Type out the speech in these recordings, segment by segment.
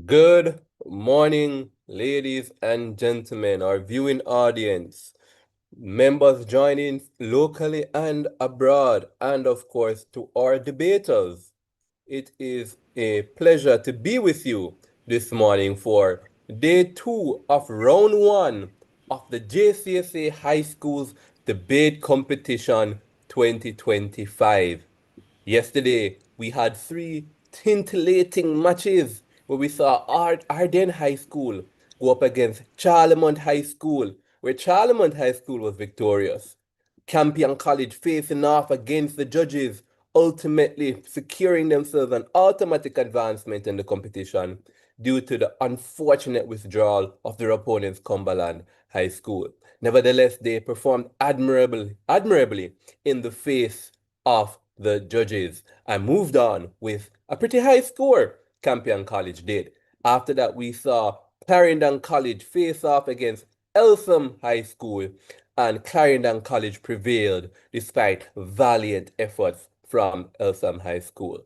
Good morning, ladies and gentlemen, our viewing audience, members joining locally and abroad, and of course to our debaters. It is a pleasure to be with you this morning for day two of round one of the JCSA High Schools Debate Competition 2025. Yesterday, we had three scintillating matches where we saw Arden High School go up against Charlemont High School, where Charlemont High School was victorious. Campion College facing off against the judges, ultimately securing themselves an automatic advancement in the competition due to the unfortunate withdrawal of their opponents, Cumberland High School. Nevertheless, they performed admirably in the face of the judges and moved on with a pretty high score, Campion College did. After that, we saw Clarendon College face off against Eltham High School, and Clarendon College prevailed despite valiant efforts from Eltham High School.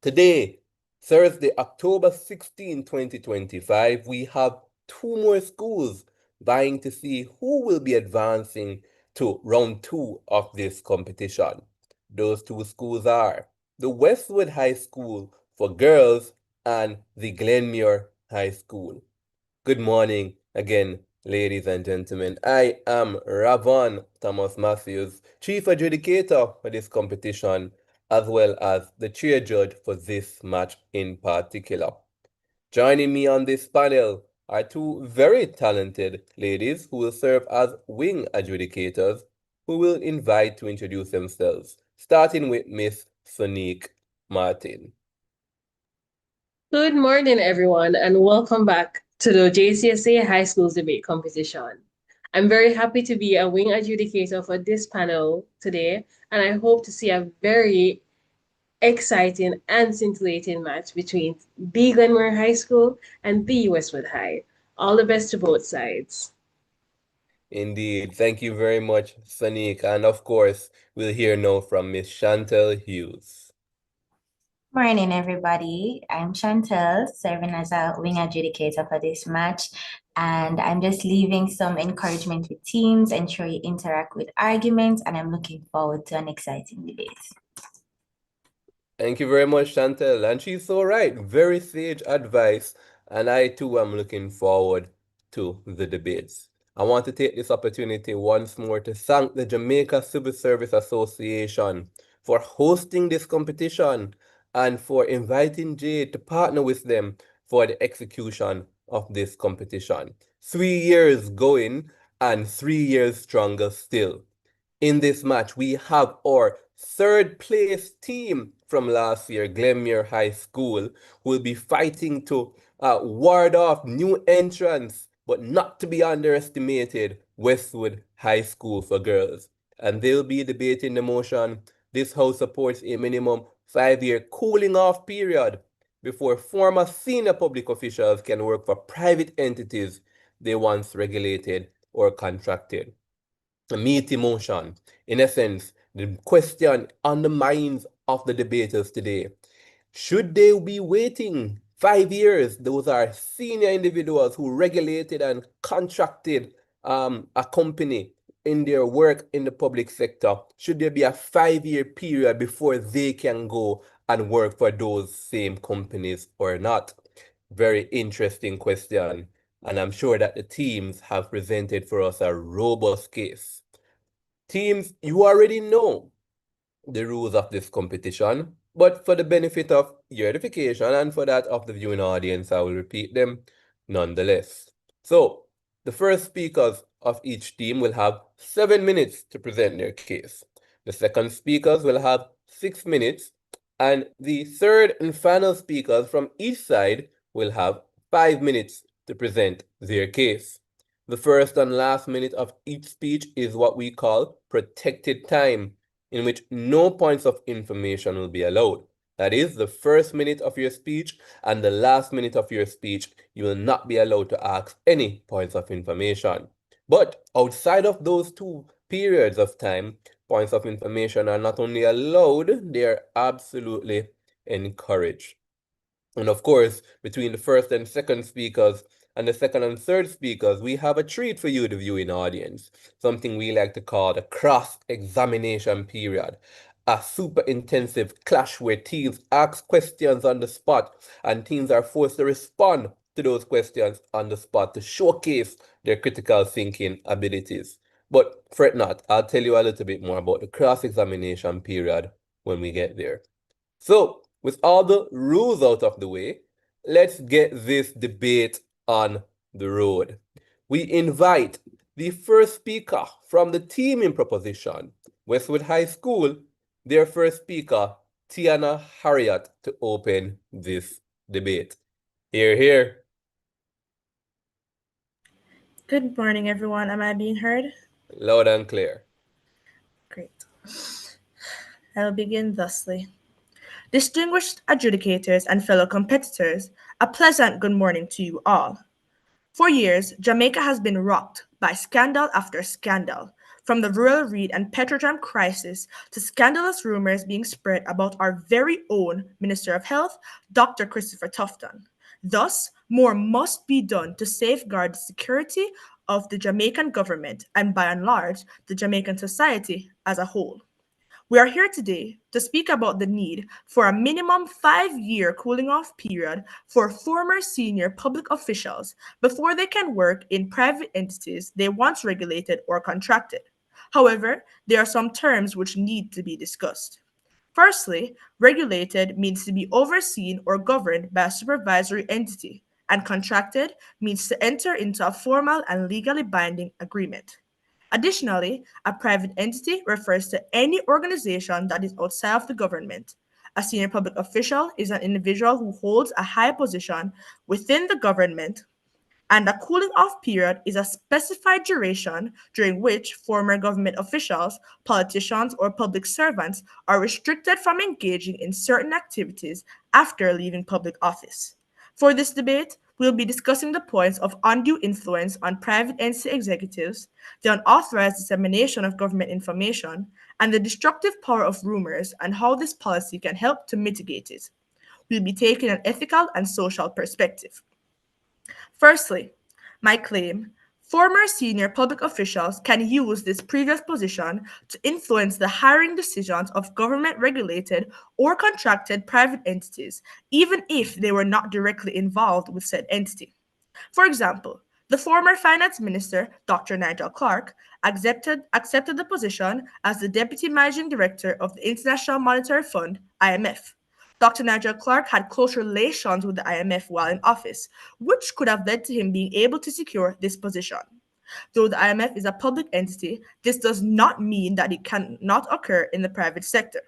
Today, Thursday, October 16, 2025, we have two more schools vying to see who will be advancing to round two of this competition. Those two schools are the Westwood High School for girls and the Glenmuir High School. Good morning again, ladies and gentlemen. I am Ravon Thomas Matthews, Chief Adjudicator for this competition, as well as the chair judge for this match in particular. Joining me on this panel are two very talented ladies who will serve as wing adjudicators, who will invite to introduce themselves, starting with Miss Sonique Martin. Good morning, everyone, and welcome back to the JCSA High Schools Debate Competition. I'm very happy to be a wing adjudicator for this panel today, and I hope to see a very exciting and scintillating match between the Glenmore High School and the Westwood High. All the best to both sides. Indeed. Thank you very much, Sonique. And of course, we'll hear now from Miss Chantel Hughes. Morning, everybody. I'm Chantel, serving as a wing adjudicator for this match. And I'm just leaving some encouragement with teams, ensure you interact with arguments, and I'm looking forward to an exciting debate. Thank you very much, Chantel. And she's so right. Very sage advice. And I too am looking forward to the debates. I want to take this opportunity once more to thank the Jamaica Civil Service Association for hosting this competition and for inviting Jay to partner with them for the execution of this competition. 3 years going and 3 years stronger still. In this match, we have our third place team from last year, Glenmuir High School, who will be fighting to ward off new entrants, but not to be underestimated, Westwood High School for girls. And they'll be debating the motion. This house supports a minimum 5-year cooling off period before former senior public officials can work for private entities they once regulated or contracted. A meaty motion. In essence, the question on the minds of the debaters today: should they be waiting 5 years? Those are senior individuals who regulated and contracted a company in their work in the public sector. Should there be a 5-year period before they can go and work for those same companies or not? Very interesting question. And I'm sure that the teams have presented for us a robust case. Teams, you already know the rules of this competition, but for the benefit of your edification and for that of the viewing audience, I will repeat them nonetheless. So, the first speakers of each team will have 7 minutes to present their case. The second speakers will have 6 minutes, and the third and final speakers from each side will have 5 minutes to present their case. The first and last minute of each speech is what we call protected time, in which no points of information will be allowed. That is, the first minute of your speech and the last minute of your speech, you will not be allowed to ask any points of information. But outside of those two periods of time, points of information are not only allowed, they are absolutely encouraged. And of course, between the first and second speakers and the second and third speakers, we have a treat for you, the viewing audience. Something we like to call the cross examination period. A super intensive clash where teams ask questions on the spot and teams are forced to respond to those questions on the spot to showcase their critical thinking abilities. But fret not, I'll tell you a little bit more about the cross examination period when we get there. So, with all the rules out of the way, let's get this debate on the road. We invite the first speaker from the team in proposition, Westwood High School, their first speaker, Tiana Harriott, to open this debate. Here, here. Good morning, everyone. Am I being heard? Loud and clear. Great. I will begin thusly. Distinguished adjudicators and fellow competitors, a pleasant good morning to you all. For years, Jamaica has been rocked by scandal after scandal, from the Royal Reed and Petrojam crisis to scandalous rumors being spread about our very own Minister of Health, Dr. Christopher Tufton. Thus, more must be done to safeguard the security of the Jamaican government and, by and large, the Jamaican society as a whole. We are here today to speak about the need for a minimum 5-year cooling off period for former senior public officials before they can work in private entities they once regulated or contracted. However, there are some terms which need to be discussed. Firstly, regulated means to be overseen or governed by a supervisory entity, and contracted means to enter into a formal and legally binding agreement. Additionally, a private entity refers to any organization that is outside of the government. A senior public official is an individual who holds a high position within the government, and a cooling off period is a specified duration during which former government officials, politicians, or public servants are restricted from engaging in certain activities after leaving public office. For this debate, we'll be discussing the points of undue influence on private entity executives, the unauthorized dissemination of government information, and the destructive power of rumors and how this policy can help to mitigate it. We'll be taking an ethical and social perspective. Firstly, my claim: former senior public officials can use this previous position to influence the hiring decisions of government regulated or contracted private entities, even if they were not directly involved with said entity. For example, the former finance minister, Dr. Nigel Clark, accepted the position as the deputy managing director of the International Monetary Fund, IMF. Dr. Nigel Clark had close relations with the IMF while in office, which could have led to him being able to secure this position. Though the IMF is a public entity, this does not mean that it cannot occur in the private sector.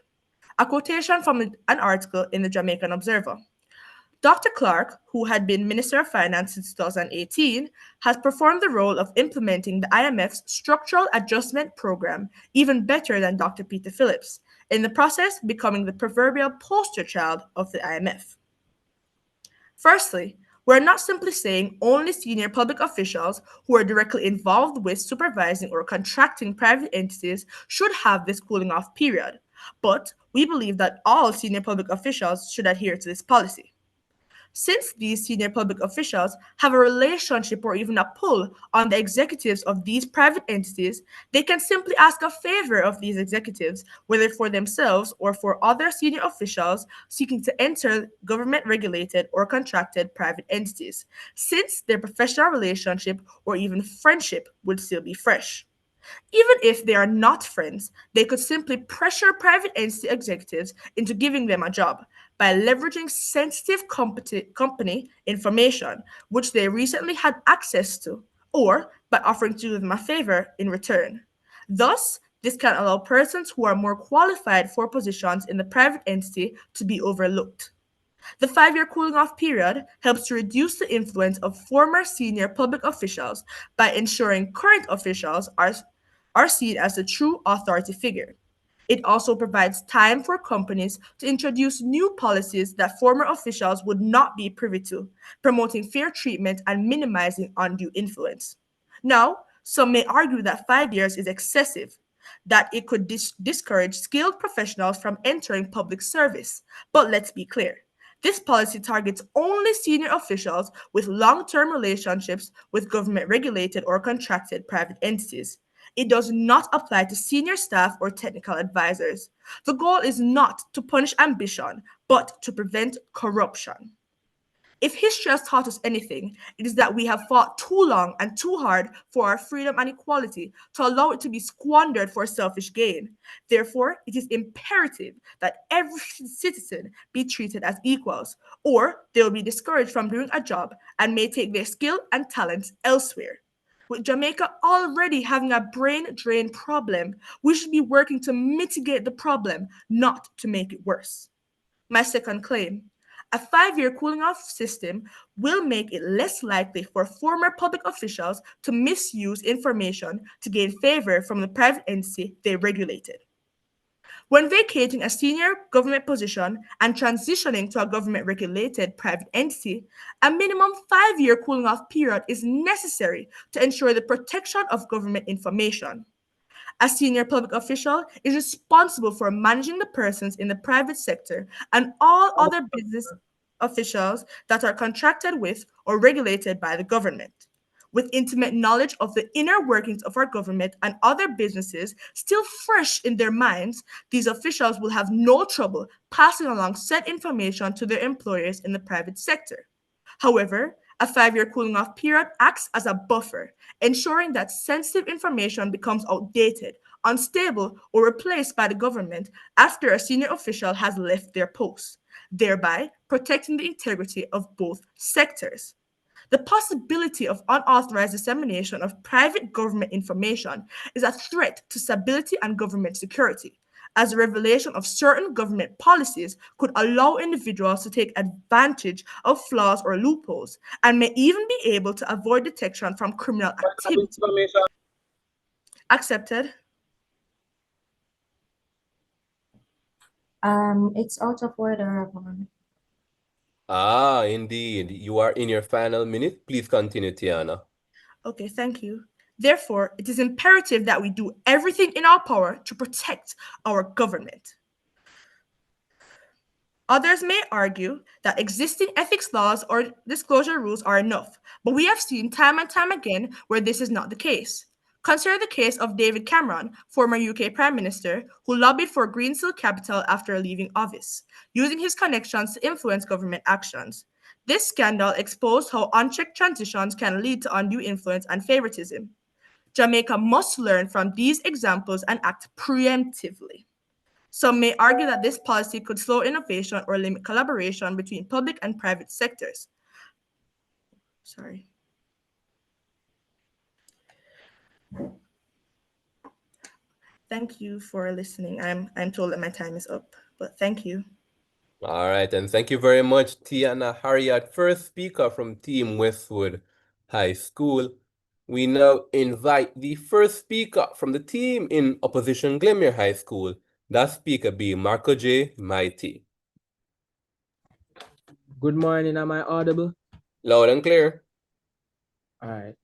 A quotation from an article in the Jamaican Observer. Dr. Clark, who had been Minister of Finance since 2018, has performed the role of implementing the IMF's Structural Adjustment Program even better than Dr. Peter Phillips, in the process becoming the proverbial poster child of the IMF. Firstly, we're not simply saying only senior public officials who are directly involved with supervising or contracting private entities should have this cooling off period, but we believe that all senior public officials should adhere to this policy. Since these senior public officials have a relationship or even a pull on the executives of these private entities, they can simply ask a favor of these executives, whether for themselves or for other senior officials seeking to enter government regulated or contracted private entities, since their professional relationship or even friendship would still be fresh. Even if they are not friends, they could simply pressure private entity executives into giving them a job by leveraging sensitive company information, which they recently had access to, or by offering to do them a favor in return. Thus, this can allow persons who are more qualified for positions in the private entity to be overlooked. The 5-year cooling off period helps to reduce the influence of former senior public officials by ensuring current officials are seen as the true authority figure. It also provides time for companies to introduce new policies that former officials would not be privy to, promoting fair treatment and minimizing undue influence. Now, some may argue that 5 years is excessive, that it could discourage skilled professionals from entering public service. But let's be clear: This policy targets only senior officials with long-term relationships with government-regulated or contracted private entities. It does not apply to senior staff or technical advisors. The goal is not to punish ambition, but to prevent corruption. If history has taught us anything, it is that we have fought too long and too hard for our freedom and equality to allow it to be squandered for selfish gain. Therefore, it is imperative that every citizen be treated as equals, or they will be discouraged from doing a job and may take their skill and talents elsewhere. With Jamaica already having a brain drain problem, we should be working to mitigate the problem, not to make it worse. My second claim: a 5-year cooling off system will make it less likely for former public officials to misuse information to gain favor from the private entity they regulated. When vacating a senior government position and transitioning to a government regulated private entity, a minimum 5-year cooling off period is necessary to ensure the protection of government information. A senior public official is responsible for managing the persons in the private sector and all other business officials that are contracted with or regulated by the government. With intimate knowledge of the inner workings of our government and other businesses still fresh in their minds, these officials will have no trouble passing along said information to their employers in the private sector. However, a 5-year cooling off period acts as a buffer, ensuring that sensitive information becomes outdated, unstable, or replaced by the government after a senior official has left their post, thereby protecting the integrity of both sectors. The possibility of unauthorized dissemination of private government information is a threat to stability and government security, as the revelation of certain government policies could allow individuals to take advantage of flaws or loopholes and may even be able to avoid detection from criminal activity. Accepted. It's out of order. Ah, indeed. You are in your final minute. Please continue, Tiana. Okay, thank you. Therefore, it is imperative that we do everything in our power to protect our government. Others may argue that existing ethics laws or disclosure rules are enough, but we have seen time and time again where this is not the case. Consider the case of David Cameron, former UK Prime Minister, who lobbied for Greensill Capital after leaving office, using his connections to influence government actions. This scandal exposed how unchecked transitions can lead to undue influence and favoritism. Jamaica must learn from these examples and act preemptively. Some may argue that this policy could slow innovation or limit collaboration between public and private sectors. Sorry. Thank you for listening. I'm told that my time is up, but thank you. All right, and thank you very much, Tiana Harriet, first speaker from Team Westwood High School. We now invite the first speaker from the team in Opposition Glenmere High School. That speaker being Marco J. Mighty. Good morning, am I audible? Loud and clear. All right.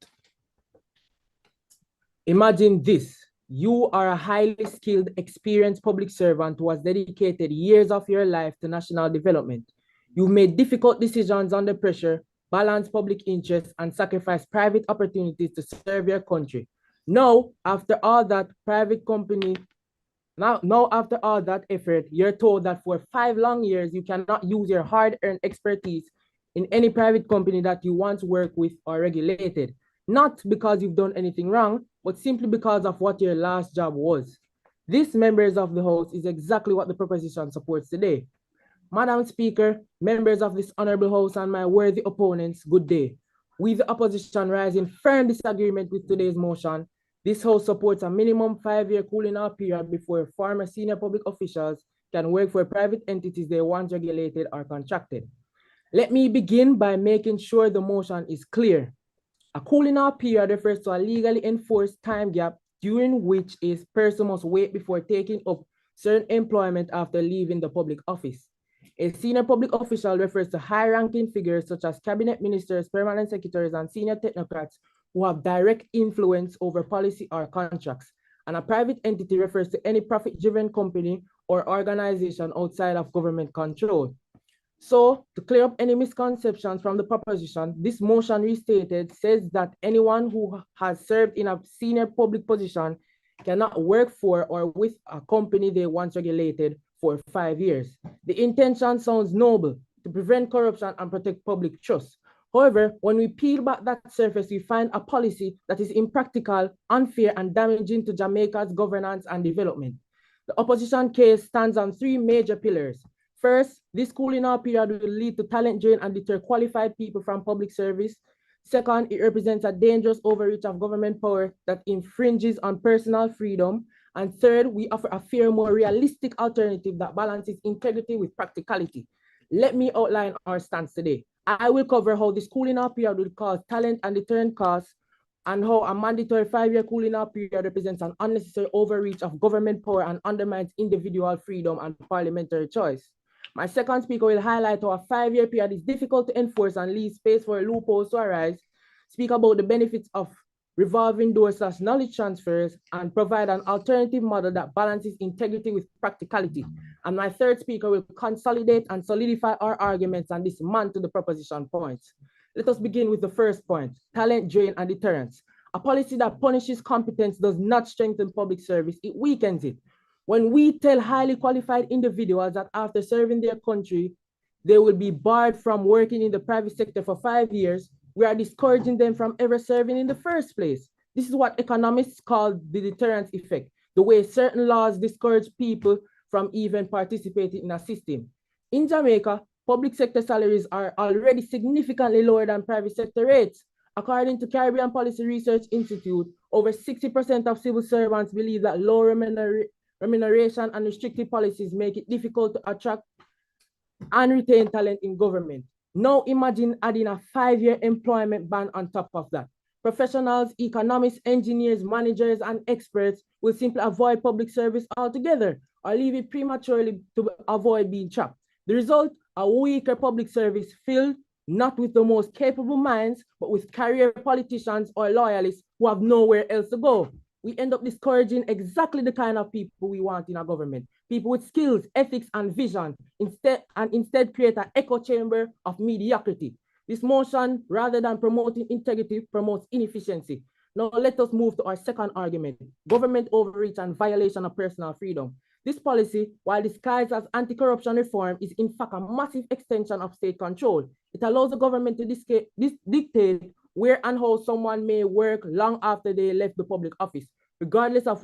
Imagine this. You are a highly skilled, experienced public servant who has dedicated years of your life to national development. You've made difficult decisions under pressure, balanced public interests, and sacrificed private opportunities to serve your country. Now, after all that after all that effort, you're told that for 5 long years, you cannot use your hard-earned expertise in any private company that you once worked with or regulated. Not because you've done anything wrong, but simply because of what your last job was. This, members of the House, is exactly what the proposition supports today. Madam Speaker, members of this honorable House, and my worthy opponents, good day. We, the opposition, rise in firm disagreement with today's motion. This House supports a minimum 5-year cooling off period before former senior public officials can work for private entities they once regulated or contracted. Let me begin by making sure the motion is clear. A cooling off period refers to a legally enforced time gap during which a person must wait before taking up certain employment after leaving the public office. A senior public official refers to high-ranking figures such as cabinet ministers, permanent secretaries, and senior technocrats who have direct influence over policy or contracts. And a private entity refers to any profit-driven company or organization outside of government control. So, to clear up any misconceptions from the proposition, this motion restated says that anyone who has served in a senior public position cannot work for or with a company they once regulated for 5 years. The intention sounds noble, to prevent corruption and protect public trust. However, when we peel back that surface, we find a policy that is impractical, unfair, and damaging to Jamaica's governance and development. The opposition case stands on three major pillars. First, this cooling off period will lead to talent drain and deter qualified people from public service. Second, it represents a dangerous overreach of government power that infringes on personal freedom. And third, we offer a fair, more realistic alternative that balances integrity with practicality. Let me outline our stance today. I will cover how this cooling off period will cause talent and deterrent costs, and how a mandatory 5-year cooling off period represents an unnecessary overreach of government power and undermines individual freedom and parliamentary choice. My second speaker will highlight how a 5-year period is difficult to enforce and leaves space for loopholes to arise, speak about the benefits of revolving doors / knowledge transfers, and provide an alternative model that balances integrity with practicality. And my third speaker will consolidate and solidify our arguments and dismantle the proposition points. Let us begin with the first point, talent drain and deterrence. A policy that punishes competence does not strengthen public service, it weakens it. When we tell highly qualified individuals that after serving their country, they will be barred from working in the private sector for 5 years, we are discouraging them from ever serving in the first place. This is what economists call the deterrence effect, the way certain laws discourage people from even participating in a system. In Jamaica, public sector salaries are already significantly lower than private sector rates. According to Caribbean Policy Research Institute, over 60% of civil servants believe that low remuneration and restrictive policies make it difficult to attract and retain talent in government. Now imagine adding a 5-year employment ban on top of that. Professionals, economists, engineers, managers, and experts will simply avoid public service altogether or leave it prematurely to avoid being trapped. The result, a weaker public service filled not with the most capable minds, but with career politicians or loyalists who have nowhere else to go. We end up discouraging exactly the kind of people we want in our government. People with skills, ethics, and vision, instead create an echo chamber of mediocrity. This motion, rather than promoting integrity, promotes inefficiency. Now let us move to our second argument, government overreach and violation of personal freedom. This policy, while disguised as anti-corruption reform, is in fact a massive extension of state control. It allows the government to dictate where and how someone may work long after they left the public office, regardless of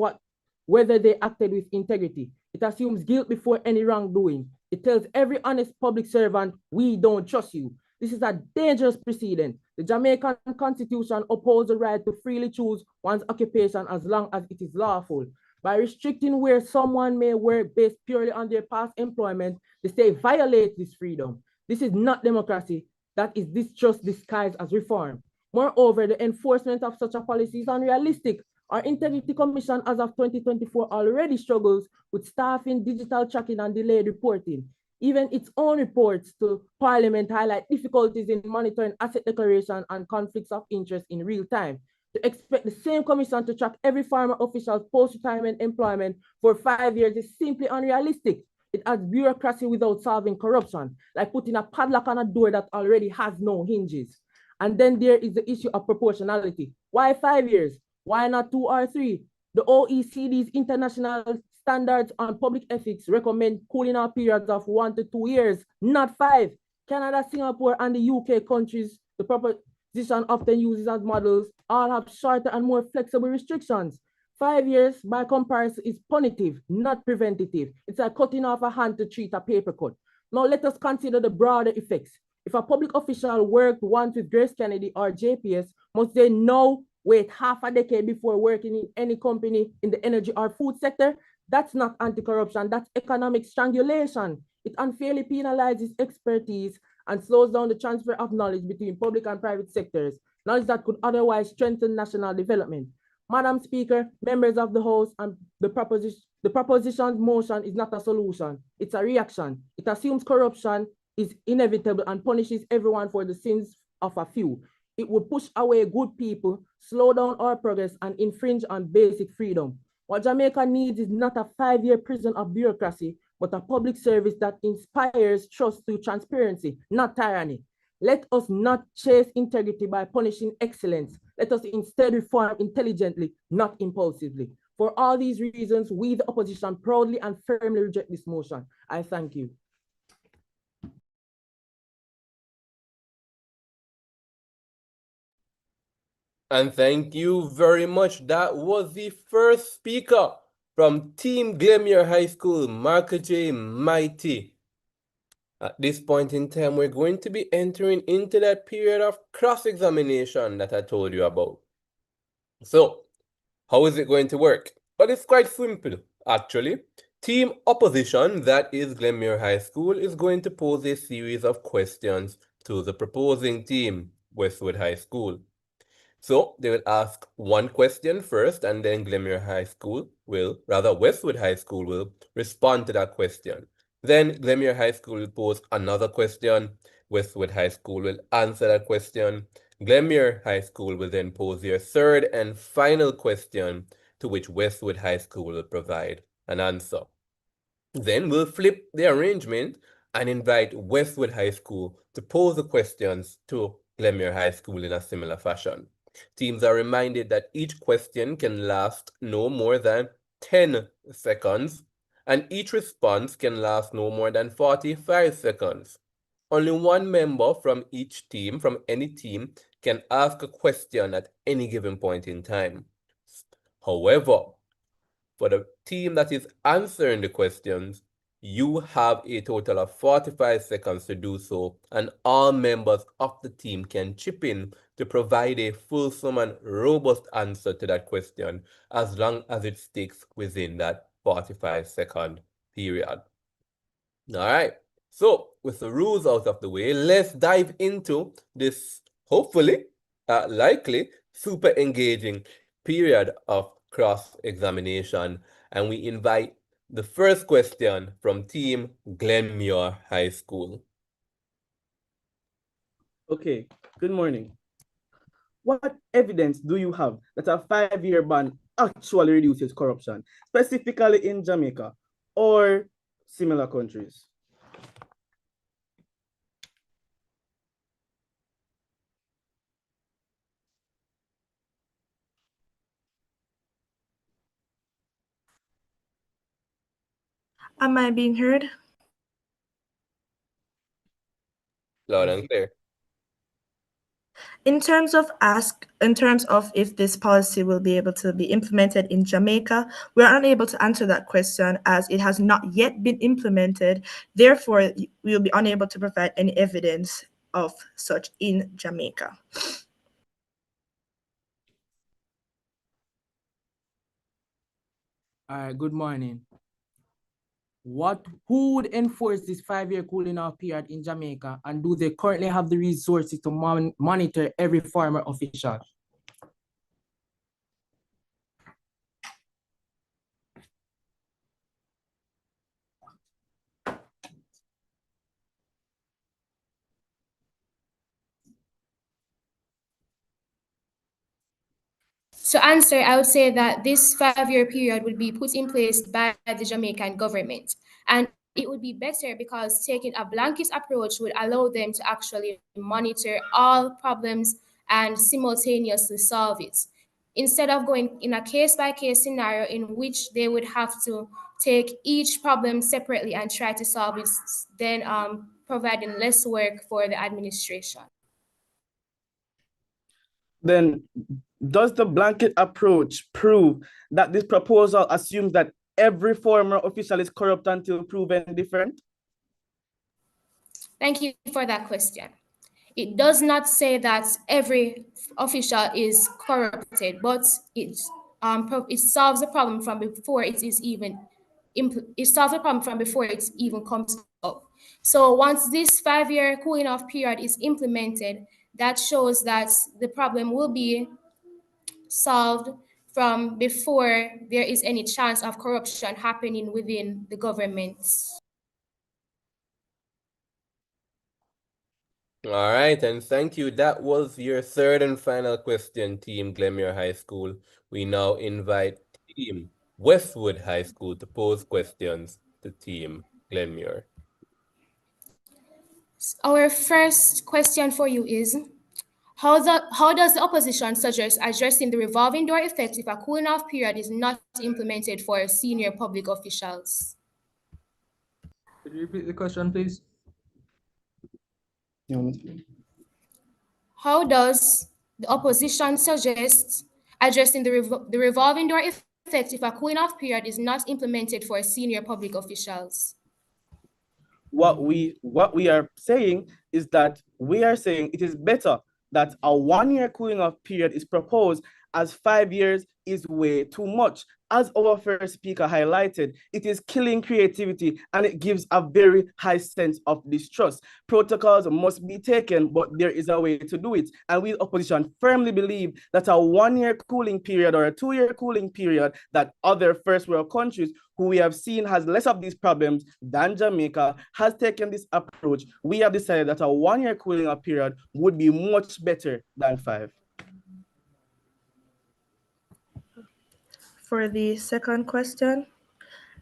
whether they acted with integrity. It assumes guilt before any wrongdoing. It tells every honest public servant, we don't trust you. This is a dangerous precedent. The Jamaican Constitution upholds the right to freely choose one's occupation as long as it is lawful. By restricting where someone may work based purely on their past employment, the state violates this freedom. This is not democracy. That is distrust disguised as reform. Moreover, the enforcement of such a policy is unrealistic. Our Integrity Commission as of 2024 already struggles with staffing, digital tracking, and delayed reporting. Even its own reports to Parliament highlight difficulties in monitoring asset declaration and conflicts of interest in real time. To expect the same commission to track every farmer official's post-retirement employment for 5 years is simply unrealistic. It adds bureaucracy without solving corruption, like putting a padlock on a door that already has no hinges. And then there is the issue of proportionality. Why 5 years? Why not 2 or 3? The OECD's international standards on public ethics recommend cooling off periods of 1 to 2 years, not 5. Canada, Singapore, and the UK countries, the proposition often uses as models, all have shorter and more flexible restrictions. 5 years, by comparison, is punitive, not preventative. It's like cutting off a hand to treat a paper cut. Now let us consider the broader effects. If a public official worked once with Grace Kennedy or JPS, must they now wait half a decade before working in any company in the energy or food sector? That's not anti-corruption, that's economic strangulation. It unfairly penalizes expertise and slows down the transfer of knowledge between public and private sectors, knowledge that could otherwise strengthen national development. Madam Speaker, members of the House, and the proposition's motion is not a solution, it's a reaction. It assumes corruption is inevitable and punishes everyone for the sins of a few. It would push away good people, slow down our progress, and infringe on basic freedom. What Jamaica needs is not a 5-year prison of bureaucracy, but a public service that inspires trust through transparency, not tyranny. Let us not chase integrity by punishing excellence. Let us instead reform intelligently, not impulsively. For all these reasons, we, the opposition, proudly and firmly reject this motion. I thank you. And thank you very much. That was the first speaker from Team Glenmuir High School, Marco J. Mighty. At this point in time, we're going to be entering into that period of cross-examination that I told you about. So, how is it going to work? Well, it's quite simple, actually. Team opposition, that is Glenmuir High School, is going to pose a series of questions to the proposing team, Westwood High School. So they will ask one question first, and then Westwood High School will respond to that question. Then Glenmuir High School will pose another question. Westwood High School will answer that question. Glenmuir High School will then pose their third and final question, to which Westwood High School will provide an answer. Then we'll flip the arrangement and invite Westwood High School to pose the questions to Glenmuir High School in a similar fashion. Teams are reminded that each question can last no more than 10 seconds, and each response can last no more than 45 seconds. Only one member from each team, from any team, can ask a question at any given point in time. However, for the team that is answering the questions, you have a total of 45 seconds to do so, and all members of the team can chip in to provide a fulsome and robust answer to that question, as long as it sticks within that 45-second period. All right, so with the rules out of the way, let's dive into this, hopefully, likely, super engaging period of cross-examination, and we invite the first question from Team Glenmuir High School. Okay, good morning. What evidence do you have that a 5-year ban actually reduces corruption, specifically in Jamaica or similar countries? Am I being heard? Loud and clear. In terms of if this policy will be able to be implemented in Jamaica, we are unable to answer that question as it has not yet been implemented. Therefore, we will be unable to provide any evidence of such in Jamaica. Good morning. Who would enforce this 5-year cooling off period in Jamaica, and do they currently have the resources to monitor every former official? To answer, I would say that this 5-year period would be put in place by the Jamaican government. And it would be better because taking a blanket approach would allow them to actually monitor all problems and simultaneously solve it. Instead of going in a case-by-case scenario in which they would have to take each problem separately and try to solve it, then providing less work for the administration. Then does the blanket approach prove that this proposal assumes that every former official is corrupt until proven different? Thank you for that question. It does not say that every official is corrupted, but it solves the problem from before it is even it solves the problem from before it even comes up. So once this 5-year cooling off period is implemented, that shows that the problem will be solved from before there is any chance of corruption happening within the government. All right, and thank you. That was your third and final question, Team Glenmuir High School. We now invite Team Westwood High School to pose questions to Team Glenmuir. Our first question for you is, how does the opposition suggest addressing the revolving door effect if a cooling off period is not implemented for senior public officials? Could you repeat the question, please? How does the opposition suggest addressing the revolving door effect if a cooling off period is not implemented for senior public officials? What we are saying is that we are saying it is better that a 1-year cooling off period is proposed, as 5 years is way too much. As our first speaker highlighted, it is killing creativity and it gives a very high sense of distrust. Protocols must be taken, but there is a way to do it. And we, opposition, firmly believe that a 1-year cooling period or a 2-year cooling period that other first world countries who we have seen has less of these problems than Jamaica has taken this approach. We have decided that a 1-year cooling off period would be much better than 5. For the second question,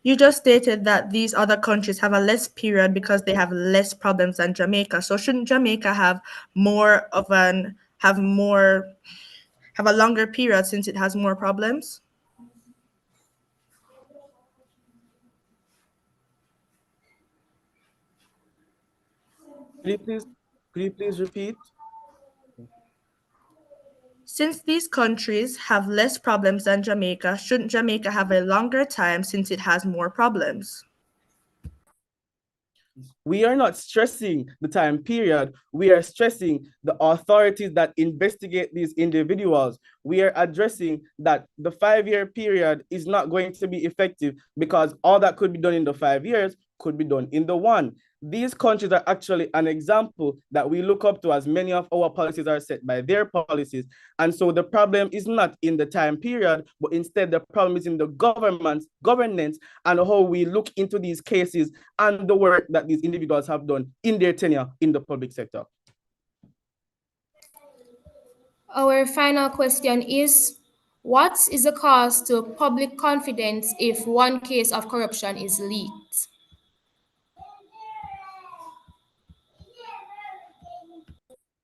you just stated that these other countries have a less period because they have less problems than Jamaica. So shouldn't Jamaica have a longer period since it has more problems? Could you please repeat? Since these countries have less problems than Jamaica, shouldn't Jamaica have a longer time since it has more problems? We are not stressing the time period. We are stressing the authorities that investigate these individuals. We are addressing that the 5-year period is not going to be effective because all that could be done in the 5 years could be done in the 1. These countries are actually an example that we look up to, as many of our policies are set by their policies. And so the problem is not in the time period, but instead the problem is in the governance and how we look into these cases and the work that these individuals have done in their tenure in the public sector. Our final question is, what is the cost to public confidence if one case of corruption is leaked?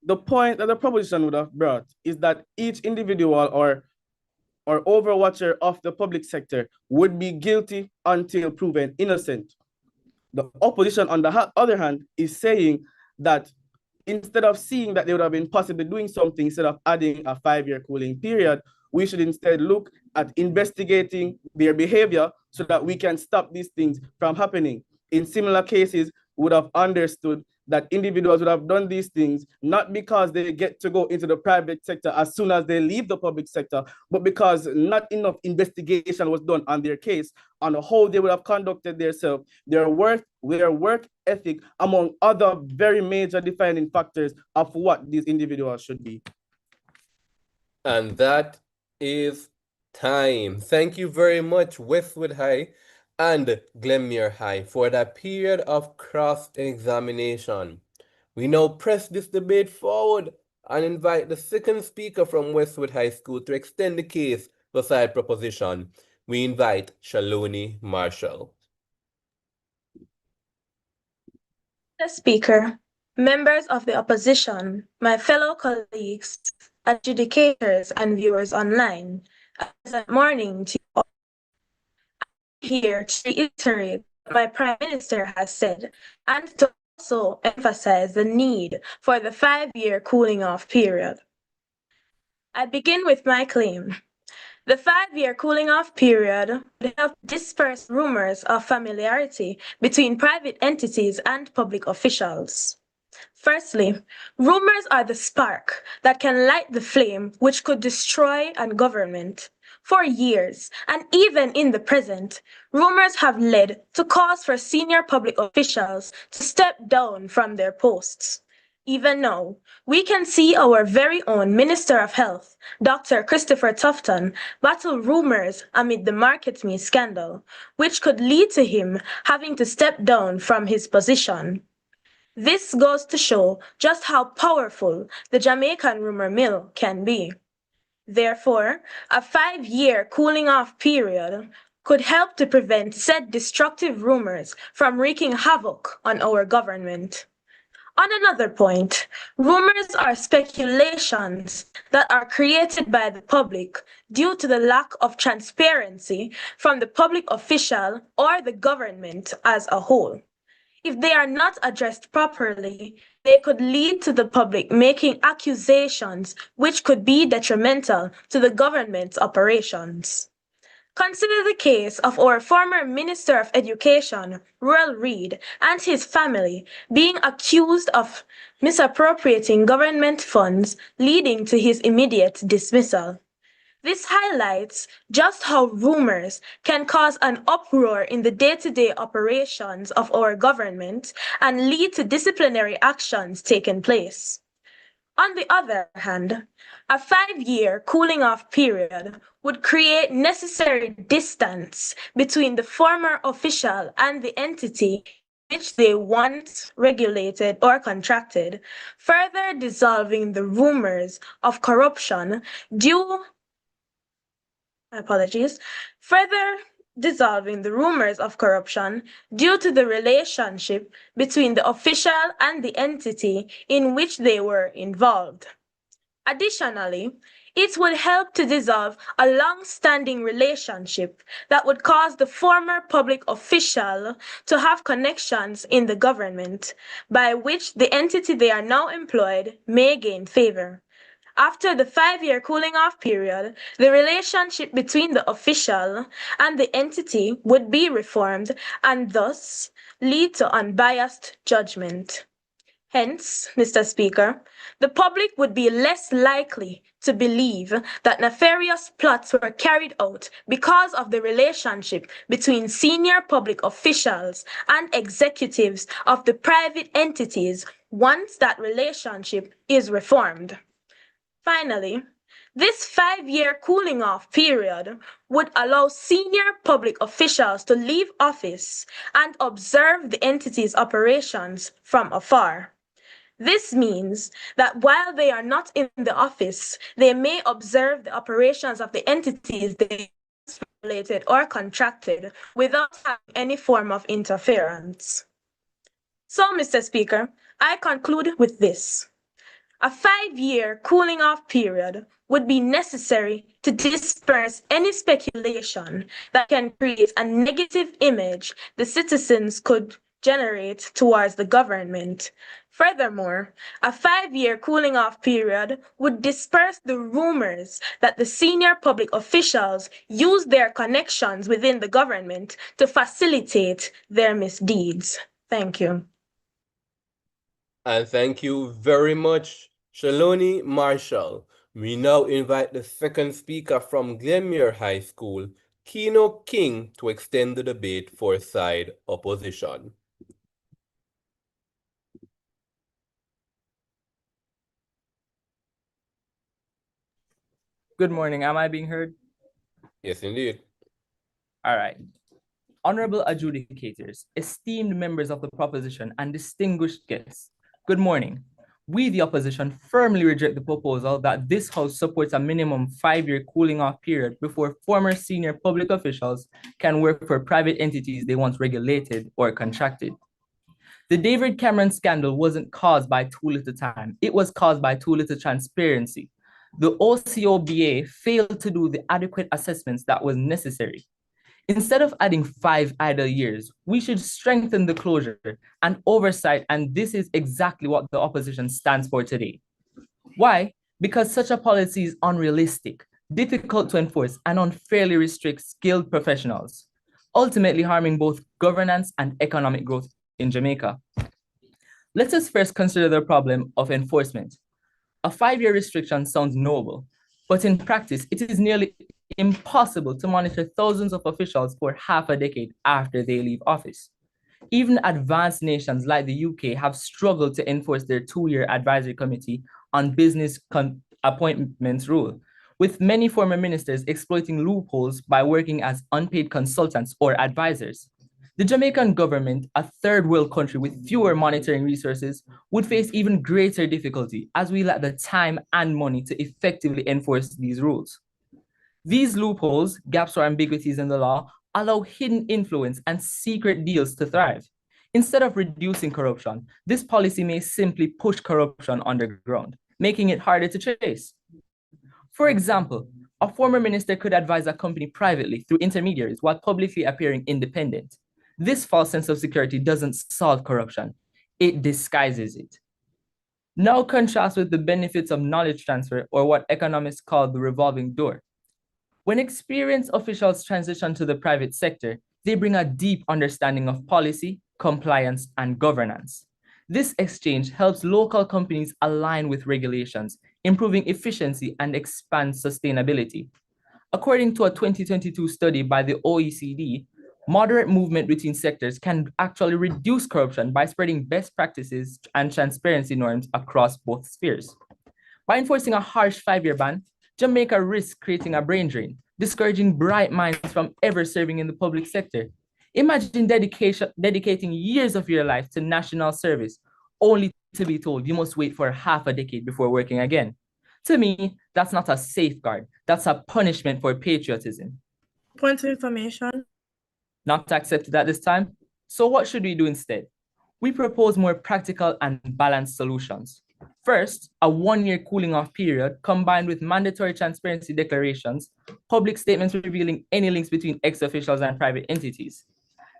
The point that the proposition would have brought is that each individual or overwatcher of the public sector would be guilty until proven innocent. The opposition, on the other hand, is saying that instead of seeing that they would have been possibly doing something, instead of adding a 5-year cooling period, we should instead look at investigating their behavior so that we can stop these things from happening. In similar cases, we would have understood that individuals would have done these things not because they get to go into the private sector as soon as they leave the public sector, but because not enough investigation was done on their case, on how they would have conducted themselves, their work ethic, among other very major defining factors of what these individuals should be. And that is time. Thank you very much, Westwood High and Glenmuir High, for that period of cross-examination. We now press this debate forward and invite the second speaker from Westwood High School to extend the case for side proposition. We invite Shaloni Marshall. Mr. Speaker, members of the opposition, my fellow colleagues, adjudicators, and viewers online, a pleasant morning to you all. I'm here to reiterate what my Prime Minister has said and to also emphasize the need for the 5-year cooling off period. I begin with my claim. The 5-year cooling off period would help disperse rumors of familiarity between private entities and public officials. Firstly, rumors are the spark that can light the flame which could destroy a government. For years, and even in the present, rumors have led to calls for senior public officials to step down from their posts. Even now, we can see our very own Minister of Health, Dr. Christopher Tufton, battle rumors amid the Market Me scandal, which could lead to him having to step down from his position. This goes to show just how powerful the Jamaican rumor mill can be. Therefore, a 5-year cooling off period could help to prevent said destructive rumors from wreaking havoc on our government. On another point, rumors are speculations that are created by the public due to the lack of transparency from the public official or the government as a whole. If they are not addressed properly, they could lead to the public making accusations which could be detrimental to the government's operations. Consider the case of our former Minister of Education, Royal Reid, and his family being accused of misappropriating government funds, leading to his immediate dismissal. This highlights just how rumors can cause an uproar in the day-to-day operations of our government and lead to disciplinary actions taking place. On the other hand, a 5-year cooling off period would create necessary distance between the former official and the entity which they once regulated or contracted, further dissolving the rumors of corruption due further dissolving the rumors of corruption due to the relationship between the official and the entity in which they were involved. Additionally, it would help to dissolve a long-standing relationship that would cause the former public official to have connections in the government, by which the entity they are now employed may gain favor. After the 5-year cooling off period, the relationship between the official and the entity would be reformed and thus lead to unbiased judgment. Hence, Mr. Speaker, the public would be less likely to believe that nefarious plots were carried out because of the relationship between senior public officials and executives of the private entities once that relationship is reformed. Finally, this 5-year cooling off period would allow senior public officials to leave office and observe the entity's operations from afar. This means that while they are not in the office, they may observe the operations of the entities they regulated or contracted without having any form of interference. So, Mr. Speaker, I conclude with this. A 5-year cooling off period would be necessary to disperse any speculation that can create a negative image the citizens could generate towards the government. Furthermore, a 5-year cooling off period would disperse the rumors that the senior public officials use their connections within the government to facilitate their misdeeds. Thank you. And thank you very much, Shaloni Marshall. We now invite the second speaker from Glenmuir High School, Keno King, to extend the debate for side opposition. Good morning. Am I being heard? Yes, indeed. All right. Honorable adjudicators, esteemed members of the proposition, and distinguished guests, good morning. We, the opposition, firmly reject the proposal that this House supports a minimum 5-year cooling off period before former senior public officials can work for private entities they once regulated or contracted. The David Cameron scandal wasn't caused by too little time. It was caused by too little transparency. The OCOBA failed to do the adequate assessments that was necessary. Instead of adding 5 idle years, we should strengthen the closure and oversight, and this is exactly what the opposition stands for today. Why? Because such a policy is unrealistic, difficult to enforce, and unfairly restricts skilled professionals, ultimately harming both governance and economic growth in Jamaica. Let us first consider the problem of enforcement. A 5-year restriction sounds noble, but in practice, it is nearly impossible to monitor thousands of officials for half a decade after they leave office. Even advanced nations like the UK have struggled to enforce their 2-year advisory committee on business appointments rule, with many former ministers exploiting loopholes by working as unpaid consultants or advisors. The Jamaican government, a third world country with fewer monitoring resources, would face even greater difficulty as we lack the time and money to effectively enforce these rules. These loopholes, gaps, or ambiguities in the law allow hidden influence and secret deals to thrive. Instead of reducing corruption, this policy may simply push corruption underground, making it harder to trace. For example, a former minister could advise a company privately through intermediaries while publicly appearing independent. This false sense of security doesn't solve corruption, it disguises it. Now contrast with the benefits of knowledge transfer, or what economists call the revolving door. When experienced officials transition to the private sector, they bring a deep understanding of policy, compliance, and governance. This exchange helps local companies align with regulations, improving efficiency and expand sustainability. According to a 2022 study by the OECD, moderate movement between sectors can actually reduce corruption by spreading best practices and transparency norms across both spheres. By enforcing a harsh 5-year ban, Jamaica risks creating a brain drain, discouraging bright minds from ever serving in the public sector. Imagine dedicating years of your life to national service, only to be told you must wait for half a decade before working again. To me, that's not a safeguard, that's a punishment for patriotism. Point of information. Not accepted at this time. So what should we do instead? We propose more practical and balanced solutions. First, a 1-year cooling off period combined with mandatory transparency declarations, public statements revealing any links between ex-officials and private entities.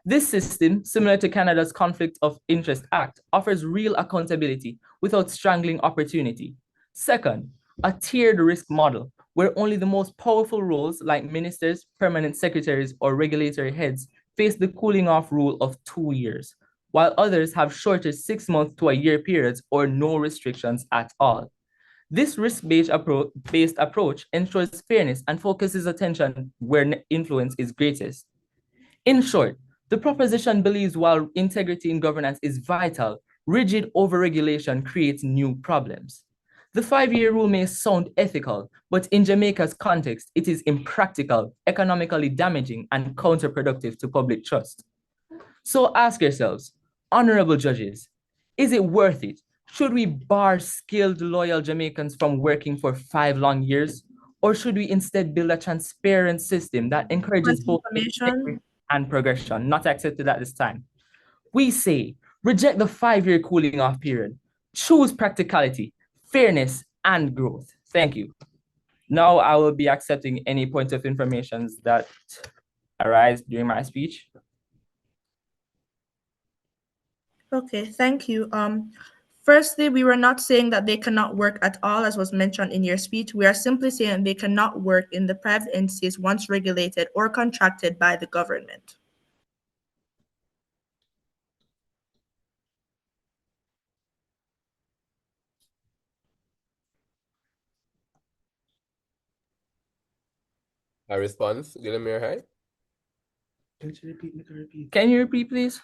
This system, similar to Canada's Conflict of Interest Act, offers real accountability without strangling opportunity. Second, a tiered risk model where only the most powerful roles like ministers, permanent secretaries, or regulatory heads face the cooling off rule of 2 years, while others have shorter 6-month to a year periods or no restrictions at all. This risk-based approach ensures fairness and focuses attention where influence is greatest. In short, the proposition believes while integrity in governance is vital, rigid overregulation creates new problems. The 5-year rule may sound ethical, but in Jamaica's context, it is impractical, economically damaging, and counterproductive to public trust. So ask yourselves, honorable judges, is it worth it? Should we bar skilled, loyal Jamaicans from working for 5 long years? Or should we instead build a transparent system that encourages both integrity and progression? Not accepted at this time. We say, reject the 5-year cooling off period. Choose practicality, fairness, and growth. Thank you. Now I will be accepting any points of information that arise during my speech. Okay, thank you. Firstly, we were not saying that they cannot work at all, as was mentioned in your speech. We are simply saying they cannot work in the private entities once regulated or contracted by the government. A response, Guillermo, hi. Can you repeat, please?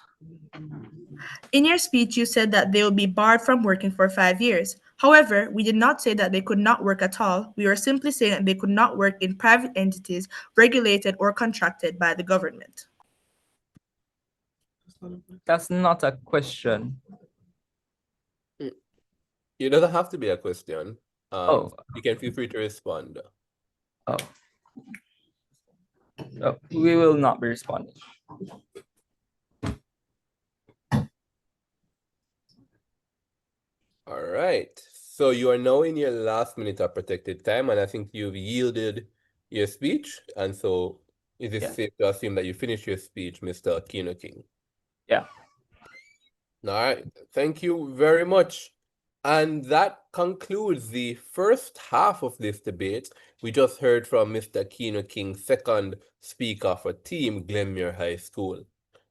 In your speech, you said that they will be barred from working for 5 years. However, we did not say that they could not work at all. We were simply saying that they could not work in private entities regulated or contracted by the government. That's not a question. It doesn't have to be a question. You can feel free to respond. Oh, we will not be responding. All right. So you are now in your last minute of protected time, and I think you've yielded your speech. And so is it safe to assume that you finished your speech, Mr. Kino King? Yeah. All right. Thank you very much. And that concludes the first half of this debate. We just heard from Mr. Kino King, second speaker for Team Glenmuir High School.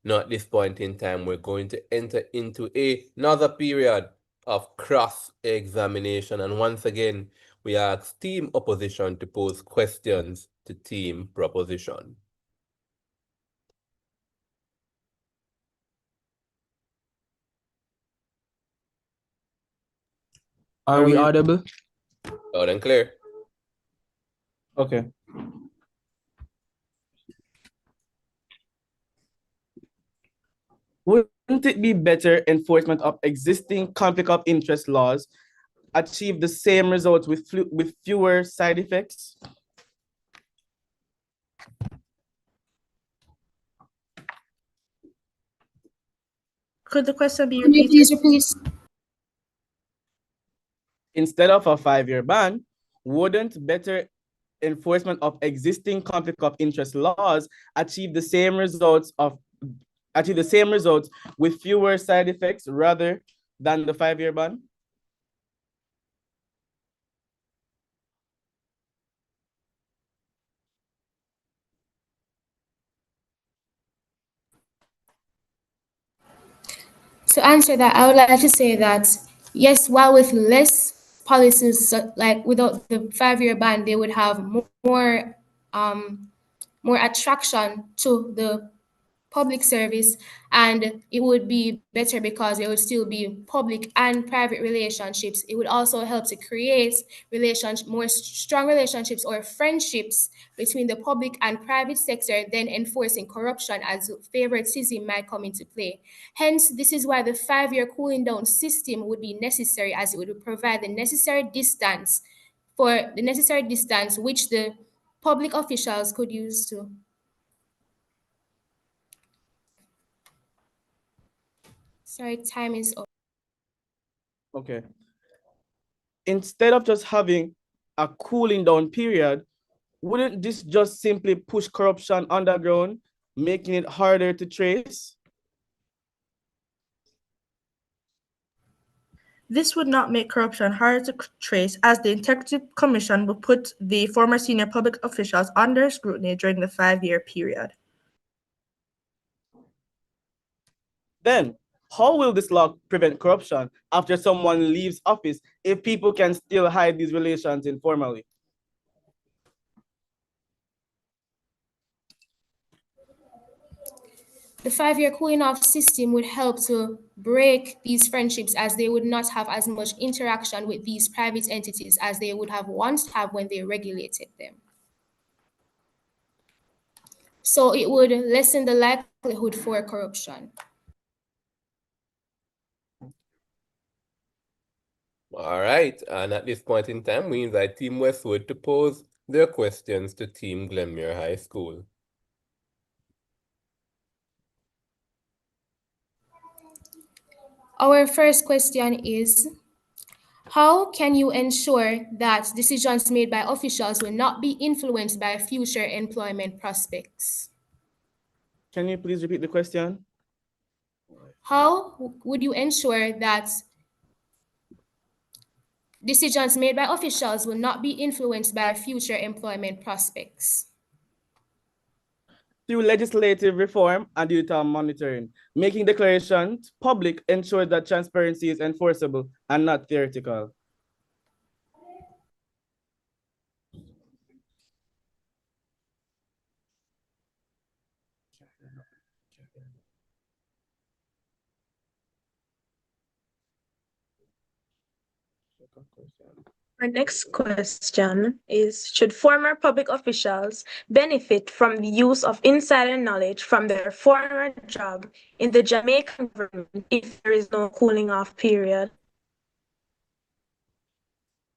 Now at this point in time, we're going to enter into another period of cross-examination. And once again, we ask Team Opposition to pose questions to Team Proposition. Are we audible? Loud and clear. Okay. Wouldn't it be better enforcement of existing conflict of interest laws achieve the same results with fewer side effects? Could the question be Can you repeated? please repeat? Instead of a 5-year ban, wouldn't better enforcement of existing conflict of interest laws achieve the same results with fewer side effects rather than the 5-year ban? To answer that, I would like to say that yes, while with less policies, like without the 5-year ban, they would have more more attraction to the public service, and it would be better because there would still be public and private relationships. It would also help to create more strong relationships or friendships between the public and private sector, then enforcing corruption as favoritism might come into play. Hence, this is why the 5-year cooling down system would be necessary, as it would provide the necessary distance which the public officials could use to. Sorry, time is up. Okay. Instead of just having a cooling down period, wouldn't this just simply push corruption underground, making it harder to trace? This would not make corruption harder to trace, as the Integrity Commission would put the former senior public officials under scrutiny during the 5-year period. Then, how will this law prevent corruption after someone leaves office if people can still hide these relations informally? The 5-year cooling off system would help to break these friendships, as they would not have as much interaction with these private entities as they would have once have when they regulated them. So it would lessen the likelihood for corruption. All right, and at this point in time, we invite Team Westwood to pose their questions to Team Glenmuir High School. Our first question is, how can you ensure that decisions made by officials will not be influenced by future employment prospects? Can you please repeat the question? How would you ensure that decisions made by officials will not be influenced by future employment prospects? Through legislative reform and digital monitoring, making declarations public ensures that transparency is enforceable and not theoretical. Our next question is, should former public officials benefit from the use of insider knowledge from their former job in the Jamaican government if there is no cooling off period?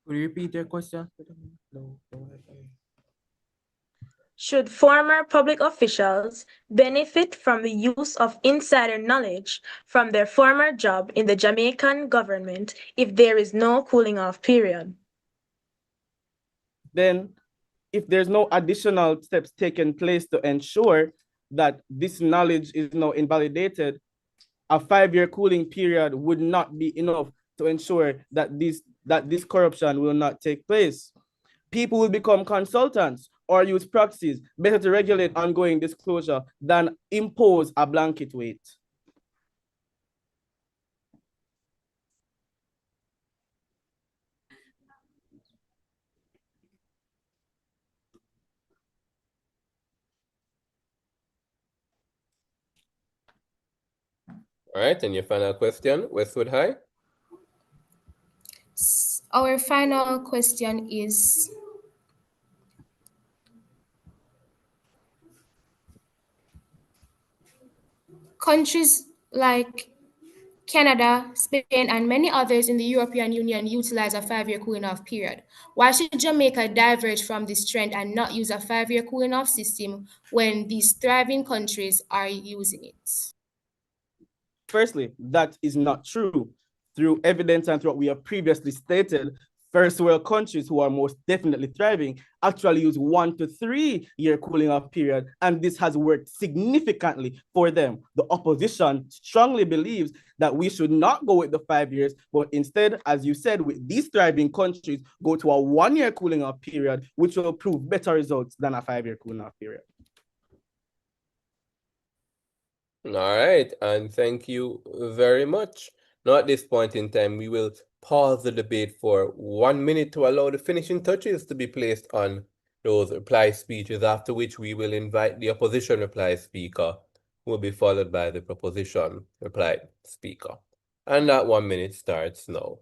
Could you repeat your question? Should former public officials benefit from the use of insider knowledge from their former job in the Jamaican government if there is no cooling off period? Then, if there's no additional steps taken place to ensure that this knowledge is now invalidated, a 5-year cooling period would not be enough to ensure that this corruption will not take place. People will become consultants or use proxies. Better to regulate ongoing disclosure than impose a blanket weight. All right, and your final question, Westwood High? Our final question is, countries like Canada, Spain, and many others in the European Union utilize a 5-year cooling off period. Why should Jamaica diverge from this trend and not use a 5-year cooling off system when these thriving countries are using it? Firstly, that is not true. Through evidence and through what we have previously stated, first world countries who are most definitely thriving actually use 1 to 3 year cooling off period, and this has worked significantly for them. The opposition strongly believes that we should not go with the 5 years, but instead, as you said, with these thriving countries, go to a 1 year cooling off period, which will prove better results than a 5 year cooling off period. All right, and thank you very much. Now, at this point in time, we will pause the debate for 1 minute to allow the finishing touches to be placed on those reply speeches, after which we will invite the opposition reply speaker, who will be followed by the proposition reply speaker. And that 1 minute starts now.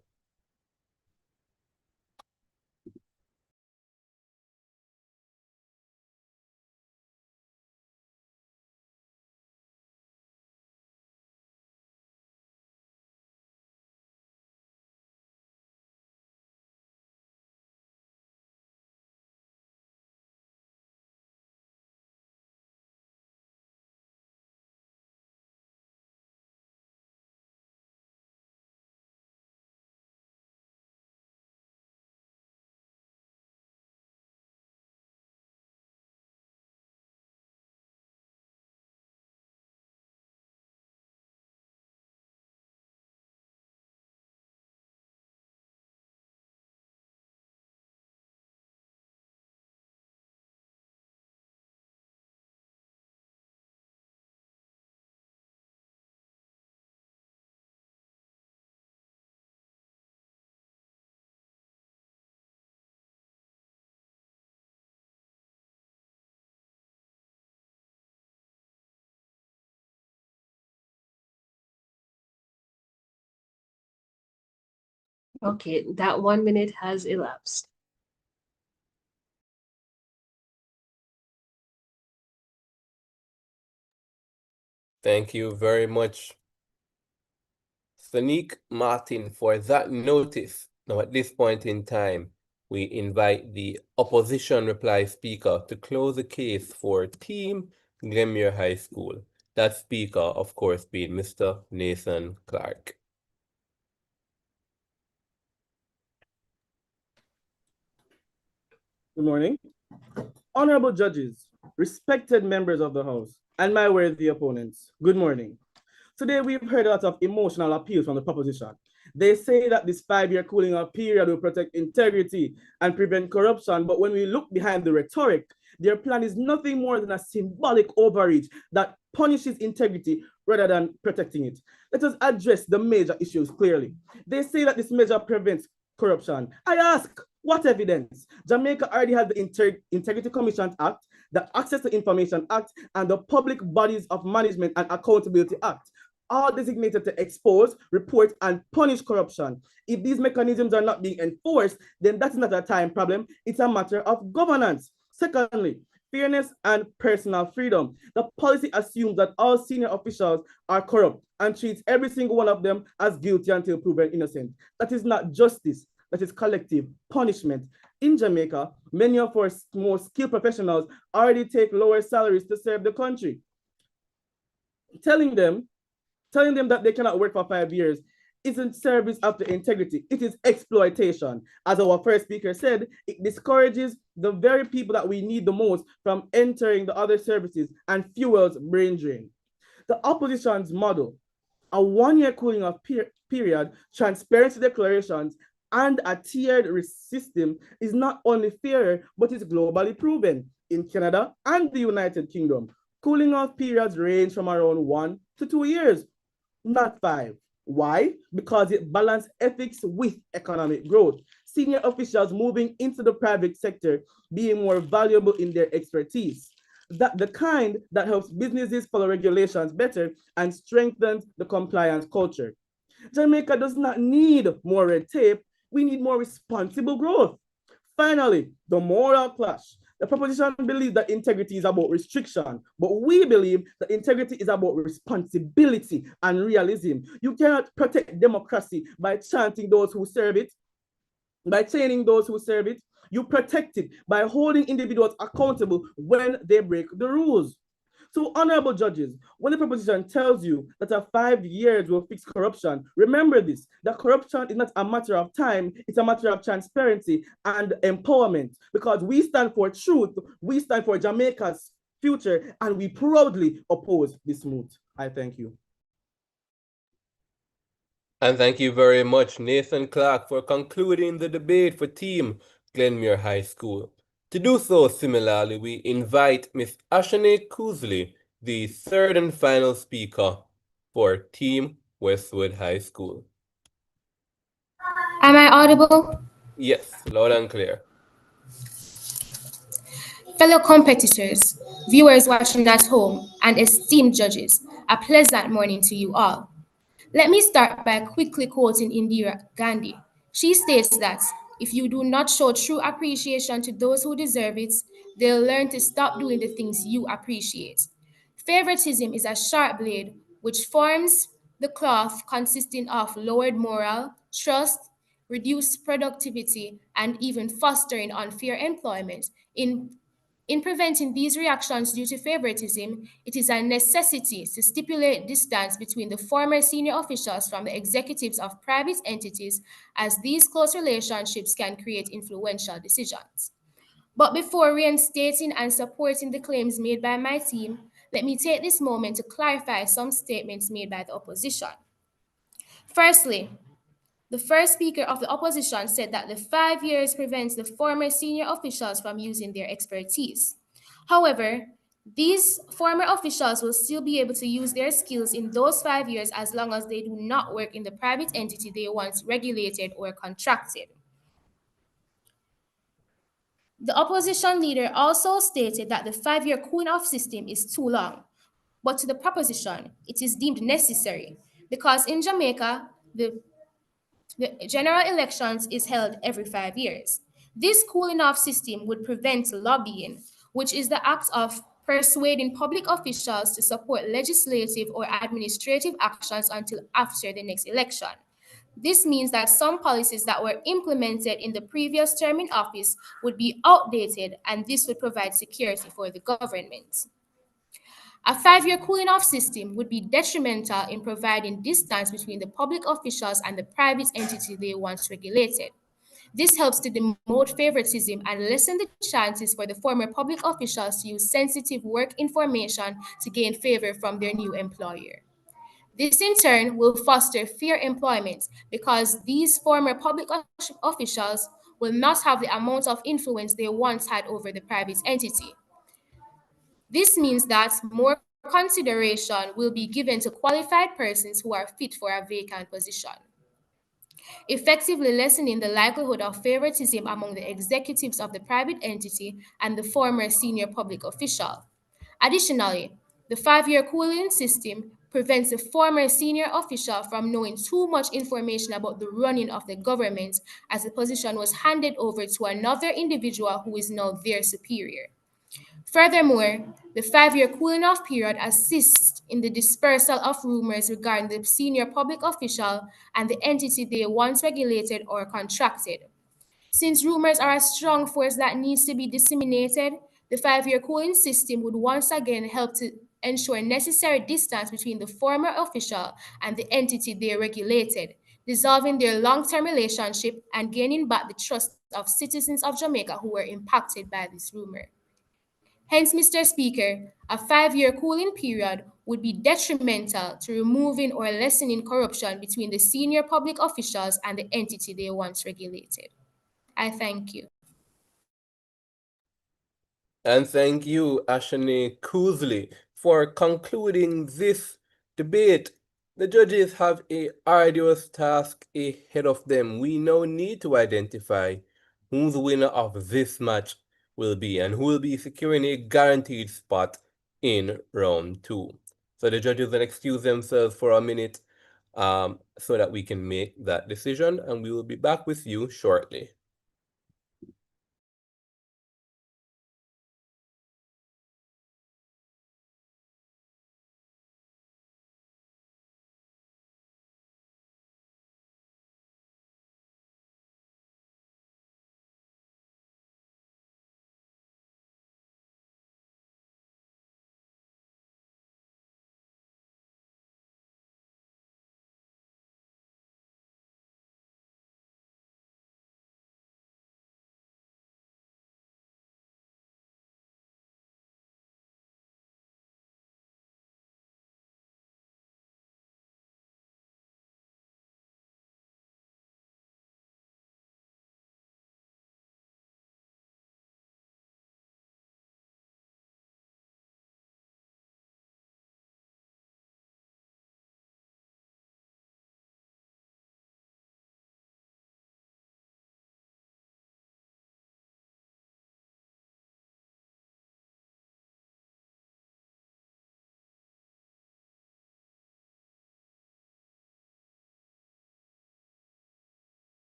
Okay, that 1 minute has elapsed. Thank you very much, Sanique Martin, for that notice. Now, at this point in time, we invite the opposition reply speaker to close the case for Team Glenmuir High School. That speaker, of course, being Mr. Nathan Clark. Good morning. Honorable judges, respected members of the House, and my worthy opponents, good morning. Today, we've heard a lot of emotional appeals from the proposition. They say that this 5 year cooling off period will protect integrity and prevent corruption, but when we look behind the rhetoric, their plan is nothing more than a symbolic overreach that punishes integrity rather than protecting it. Let us address the major issues clearly. They say that this measure prevents corruption. I ask, what evidence? Jamaica already has the Integrity Commission Act, the Access to Information Act, and the Public Bodies of Management and Accountability Act, all designated to expose, report, and punish corruption. If these mechanisms are not being enforced, then that's not a time problem. It's a matter of governance. Secondly, fairness and personal freedom. The policy assumes that all senior officials are corrupt and treats every single one of them as guilty until proven innocent. That is not justice. That is collective punishment. In Jamaica, many of our more skilled professionals already take lower salaries to serve the country. Telling them that they cannot work for 5 years isn't service of the integrity, it is exploitation. As our first speaker said, it discourages the very people that we need the most from entering the other services and fuels brain drain. The opposition's model, a 1 year cooling off period, transparency declarations, and a tiered system is not only fairer, but it's globally proven. In Canada and the United Kingdom, cooling off periods range from around 1 to 2 years, not 5. Why? Because it balances ethics with economic growth. Senior officials moving into the private sector being more valuable in their expertise. The kind that helps businesses follow regulations better and strengthens the compliance culture. Jamaica does not need more red tape. We need more responsible growth. Finally, the moral clash. The proposition believes that integrity is about restriction, but we believe that integrity is about responsibility and realism. You cannot protect democracy by chanting those who serve it, by chaining those who serve it. You protect it by holding individuals accountable when they break the rules. So, honorable judges, when the proposition tells you that a 5 years will fix corruption, remember this, that corruption is not a matter of time, it's a matter of transparency and empowerment, because we stand for truth, we stand for Jamaica's future, and we proudly oppose this move. I thank you. And thank you very much, Nathan Clark, for concluding the debate for Team Glenmuir High School. To do so similarly, we invite Miss Ashane Kuzley, the third and final speaker for Team Westwood High School. Am I audible? Yes, loud and clear. Fellow competitors, viewers watching at home, and esteemed judges, a pleasant morning to you all. Let me start by quickly quoting Indira Gandhi. She states that if you do not show true appreciation to those who deserve it, they'll learn to stop doing the things you appreciate. Favoritism is a sharp blade which forms the cloth consisting of lowered morale, trust, reduced productivity, and even fostering unfair employment. In preventing these reactions due to favoritism, it is a necessity to stipulate distance between the former senior officials from the executives of private entities, as these close relationships can create influential decisions. But before reinstating and supporting the claims made by my team, let me take this moment to clarify some statements made by the opposition. Firstly, the first speaker of the opposition said that the 5 years prevents the former senior officials from using their expertise. However, these former officials will still be able to use their skills in those 5 years as long as they do not work in the private entity they once regulated or contracted. The opposition leader also stated that the 5 year cooling off system is too long, but to the proposition, it is deemed necessary because in Jamaica, the general elections is held every 5 years. This cooling off system would prevent lobbying, which is the act of persuading public officials to support legislative or administrative actions until after the next election. This means that some policies that were implemented in the previous term in office would be outdated, and this would provide security for the government. A 5 year cooling off system would be detrimental in providing distance between the public officials and the private entity they once regulated. This helps to demote favoritism and lessen the chances for the former public officials to use sensitive work information to gain favor from their new employer. This in turn will foster fair employment because these former public officials will not have the amount of influence they once had over the private entity. This means that more consideration will be given to qualified persons who are fit for a vacant position, effectively lessening the likelihood of favoritism among the executives of the private entity and the former senior public official. Additionally, the 5 year cooling system prevents the former senior official from knowing too much information about the running of the government, as the position was handed over to another individual who is now their superior. Furthermore, the 5 year cooling off period assists in the dispersal of rumors regarding the senior public official and the entity they once regulated or contracted. Since rumors are a strong force that needs to be disseminated, the 5 year cooling system would once again help to ensure necessary distance between the former official and the entity they regulated, dissolving their long-term relationship and gaining back the trust of citizens of Jamaica who were impacted by this rumor. Hence, Mr. Speaker, a 5 year cooling period would be detrimental to removing or lessening corruption between the senior public officials and the entity they once regulated. I thank you. And thank you, Ashani Kuzli, for concluding this debate. The judges have a arduous task ahead of them. We now need to identify who the winner of this match will be and who will be securing a guaranteed spot in round two. So the judges will excuse themselves for a minute so that we can make that decision, and we will be back with you shortly.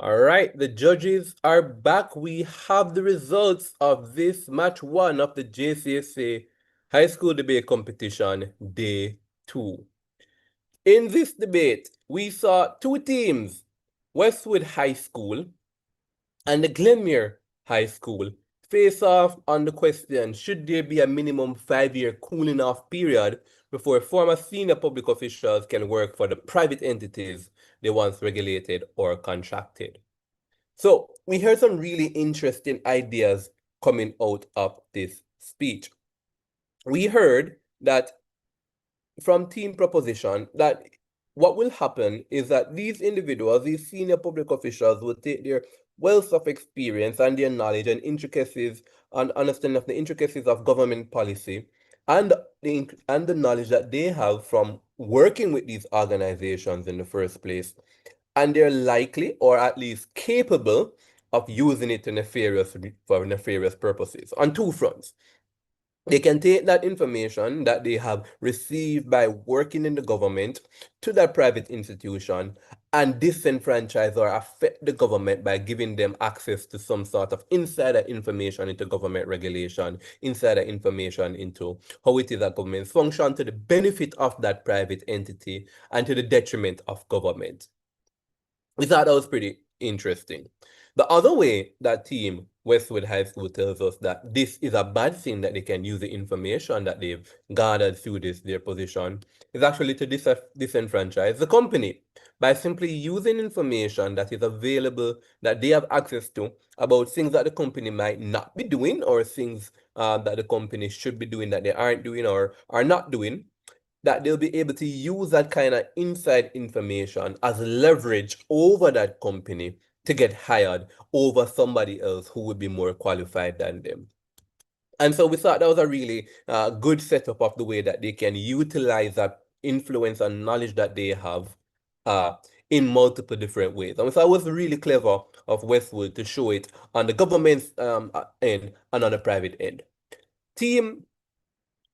All right, the judges are back. We have the results of this match 1 of the JCSA High School Debate Competition, Day 2. In this debate, we saw two teams, Westwood High School and the Glenmuir High School, face off on the question, should there be a minimum 5-year cooling off period before former senior public officials can work for the private entities they once regulated or contracted? So we heard some really interesting ideas coming out of this speech. We heard that from team proposition that what will happen is that these individuals, these senior public officials, will take their wealth of experience and their knowledge and intricacies and understanding of the intricacies of government policy and the knowledge that they have from working with these organizations in the first place, and they're likely or at least capable of using it for nefarious purposes on two fronts. They can take that information that they have received by working in the government to that private institution and disenfranchise or affect the government by giving them access to some sort of insider information into government regulation, insider information into how it is that governments function to the benefit of that private entity and to the detriment of government. We thought that was pretty interesting. The other way that team Westwood High School tells us that this is a bad thing, that they can use the information that they've gathered through their position, is actually to disenfranchise the company by simply using information that is available, that they have access to, about things that the company might not be doing or things that the company should be doing that they aren't doing or are not doing, that they'll be able to use that kind of inside information as leverage over that company to get hired over somebody else who would be more qualified than them. And so we thought that was a really good setup of the way that they can utilize that influence and knowledge that they have in multiple different ways. And we thought it was really clever of Westwood to show it on the government's end and on the private end. Team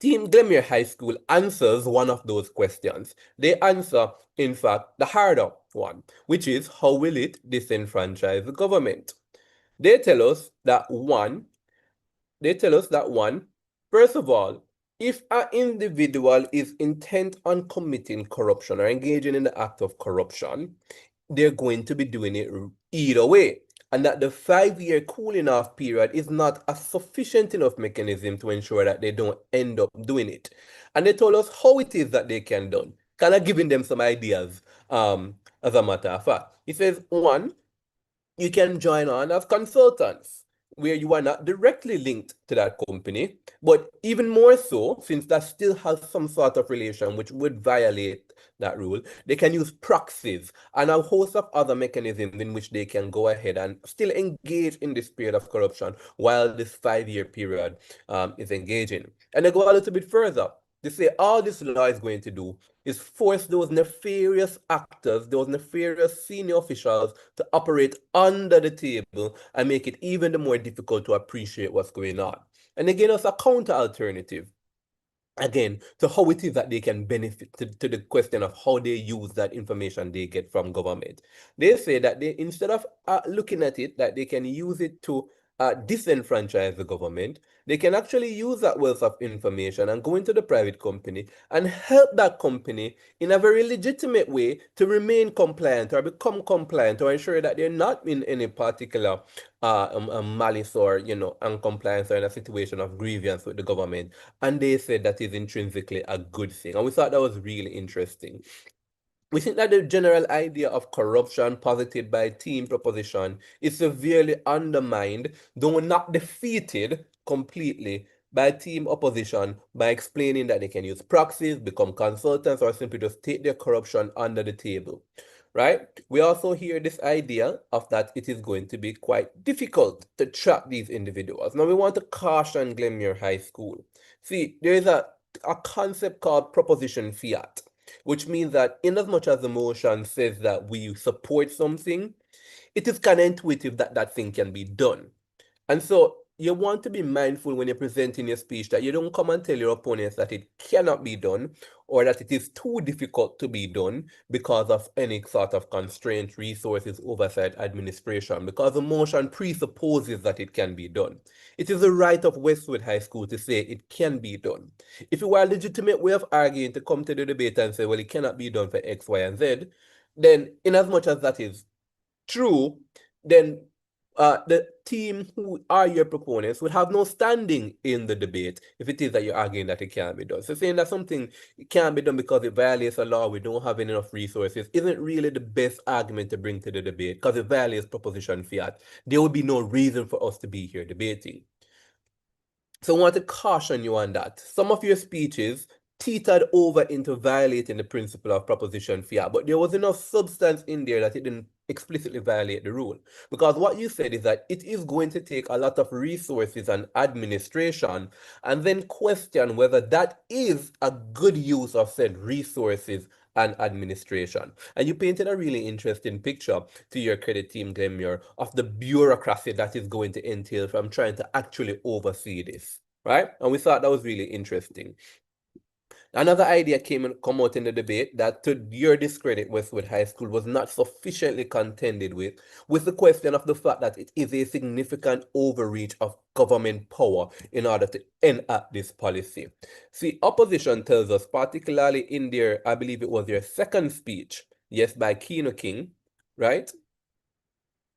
Glenmuir High School answers one of those questions. They answer, in fact, the harder one, which is how will it disenfranchise the government? They tell us that one, first of all, if an individual is intent on committing corruption or engaging in the act of corruption, they're going to be doing it either way. And that the 5-year cooling off period is not a sufficient enough mechanism to ensure that they don't end up doing it. And they told us how it is that they can do, kind of giving them some ideas, as a matter of fact. It says, one, you can join on as consultants, where you are not directly linked to that company, but even more so, since that still has some sort of relation which would violate that rule, they can use proxies and a host of other mechanisms in which they can go ahead and still engage in this period of corruption while this 5-year period is engaging. And they go a little bit further. They say all this law is going to do is force those nefarious actors, those nefarious senior officials to operate under the table and make it even more difficult to appreciate what's going on. And again, as a counter alternative, again, to how it is that they can benefit, to the question of how they use that information they get from government. They say that they, instead of looking at it, that they can use it to disenfranchise the government, they can actually use that wealth of information and go into the private company and help that company in a very legitimate way to remain compliant or become compliant or ensure that they're not in any particular malice or, uncompliance or in a situation of grievance with the government. And they said that is intrinsically a good thing. And we thought that was really interesting. We think that the general idea of corruption posited by team proposition is severely undermined, though not defeated completely, by team opposition by explaining that they can use proxies, become consultants, or simply just take their corruption under the table. Right? We also hear this idea of that it is going to be quite difficult to track these individuals. Now, we want to caution Glenmuir High School. See, there is a concept called proposition fiat, which means that in as much as the motion says that we support something, it is kind of intuitive that that thing can be done. And so you want to be mindful when you're presenting your speech that you don't come and tell your opponents that it cannot be done or that it is too difficult to be done because of any sort of constraint, resources, oversight, administration, because the motion presupposes that it can be done. It is the right of Westwood High School to say it can be done. If it were a legitimate way of arguing to come to the debate and say, well, it cannot be done for X, Y, and Z, then in as much as that is true, then the team who are your proponents would have no standing in the debate if it is that you're arguing that it can't be done. So saying that something can't be done because it violates a law, we don't have enough resources, isn't really the best argument to bring to the debate because it violates proposition fiat. There would be no reason for us to be here debating. So I want to caution you on that. Some of your speeches teetered over into violating the principle of proposition fiat, but there was enough substance in there that it didn't explicitly violate the rule. Because what you said is that it is going to take a lot of resources and administration, and then question whether that is a good use of said resources and administration. And you painted a really interesting picture, to your credit, Team Glenmuir, of the bureaucracy that is going to entail from trying to actually oversee this, right? And we thought that was really interesting. Another idea come out in the debate that, to your discredit, Westwood High School was not sufficiently contended with the question of the fact that it is a significant overreach of government power in order to enact this policy. See, opposition tells us, particularly in their, I believe it was their second speech, yes, by Keno King, right?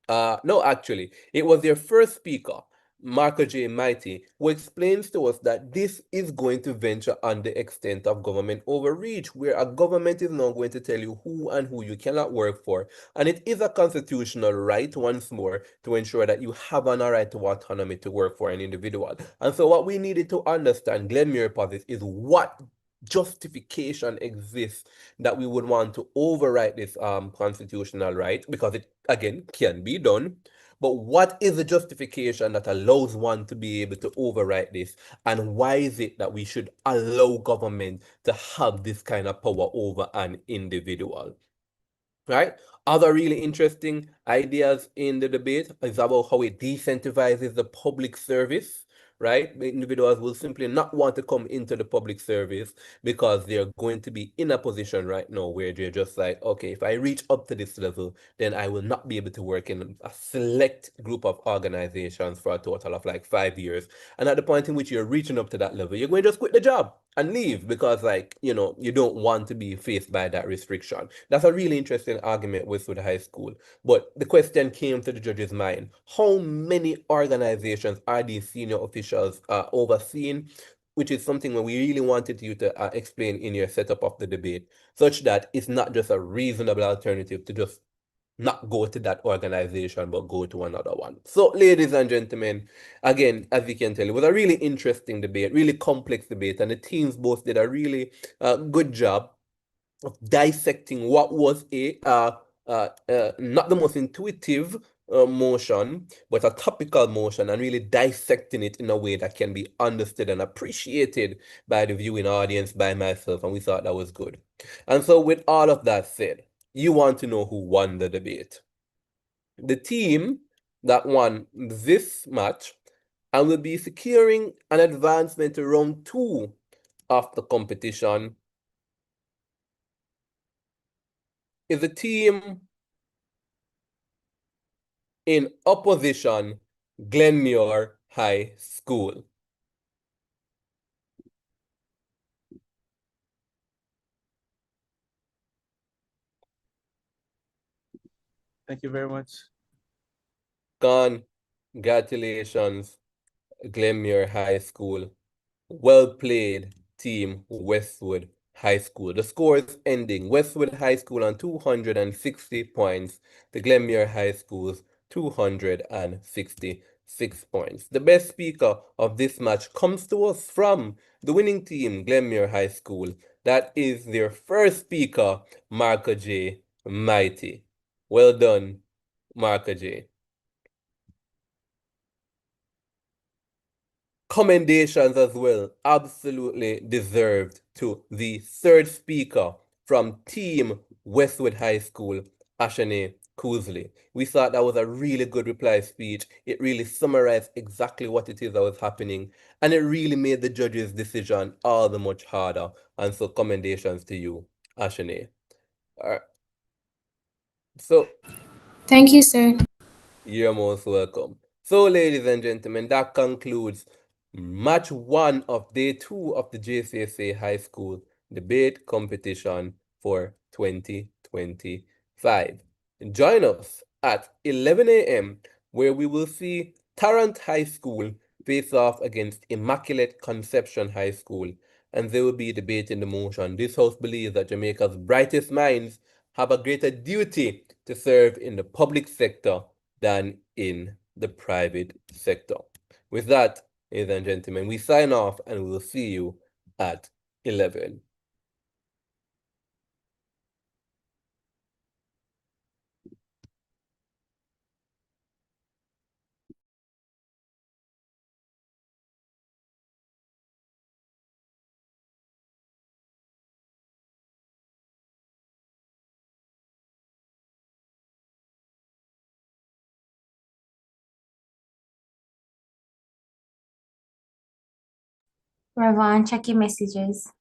No, actually, it was their first speaker, Marco J. Mighty, who explains to us that this is going to venture on the extent of government overreach, where a government is now going to tell you who you cannot work for. And it is a constitutional right, once more, to ensure that you have an right to autonomy to work for an individual. And so what we needed to understand, Glenmuir posits, is what justification exists that we would want to override this constitutional right, because it, again, can be done. But what is the justification that allows one to be able to override this? And why is it that we should allow government to have this kind of power over an individual? Right? Other really interesting ideas in the debate is about how it decentralizes the public service, right? Individuals will simply not want to come into the public service because they're going to be in a position right now where they're just like, okay, if I reach up to this level, then I will not be able to work in a select group of organizations for a total of like 5 years. And at the point in which you're reaching up to that level, you're going to just quit the job and leave because, like, you know, you don't want to be faced by that restriction. That's a really interesting argument with the high school. But the question came to the judge's mind: how many organizations are these senior officials overseeing? Which is something that we really wanted you to explain in your setup of the debate, such that it's not just a reasonable alternative to just not go to that organization, but go to another one. So, ladies and gentlemen, again, as you can tell, it was a really interesting debate, really complex debate, and the teams both did a really good job of dissecting what was a not the most intuitive motion, but a topical motion, and really dissecting it in a way that can be understood and appreciated by the viewing audience, by myself, and we thought that was good. And so, with all of that said, you want to know who won the debate. The team that won this match and will be securing an advancement to round 2 of the competition is the team in opposition, Glenmuir High School. Thank you very much. Congratulations, Glenmuir High School. Well played, team Westwood High School. The score is ending: Westwood High School on 260 points, the Glenmuir High School's 266 points. The best speaker of this match comes to us from the winning team, Glenmuir High School. That is their first speaker, Marco J. Mighty. Well done, Marco J. Commendations as well, absolutely deserved, to the third speaker from Team Westwood High School, Ashane Coolsley. We thought that was a really good reply speech. It really summarized exactly what it is that was happening, and it really made the judge's decision all the much harder. And so, commendations to you, Ashane. So, Thank you, sir. you're most welcome. So, ladies and gentlemen, that concludes match one of day two of the JCSA High School debate competition for 2025. Join us at 11 a.m., where we will see Tarrant High School face off against Immaculate Conception High School, and they will be debating the motion. This house believes that Jamaica's brightest minds have a greater duty to serve in the public sector than in the private sector. With that, ladies and gentlemen, we sign off and we will see you at 11. Ravon, check your messages.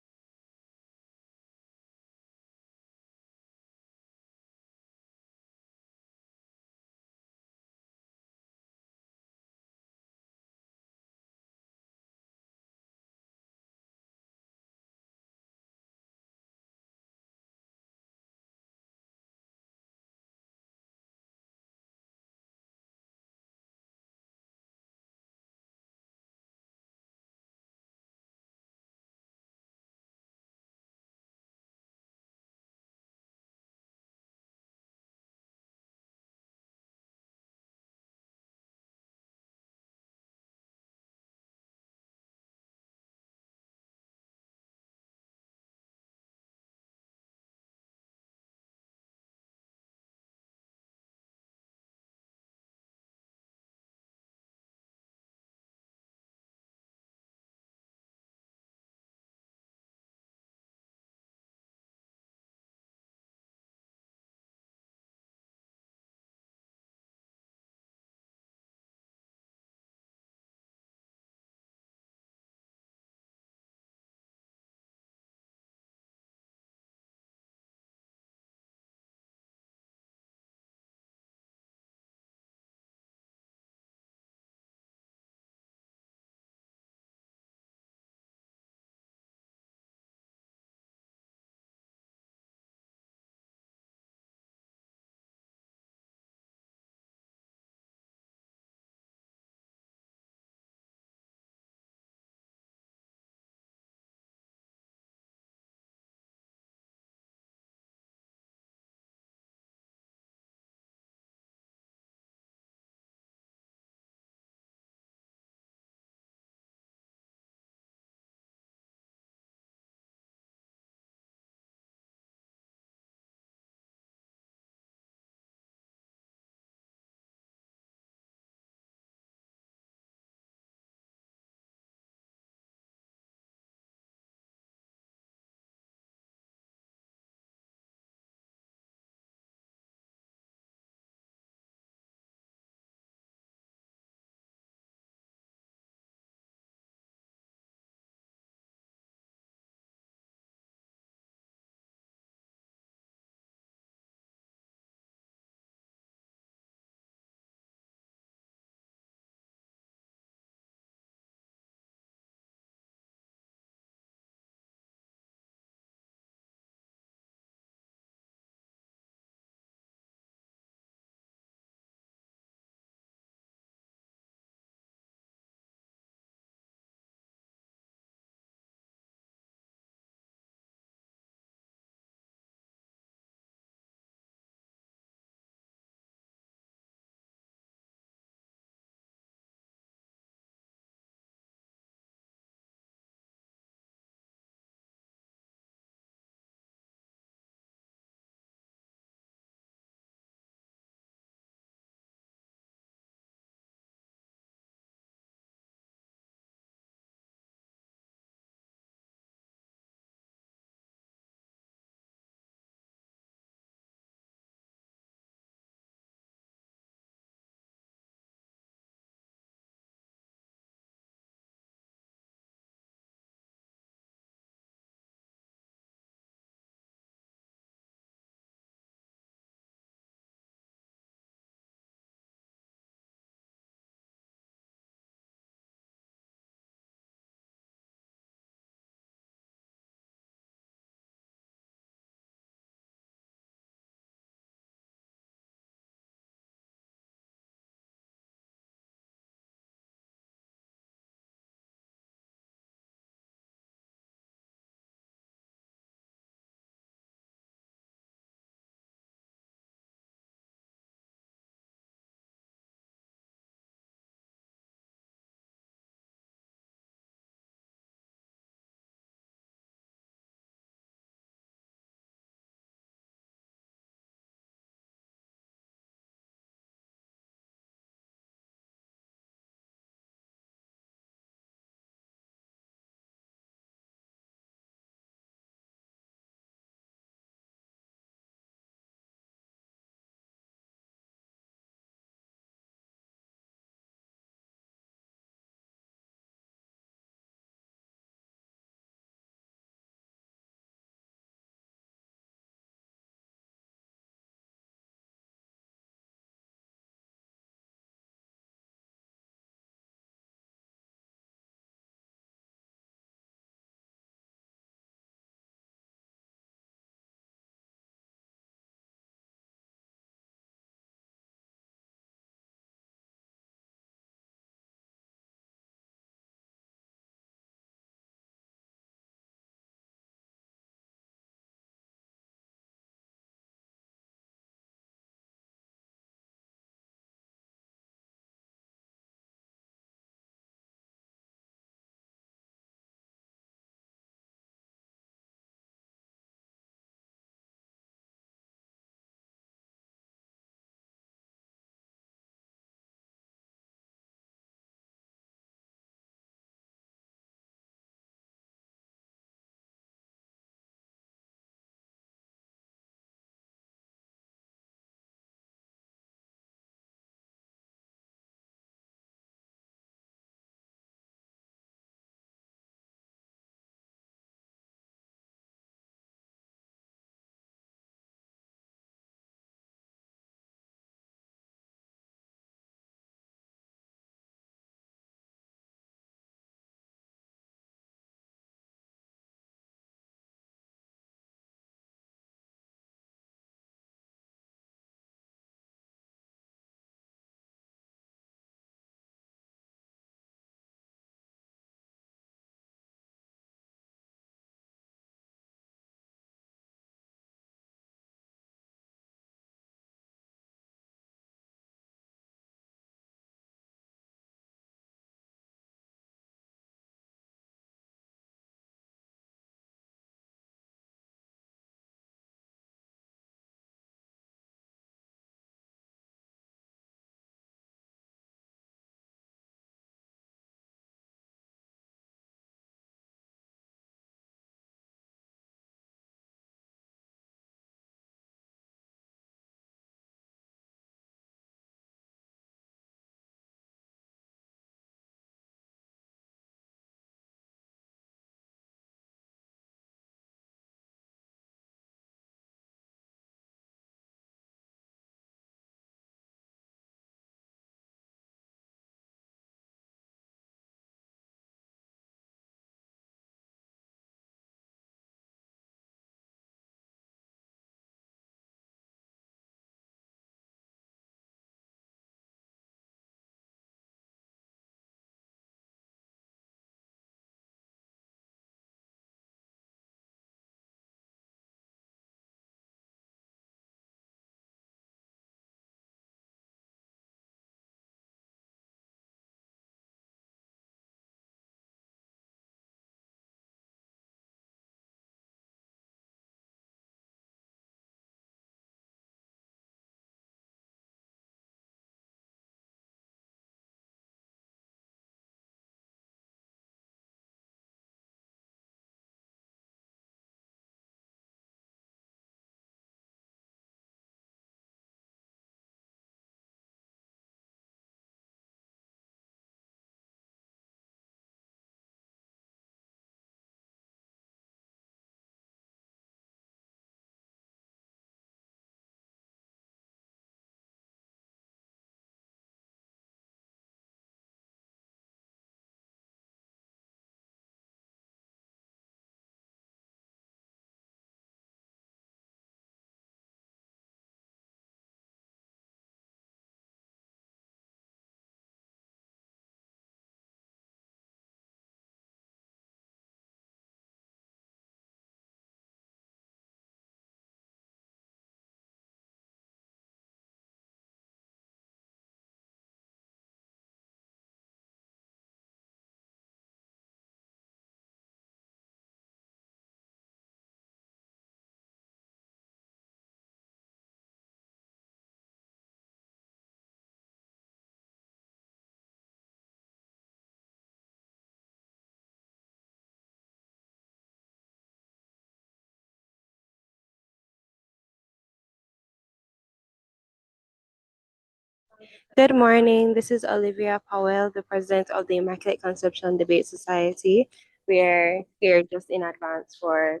Good morning. This is Olivia Powell, the president of the Immaculate Conception Debate Society. We're here just in advance for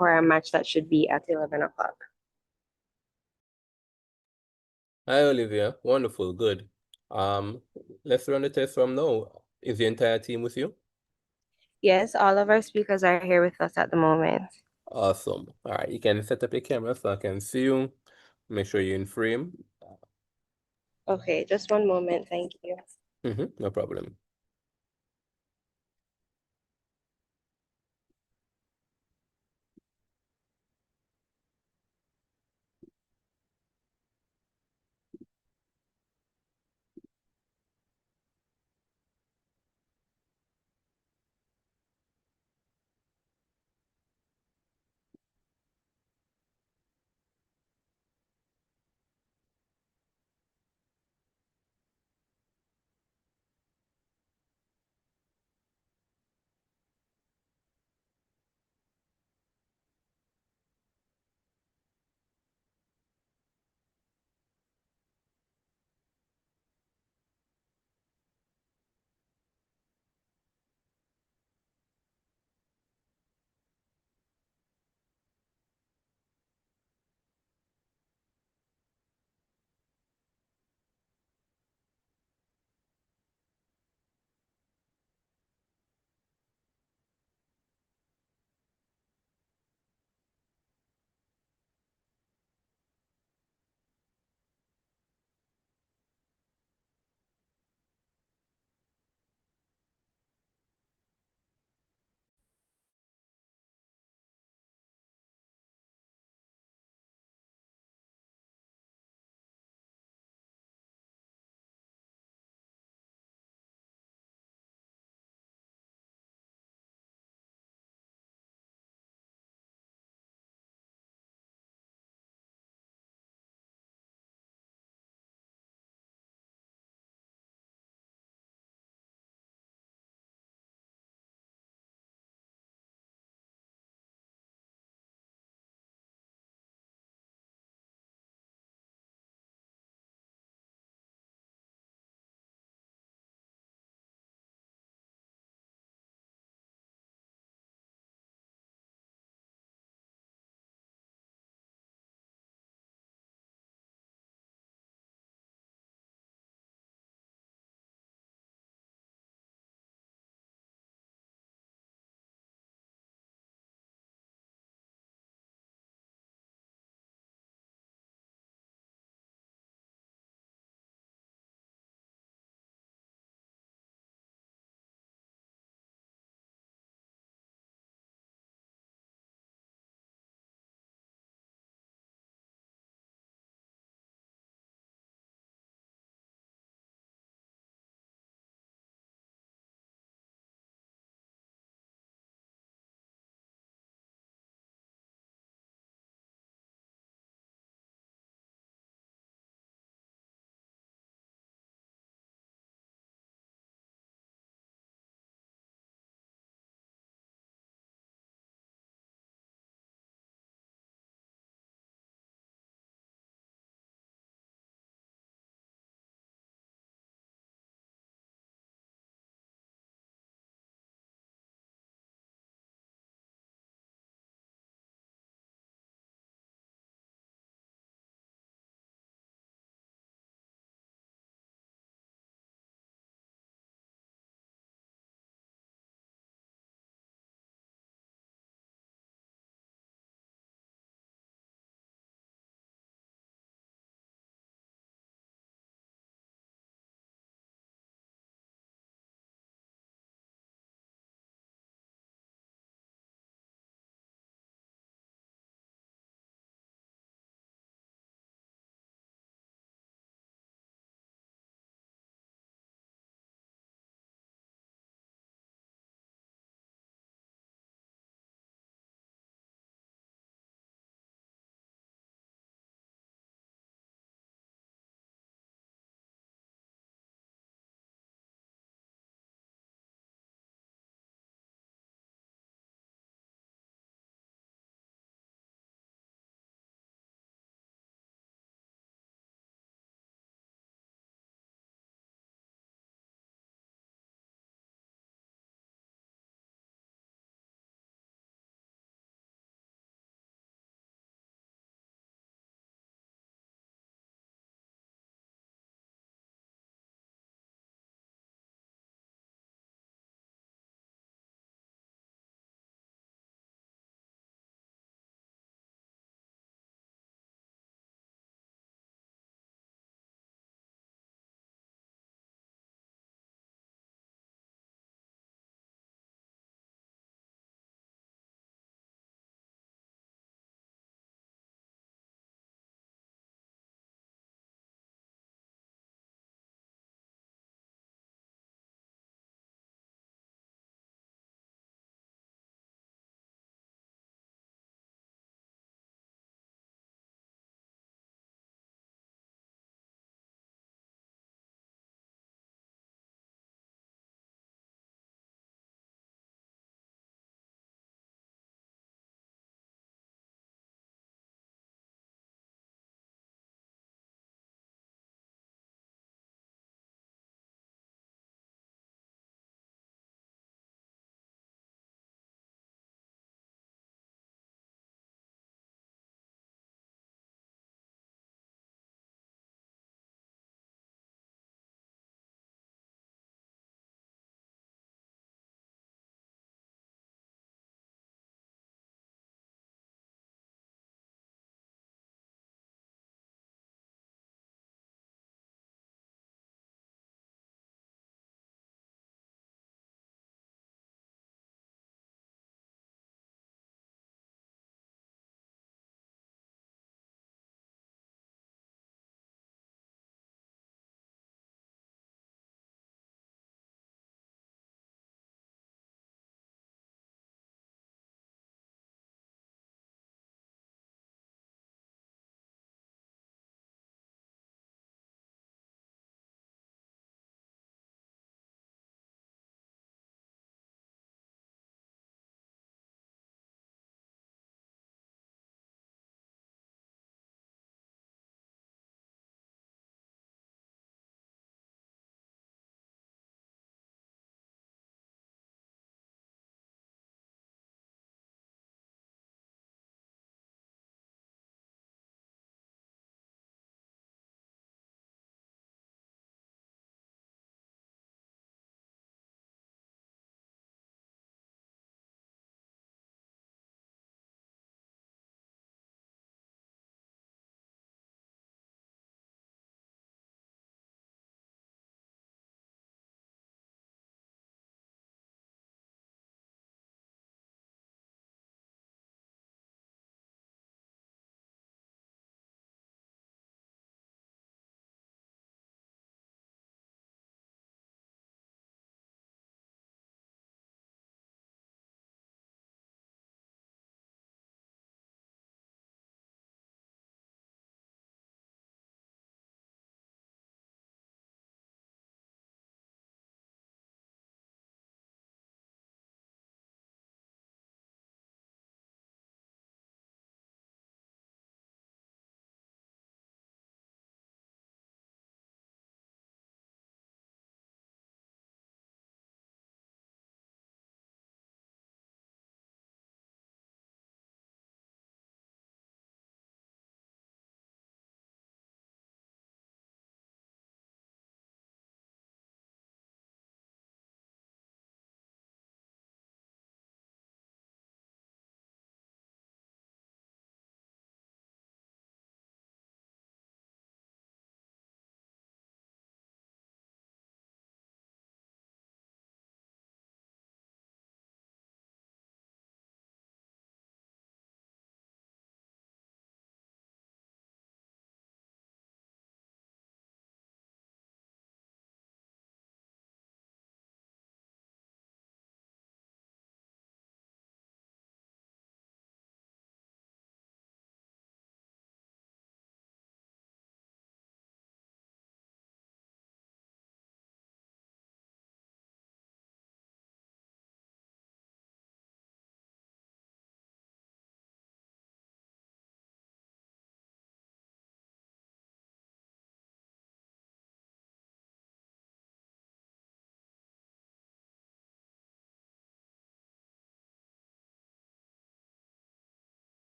a match that should be at 11 o'clock. Hi, Olivia. Wonderful. Good. Let's run the test from now. Is the entire team with you? Yes, all of our speakers are here with us at the moment. Awesome. All right, you can set up your camera so I can see you. Make sure you're in frame. Okay, just one moment. Thank you. No problem.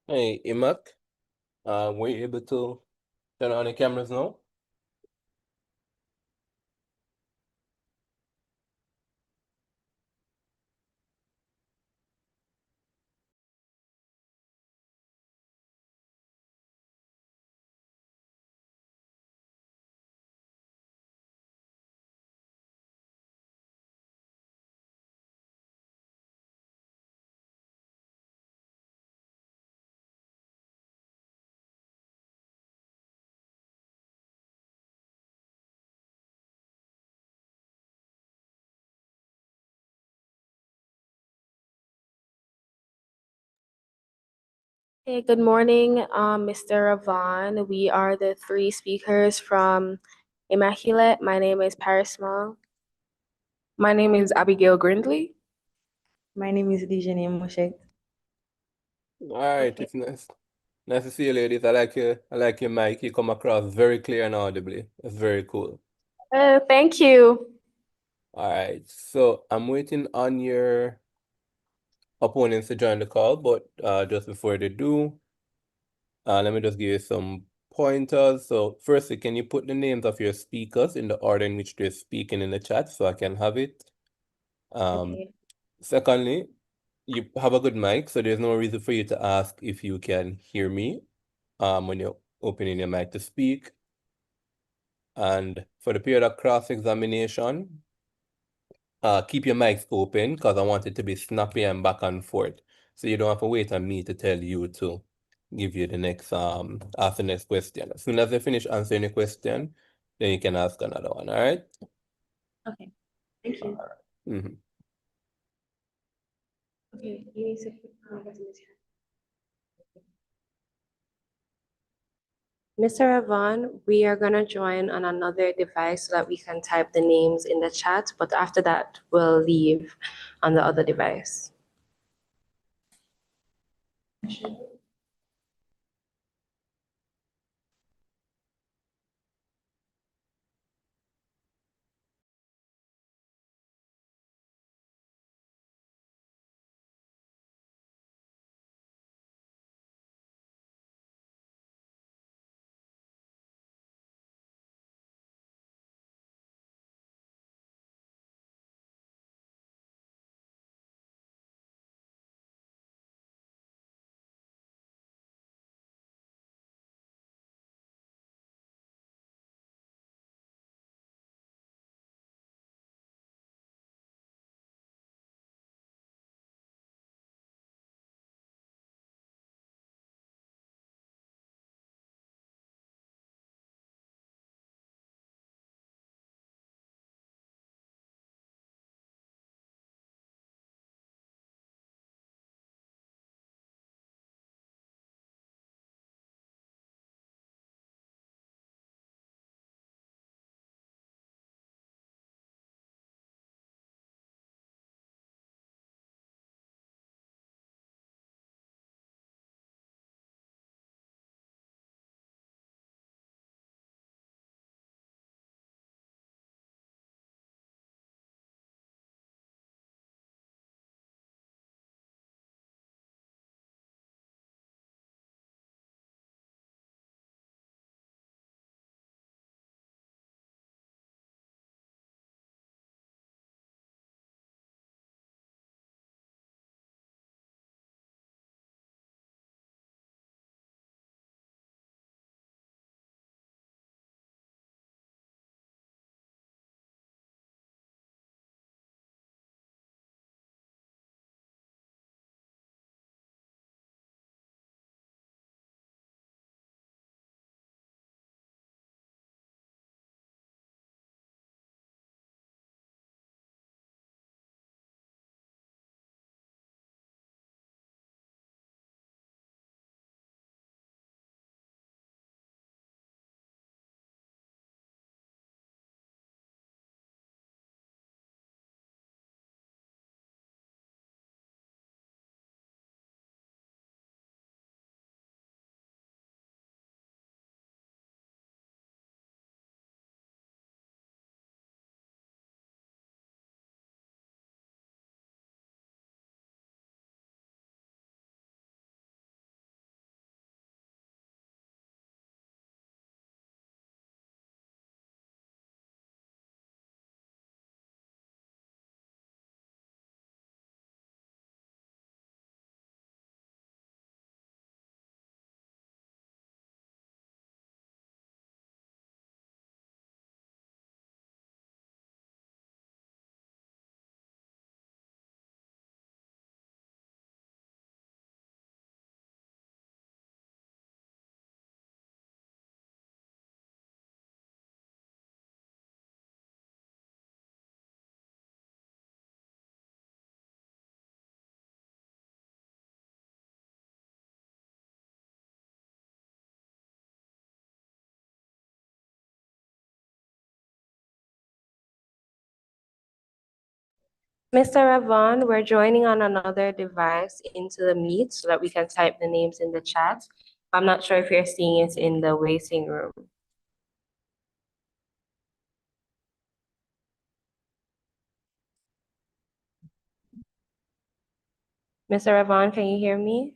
Hey, Imak, were you able to turn on the cameras now? Hey, good morning, Mr. Ravon. We are the three speakers from Immaculate. My name is Paris Small. My name is Abigail Grindley. My name is Dijane Moshe. All right, Okay. it's nice to see you, ladies. I like your mic. You come across very clear and audibly. It's very cool. Thank you. All right, so I'm waiting on your opponents to join the call, but just before they do, let me just give you some pointers. So firstly, can you put the names of your speakers in the order in which they're speaking in the chat so I can have it? Okay. Secondly, you have a good mic, so there's no reason for you to ask if you can hear me when you're opening your mic to speak. And for the period of cross-examination, keep your mics open because I want it to be snappy and back and forth. So you don't have to wait on me to tell you to give you the next ask the next question. As soon as I finish answering the question, then you can ask another one, all right? Okay. Thank you. Mhm. Okay. You need to put Mr. Ravon, we are gonna join on another device so that we can type the names in the chat, but after that, we'll leave on the other device. Mr. Ravon, we're joining on another device into the meet so that we can type the names in the chat. I'm not sure if you're seeing it in the waiting room. Mr. Ravon, can you hear me?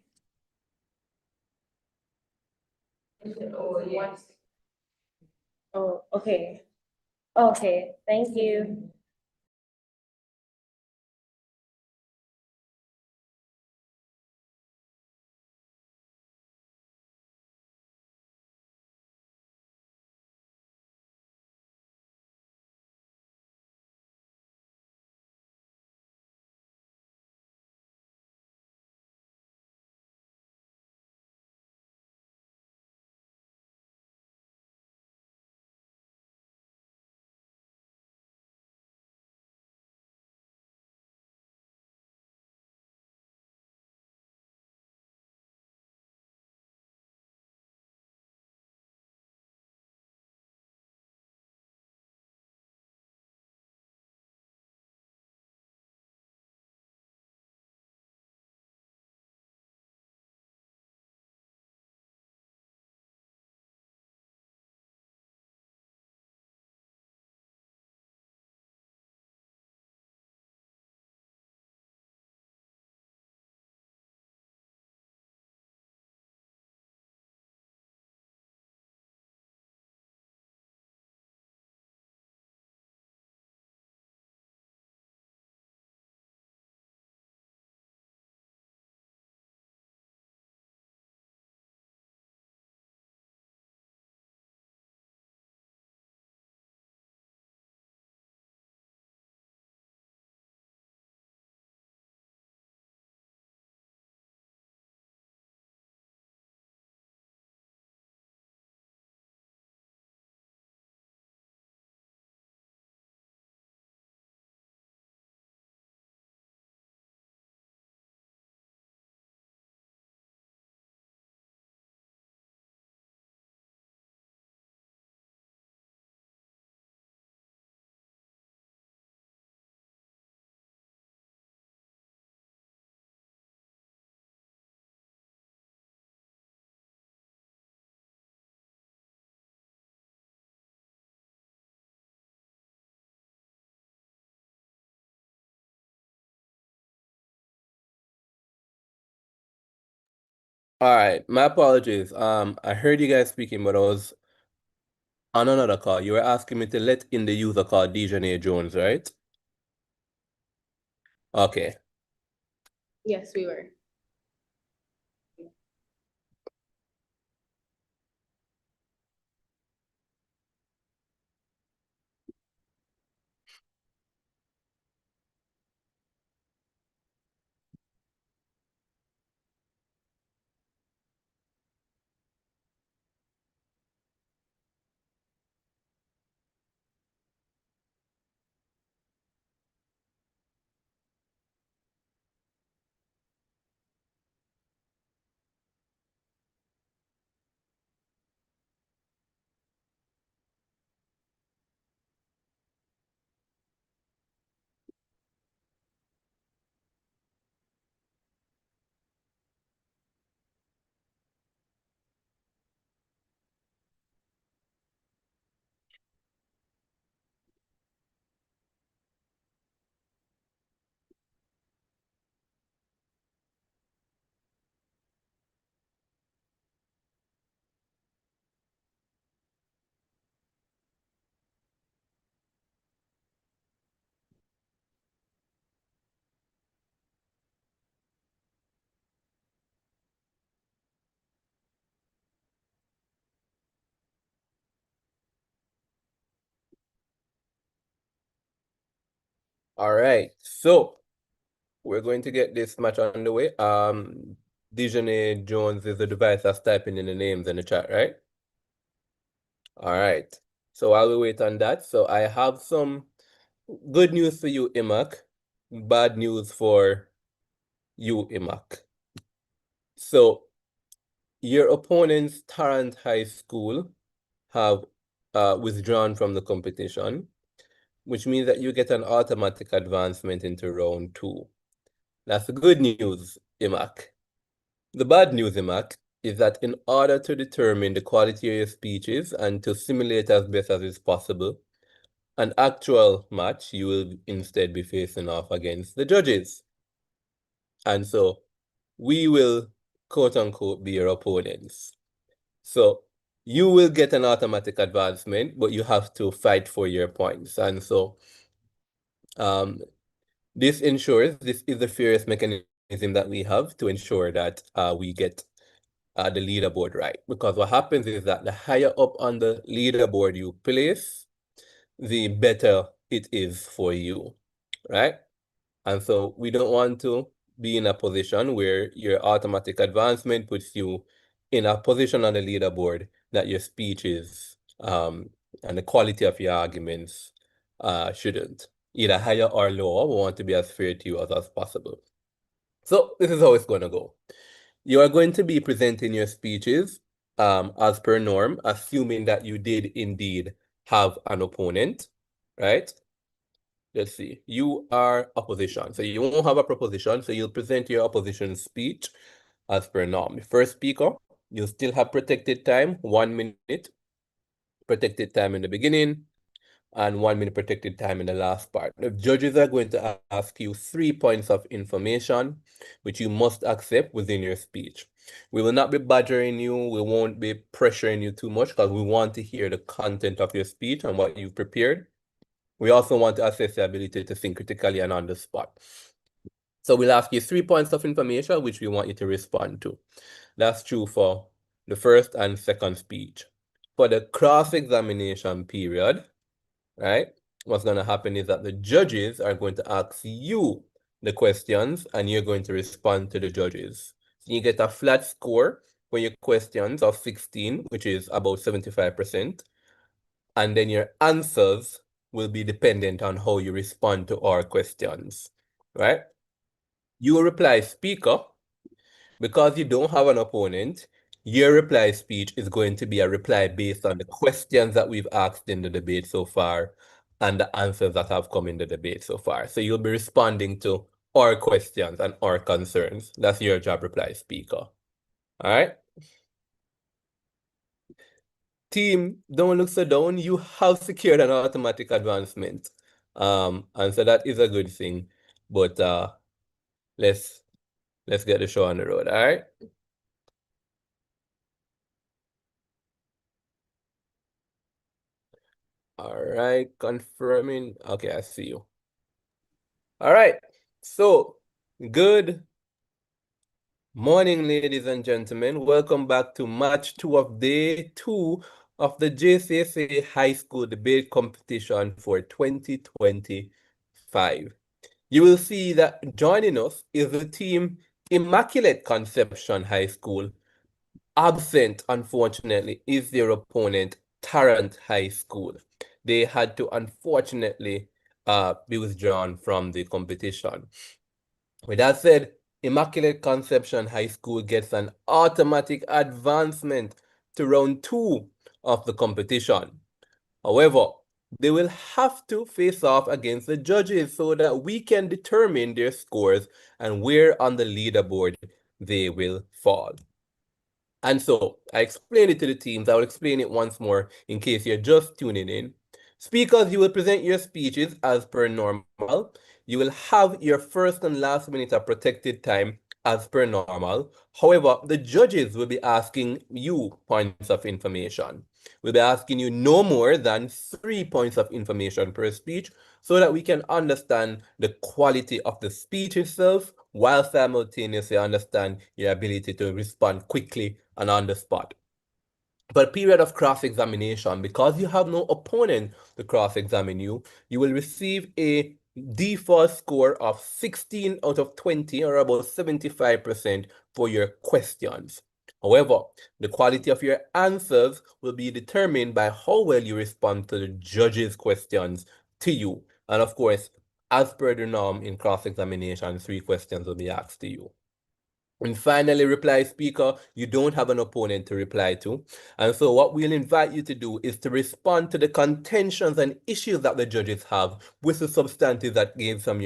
Oh, okay. Okay, thank you. All right, my apologies. I heard you guys speaking, but I was on another call. You were asking me to let in the user called Dejanay Jones, right? Okay. Yes, we were. All right. So we're going to get this match underway. Dejanay Jones is the device that's typing in the names in the chat, right? All right. So while we wait on that, so I have some good news for you, Imak. Bad news for you, Imak. So your opponents, Tarrant High School, have withdrawn from the competition. which means that you get an automatic advancement into round 2. That's the good news, IMAC. The bad news, IMAC, is that in order to determine the quality of your speeches and to simulate as best as is possible, an actual match, you will instead be facing off against the judges. And so we will, quote unquote, be your opponents. So you will get an automatic advancement, but you have to fight for your points. And so this ensures, this is the fairest mechanism that we have to ensure that we get the leaderboard right. Because what happens is that the higher up on the leaderboard you place, the better it is for you, right? And so we don't want to be in a position where your automatic advancement puts you in a position on the leaderboard that your speeches and the quality of your arguments shouldn't. Either higher or lower, we want to be as fair to you as possible. So this is how it's going to go. You are going to be presenting your speeches as per norm, assuming that you did indeed have an opponent, right? Let's see, you are opposition. So you won't have a proposition, so you'll present your opposition speech as per norm. The first speaker, you'll still have protected time, 1 minute, protected time in the beginning, and 1 minute protected time in the last part. The judges are going to ask you 3 points of information, which you must accept within your speech. We will not be badgering you. We won't be pressuring you too much because we want to hear the content of your speech and what you've prepared. We also want to assess the ability to think critically and on the spot. So we'll ask you 3 points of information, which we want you to respond to. That's true for the first and second speech. For the cross-examination period, right, what's going to happen is that the judges are going to ask you the questions and you're going to respond to the judges. So you get a flat score for your questions of 16, which is about 75%. And then your answers will be dependent on how you respond to our questions, right? You will reply speaker. Because you don't have an opponent, your reply speech is going to be a reply based on the questions that we've asked in the debate so far and the answers that have come in the debate so far. So you'll be responding to our questions and our concerns. That's your job, reply speaker. All right? Team, don't look so down. You have secured an automatic advancement. And so that is a good thing. But let's get the show on the road, all right? All right, confirming. Okay, I see you. All right, so good morning, ladies and gentlemen. Welcome back to match 2 of day 2 of the JCSA High School Debate Competition for 2025. You will see that joining us is the team Immaculate Conception High School. Absent, unfortunately, is their opponent, Tarrant High School. They had to, unfortunately, be withdrawn from the competition. With that said, Immaculate Conception High School gets an automatic advancement to round 2 of the competition. However, they will have to face off against the judges so that we can determine their scores and where on the leaderboard they will fall. And so I explained it to the teams. I will explain it once more in case you're just tuning in. Speakers, you will present your speeches as per normal. You will have your first and last minute of protected time as per normal. However, the judges will be asking you points of information. We'll be asking you no more than 3 points of information per speech so that we can understand the quality of the speech itself while simultaneously understand your ability to respond quickly and on the spot. For a period of cross-examination, because you have no opponent to cross-examine you, you will receive a default score of 16 out of 20, or about 75% for your questions. However, the quality of your answers will be determined by how well you respond to the judges' questions to you. And of course, as per the norm in cross-examination, 3 questions will be asked to you. And finally, reply speaker, you don't have an opponent to reply to. And so what we'll invite you to do is to respond to the contentions and issues that the judges have with the substantive that came from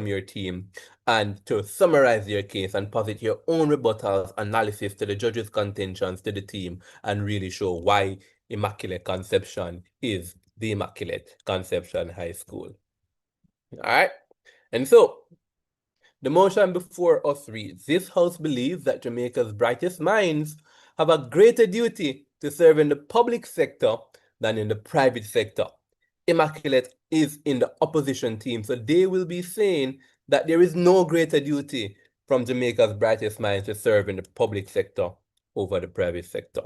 your team, and to summarize your case and posit your own rebuttals, analysis to the judges' contentions to the team, and really show why Immaculate Conception is the Immaculate Conception High School. All right? And so, the motion before us reads, this House believes that Jamaica's brightest minds have a greater duty to serve in the public sector than in the private sector. Immaculate is in the opposition team, so they will be saying that there is no greater duty from Jamaica's brightest minds to serve in the public sector over the private sector.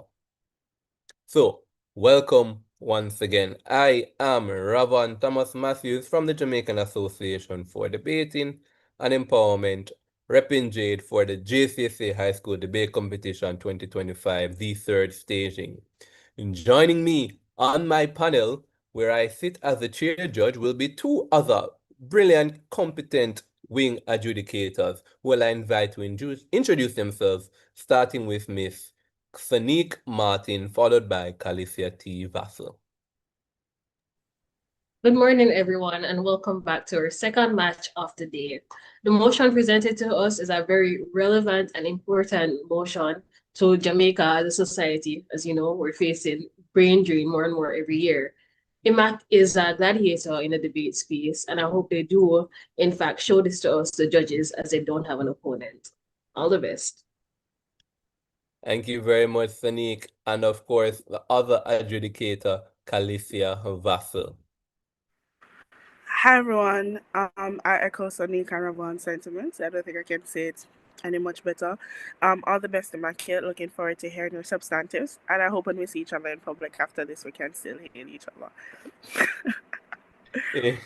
So, welcome once again. I am Ravon Thomas Matthews from the Jamaican Association for Debating and Empowerment, repping Jade for the JCSA High School Debate Competition 2025, the third staging. And joining me on my panel, where I sit as the chair judge, will be two other brilliant, competent wing adjudicators who I invite to introduce themselves, starting with Miss Sanique Martin, followed by Calicia T. Vassell. Good morning, everyone, and welcome back to our second match of the day. The motion presented to us is a very relevant and important motion to Jamaica as a society. As you know, we're facing brain drain more and more every year. IMAC is a gladiator in the debate space, and I hope they do, in fact, show this to us, the judges, as they don't have an opponent. All the best. Thank you very much, Sanique. And of course, the other adjudicator, Calicia Vassell. Hi everyone. I echo Sonique and Ravon's sentiments. I don't think I can say it any much better. All the best in my kid. Looking forward to hearing your substantives, and I hope when we see each other in public after this, we can still hail each other.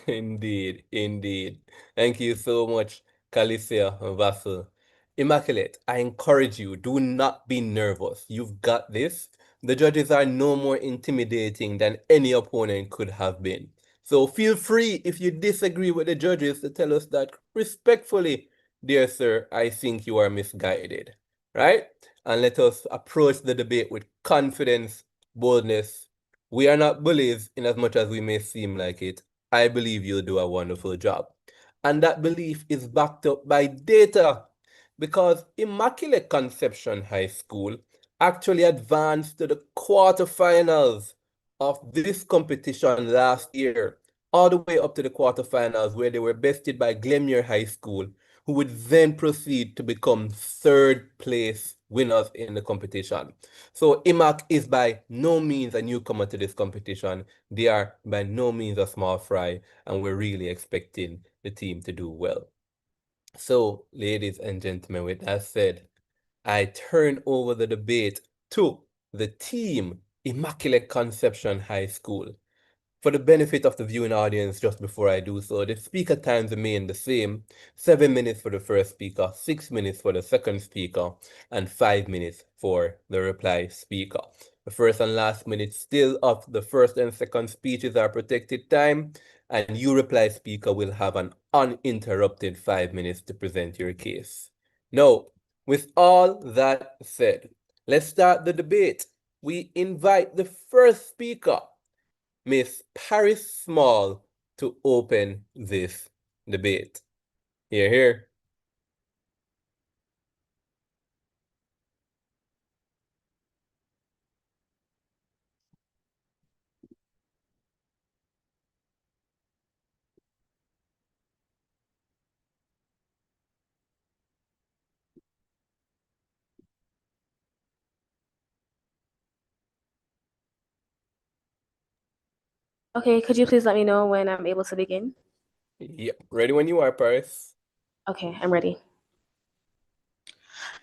Indeed, indeed. Thank you so much, Calicia Vassell. Immaculate, I encourage you, do not be nervous. You've got this. The judges are no more intimidating than any opponent could have been. So feel free, if you disagree with the judges, to tell us that respectfully, dear sir, I think you are misguided, right? And let us approach the debate with confidence, boldness. We are not bullies in as much as we may seem like it. I believe you'll do a wonderful job. And that belief is backed up by data, because Immaculate Conception High School actually advanced to the quarterfinals of this competition last year, all the way up to the quarterfinals, where they were bested by Glenmuir High School, who would then proceed to become third place winners in the competition. So IMAC is by no means a newcomer to this competition. They are by no means a small fry, and we're really expecting the team to do well. So, ladies and gentlemen, with that said, I turn over the debate to the team, Immaculate Conception High School. For the benefit of the viewing audience, just before I do so, the speaker times remain the same. 7 minutes for the first speaker, 6 minutes for the second speaker, and 5 minutes for the reply speaker. The first and last minutes still of the first and second speeches are protected time, and you, reply speaker, will have an uninterrupted 5 minutes to present your case. Now, with all that said, let's start the debate. We invite the first speaker, Miss Paris Small, to open this debate. Hear, hear. Okay, could you please let me know when I'm able to begin? Yep, ready when you are, Paris. Okay, I'm ready.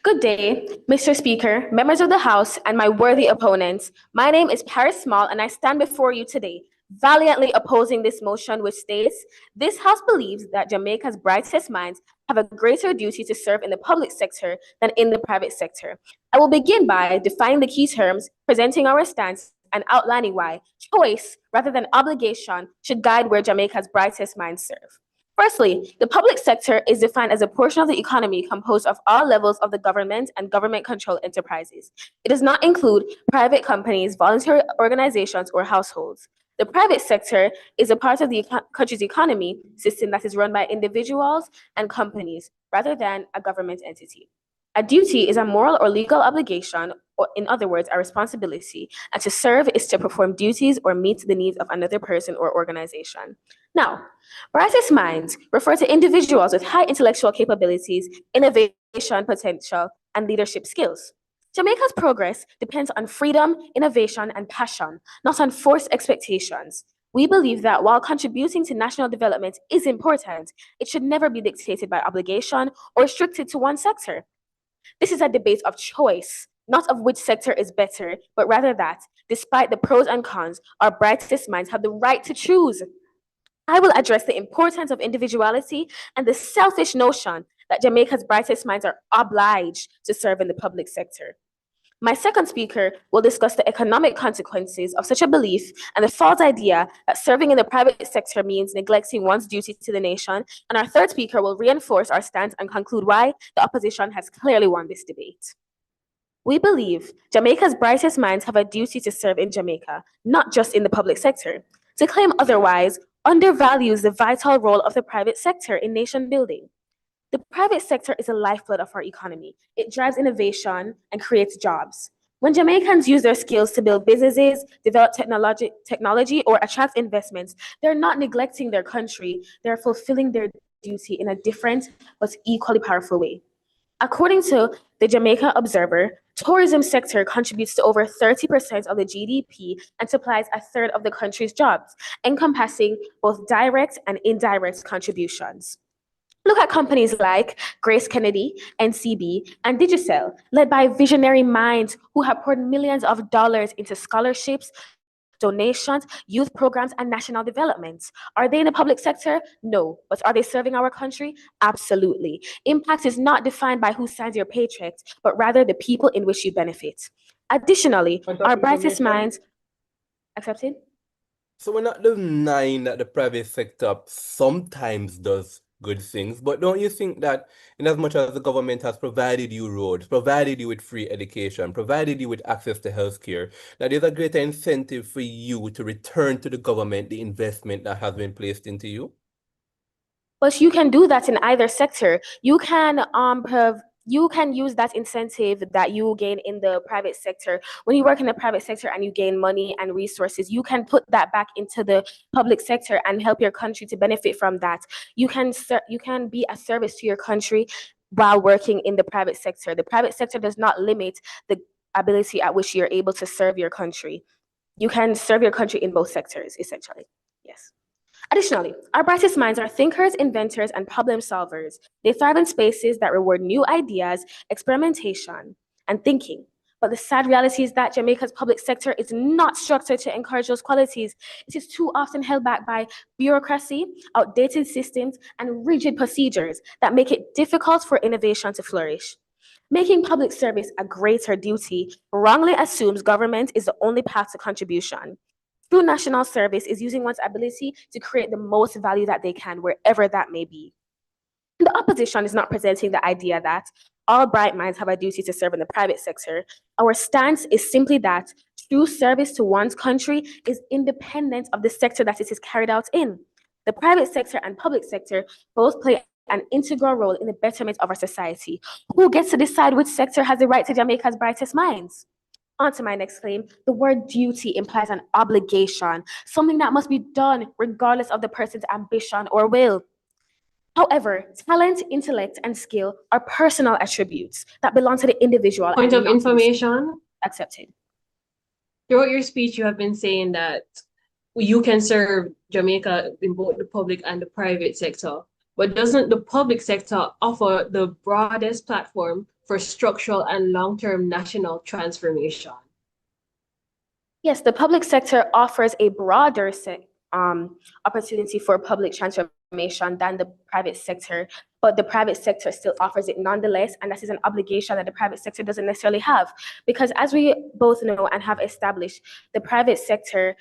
Good day, Mr. Speaker, members of the House, and my worthy opponents. My name is Paris Small, and I stand before you today, valiantly opposing this motion, which states, this House believes that Jamaica's brightest minds have a greater duty to serve in the public sector than in the private sector. I will begin by defining the key terms, presenting our stance, and outlining why choice, rather than obligation, should guide where Jamaica's brightest minds serve. Firstly, the public sector is defined as a portion of the economy composed of all levels of the government and government-controlled enterprises. It does not include private companies, voluntary organizations, or households. The private sector is a part of the country's economy system that is run by individuals and companies rather than a government entity. A duty is a moral or legal obligation, or in other words, a responsibility, and to serve is to perform duties or meet the needs of another person or organization. Now, brightest minds refer to individuals with high intellectual capabilities, innovation potential, and leadership skills. Jamaica's progress depends on freedom, innovation, and passion, not on forced expectations. We believe that while contributing to national development is important, it should never be dictated by obligation or restricted to one sector. This is a debate of choice, not of which sector is better, but rather that, despite the pros and cons, our brightest minds have the right to choose. I will address the importance of individuality and the selfish notion that Jamaica's brightest minds are obliged to serve in the public sector. My second speaker will discuss the economic consequences of such a belief and the false idea that serving in the private sector means neglecting one's duty to the nation. And our third speaker will reinforce our stance and conclude why the opposition has clearly won this debate. We believe Jamaica's brightest minds have a duty to serve in Jamaica, not just in the public sector. To claim otherwise undervalues the vital role of the private sector in nation building. The private sector is the lifeblood of our economy. It drives innovation and creates jobs. When Jamaicans use their skills to build businesses, develop technology, or attract investments, they're not neglecting their country, they're fulfilling their duty in a different but equally powerful way. According to the Jamaica Observer, tourism sector contributes to over 30% of the GDP and supplies a third of the country's jobs, encompassing both direct and indirect contributions. Look at companies like Grace Kennedy, NCB, and Digicel, led by visionary minds who have poured millions of dollars into scholarships, donations, youth programs, and national development. Are they in the public sector? No. But are they serving our country? Absolutely. Impact is not defined by who signs your paycheck, but rather the people in which you benefit. Additionally, our brightest minds accepted. So we're not denying that the private sector sometimes does good things, but don't you think that in as much as the government has provided you roads, provided you with free education, provided you with access to healthcare, that there's a greater incentive for you to return to the government the investment that has been placed into you? But you can do that in either sector. You can use that incentive that you gain in the private sector. When you work in the private sector and you gain money and resources, you can put that back into the public sector and help your country to benefit from that. You can be a service to your country while working in the private sector. The private sector does not limit the ability at which you're able to serve your country. You can serve your country in both sectors, essentially. Yes. Additionally, our brightest minds are thinkers, inventors, and problem solvers. They thrive in spaces that reward new ideas, experimentation, and thinking. But the sad reality is that Jamaica's public sector is not structured to encourage those qualities. It is too often held back by bureaucracy, outdated systems, and rigid procedures that make it difficult for innovation to flourish. Making public service a greater duty wrongly assumes government is the only path to contribution. True national service is using one's ability to create the most value that they can, wherever that may be. The opposition is not presenting the idea that all bright minds have a duty to serve in the private sector. Our stance is simply that true service to one's country is independent of the sector that it is carried out in. The private sector and public sector both play an integral role in the betterment of our society. Who gets to decide which sector has the right to Jamaica's brightest minds? On to my next claim. The word duty implies an obligation, something that must be done regardless of the person's ambition or will. However, talent, intellect, and skill are personal attributes that belong to the individual. Point of information. Accepted. Throughout your speech, you have been saying that you can serve Jamaica in both the public and the private sector. But doesn't the public sector offer the broadest platform for structural and long-term national transformation? Yes, the public sector offers a broader opportunity for public transformation than the private sector, but the private sector still offers it nonetheless, and that is an obligation that the private sector doesn't necessarily have. Because as we both know and have established, the private sector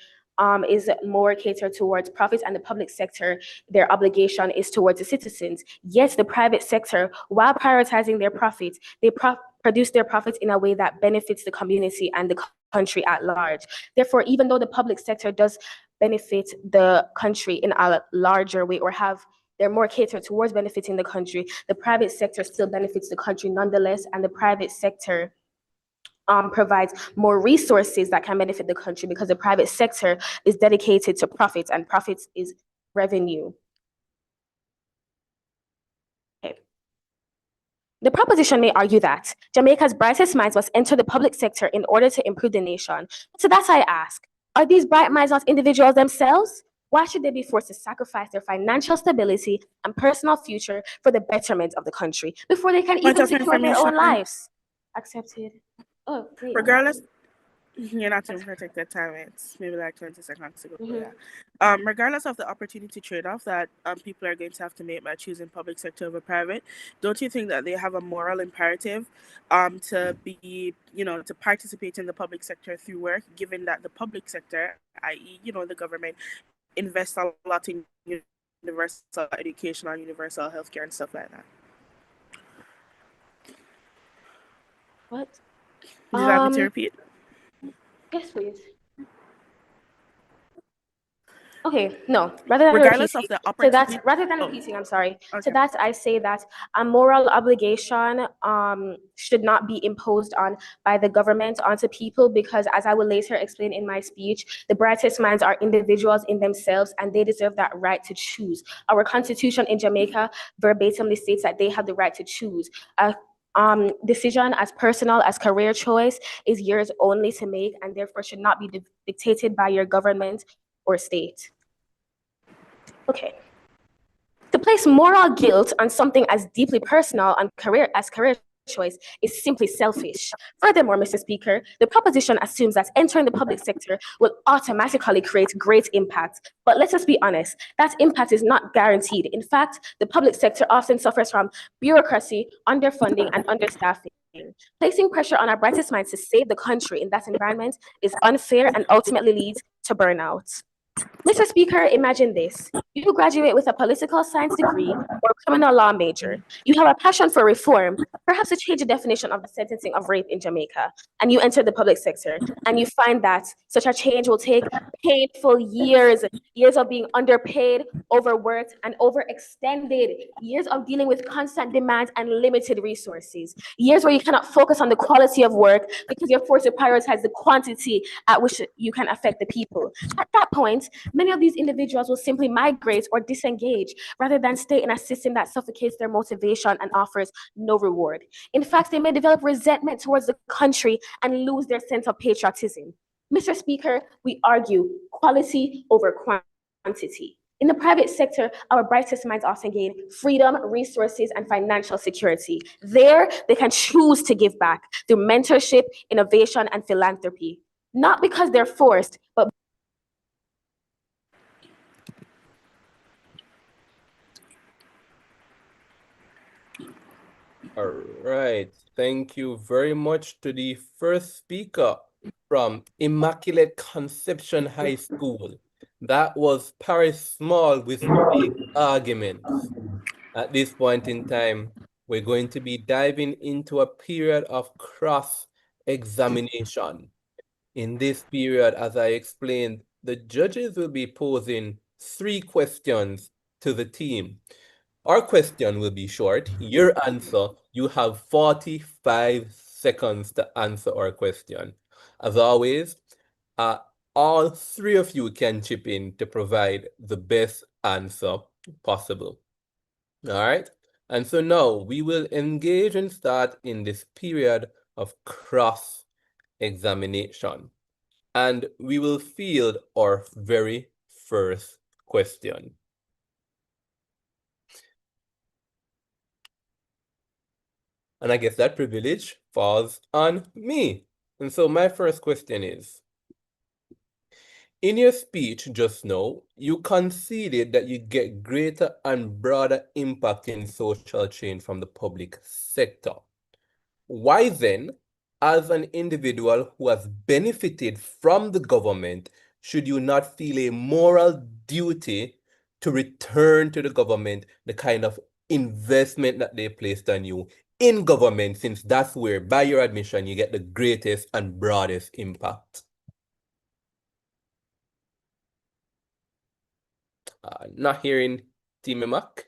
is more catered towards profits, and the public sector, their obligation is towards the citizens. Yet the private sector, while prioritizing their profits, they produce their profits in a way that benefits the community and the country at large. Therefore, even though the public sector does benefit the country in a larger way, or they're more catered towards benefiting the country, the private sector still benefits the country nonetheless, and the private sector provides more resources that can benefit the country, because the private sector is dedicated to profits, and profits is revenue. Okay. The proposition may argue that Jamaica's brightest minds must enter the public sector in order to improve the nation. So that's why I ask, are these bright minds not individuals themselves? Why should they be forced to sacrifice their financial stability and personal future for the betterment of the country before they can Point even of secure their own information. lives? Accepted. Oh, great. Regardless, you're not in protected time. It's maybe like 20 seconds ago. Mhm. Yeah. Regardless of the opportunity trade-off that people are going to have to make by choosing public sector over private, don't you think that they have a moral imperative to be, to participate in the public sector through work, given that the public sector, i.e., the government, invests a lot in universal education and universal healthcare and stuff like that? What? Would you like me to repeat? Yes, please. Okay, no, rather than Regardless repeating, of the opportunity. I'm sorry. Okay. To that, I say that a moral obligation should not be imposed on by the government onto people, because, as I will later explain in my speech, the brightest minds are individuals in themselves, and they deserve that right to choose. Our constitution in Jamaica verbatimly states that they have the right to choose. A decision as personal as career choice is yours only to make, and therefore should not be dictated by your government or state. Okay. To place moral guilt on something as deeply personal as career choice is simply selfish. Furthermore, Mr. Speaker, the proposition assumes that entering the public sector will automatically create great impact. But let us be honest, that impact is not guaranteed. In fact, the public sector often suffers from bureaucracy, underfunding, and understaffing. Placing pressure on our brightest minds to save the country in that environment is unfair and ultimately leads to burnout. Mr. Speaker, imagine this. You graduate with a political science degree or criminal law major. You have a passion for reform, perhaps to change the definition of the sentencing of rape in Jamaica, and you enter the public sector, and you find that such a change will take painful years of being underpaid, overworked, and overextended, years of dealing with constant demands and limited resources, years where you cannot focus on the quality of work because you're forced to prioritize the quantity at which you can affect the people. At that point, many of these individuals will simply migrate or disengage rather than stay in a system that suffocates their motivation and offers no reward. In fact, they may develop resentment towards the country and lose their sense of patriotism. Mr. Speaker, we argue quality over quantity. In the private sector, our brightest minds often gain freedom, resources, and financial security. There, they can choose to give back through mentorship, innovation, and philanthropy. Not because they're forced, but All right. Thank you very much to the first speaker from Immaculate Conception High School. That was Paris Small with big arguments. At this point in time, we're going to be diving into a period of cross-examination. In this period, as I explained, the judges will be posing 3 questions to the team. Our question will be short. Your answer, you have 45 seconds to answer our question. As always, all 3 of you can chip in to provide the best answer possible. All right? And so now we will engage and start in this period of cross-examination. And we will field our very first question. And I guess that privilege falls on me. And so my first question is, in your speech just now, you conceded that you get greater and broader impact in social change from the public sector. Why then, as an individual who has benefited from the government, should you not feel a moral duty to return to the government the kind of investment that they placed on you in government, since that's where, by your admission, you get the greatest and broadest impact? Not hearing Team Mac.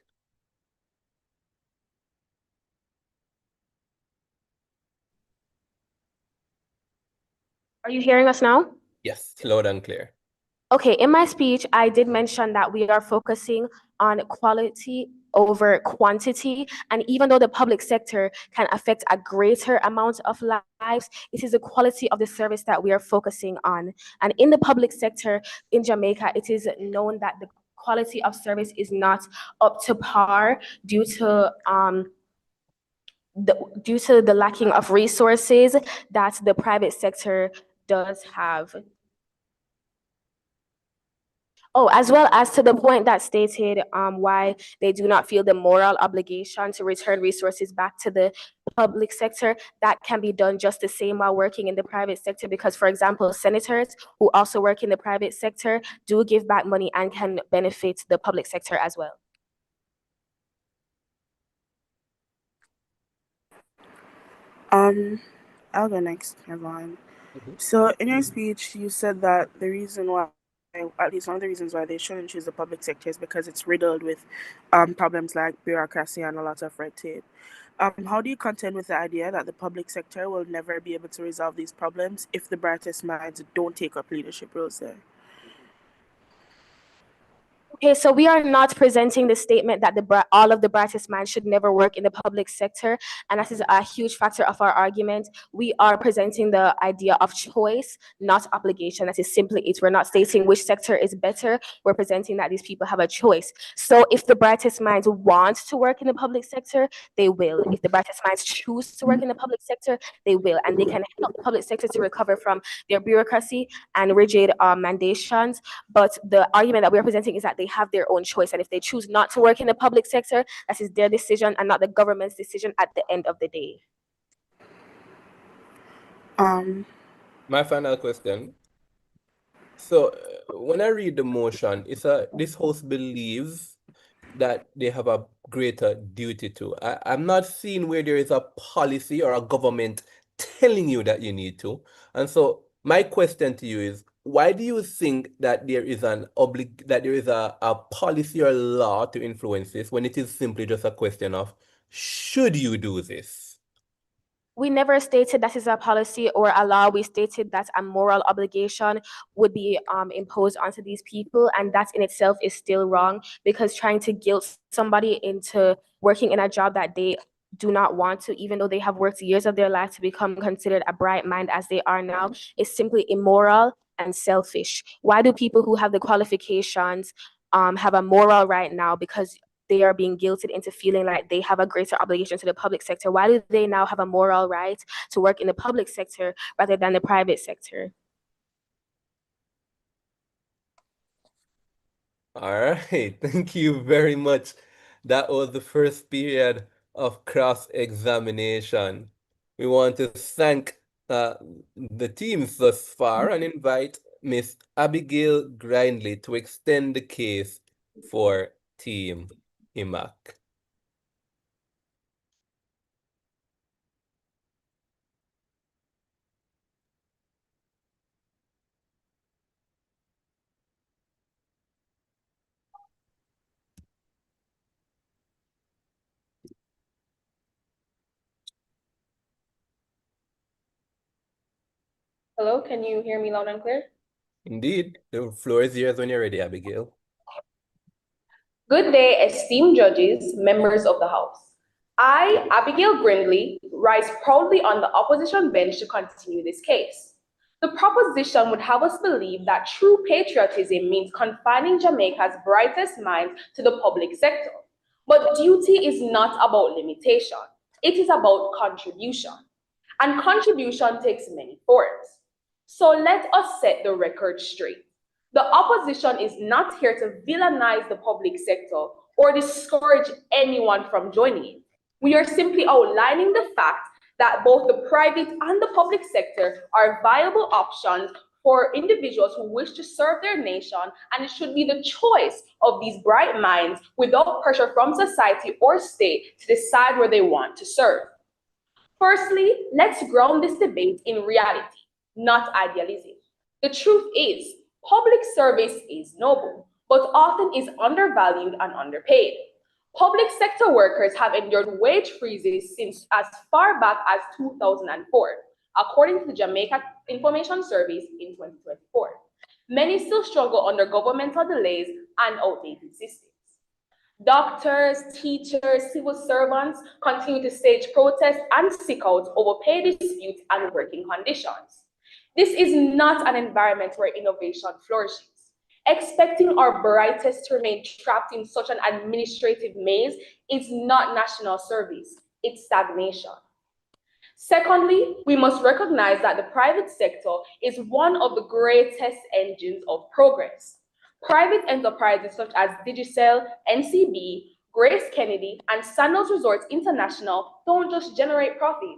Are you hearing us now? Yes, loud and clear. Okay, in my speech, I did mention that we are focusing on quality over quantity. And even though the public sector can affect a greater amount of lives, it is the quality of the service that we are focusing on. And in the public sector in Jamaica, it is known that the quality of service is not up to par due to the lacking of resources that the private sector does have. Oh, as well as to the point that stated why they do not feel the moral obligation to return resources back to the public sector. That can be done just the same while working in the private sector, because, for example, senators who also work in the private sector do give back money and can benefit the public sector as well. I'll go next, everyone. So in your speech, you said that the reason why, at least one of the reasons why they shouldn't choose the public sector is because it's riddled with problems like bureaucracy and a lot of red tape. How do you contend with the idea that the public sector will never be able to resolve these problems if the brightest minds don't take up leadership roles there? Okay, so we are not presenting the statement that all of the brightest minds should never work in the public sector, and that is a huge factor of our argument. We are presenting the idea of choice, not obligation. That is simply it. We're not stating which sector is better. We're presenting that these people have a choice. So if the brightest minds want to work in the public sector, they will. If the brightest minds choose to work in the public sector, they will, and they can help the public sector to recover from their bureaucracy and rigid mandations. But the argument that we're presenting is that they have their own choice, and if they choose not to work in the public sector, that is their decision and not the government's decision at the end of the day. My final question. So when I read the motion, this house believes that they have a greater duty to. I'm not seeing where there is a policy or a government telling you that you need to. And so my question to you is, why do you think that there is a policy or law to influence this when it is simply just a question of should you do this? We never stated that is a policy or a law. We stated that a moral obligation would be imposed onto these people, and that in itself is still wrong, because trying to guilt somebody into working in a job that they do not want to, even though they have worked years of their life to become considered a bright mind as they are now, is simply immoral and selfish. Why do people who have the qualifications have a moral right now? Because they are being guilted into feeling like they have a greater obligation to the public sector. Why do they now have a moral right to work in the public sector rather than the private sector? All right, thank you very much. That was the first period of cross-examination. We want to thank the teams thus far and invite Miss Abigail Grindley to extend the case for Team IMAC. Hello, can you hear me loud and clear? Indeed, the floor is yours when you're ready, Abigail. Good day, esteemed judges, members of the House. I, Abigail Grindley, rise proudly on the opposition bench to continue this case. The proposition would have us believe that true patriotism means confining Jamaica's brightest minds to the public sector. But duty is not about limitation. It is about contribution. And contribution takes many forms. So let us set the record straight. The opposition is not here to villainize the public sector or discourage anyone from joining it. We are simply outlining the fact that both the private and the public sector are viable options for individuals who wish to serve their nation, and it should be the choice of these bright minds without pressure from society or state to decide where they want to serve. Firstly, let's ground this debate in reality, not idealism. The truth is, public service is noble, but often is undervalued and underpaid. Public sector workers have endured wage freezes since as far back as 2004, according to the Jamaica Information Service in 2024. Many still struggle under governmental delays and outdated systems. Doctors, teachers, civil servants continue to stage protests and seek out over pay disputes and working conditions. This is not an environment where innovation flourishes. Expecting our brightest to remain trapped in such an administrative maze is not national service, it's stagnation. Secondly, we must recognize that the private sector is one of the greatest engines of progress. Private enterprises such as Digicel, NCB, Grace Kennedy, and Sandals Resorts International don't just generate profit.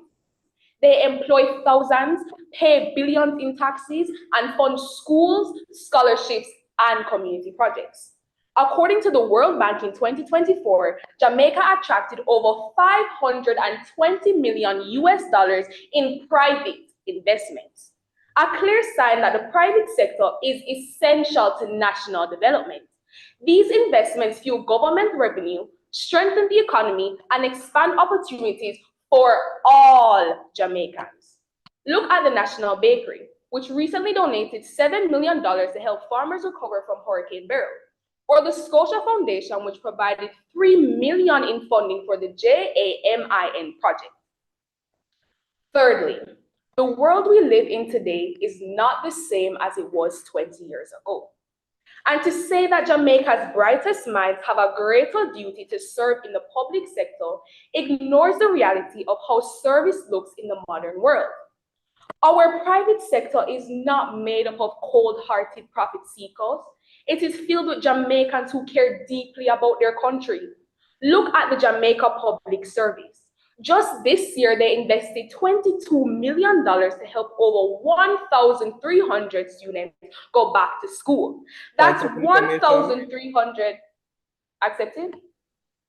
They employ thousands, pay billions in taxes, and fund schools, scholarships, and community projects. According to the World Bank in 2024, Jamaica attracted over 520 million US dollars in private investments. A clear sign that the private sector is essential to national development. These investments fuel government revenue, strengthen the economy, and expand opportunities for all Jamaicans. Look at the National Bakery, which recently donated $7 million to help farmers recover from Hurricane Beryl, or the Scotia Foundation, which provided $3 million in funding for the JAMIN project. Thirdly, the world we live in today is not the same as it was 20 years ago. And to say that Jamaica's brightest minds have a greater duty to serve in the public sector ignores the reality of how service looks in the modern world. Our private sector is not made up of cold-hearted profit seekers. It is filled with Jamaicans who care deeply about their country. Look at the Jamaica Public Service. Just this year, they invested $22 million to help over 1,300 students go back to school. That's 1,300 accepted.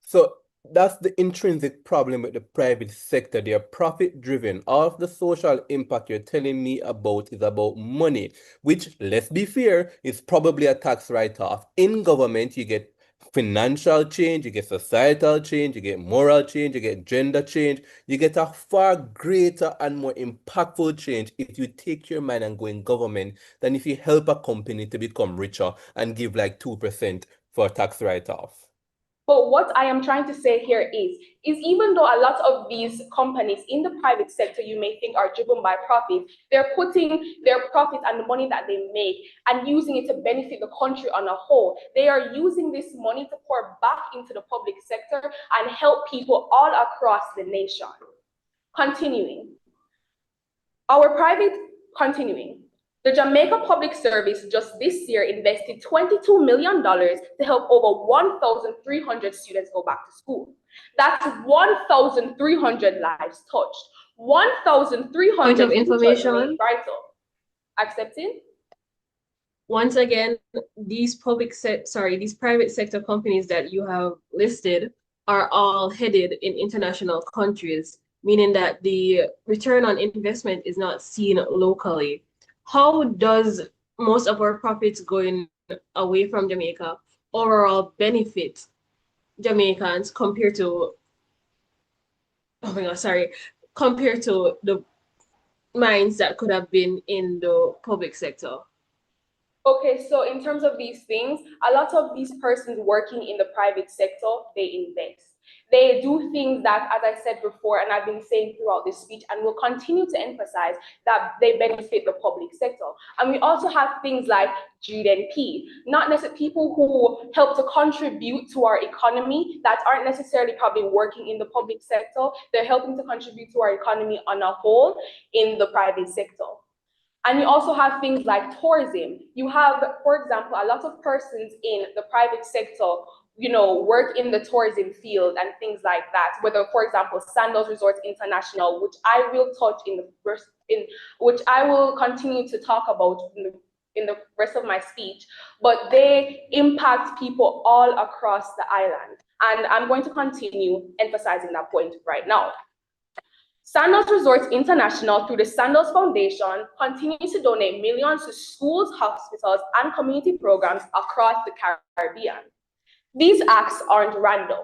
So that's the intrinsic problem with the private sector. They are profit driven. All of the social impact you're telling me about is about money, which, let's be fair, is probably a tax write-off. In government, you get financial change, you get societal change, you get moral change, you get gender change. You get a far greater and more impactful change if you take your mind and go in government than if you help a company to become richer and give like 2% for a tax write-off. But what I am trying to say here is even though a lot of these companies in the private sector you may think are driven by profit, they're putting their profit and the money that they make and using it to benefit the country on a whole. They are using this money to pour back into the public sector and help people all across the nation. Continuing. The Jamaica Public Service just this year invested $22 million to help over 1,300 students go back to school. That's 1,300 lives touched. 1,300 Point of information. Accepted? Once again, these private sector companies that you have listed are all headed in international countries, meaning that the return on investment is not seen locally. How does most of our profits going away from Jamaica overall benefit Jamaicans compared to the minds that could have been in the public sector? Okay, so in terms of these things, a lot of these persons working in the private sector, they invest. They do things that, as I said before, and I've been saying throughout this speech, and will continue to emphasize that they benefit the public sector. And we also have things like GDP, not necessarily people who help to contribute to our economy that aren't necessarily probably working in the public sector. They're helping to contribute to our economy on a whole in the private sector. And you also have things like tourism. You have, for example, a lot of persons in the private sector, work in the tourism field and things like that. Whether, for example, Sandals Resorts International, which I will touch in the first which I will continue to talk about in the rest of my speech, but they impact people all across the island. And I'm going to continue emphasizing that point right now. Sandals Resorts International, through the Sandals Foundation, continues to donate millions to schools, hospitals, and community programs across the Caribbean. These acts aren't random.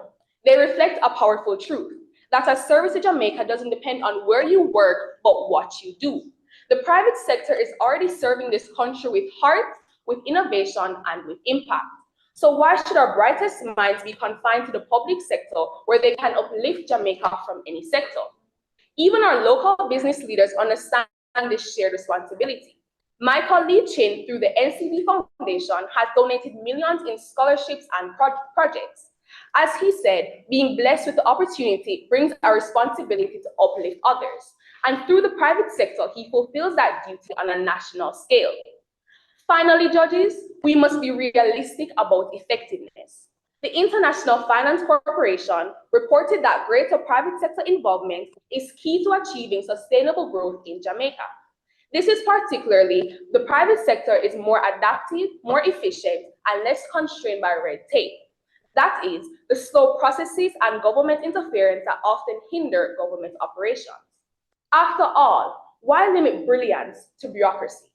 They reflect a powerful truth that a service to Jamaica doesn't depend on where you work, but what you do. The private sector is already serving this country with heart, with innovation, and with impact. So why should our brightest minds be confined to the public sector where they can uplift Jamaica from any sector? Even our local business leaders understand this shared responsibility. Michael Lee Chin, through the NCD Foundation, has donated millions in scholarships and projects. As he said, being blessed with the opportunity brings a responsibility to uplift others. And through the private sector, he fulfills that duty on a national scale. Finally, judges, we must be realistic about effectiveness. The International Finance Corporation reported that greater private sector involvement is key to achieving sustainable growth in Jamaica. This is particularly the private sector is more adaptive, more efficient, and less constrained by red tape. That is, the slow processes and government interference that often hinder government operations. After all, why limit brilliance to bureaucracy?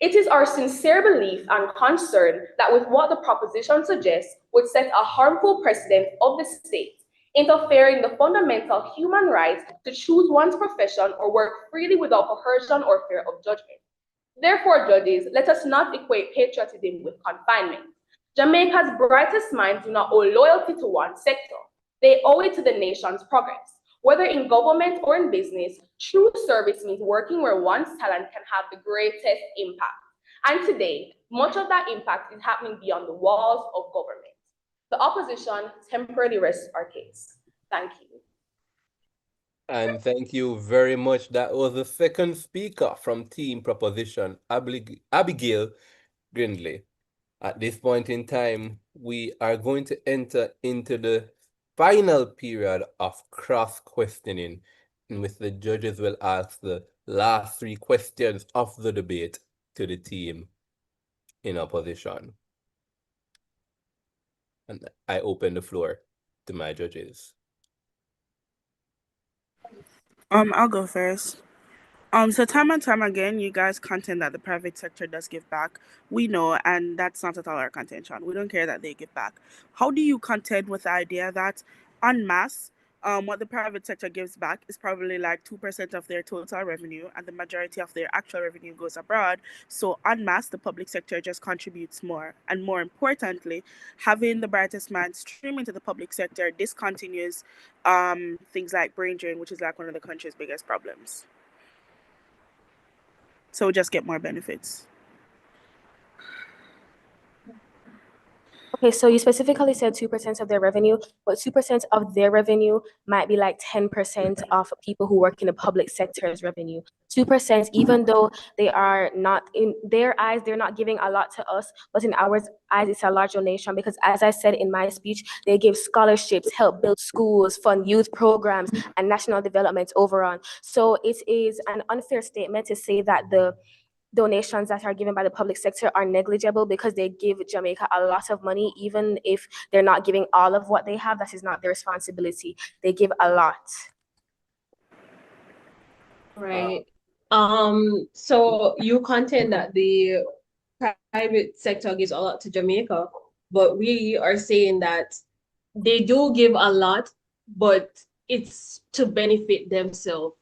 It is our sincere belief and concern that with what the proposition suggests would set a harmful precedent of the state, interfering the fundamental human right to choose one's profession or work freely without coercion or fear of judgment. Therefore, judges, let us not equate patriotism with confinement. Jamaica's brightest minds do not owe loyalty to one sector. They owe it to the nation's progress. Whether in government or in business, true service means working where one's talent can have the greatest impact. And today, much of that impact is happening beyond the walls of government. The opposition temporarily rests our case. Thank you. And thank you very much. That was the second speaker from Team Proposition, Abigail Grindley. At this point in time, we are going to enter into the final period of cross-questioning, in which the judges will ask the last three questions of the debate to the team in opposition. And I open the floor to my judges. I'll go first. So time and time again, you guys contend that the private sector does give back. We know, and that's not at all our contention. We don't care that they give back. How do you contend with the idea that en masse, what the private sector gives back is probably like 2% of their total revenue, and the majority of their actual revenue goes abroad. So en masse, the public sector just contributes more. And more importantly, having the brightest minds stream into the public sector discontinues things like brain drain, which is like one of the country's biggest problems. So we just get more benefits. Okay, so you specifically said 2% of their revenue, but 2% of their revenue might be like 10% of people who work in the public sector's revenue. 2%, even though they are not, in their eyes, they're not giving a lot to us, but in our eyes, it's a large donation because, as I said in my speech, they give scholarships, help build schools, fund youth programs, and national development overall. So it is an unfair statement to say that the donations that are given by the public sector are negligible because they give Jamaica a lot of money. Even if they're not giving all of what they have, that is not their responsibility. They give a lot. Right. So you contend that the private sector gives a lot to Jamaica, but we are saying that they do give a lot, but it's to benefit themselves.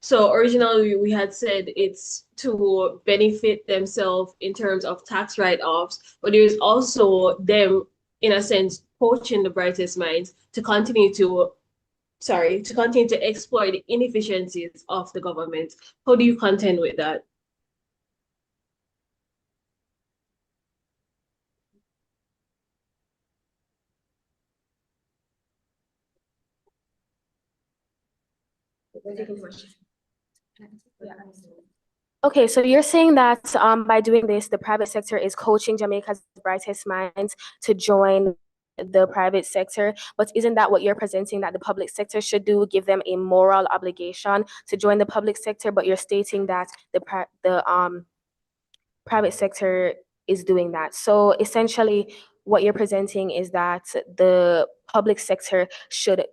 So originally we had said it's to benefit themselves in terms of tax write-offs, but there's also them, in a sense, poaching the brightest minds to continue to exploit the inefficiencies of the government. How do you contend with that? Okay, so you're saying that by doing this, the private sector is coaching Jamaica's brightest minds to join the private sector, but isn't that what you're presenting that the public sector should do, give them a moral obligation to join the public sector, but you're stating that the private sector is doing that. So essentially, what you're presenting is that the public sector should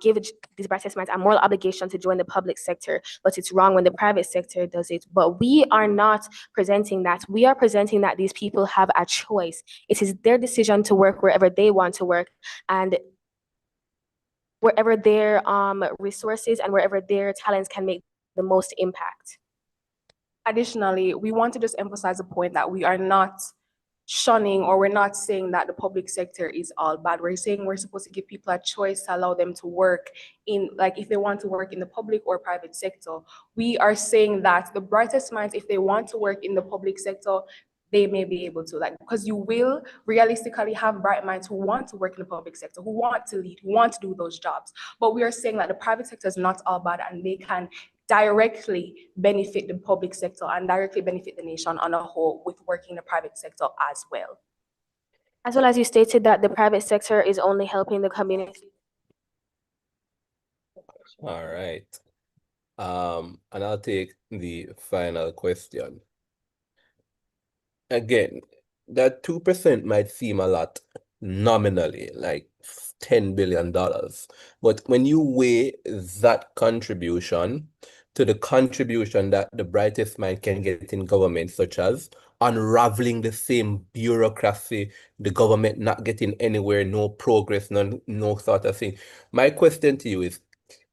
give these brightest minds a moral obligation to join the public sector, but it's wrong when the private sector does it. But we are not presenting that. We are presenting that these people have a choice. It is their decision to work wherever they want to work, and wherever their resources and wherever their talents can make the most impact. Additionally, we want to just emphasize the point that we are not shunning, or we're not saying that the public sector is all bad. We're saying we're supposed to give people a choice to allow them to work in, like, if they want to work in the public or private sector. We are saying that the brightest minds, if they want to work in the public sector, they may be able to, like, because you will realistically have bright minds who want to work in the public sector, who want to lead, who want to do those jobs. But we are saying that the private sector is not all bad, and they can directly benefit the public sector and directly benefit the nation on a whole with working in the private sector as well. As well as you stated that the private sector is only helping the community. All right. And I'll take the final question. Again, that 2% might seem a lot nominally, like $10 billion. But when you weigh that contribution to the contribution that the brightest mind can get in government, such as unraveling the same bureaucracy, the government not getting anywhere, no progress, no sort of thing. My question to you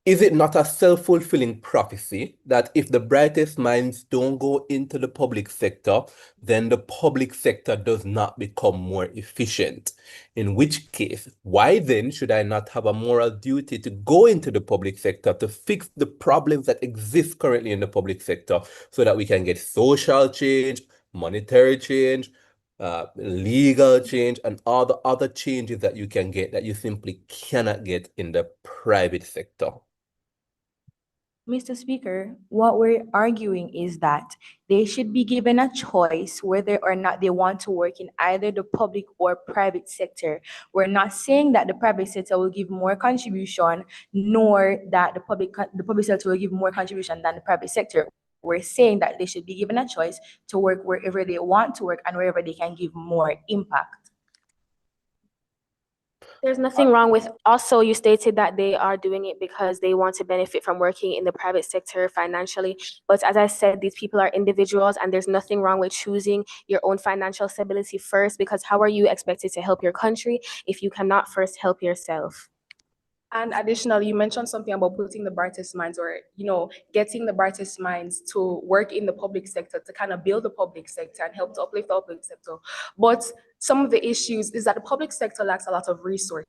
is it not a self-fulfilling prophecy that if the brightest minds don't go into the public sector, then the public sector does not become more efficient? In which case, why then should I not have a moral duty to go into the public sector to fix the problems that exist currently in the public sector so that we can get social change, monetary change, legal change, and all the other changes that you can get that you simply cannot get in the private sector? Mr. Speaker, what we're arguing is that they should be given a choice whether or not they want to work in either the public or private sector. We're not saying that the private sector will give more contribution, nor that the public sector will give more contribution than the private sector. We're saying that they should be given a choice to work wherever they want to work and wherever they can give more impact. There's nothing wrong with, also you stated that they are doing it because they want to benefit from working in the private sector financially. But as I said, these people are individuals, and there's nothing wrong with choosing your own financial stability first, because how are you expected to help your country if you cannot first help yourself? And additionally, you mentioned something about putting the brightest minds, or, getting the brightest minds to work in the public sector to kind of build the public sector and help to uplift the public sector. But some of the issues is that the public sector lacks a lot of resources.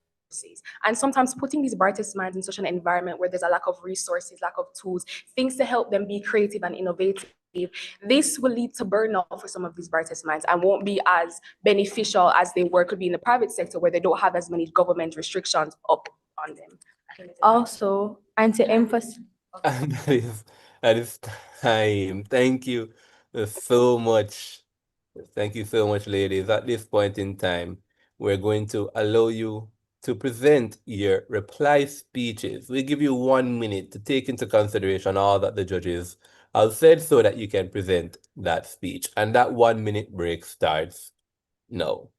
And sometimes putting these brightest minds in such an environment where there's a lack of resources, lack of tools, things to help them be creative and innovative, this will lead to burnout for some of these brightest minds and won't be as beneficial as they were could be in the private sector, where they don't have as many government restrictions up on them. Also, and to emphasize, And that is time. Thank you so much. Thank you so much, ladies. At this point in time, we're going to allow you to present your reply speeches. We give you 1 minute to take into consideration all that the judges have said so that you can present that speech. And that 1 minute break starts now.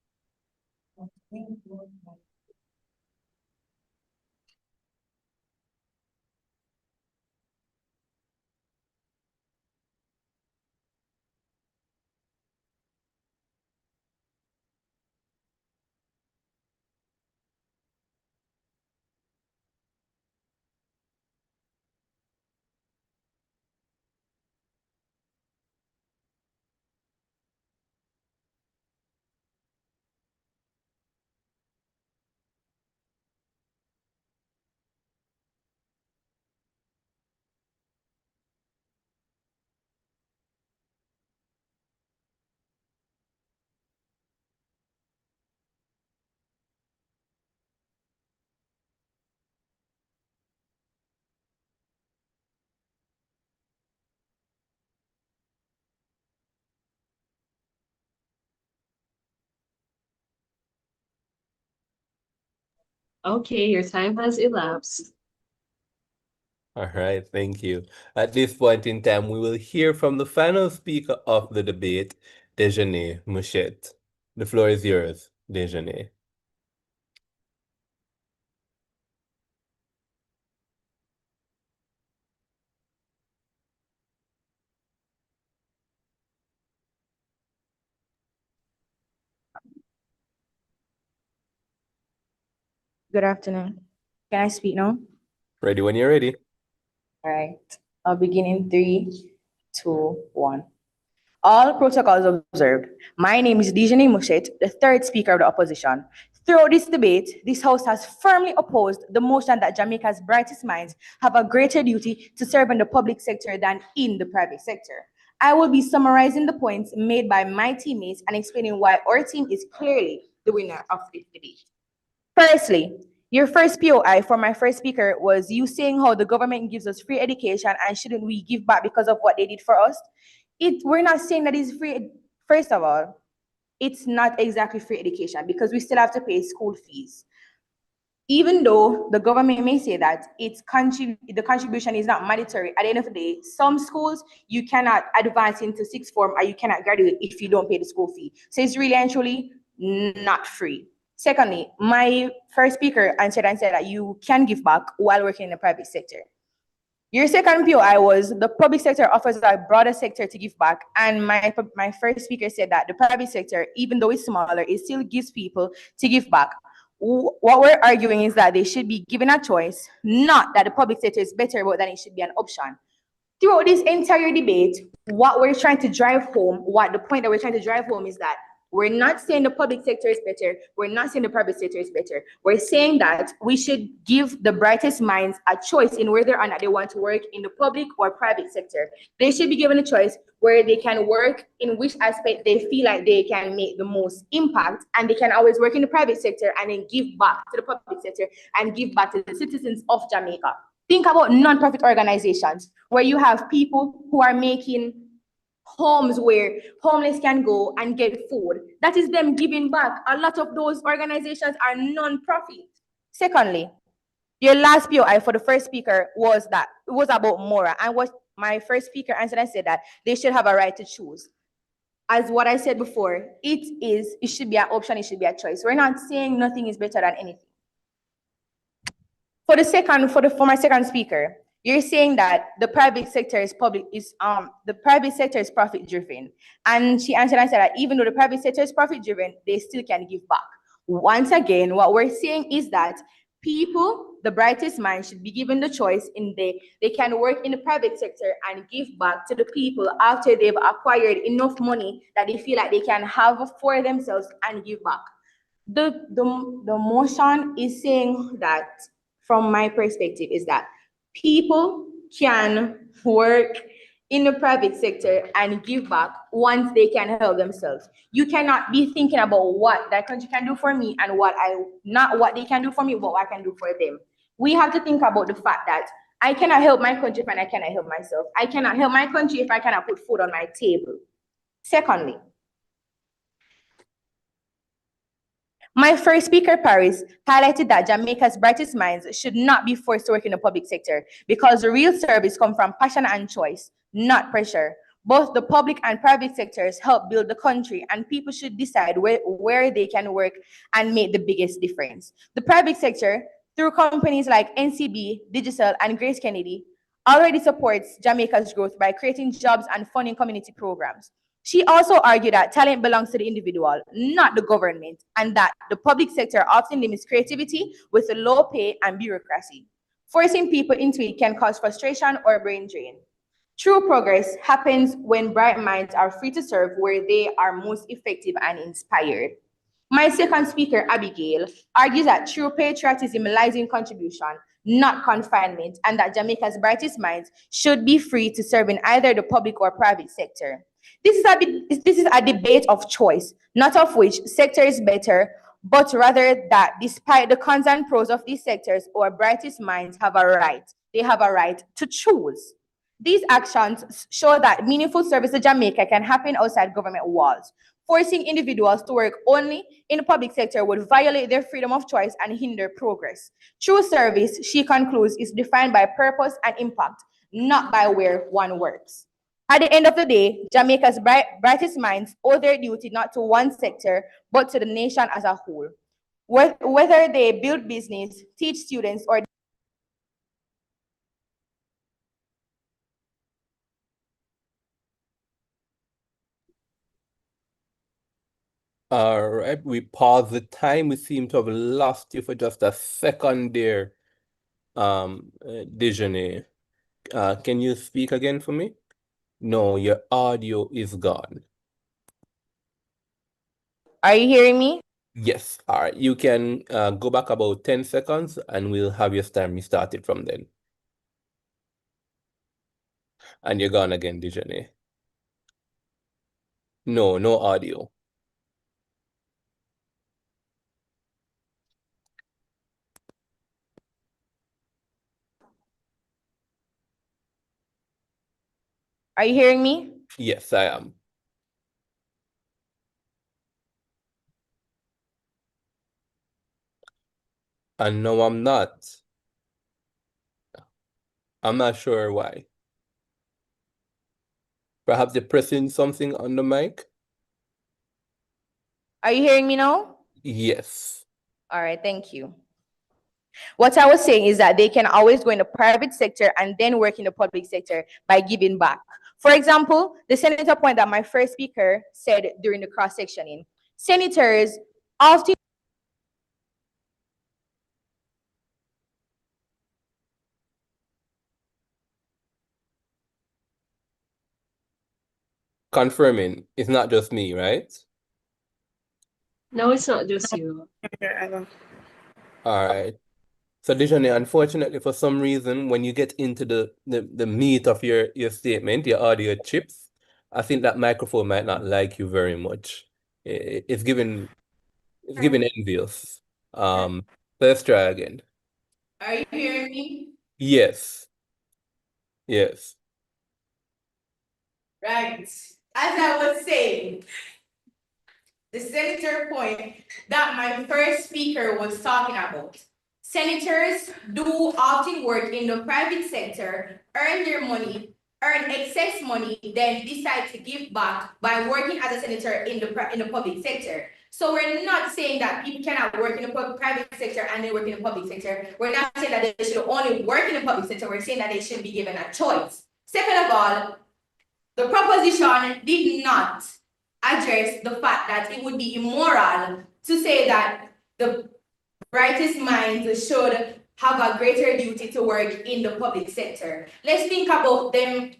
Okay, your time has elapsed. All right, thank you. At this point in time, we will hear from the final speaker of the debate, Dejeuner Mouchette. The floor is yours, Dejeuner. Good afternoon. Can I speak now? Ready when you're ready. All right. I'll begin in 3, 2, 1. All protocols observed. My name is Dejeuner Mouchette, the third Speaker of the Opposition. Throughout this debate, this House has firmly opposed the motion that Jamaica's brightest minds have a greater duty to serve in the public sector than in the private sector. I will be summarizing the points made by my teammates and explaining why our team is clearly the winner of this debate. Firstly, your first POI for my first speaker was you saying how the government gives us free education and shouldn't we give back because of what they did for us? We're not saying that it's free. First of all, it's not exactly free education because we still have to pay school fees. Even though the government may say that the contribution is not mandatory, at the end of the day, some schools you cannot advance into sixth form or you cannot graduate if you don't pay the school fee. So it's really and truly not free. Secondly, my first speaker answered and said that you can give back while working in the private sector. Your second POI was the public sector offers a broader sector to give back, and my first speaker said that the private sector, even though it's smaller, it still gives people to give back. What we're arguing is that they should be given a choice, not that the public sector is better, but that it should be an option. Throughout this entire debate, what the point that we're trying to drive home is that we're not saying the public sector is better. We're not saying the private sector is better. We're saying that we should give the brightest minds a choice in whether or not they want to work in the public or private sector. They should be given a choice where they can work in which aspect they feel like they can make the most impact, and they can always work in the private sector and then give back to the public sector and give back to the citizens of Jamaica. Think about non-profit organizations where you have people who are making homes where homeless can go and get food. That is them giving back. A lot of those organizations are non-profit. Secondly, your last POI for the first speaker was about Mora, and what my first speaker answered and said that they should have a right to choose. As what I said before, it should be an option, it should be a choice. We're not saying nothing is better than anything. For my second speaker, you're saying that the private sector is profit driven. And she answered and said that even though the private sector is profit driven, they still can give back. Once again, what we're saying is that people, the brightest minds, should be given the choice they can work in the private sector and give back to the people after they've acquired enough money that they feel like they can have for themselves and give back. The motion is saying that, from my perspective, is that people can work in the private sector and give back once they can help themselves. You cannot be thinking about what that country can do for me and not what they can do for me, but what I can do for them. We have to think about the fact that I cannot help my country if I cannot help myself. I cannot help my country if I cannot put food on my table. Secondly, my first speaker, Paris, highlighted that Jamaica's brightest minds should not be forced to work in the public sector because the real service comes from passion and choice, not pressure. Both the public and private sectors help build the country, and people should decide where they can work and make the biggest difference. The private sector, through companies like NCB, Digital, and Grace Kennedy, already supports Jamaica's growth by creating jobs and funding community programs. She also argued that talent belongs to the individual, not the government, and that the public sector often limits creativity with low pay and bureaucracy. Forcing people into it can cause frustration or brain drain. True progress happens when bright minds are free to serve where they are most effective and inspired. My second speaker, Abigail, argues that true patriotism lies in contribution, not confinement, and that Jamaica's brightest minds should be free to serve in either the public or private sector. This is a debate of choice, not of which sector is better, but rather that despite the cons and pros of these sectors, our brightest minds have a right. They have a right to choose. These actions show that meaningful service to Jamaica can happen outside government walls. Forcing individuals to work only in the public sector would violate their freedom of choice and hinder progress. True service, she concludes, is defined by purpose and impact, not by where one works. At the end of the day, Jamaica's brightest minds owe their duty not to one sector, but to the nation as a whole. Whether they build business, teach students, or All right, we pause the time. We seem to have lost you for just a second there, Dejeuner. Can you speak again for me? No, your audio is gone. Are you hearing me? Yes, all right. You can go back about 10 seconds and we'll have your time restarted from then. And you're gone again, Dejeuner. No, no audio. Are you hearing me? Yes, I am. And no, I'm not. I'm not sure why. Perhaps you're pressing something on the mic? Are you hearing me now? Yes. All right, thank you. What I was saying is that they can always go in the private sector and then work in the public sector by giving back. For example, the senator point that my first speaker said during the cross-sectioning, senators often Confirming, it's not just me, right? No, it's not just you. All right. So Dejeuner, unfortunately, for some reason, when you get into the meat of your statement, your audio chips, I think that microphone might not like you very much. It's giving envious. Let's try again. Are you hearing me? Yes. Yes. Right. As I was saying, the senator point that my first speaker was talking about. Senators do often work in the private sector, earn their money, earn excess money, then decide to give back by working as a senator in the public sector. So we're not saying that people cannot work in the private sector and they work in the public sector. We're not saying that they should only work in the public sector. We're saying that they should be given a choice. Second of all, the proposition did not address the fact that it would be immoral to say that the brightest minds should have a greater duty to work in the public sector. Let's think about them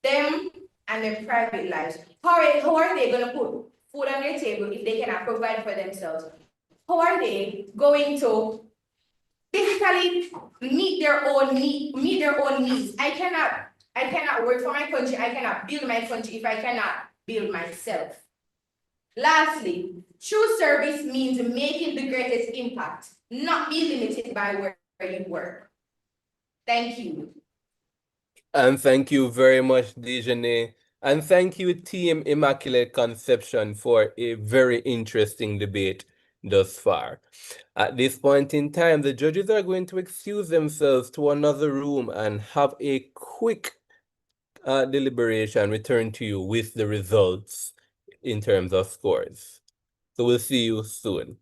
and their private lives. How are they going to put food on their table if they cannot provide for themselves? How are they going to basically meet their own needs? I cannot work for my country. I cannot build my country if I cannot build myself. Lastly, true service means making the greatest impact, not be limited by where you work. Thank you. And thank you very much, Dejeuner. And thank you, Team Immaculate Conception, for a very interesting debate thus far. At this point in time, the judges are going to excuse themselves to another room and have a quick deliberation, return to you with the results in terms of scores. So we'll see you soon.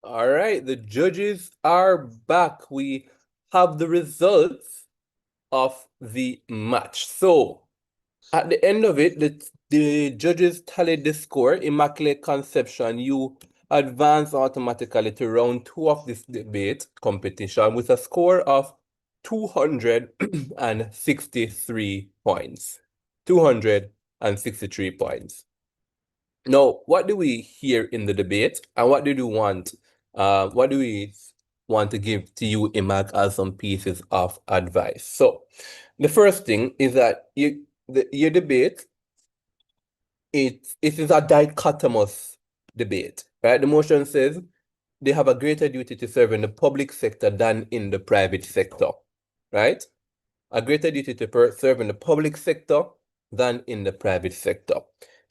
All right, the judges are back. We have the results of the match. So at the end of it, the judges tallied the score. Immaculate Conception, you advance automatically to round 2 of this debate competition with a score of 263 points. 263 points. Now, what do we hear in the debate, and what do you want? What do we want to give to you, Imag, as some pieces of advice? So, the first thing is that your debate, it is a dichotomous debate, right? The motion says they have a greater duty to serve in the public sector than in the private sector, right? A greater duty to serve in the public sector than in the private sector.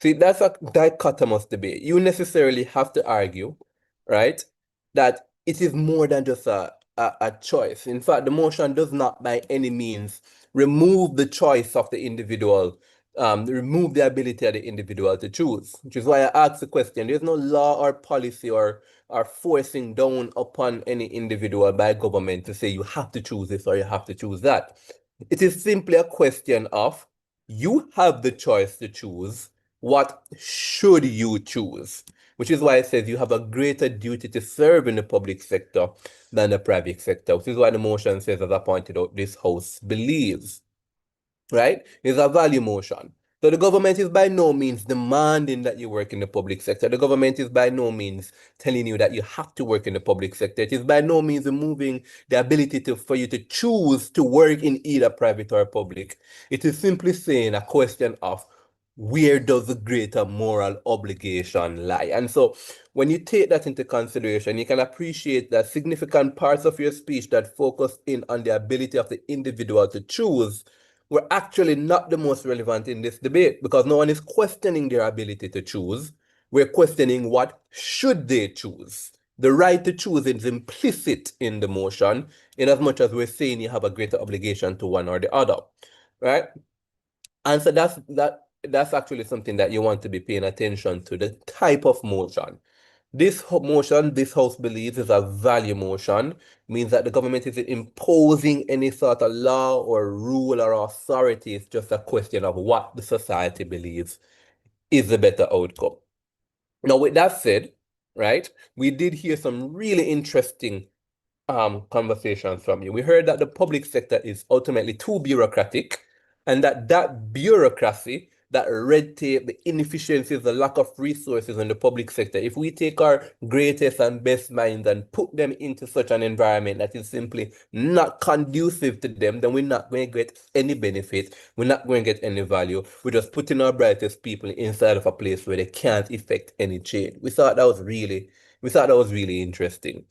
See, that's a dichotomous debate. You necessarily have to argue, right, that it is more than just a choice. In fact, the motion does not by any means remove the choice of the individual, remove the ability of the individual to choose, which is why I asked the question. There's no law or policy or forcing down upon any individual by government to say you have to choose this or you have to choose that. It is simply a question of you have the choice to choose. What should you choose? Which is why it says you have a greater duty to serve in the public sector than the private sector, which is why the motion says, as I pointed out, this House believes, right? It's a value motion. So the government is by no means demanding that you work in the public sector. The government is by no means telling you that you have to work in the public sector. It is by no means removing the ability for you to choose to work in either private or public. It is simply saying a question of where does the greater moral obligation lie? And so when you take that into consideration, you can appreciate that significant parts of your speech that focus in on the ability of the individual to choose were actually not the most relevant in this debate because no one is questioning their ability to choose. We're questioning what should they choose. The right to choose is implicit in the motion, in as much as we're saying you have a greater obligation to one or the other, right? And so that's actually something that you want to be paying attention to, the type of motion. This motion, this House believes, is a value motion, means that the government isn't imposing any sort of law or rule or authority. It's just a question of what the society believes is the better outcome. Now, with that said, right, we did hear some really interesting conversations from you. We heard that the public sector is ultimately too bureaucratic, and that bureaucracy, that red tape, the inefficiencies, the lack of resources in the public sector, if we take our greatest and best minds and put them into such an environment that is simply not conducive to them, then we're not going to get any benefit. We're not going to get any value. We're just putting our brightest people inside of a place where they can't effect any change. We thought that was really interesting.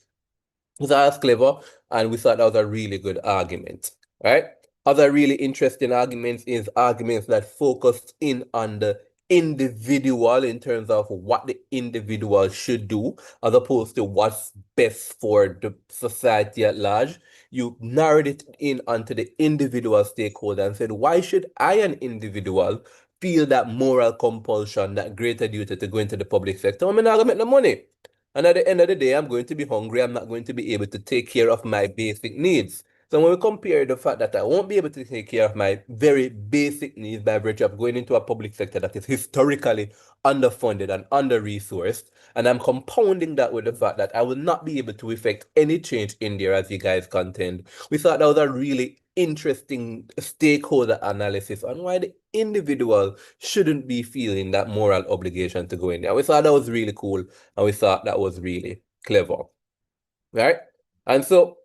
We thought that was clever, and we thought that was a really good argument, right? Other really interesting arguments is arguments that focused in on the individual in terms of what the individual should do, as opposed to what's best for the society at large. You narrowed it in onto the individual stakeholder and said, why should I, an individual, feel that moral compulsion, that greater duty to go into the public sector? I'm not gonna make the money. And at the end of the day, I'm going to be hungry. I'm not going to be able to take care of my basic needs. So when we compare the fact that I won't be able to take care of my very basic needs by virtue of going into a public sector that is historically underfunded and under-resourced, and I'm compounding that with the fact that I will not be able to effect any change in there, as you guys contend, we thought that was a really interesting stakeholder analysis on why the individual shouldn't be feeling that moral obligation to go in there. We thought that was really cool, and we thought that was really clever, right? And so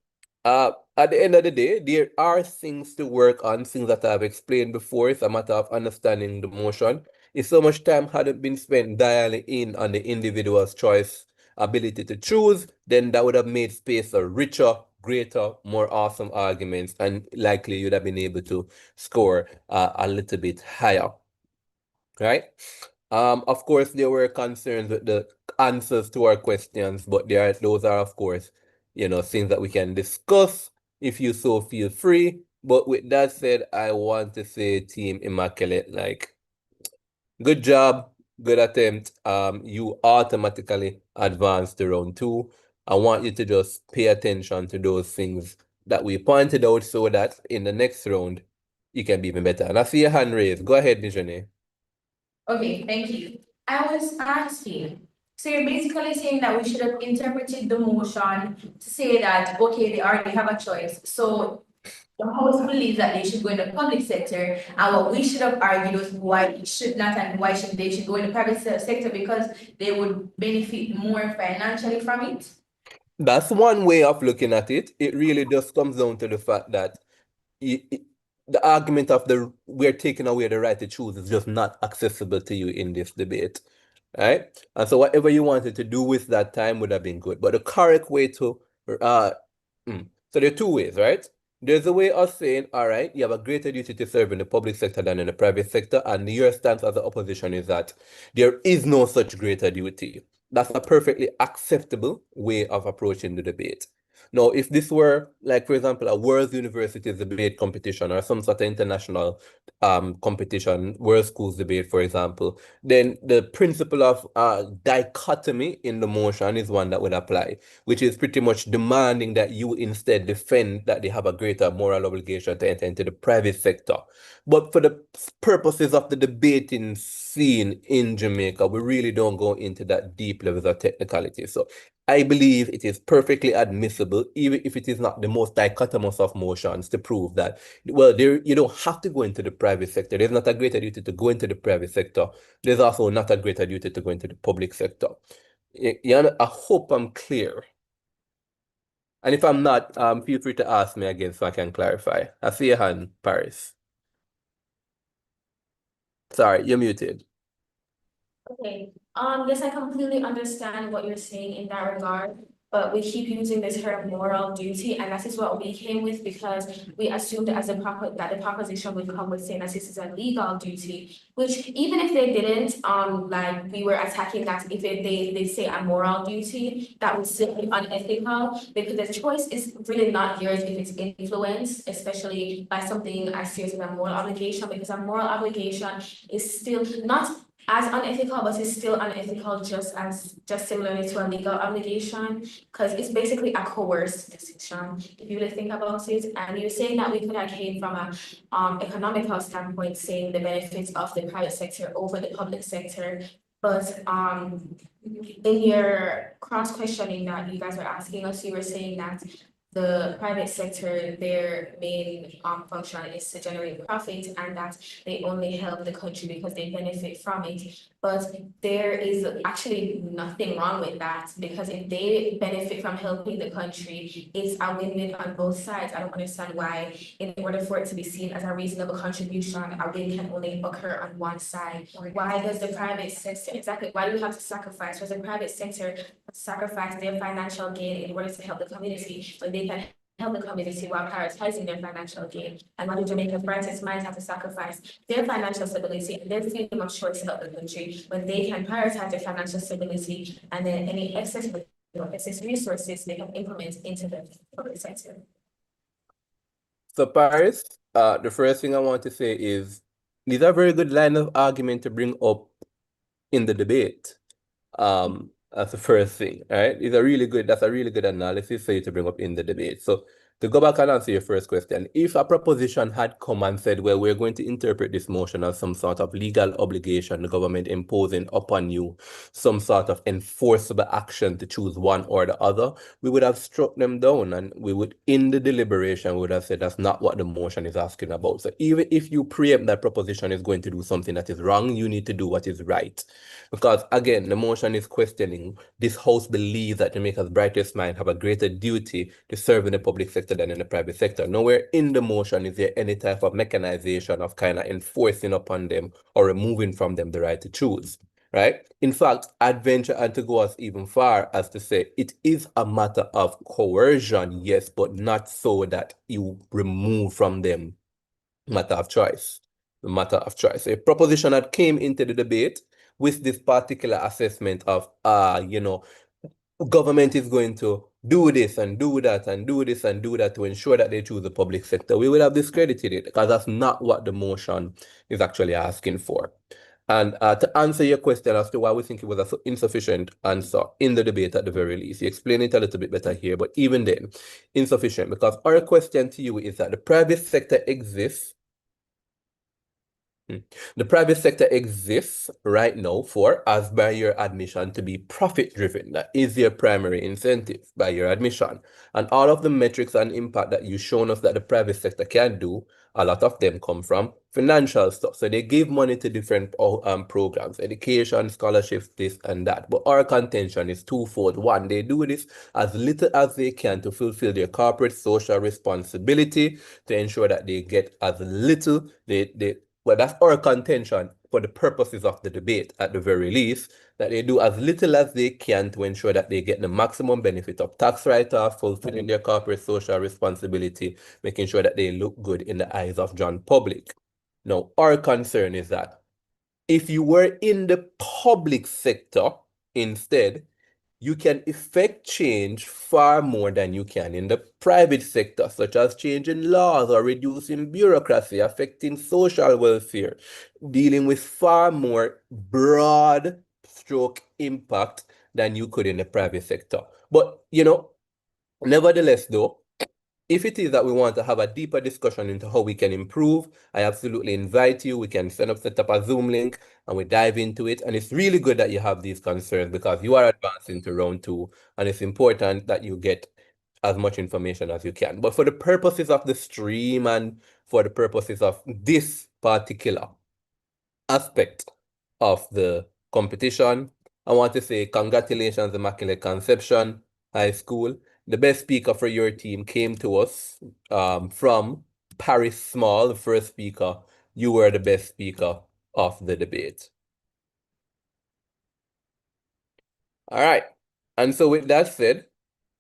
at the end of the day, there are things to work on, things that I've explained before. It's a matter of understanding the motion. If so much time hadn't been spent dialing in on the individual's choice, ability to choose, then that would have made space for richer, greater, more awesome arguments, and likely you'd have been able to score a little bit higher, right? Of course, there were concerns with the answers to our questions, but those are, of course, things that we can discuss if you so feel free. But with that said, I want to say, Team Immaculate, like, good job, good attempt. You automatically advance to round 2. I want you to just pay attention to those things that we pointed out so that in the next round, you can be even better. And I see your hand raised. Go ahead, Nijane. Okay, thank you. I was asking, so you're basically saying that we should have interpreted the motion to say that, okay, they already have a choice. So the House believes that they should go in the public sector, and what we should have argued was why it should not and why should they should go in the private sector because they would benefit more financially from it. That's one way of looking at it. It really just comes down to the fact that the argument of we're taking away the right to choose is just not accessible to you in this debate, right? And so whatever you wanted to do with that time would have been good. But the correct way to, so there are two ways, right? There's a way of saying, all right, you have a greater duty to serve in the public sector than in the private sector, and your stance as the opposition is that there is no such greater duty. That's a perfectly acceptable way of approaching the debate. Now, if this were, like, for example, a World Universities debate competition or some sort of international competition, World Schools debate, for example, then the principle of dichotomy in the motion is one that would apply, which is pretty much demanding that you instead defend that they have a greater moral obligation to enter into the private sector. But for the purposes of the debating scene in Jamaica, we really don't go into that deep levels of technicality. So I believe it is perfectly admissible, even if it is not the most dichotomous of motions, to prove that, well, you don't have to go into the private sector. There's not a greater duty to go into the private sector. There's also not a greater duty to go into the public sector. I hope I'm clear. And if I'm not, feel free to ask me again so I can clarify. I see your hand, Paris. Sorry, you're muted. Okay, yes, I completely understand what you're saying in that regard, but we keep using this term moral duty, and that is what we came with because we assumed that that the proposition would come with saying that this is a legal duty, which even if they didn't, like we were attacking that if they say a moral duty, that would still be unethical because the choice is really not yours if it's influenced, especially by something as serious as a moral obligation, because a moral obligation is still not as unethical, but it's still unethical just similarly to a legal obligation, because it's basically a coerced decision, if you really think about it. And you're saying that we could have came from a economical standpoint, saying the benefits of the private sector over the public sector. But in your cross-questioning that you guys were asking us, you were saying that the private sector, their main function is to generate profit and that they only help the country because they benefit from it. But there is actually nothing wrong with that, because if they benefit from helping the country, it's a win-win on both sides. I don't understand why, in order for it to be seen as a reasonable contribution, a win can only occur on one side. Why does the private sector, exactly, why do we have to sacrifice? Does the private sector sacrifice their financial gain in order to help the community when they can help the community while prioritizing their financial gain? And why do Jamaica's brightest minds have to sacrifice their financial stability and their freedom of choice to help the country when they can prioritize their financial stability and then any excess resources they can implement into the public sector? So Paris, the first thing I want to say is these are very good line of argument to bring up in the debate. That's the first thing, right? That's a really good analysis for you to bring up in the debate. So to go back and answer your first question, if a proposition had come and said, well, we're going to interpret this motion as some sort of legal obligation, the government imposing upon you some sort of enforceable action to choose one or the other, we would have struck them down, and we would, in the deliberation, we would have said that's not what the motion is asking about. So even if you preempt that proposition is going to do something that is wrong, you need to do what is right. Because again, the motion is questioning, this House believes that Jamaica's brightest mind have a greater duty to serve in the public sector than in the private sector. Nowhere in the motion is there any type of mechanization of kind of enforcing upon them or removing from them the right to choose, right? In fact, I'd venture and to go as even far as to say it is a matter of coercion, yes, but not so that you remove from them matter of choice. The matter of choice. A proposition that came into the debate with this particular assessment of, government is going to do this and do that and do this and do that to ensure that they choose the public sector, we would have discredited it because that's not what the motion is actually asking for. And to answer your question as to why we think it was an insufficient answer in the debate at the very least, you explain it a little bit better here, but even then, insufficient, because our question to you is that the private sector exists. The private sector exists right now for, as by your admission, to be profit driven. That is your primary incentive by your admission. And all of the metrics and impact that you've shown us that the private sector can do, a lot of them come from financial stuff. So they give money to different programs, education, scholarships, this and that. But our contention is twofold. One, they do this as little as they can to fulfill their corporate social responsibility, to ensure that they get as little, well, that's our contention for the purposes of the debate, at the very least, that they do as little as they can to ensure that they get the maximum benefit of tax write-off, fulfilling their corporate social responsibility, making sure that they look good in the eyes of John public. Now, our concern is that if you were in the public sector instead, you can effect change far more than you can in the private sector, such as changing laws or reducing bureaucracy, affecting social welfare, dealing with far more broad stroke impact than you could in the private sector. But, nevertheless, though, if it is that we want to have a deeper discussion into how we can improve, I absolutely invite you. We can set up a Zoom link and we dive into it. And it's really good that you have these concerns because you are advancing to round 2, and it's important that you get as much information as you can. But for the purposes of the stream and for the purposes of this particular aspect of the competition, I want to say congratulations, Immaculate Conception High School. The best speaker for your team came to us from Paris Small, the first speaker. You were the best speaker of the debate. All right. And so with that said,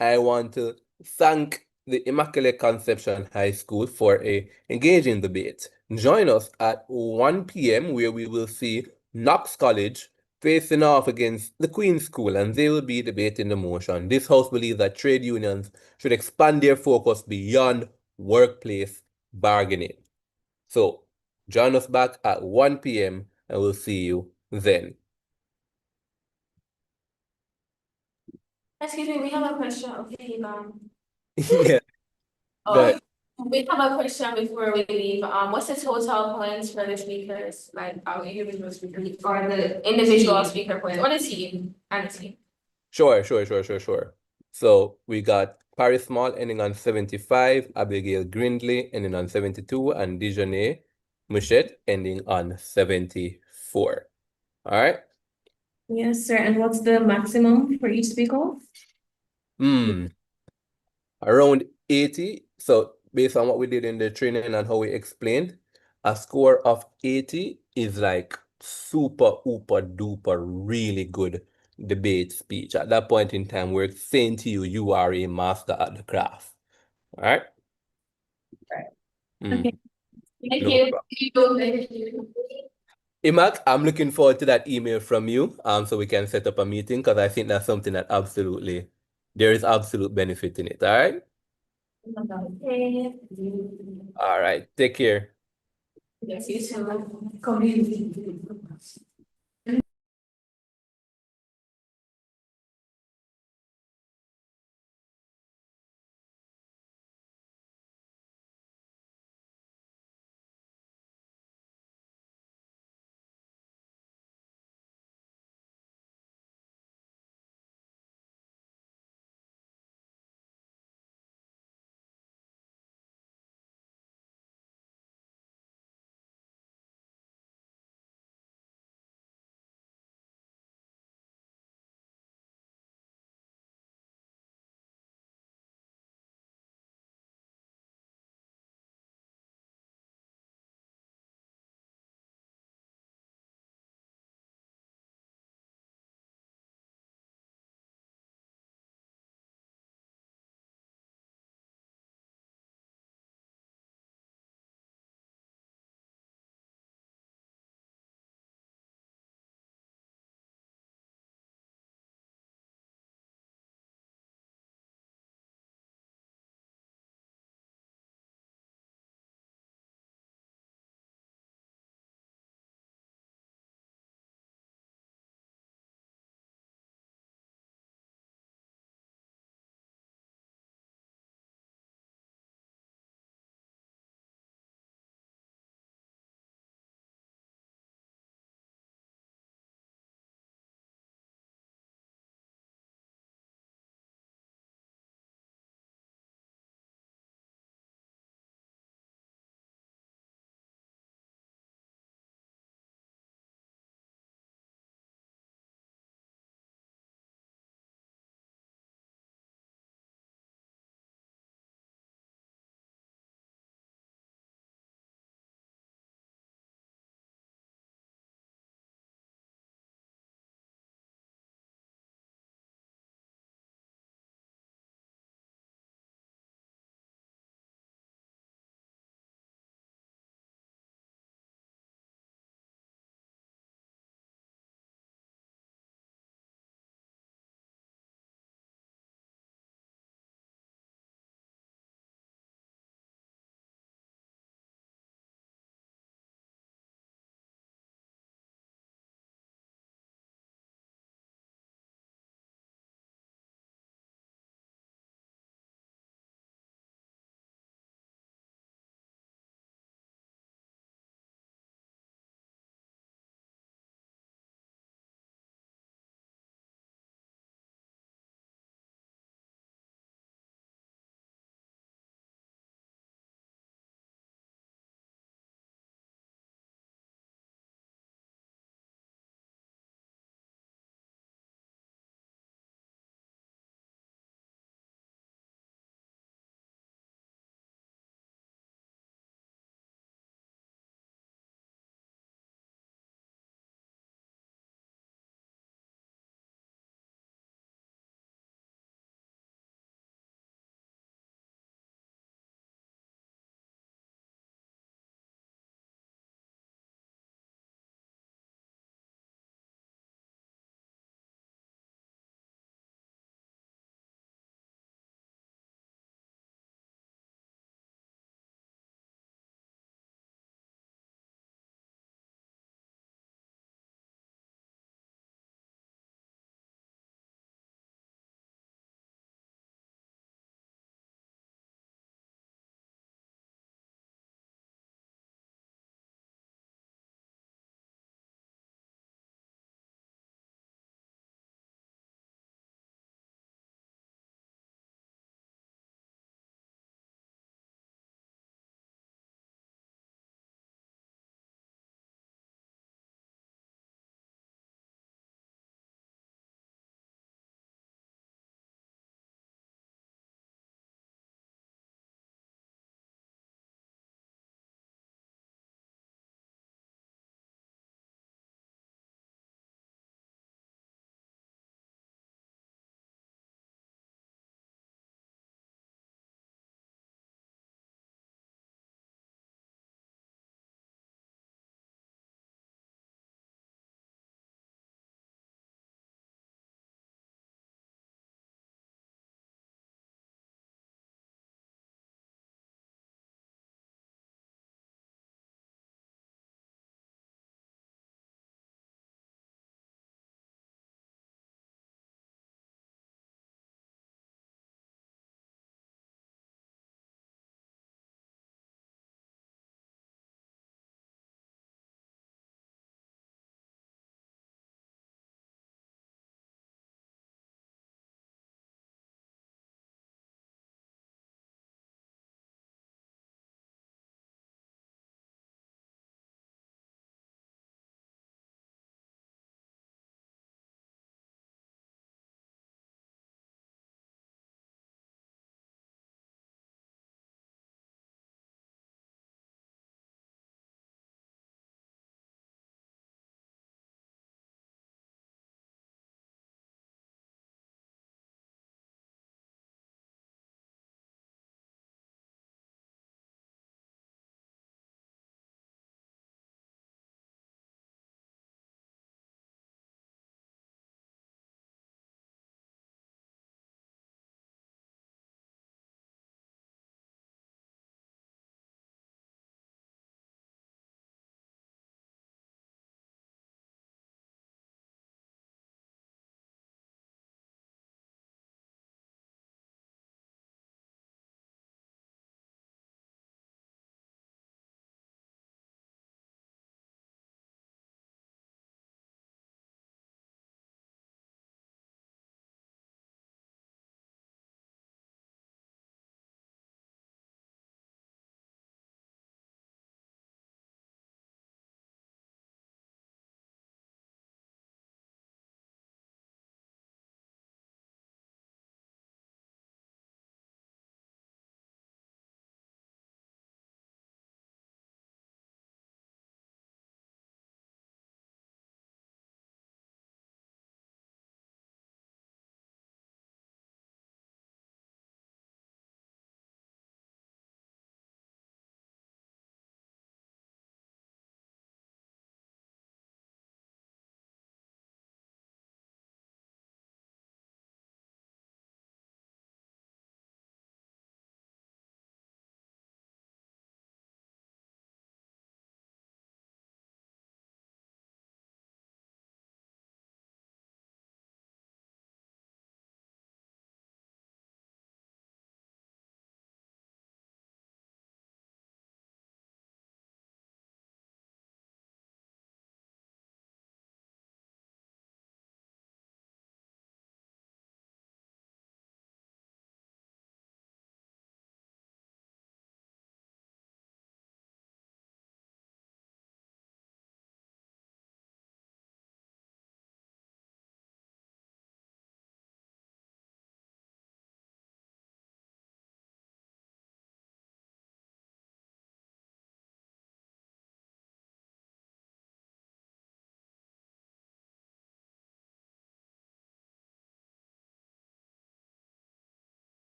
I want to thank the Immaculate Conception High School for a engaging debate. Join us at 1 p.m. where we will see Knox College facing off against the Queen's School, and they will be debating the motion. This house believes that trade unions should expand their focus beyond workplace bargaining. So join us back at 1 p.m. and we'll see you then. Excuse me, we have a question. Okay, Yeah. Oh, we have a question before we leave. What's the total points for the speakers, like our individual speakers, or the individual speaker points, or the team, and the team? Sure. So we got Paris Small ending on 75, Abigail Grindley ending on 72, and Dijonay Mouchette ending on 74. All right? Yes, sir. And what's the maximum for each speaker? Around 80. So based on what we did in the training and how we explained, a score of 80 is like super, ooper, duper, really good debate speech. At that point in time, we're saying to you, you are a master at the craft. All right? Okay. Thank No you. problem. Thank you. Imak, I'm looking forward to that email from you, so we can set up a meeting, because I think that's something that there is absolute benefit in it. All right? All right. Take care. Yes, you too.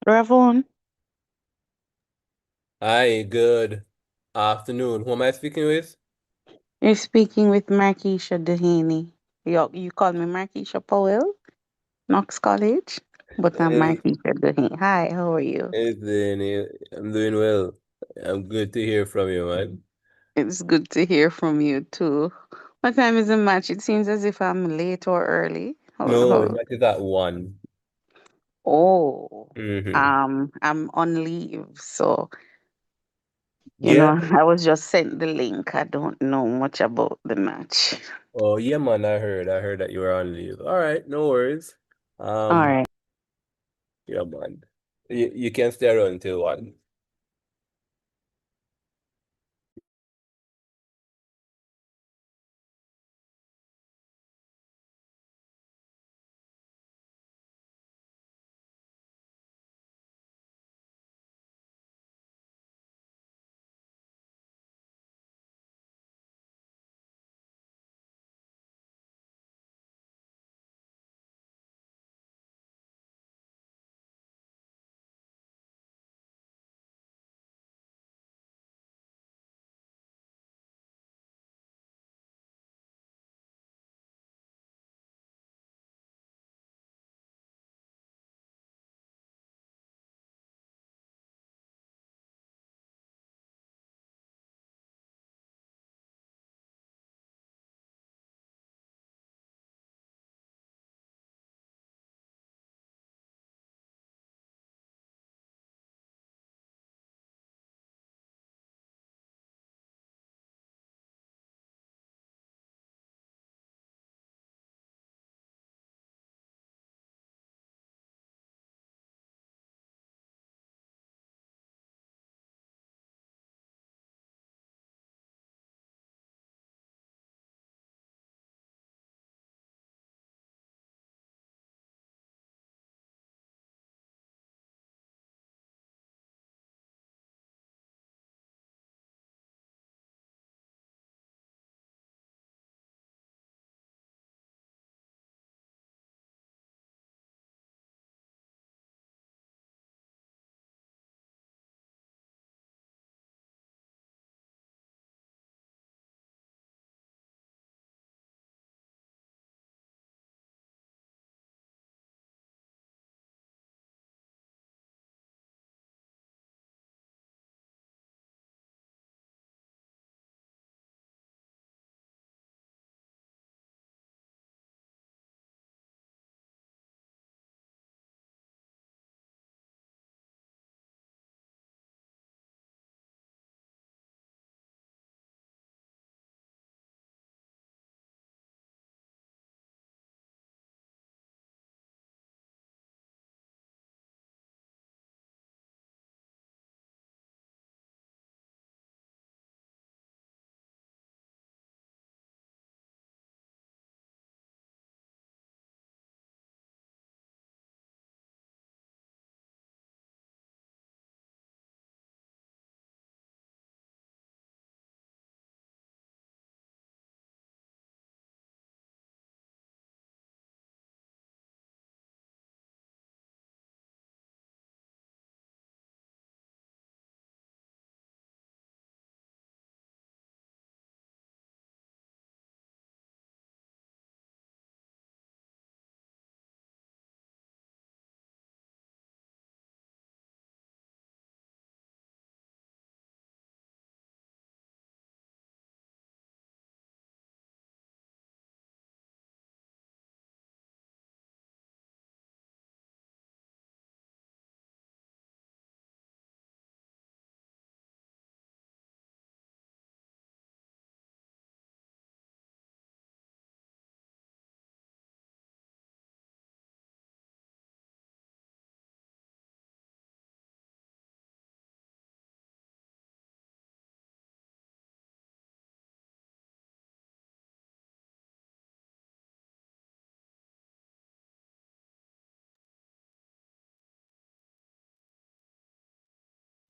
Ravon, Hi, good afternoon. Who am I speaking with? you're speaking with Markeisha Dehaney. You call me Markeisha Powell, Knox College, but I'm Hey, Markeisha Dehaney. Hi, how are you? hey, Danny. I'm doing well. I'm good to hear from you, man. It's good to hear from you too. What time is the match? It seems as if I'm late or early. No, the match is at 1. Oh, Mm-hmm. I'm on leave, so Yeah. I was just sent the link. I don't know much about the match. Oh, yeah, man. I heard that you were on leave. All right, no worries. All Um, right. yeah, man. You can stay around until 1.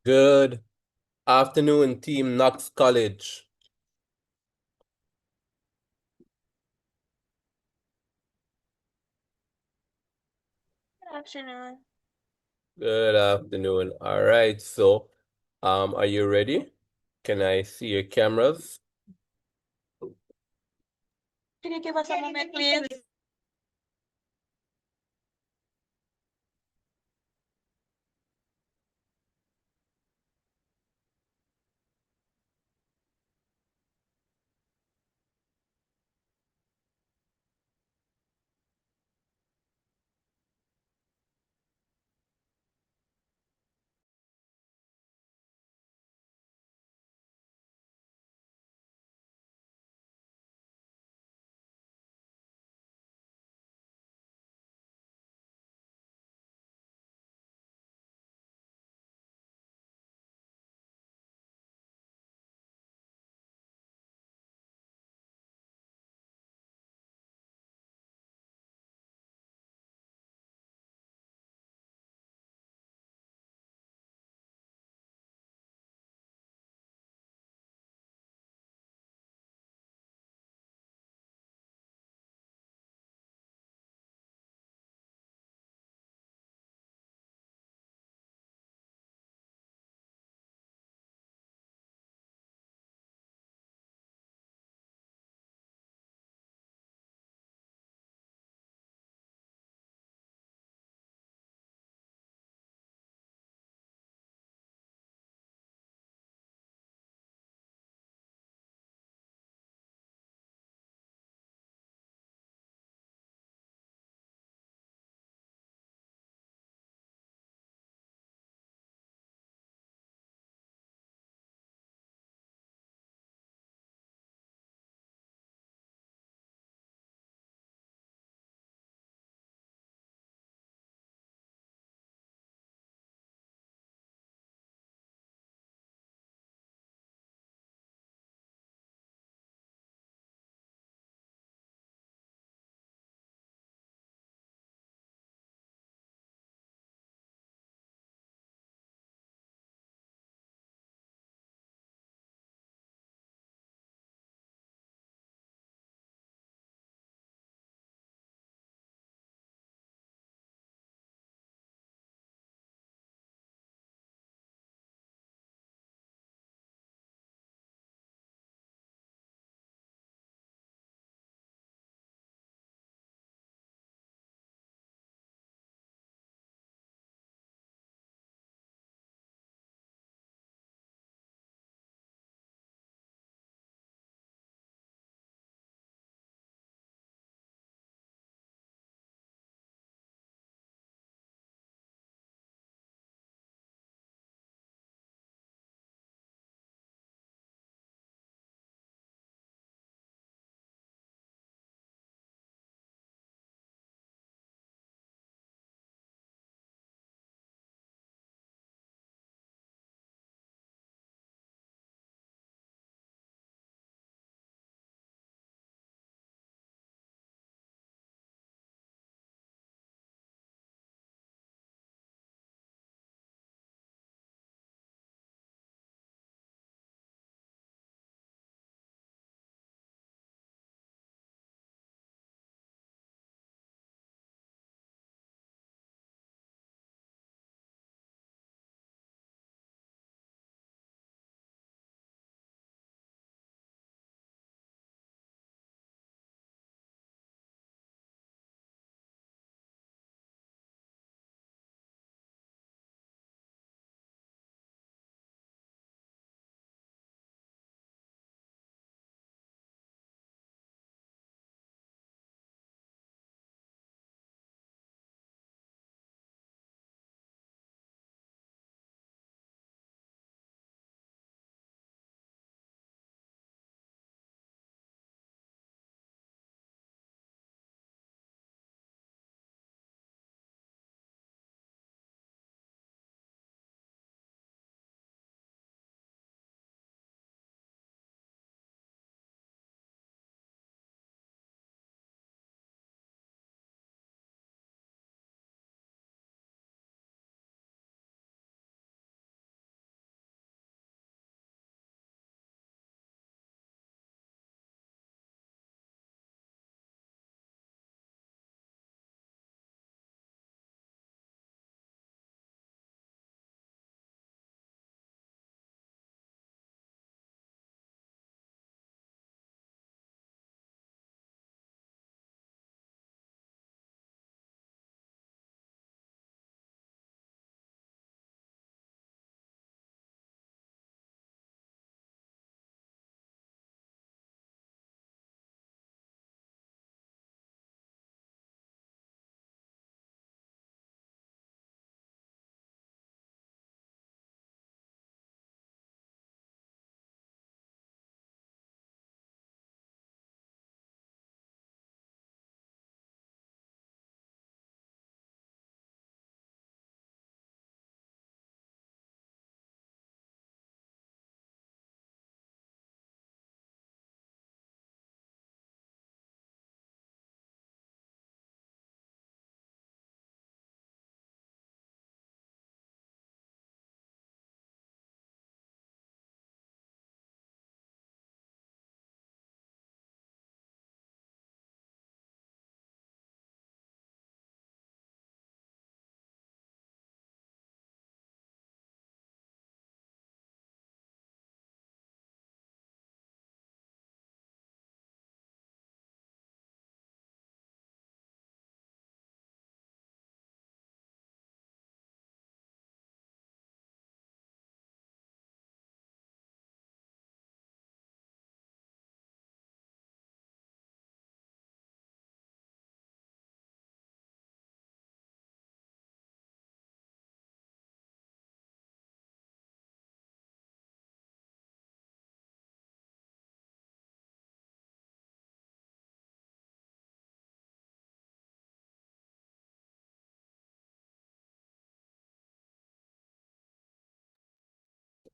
Good afternoon, Team Knox College. Good afternoon. Good afternoon. All right, so are you ready? Can I see your cameras? Can you give us a moment, please?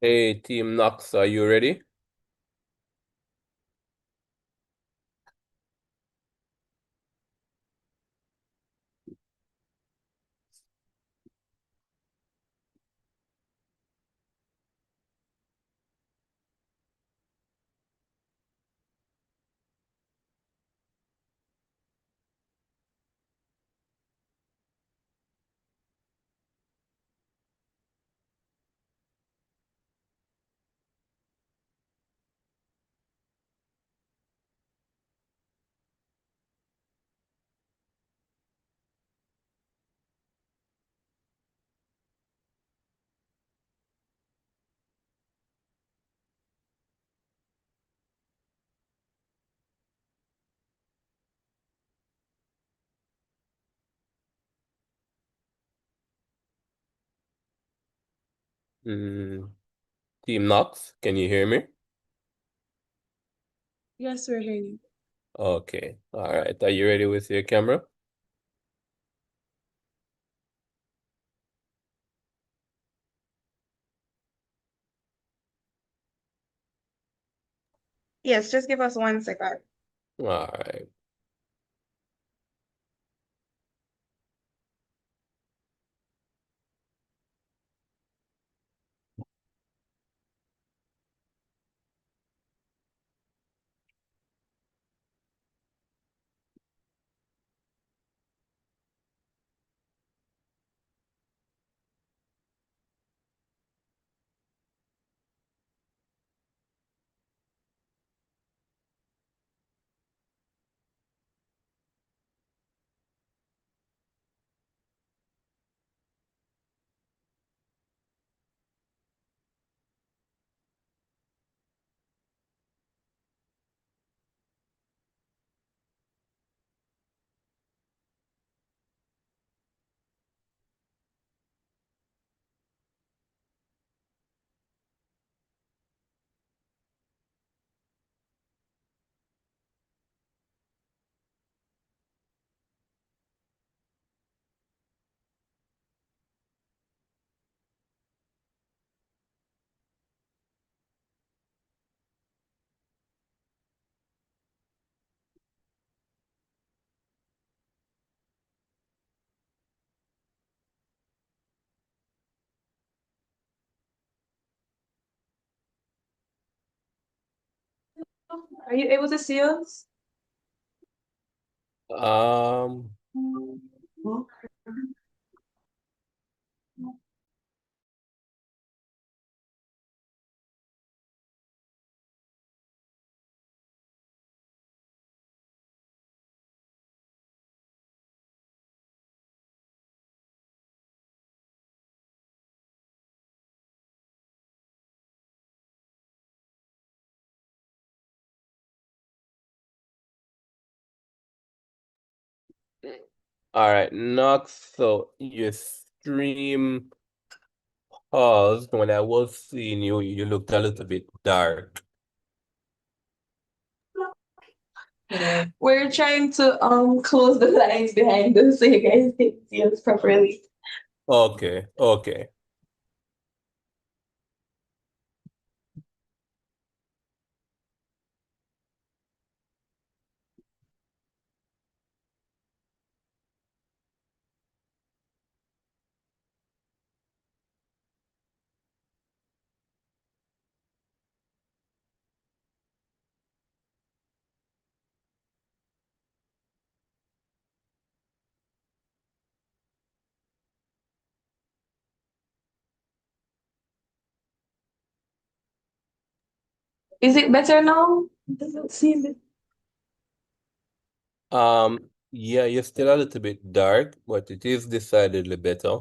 Hey, Team Knox, are you ready? Team Knox, can you hear me? Yes, we're hearing you. Okay, all right. Are you ready with your camera? Yes, just give us 1 second. All right. Are you able to see us? Um, all right, Knox, so your stream paused when I was seeing you. You looked a little bit dark. We're trying to close the lines behind us so you guys can see us properly. Okay, okay. Is it better now? It doesn't seem it. Yeah, you're still a little bit dark, but it is decidedly better.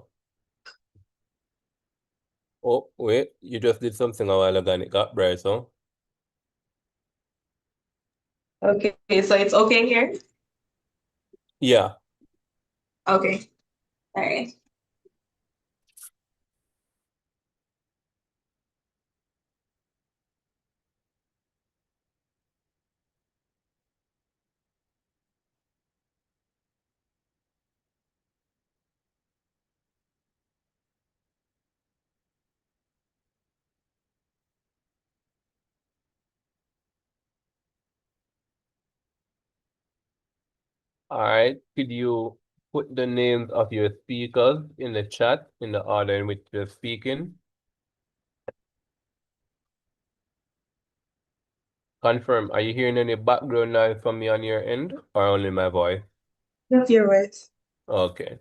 Oh, wait, you just did something a while ago and it got brighter. Okay, so it's okay here? Yeah. Okay. All right. All right. Could you put the names of your speakers in the chat in the order in which you're speaking? Confirm. Are you hearing any background noise from me on your end or only my voice? Just your words. Okay.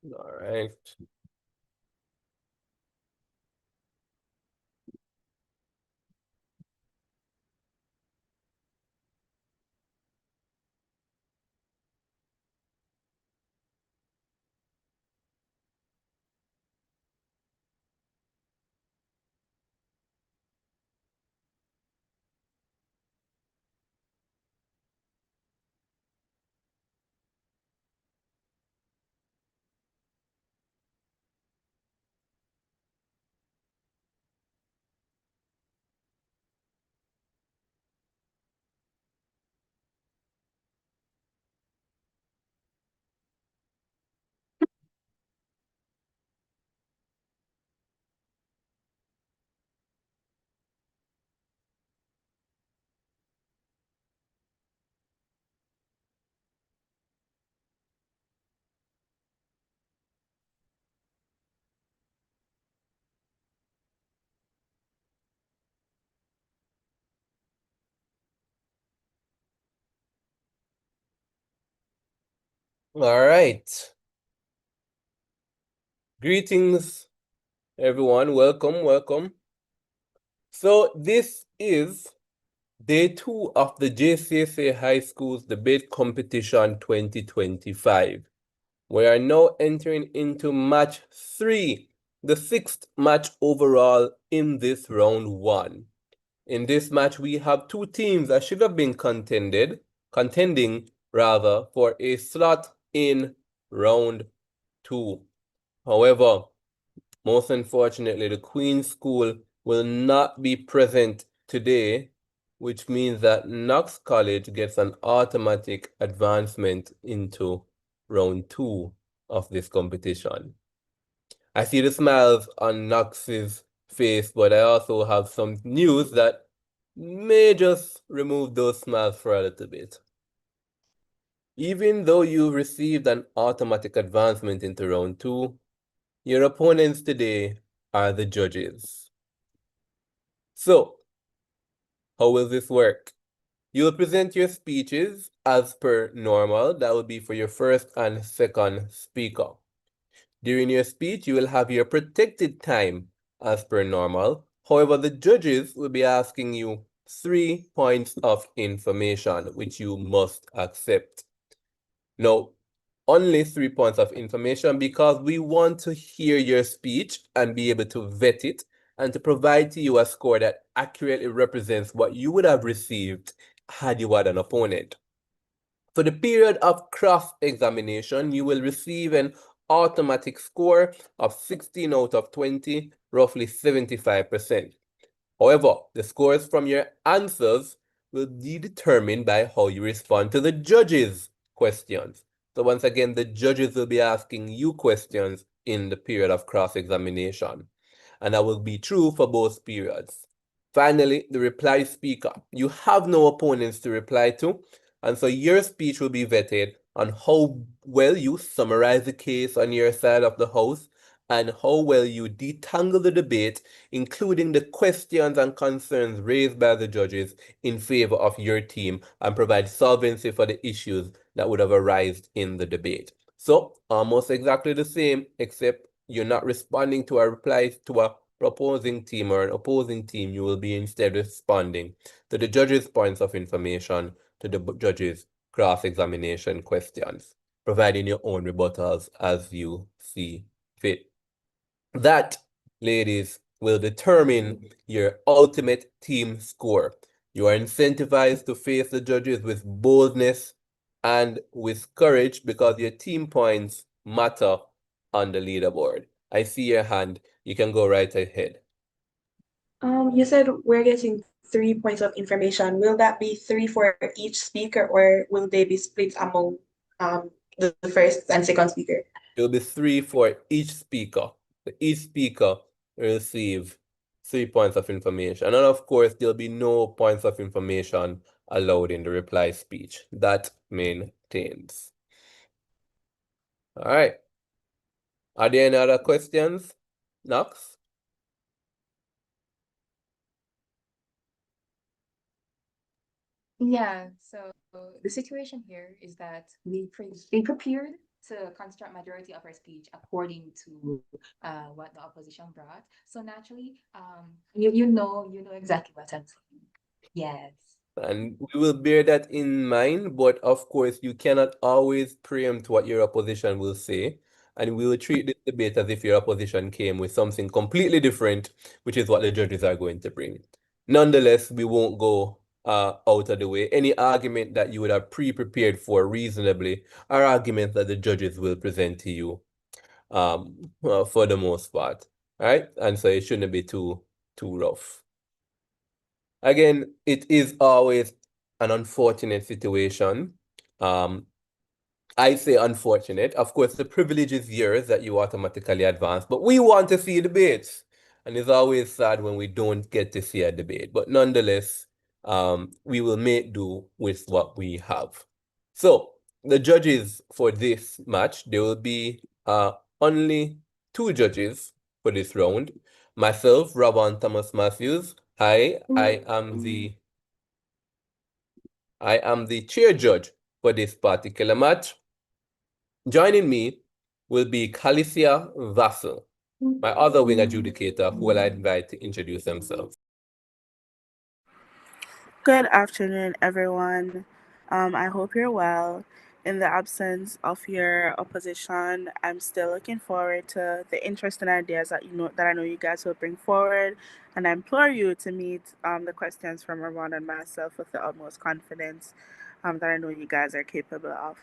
All right. All right. Greetings, everyone. Welcome, welcome. So this is day 2 of the JCSA High Schools Debate Competition 2025. We are now entering into match 3, the 6th match overall in this round 1. In this match, we have 2 teams that should have been contending rather, for a slot in round 2. However, most unfortunately, the Queen's School will not be present today, which means that Knox College gets an automatic advancement into round 2 of this competition. I see the smiles on Knox's face, but I also have some news that may just remove those smiles for a little bit. Even though you received an automatic advancement into round 2, your opponents today are the judges. So, how will this work? You'll present your speeches as per normal. That will be for your first and second speaker. During your speech, you will have your protected time as per normal. However, the judges will be asking you 3 points of information, which you must accept. Now, only 3 points of information because we want to hear your speech and be able to vet it and to provide to you a score that accurately represents what you would have received had you had an opponent. For the period of cross-examination, you will receive an automatic score of 16 out of 20, roughly 75%. However, the scores from your answers will be determined by how you respond to the judges' questions. So once again, the judges will be asking you questions in the period of cross-examination. And that will be true for both periods. Finally, the reply speaker. You have no opponents to reply to, and so your speech will be vetted on how well you summarize the case on your side of the house and how well you detangle the debate, including the questions and concerns raised by the judges in favor of your team, and provide solvency for the issues that would have arisen in the debate. So, almost exactly the same, except you're not responding to a reply to a proposing team or an opposing team. You will be instead responding to the judge's points of information, to the judge's cross-examination questions, providing your own rebuttals as you see fit. That, ladies, will determine your ultimate team score. You are incentivized to face the judges with boldness and with courage because your team points matter on the leaderboard. I see your hand. You can go right ahead. You said we're getting 3 points of information. Will that be three for each speaker, or will they be split among the first and second speaker? It'll be 3 for each speaker. Each speaker will receive 3 points of information. And of course, there'll be no points of information allowed in the reply speech. That maintains. All right. Are there any other questions? Knox? Yeah, so the situation here is that we prepared to construct majority of our speech according to what the opposition brought. So naturally, you know exactly what I'm saying. Yes. And we will bear that in mind, but of course, you cannot always preempt what your opposition will say. And we will treat this debate as if your opposition came with something completely different, which is what the judges are going to bring. Nonetheless, we won't go out of the way. Any argument that you would have pre-prepared for reasonably are arguments that the judges will present to you for the most part. All right? And so it shouldn't be too rough. Again, it is always an unfortunate situation. I say unfortunate. Of course, the privilege is yours that you automatically advance, but we want to see debates. And it's always sad when we don't get to see a debate. But nonetheless, we will make do with what we have. So, the judges for this match, there will be only 2 judges for this round. Myself, Robin Thomas Matthews. I am the chair judge for this particular match. Joining me will be Calicia Vassell, my other wing adjudicator, who will I invite to introduce themselves. Good afternoon, everyone. I hope you're well. In the absence of your opposition, I'm still looking forward to the interesting ideas that I know you guys will bring forward, and I implore you to meet the questions from Ramon and myself with the utmost confidence that I know you guys are capable of.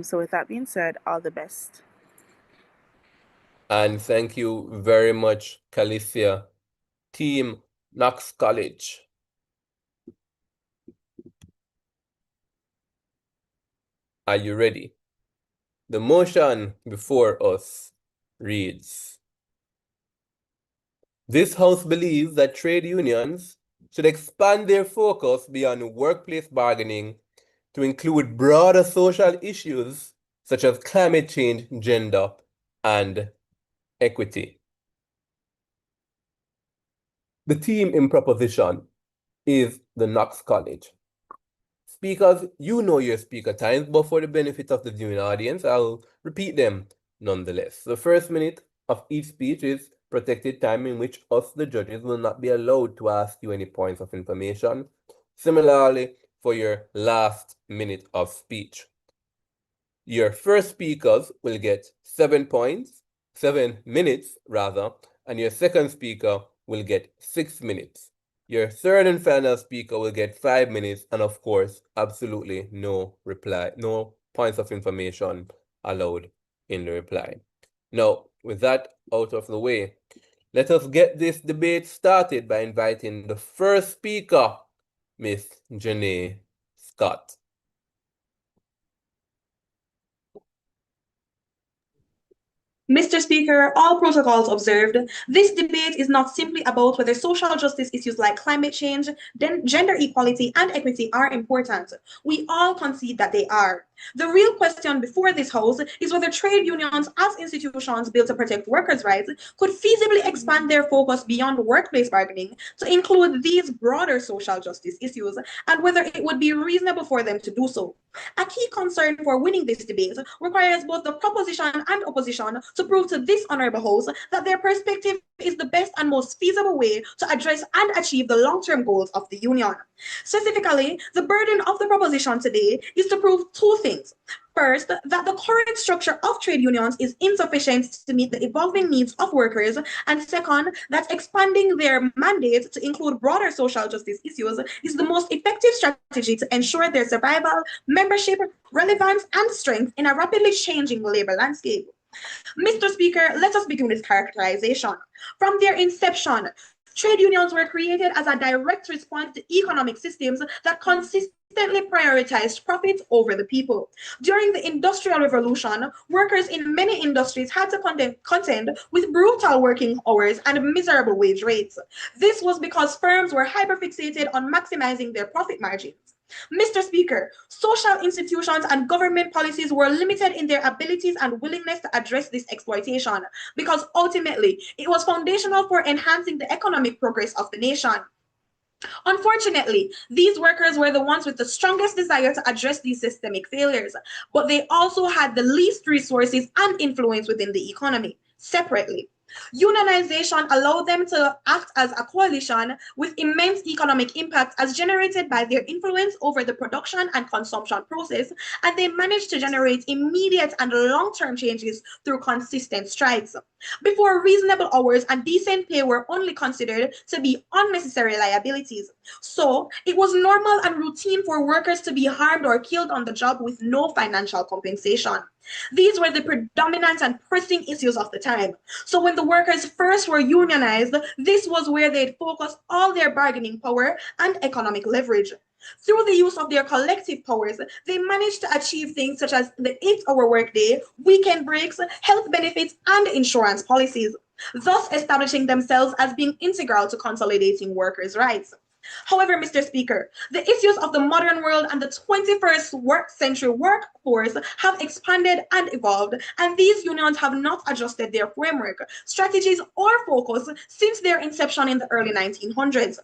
So with that being said, all the best. And thank you very much, Calicia. Team Knox College. Are you ready? The motion before us reads, this House believes that trade unions should expand their focus beyond workplace bargaining to include broader social issues such as climate change, gender, and equity. The team in proposition is the Knox College. Speakers, you know your speaker times, but for the benefit of the viewing audience, I'll repeat them nonetheless. The first minute of each speech is protected time in which us, the judges, will not be allowed to ask you any points of information. Similarly, for your last minute of speech. Your first speakers will get 7 points, 7 minutes rather, and your second speaker will get 6 minutes. Your third and final speaker will get 5 minutes, and of course, absolutely no points of information allowed in the reply. Now, with that out of the way, let us get this debate started by inviting the first speaker, Miss Janae Scott. Mr. Speaker, all protocols observed, this debate is not simply about whether social justice issues like climate change, gender equality, and equity are important. We all concede that they are. The real question before this House is whether trade unions as institutions built to protect workers' rights could feasibly expand their focus beyond workplace bargaining to include these broader social justice issues, and whether it would be reasonable for them to do so. A key concern for winning this debate requires both the proposition and opposition to prove to this honorable House that their perspective is the best and most feasible way to address and achieve the long-term goals of the Union. Specifically, the burden of the proposition today is to prove two things. First, that the current structure of trade unions is insufficient to meet the evolving needs of workers, and second, that expanding their mandate to include broader social justice issues is the most effective strategy to ensure their survival, membership, relevance, and strength in a rapidly changing labor landscape. Mr. Speaker, let us begin with characterization. From their inception, trade unions were created as a direct response to economic systems that consistently prioritized profits over the people. During the Industrial Revolution, workers in many industries had to contend with brutal working hours and miserable wage rates. This was because firms were hyperfixated on maximizing their profit margins. Mr. Speaker, social institutions and government policies were limited in their abilities and willingness to address this exploitation because ultimately it was foundational for enhancing the economic progress of the nation. Unfortunately, these workers were the ones with the strongest desire to address these systemic failures, but they also had the least resources and influence within the economy separately. Unionization allowed them to act as a coalition with immense economic impact as generated by their influence over the production and consumption process, and they managed to generate immediate and long-term changes through consistent strikes. Before, reasonable hours and decent pay were only considered to be unnecessary liabilities. So, it was normal and routine for workers to be harmed or killed on the job with no financial compensation. These were the predominant and pressing issues of the time. So when the workers first were unionized, this was where they'd focus all their bargaining power and economic leverage. Through the use of their collective powers, they managed to achieve things such as the 8-hour workday, weekend breaks, health benefits, and insurance policies, thus establishing themselves as being integral to consolidating workers' rights. However, Mr. Speaker, the issues of the modern world and the 21st century workforce have expanded and evolved, and these unions have not adjusted their framework, strategies, or focus since their inception in the early 1900s.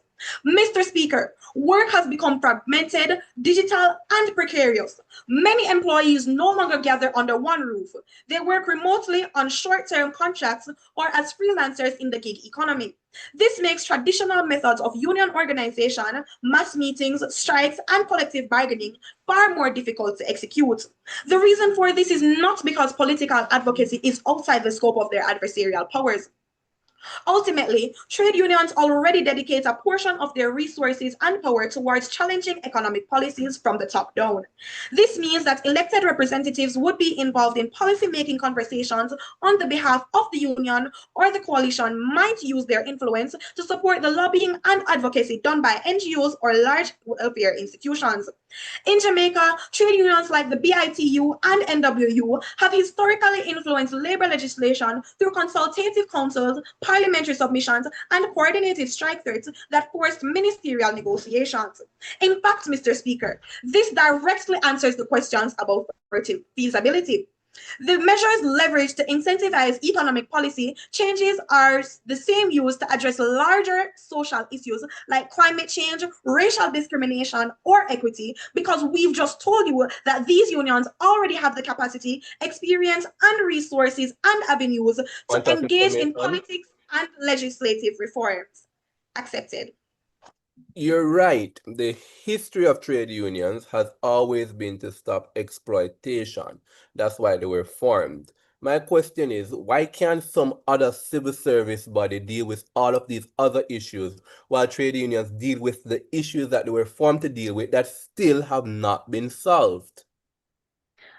Mr. Speaker, work has become fragmented, digital, and precarious. Many employees no longer gather under one roof. They work remotely on short-term contracts or as freelancers in the gig economy. This makes traditional methods of union organization, mass meetings, strikes, and collective bargaining far more difficult to execute. The reason for this is not because political advocacy is outside the scope of their adversarial powers. Ultimately, trade unions already dedicate a portion of their resources and power towards challenging economic policies from the top down. This means that elected representatives would be involved in policy-making conversations on the behalf of the union, or the coalition might use their influence to support the lobbying and advocacy done by NGOs or large welfare institutions. In Jamaica, trade unions like the BITU and NWU have historically influenced labor legislation through consultative councils, parliamentary submissions, and coordinated strike threats that forced ministerial negotiations. In fact, Mr. Speaker, this directly answers the questions about feasibility. The measures leveraged to incentivize economic policy changes are the same used to address larger social issues like climate change, racial discrimination, or equity, because we've just told you that these unions already have the capacity, experience, and resources and avenues Point to of engage in information. politics and legislative reforms. Accepted. You're right. The history of trade unions has always been to stop exploitation. That's why they were formed. My question is, why can't some other civil service body deal with all of these other issues while trade unions deal with the issues that they were formed to deal with that still have not been solved?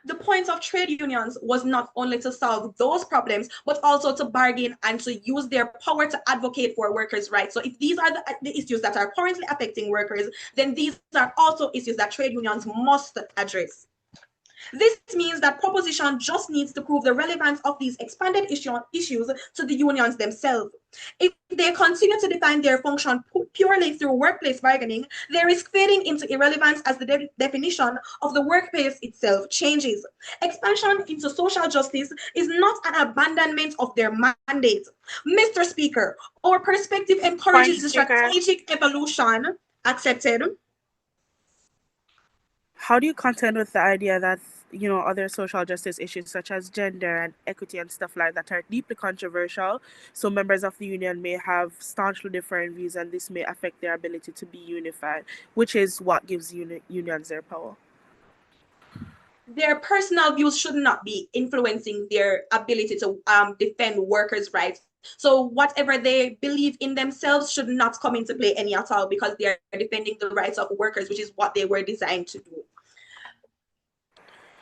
The point of trade unions was not only to solve those problems, but also to bargain and to use their power to advocate for workers' rights. So if these are the issues that are currently affecting workers, then these are also issues that trade unions must address. This means that proposition just needs to prove the relevance of these expanded issues to the unions themselves. If they continue to define their function purely through workplace bargaining, they risk fading into irrelevance as the definition of the workplace itself changes. Expansion into social justice is not an abandonment of their mandate. Mr. Speaker, our perspective encourages Point, the Speaker. strategic evolution accepted. How do you contend with the idea that other social justice issues such as gender and equity and stuff like that are deeply controversial? So members of the union may have staunchly different views, and this may affect their ability to be unified, which is what gives unions their power. Their personal views should not be influencing their ability to defend workers' rights. So whatever they believe in themselves should not come into play any at all, because they are defending the rights of workers, which is what they were designed to do.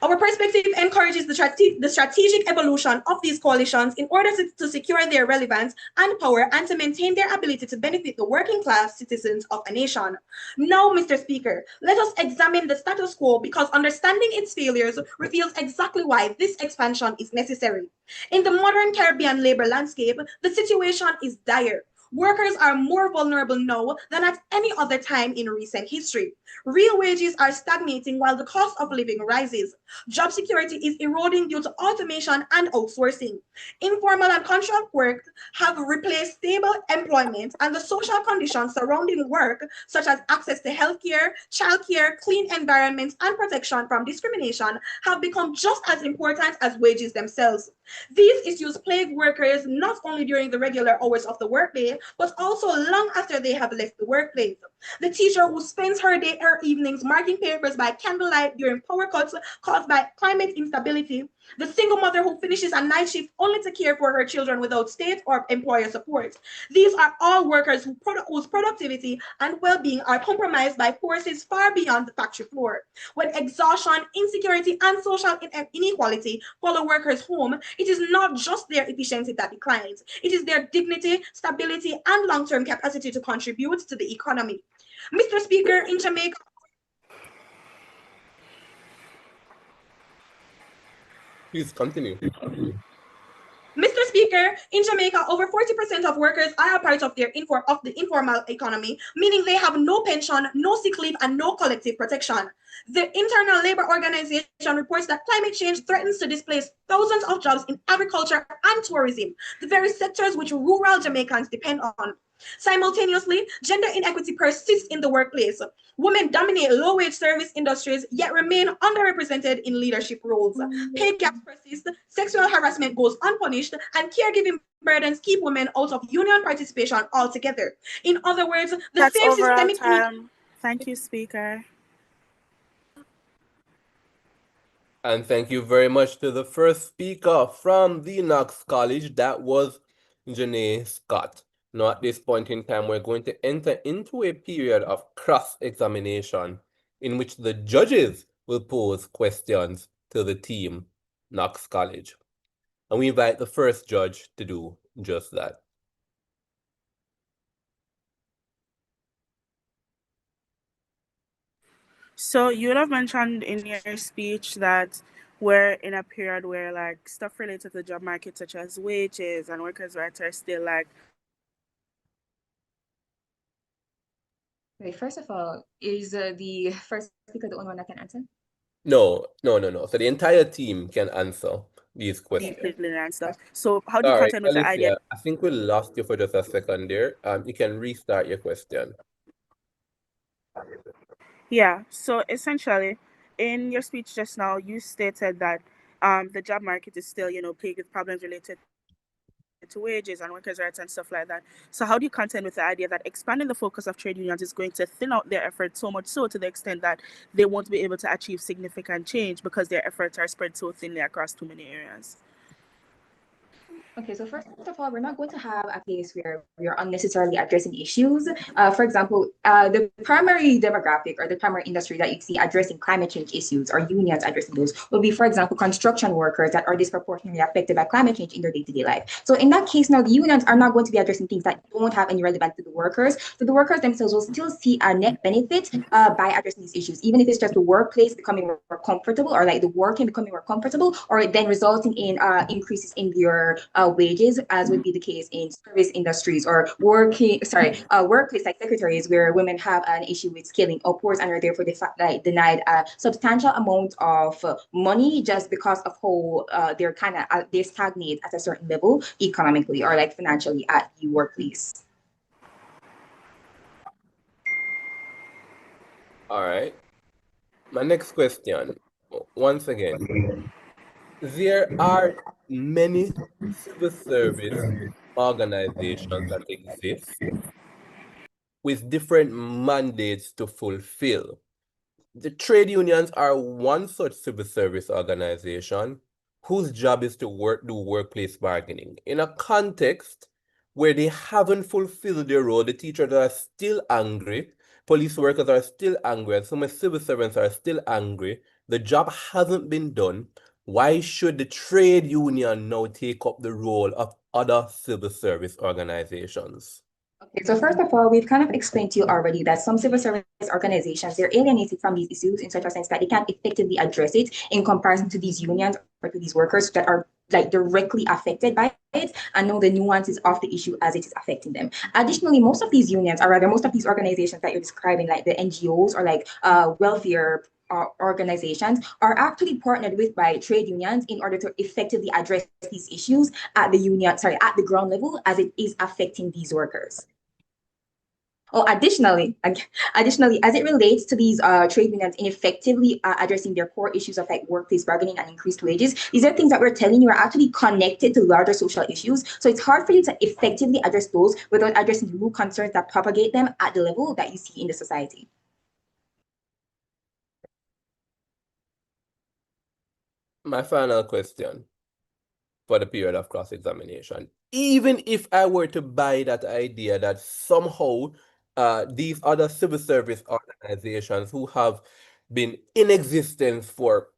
Our perspective encourages the strategic evolution of these coalitions in order to secure their relevance and power and to maintain their ability to benefit the working class citizens of a nation. Now, Mr. Speaker, let us examine the status quo, because understanding its failures reveals exactly why this expansion is necessary. In the modern Caribbean labor landscape, the situation is dire. Workers are more vulnerable now than at any other time in recent history. Real wages are stagnating while the cost of living rises. Job security is eroding due to automation and outsourcing. Informal and contract work have replaced stable employment, and the social conditions surrounding work, such as access to healthcare, childcare, clean environments, and protection from discrimination, have become just as important as wages themselves. These issues plague workers not only during the regular hours of the workday, but also long after they have left the workplace. The teacher who spends her evenings marking papers by candlelight during power cuts caused by climate instability, the single mother who finishes a night shift only to care for her children without state or employer support. These are all workers whose productivity and well-being are compromised by forces far beyond the factory floor. When exhaustion, insecurity, and social inequality follow workers home, it is not just their efficiency that declines. It is their dignity, stability, and long-term capacity to contribute to the economy. Mr. Speaker, in Jamaica, Please continue. Mr. Speaker, in Jamaica, over 40% of workers are a part of the informal economy, meaning they have no pension, no sick leave, and no collective protection. The Internal Labour Organization reports that climate change threatens to displace thousands of jobs in agriculture and tourism, the very sectors which rural Jamaicans depend on. Simultaneously, gender inequity persists in the workplace. Women dominate low-wage service industries, yet remain underrepresented in leadership roles. Pay gaps persist, sexual harassment goes unpunished, and caregiving burdens keep women out of union participation altogether. In other words, the That's same overall systemic... time. Thank you, Speaker. And thank you very much to the first speaker from the Knox College. That was Janae Scott. Now, at this point in time, we're going to enter into a period of cross-examination in which the judges will pose questions to the team, Knox College. And we invite the first judge to do just that. So you would have mentioned in your speech that we're in a period where like stuff related to the job market, such as wages and workers' rights, are still like... Wait, first of all, is the first speaker the only one that can answer? No. So the entire team can answer these questions. Completely and stuff. So how do you Sorry, contend with the idea? Alicia, I think we lost you for just a second there. You can restart your question. Yeah, so essentially, in your speech just now, you stated that the job market is still, plagued with problems related to wages and workers' rights and stuff like that. So how do you contend with the idea that expanding the focus of trade unions is going to thin out their efforts so much so to the extent that they won't be able to achieve significant change because their efforts are spread so thinly across too many areas? Okay, so first of all, we're not going to have a case where we are unnecessarily addressing issues. For example, the primary demographic or the primary industry that you see addressing climate change issues or unions addressing those will be, for example, construction workers that are disproportionately affected by climate change in their day-to-day life. So in that case, now the unions are not going to be addressing things that don't have any relevance to the workers. So the workers themselves will still see a net benefit by addressing these issues, even if it's just the workplace becoming more comfortable or like the working becoming more comfortable, or then resulting in increases in their wages, as would be the case in service industries or workplace like secretaries, where women have an issue with scaling upwards and are therefore denied a substantial amount of money just because of how they stagnate at a certain level economically or like financially at the workplace. All right. My next question, once again, there are many civil service organizations that exist with different mandates to fulfill. The trade unions are one such civil service organization whose job is to do workplace bargaining. In a context where they haven't fulfilled their role, the teachers are still angry, police workers are still angry, and some civil servants are still angry. The job hasn't been done. Why should the trade union now take up the role of other civil service organizations? Okay, so first of all, we've kind of explained to you already that some civil service organizations, they're alienated from these issues in such a sense that they can't effectively address it in comparison to these unions or to these workers that are like directly affected by it and know the nuances of the issue as it is affecting them. Additionally, most of these unions, or rather most of these organizations that you're describing, like the NGOs or like welfare organizations, are actually partnered with by trade unions in order to effectively address these issues at the ground level as it is affecting these workers. Oh, additionally, as it relates to these trade unions ineffectively addressing their core issues of like workplace bargaining and increased wages, these are things that we're telling you are actually connected to larger social issues. So it's hard for you to effectively address those without addressing the root concerns that propagate them at the level that you see in the society. My final question for the period of cross-examination. Even if I were to buy that idea that somehow these other civil service organizations who have been in existence for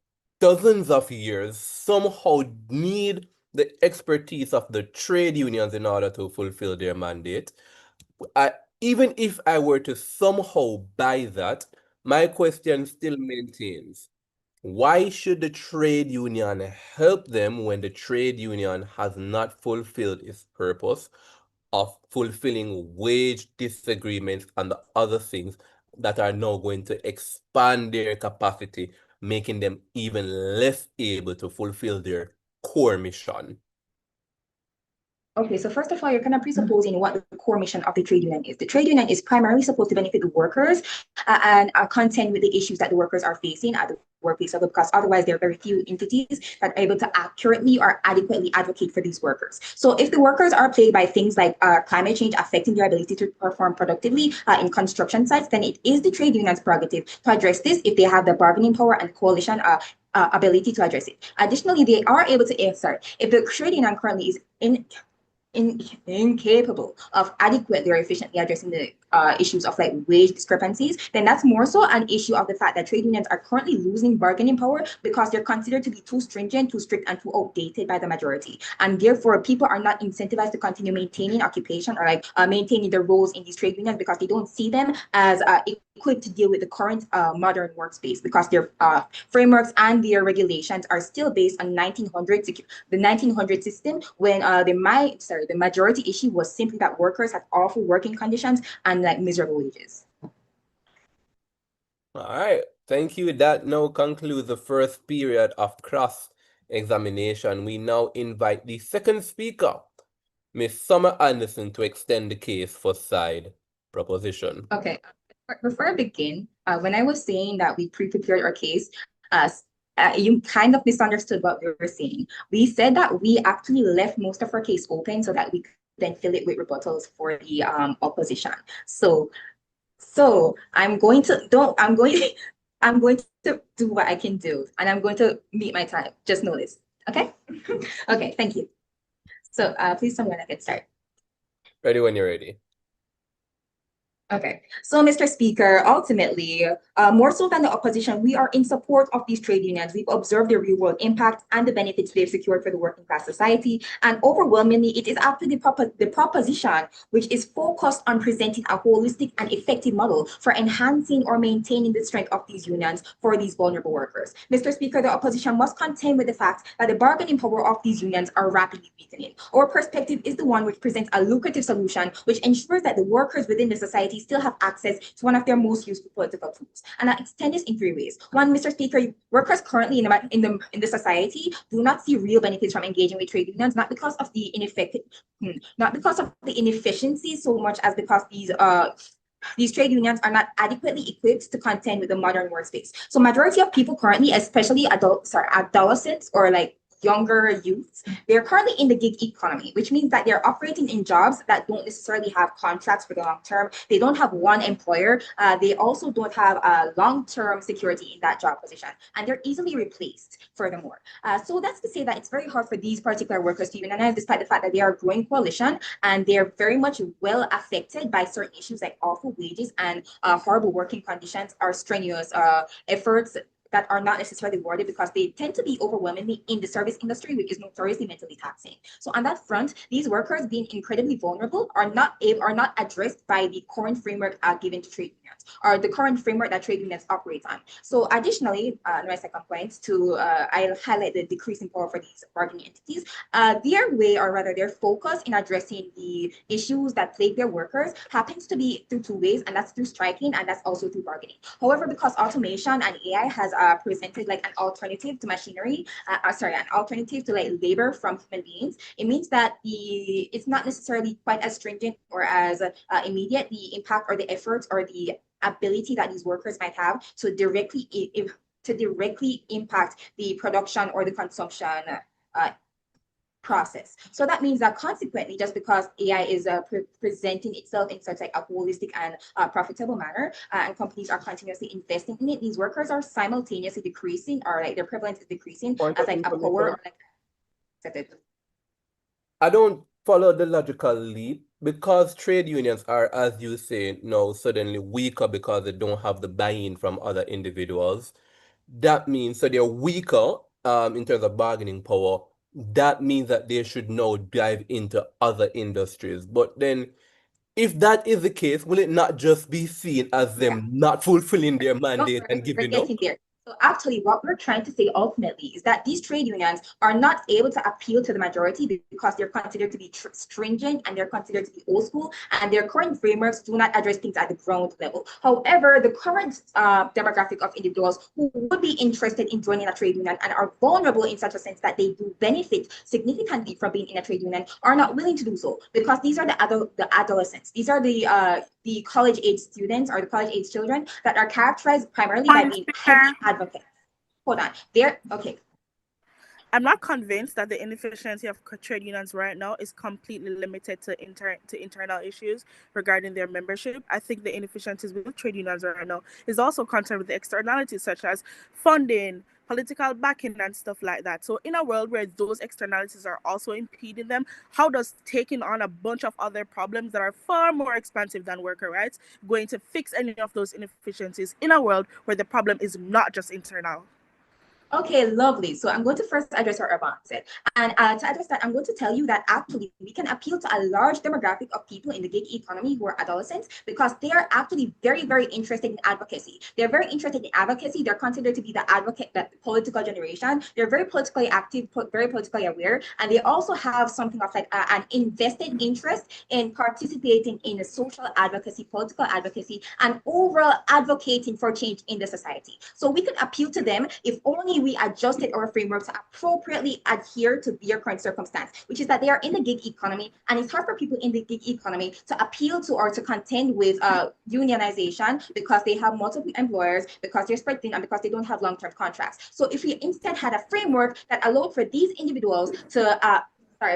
dozens of years somehow need the expertise of the trade unions in order to fulfill their mandate, even if I were to somehow buy that, my question still maintains. Why should the trade union help them when the trade union has not fulfilled its purpose of fulfilling wage disagreements and the other things that are now going to expand their capacity, making them even less able to fulfill their core mission? Okay, so first of all, you're kind of presupposing what the core mission of the trade union is. The trade union is primarily supposed to benefit the workers and contend with the issues that the workers are facing at the workplace level, because otherwise there are very few entities that are able to accurately or adequately advocate for these workers. So if the workers are plagued by things like climate change affecting their ability to perform productively in construction sites, then it is the trade union's prerogative to address this if they have the bargaining power and coalition ability to address it. Additionally, they are able to answer if the trade union currently is incapable of adequately or efficiently addressing the issues of like wage discrepancies, then that's more so an issue of the fact that trade unions are currently losing bargaining power because they're considered to be too stringent, too strict, and too outdated by the majority. And therefore, people are not incentivized to continue maintaining occupation or like maintaining their roles in these trade unions because they don't see them as equipped to deal with the current modern workspace, because their frameworks and their regulations are still based on the 1900 system, when the majority issue was simply that workers had awful working conditions and like miserable wages. All right, thank you. That now concludes the first period of cross-examination. We now invite the second speaker, Ms. Summer Anderson, to extend the case for side proposition. Okay, before I begin, when I was saying that we pre-prepared our case, you kind of misunderstood what we were saying. We said that we actually left most of our case open so that we could then fill it with rebuttals for the opposition. So I'm going to I'm going to do what I can do, and I'm going to meet my time. Just know this, okay? Okay, thank you. So please tell me when I can start. Ready when you're ready. Okay, so Mr. Speaker, ultimately, more so than the opposition, we are in support of these trade unions. We've observed their real world impact and the benefits they've secured for the working class society. And overwhelmingly, it is after the proposition, which is focused on presenting a holistic and effective model for enhancing or maintaining the strength of these unions for these vulnerable workers. Mr. Speaker, the opposition must contend with the fact that the bargaining power of these unions are rapidly weakening. Our perspective is the one which presents a lucrative solution, which ensures that the workers within the society still have access to one of their most useful political tools. And I extend this in three ways. One, Mr. Speaker, workers currently in the society do not see real benefits from engaging with trade unions, not because of the inefficiency so much as because these trade unions are not adequately equipped to contend with the modern workspace. So majority of people currently, especially adolescents or like younger youths, they're currently in the gig economy, which means that they're operating in jobs that don't necessarily have contracts for the long term. They don't have one employer. They also don't have long-term security in that job position, and they're easily replaced furthermore. So that's to say that it's very hard for these particular workers to unionize, despite the fact that they are a growing coalition and they're very much well affected by certain issues like awful wages and horrible working conditions or strenuous efforts that are not necessarily rewarded because they tend to be overwhelmingly in the service industry, which is notoriously mentally taxing. So on that front, these workers being incredibly vulnerable are not addressed by the current framework given to trade unions or the current framework that trade unions operate on. So additionally, my second point I'll highlight the decrease in power for these bargaining entities. Their way, or rather their focus in addressing the issues that plague their workers happens to be through two ways, and that's through striking and that's also through bargaining. However, because automation and AI has presented like an alternative to machinery, an alternative to like labor from human beings, it means that it's not necessarily quite as stringent or as immediate the impact or the efforts or the ability that these workers might have to directly impact the production or the consumption process. So that means that consequently, just because AI is presenting itself in such like a holistic and profitable manner, and companies are continuously investing in it, these workers are simultaneously decreasing, or like their prevalence is decreasing as like a power or like. I don't follow the logical leap because trade unions are, as you say, now suddenly weaker because they don't have the buy-in from other individuals. That means so they're weaker in terms of bargaining power. That means that they should now dive into other industries. But then, if that is the case, will it not just be seen as them not fulfilling their mandate and giving up? So actually, what we're trying to say ultimately is that these trade unions are not able to appeal to the majority because they're considered to be stringent and they're considered to be old school, and their current frameworks do not address things at the ground level. However, the current demographic of individuals who would be interested in joining a trade union and are vulnerable in such a sense that they do benefit significantly from being in a trade union are not willing to do so, because these are the adolescents. These are the college-age students or the college-age children that are characterized primarily by being heavy advocates. Hold on. Okay. I'm not convinced that the inefficiency of trade unions right now is completely limited to internal issues regarding their membership. I think the inefficiencies with trade unions right now is also concerned with the externalities such as funding, political backing, and stuff like that. So in a world where those externalities are also impeding them, how does taking on a bunch of other problems that are far more expensive than worker rights going to fix any of those inefficiencies in a world where the problem is not just internal? Okay, lovely. So I'm going to first address what Urban said. And to address that, I'm going to tell you that actually we can appeal to a large demographic of people in the gig economy who are adolescents because they are actually very, very interested in advocacy. They're very interested in advocacy. They're considered to be the advocate, the political generation. They're very politically active, very politically aware, and they also have something of like an invested interest in participating in social advocacy, political advocacy, and overall advocating for change in the society. So we could appeal to them if only we adjusted our framework to appropriately adhere to their current circumstance, which is that they are in the gig economy, and it's hard for people in the gig economy to appeal to or to contend with unionization because they have multiple employers, because they're spread thin, and because they don't have long-term contracts. So if we instead had a framework that allowed for these individuals to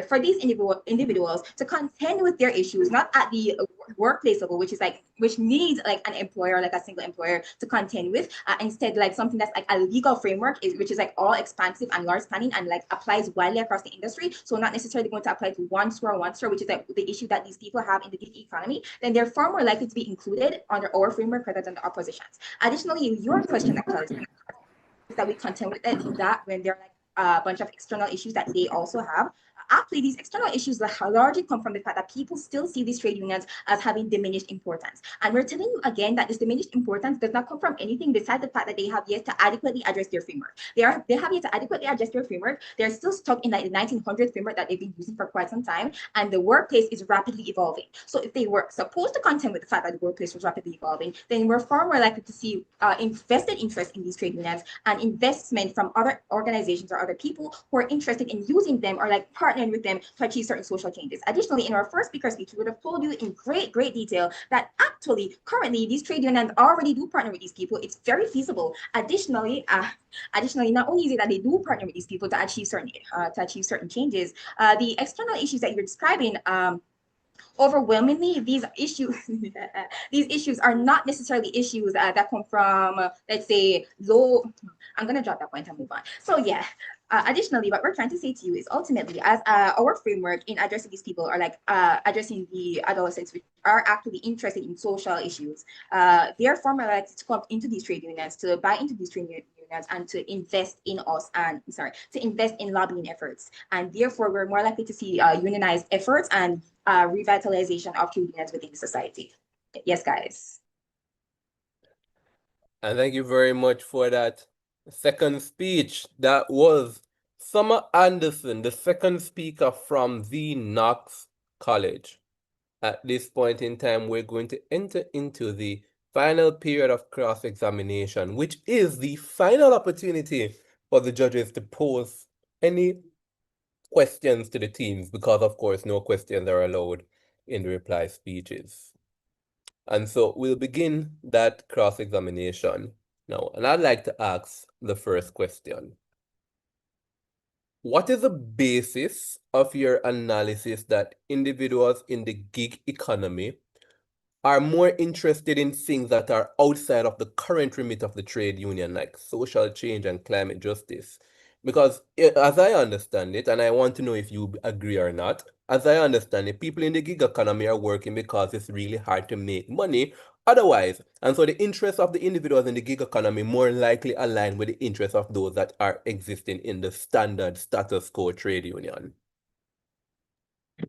for these individuals to contend with their issues, not at the workplace level, which needs like an employer, like a single employer to contend with, instead like something that's like a legal framework, which is like all expansive and large spanning and like applies widely across the industry. So not necessarily going to apply to one store, which is like the issue that these people have in the gig economy, then they're far more likely to be included under our framework rather than the opposition's. Additionally, your question, Nicholas, that we contend with that when there are like a bunch of external issues that they also have. Actually, these external issues largely come from the fact that people still see these trade unions as having diminished importance. And we're telling you again that this diminished importance does not come from anything besides the fact that they have yet to adequately address their framework. They have yet to adequately address their framework. They're still stuck in like the 1900 framework that they've been using for quite some time, and the workplace is rapidly evolving. So if they were supposed to contend with the fact that the workplace was rapidly evolving, then we're far more likely to see invested interest in these trade unions and investment from other organizations or other people who are interested in using them or like partnering with them to achieve certain social changes. Additionally, in our first speaker speech, we would have told you in great detail that actually currently these trade unions already do partner with these people. It's very feasible. Additionally, not only is it that they do partner with these people to achieve certain changes, the external issues that you're describing, overwhelmingly, these issues are not necessarily issues that come from, let's say, low. I'm gonna drop that point and move on. So yeah. Additionally, what we're trying to say to you is ultimately, as our framework in addressing these people, or like addressing the adolescents which are actually interested in social issues, they are far more likely to come into these trade unions, to buy into these trade unions, and to invest in us, and to invest in lobbying efforts. And therefore, we're more likely to see unionized efforts and revitalization of trade unions within the society. Yes, guys. And thank you very much for that second speech. That was Summer Anderson, the second speaker from the Knox College. At this point in time, we're going to enter into the final period of cross-examination, which is the final opportunity for the judges to pose any questions to the teams, because of course no questions are allowed in the reply speeches. And so we'll begin that cross-examination now. And I'd like to ask the first question. What is the basis of your analysis that individuals in the gig economy are more interested in things that are outside of the current remit of the trade union, like social change and climate justice? Because as I understand it, and I want to know if you agree or not, as I understand it, people in the gig economy are working because it's really hard to make money otherwise. And so the interests of the individuals in the gig economy more likely align with the interests of those that are existing in the standard status quo trade union.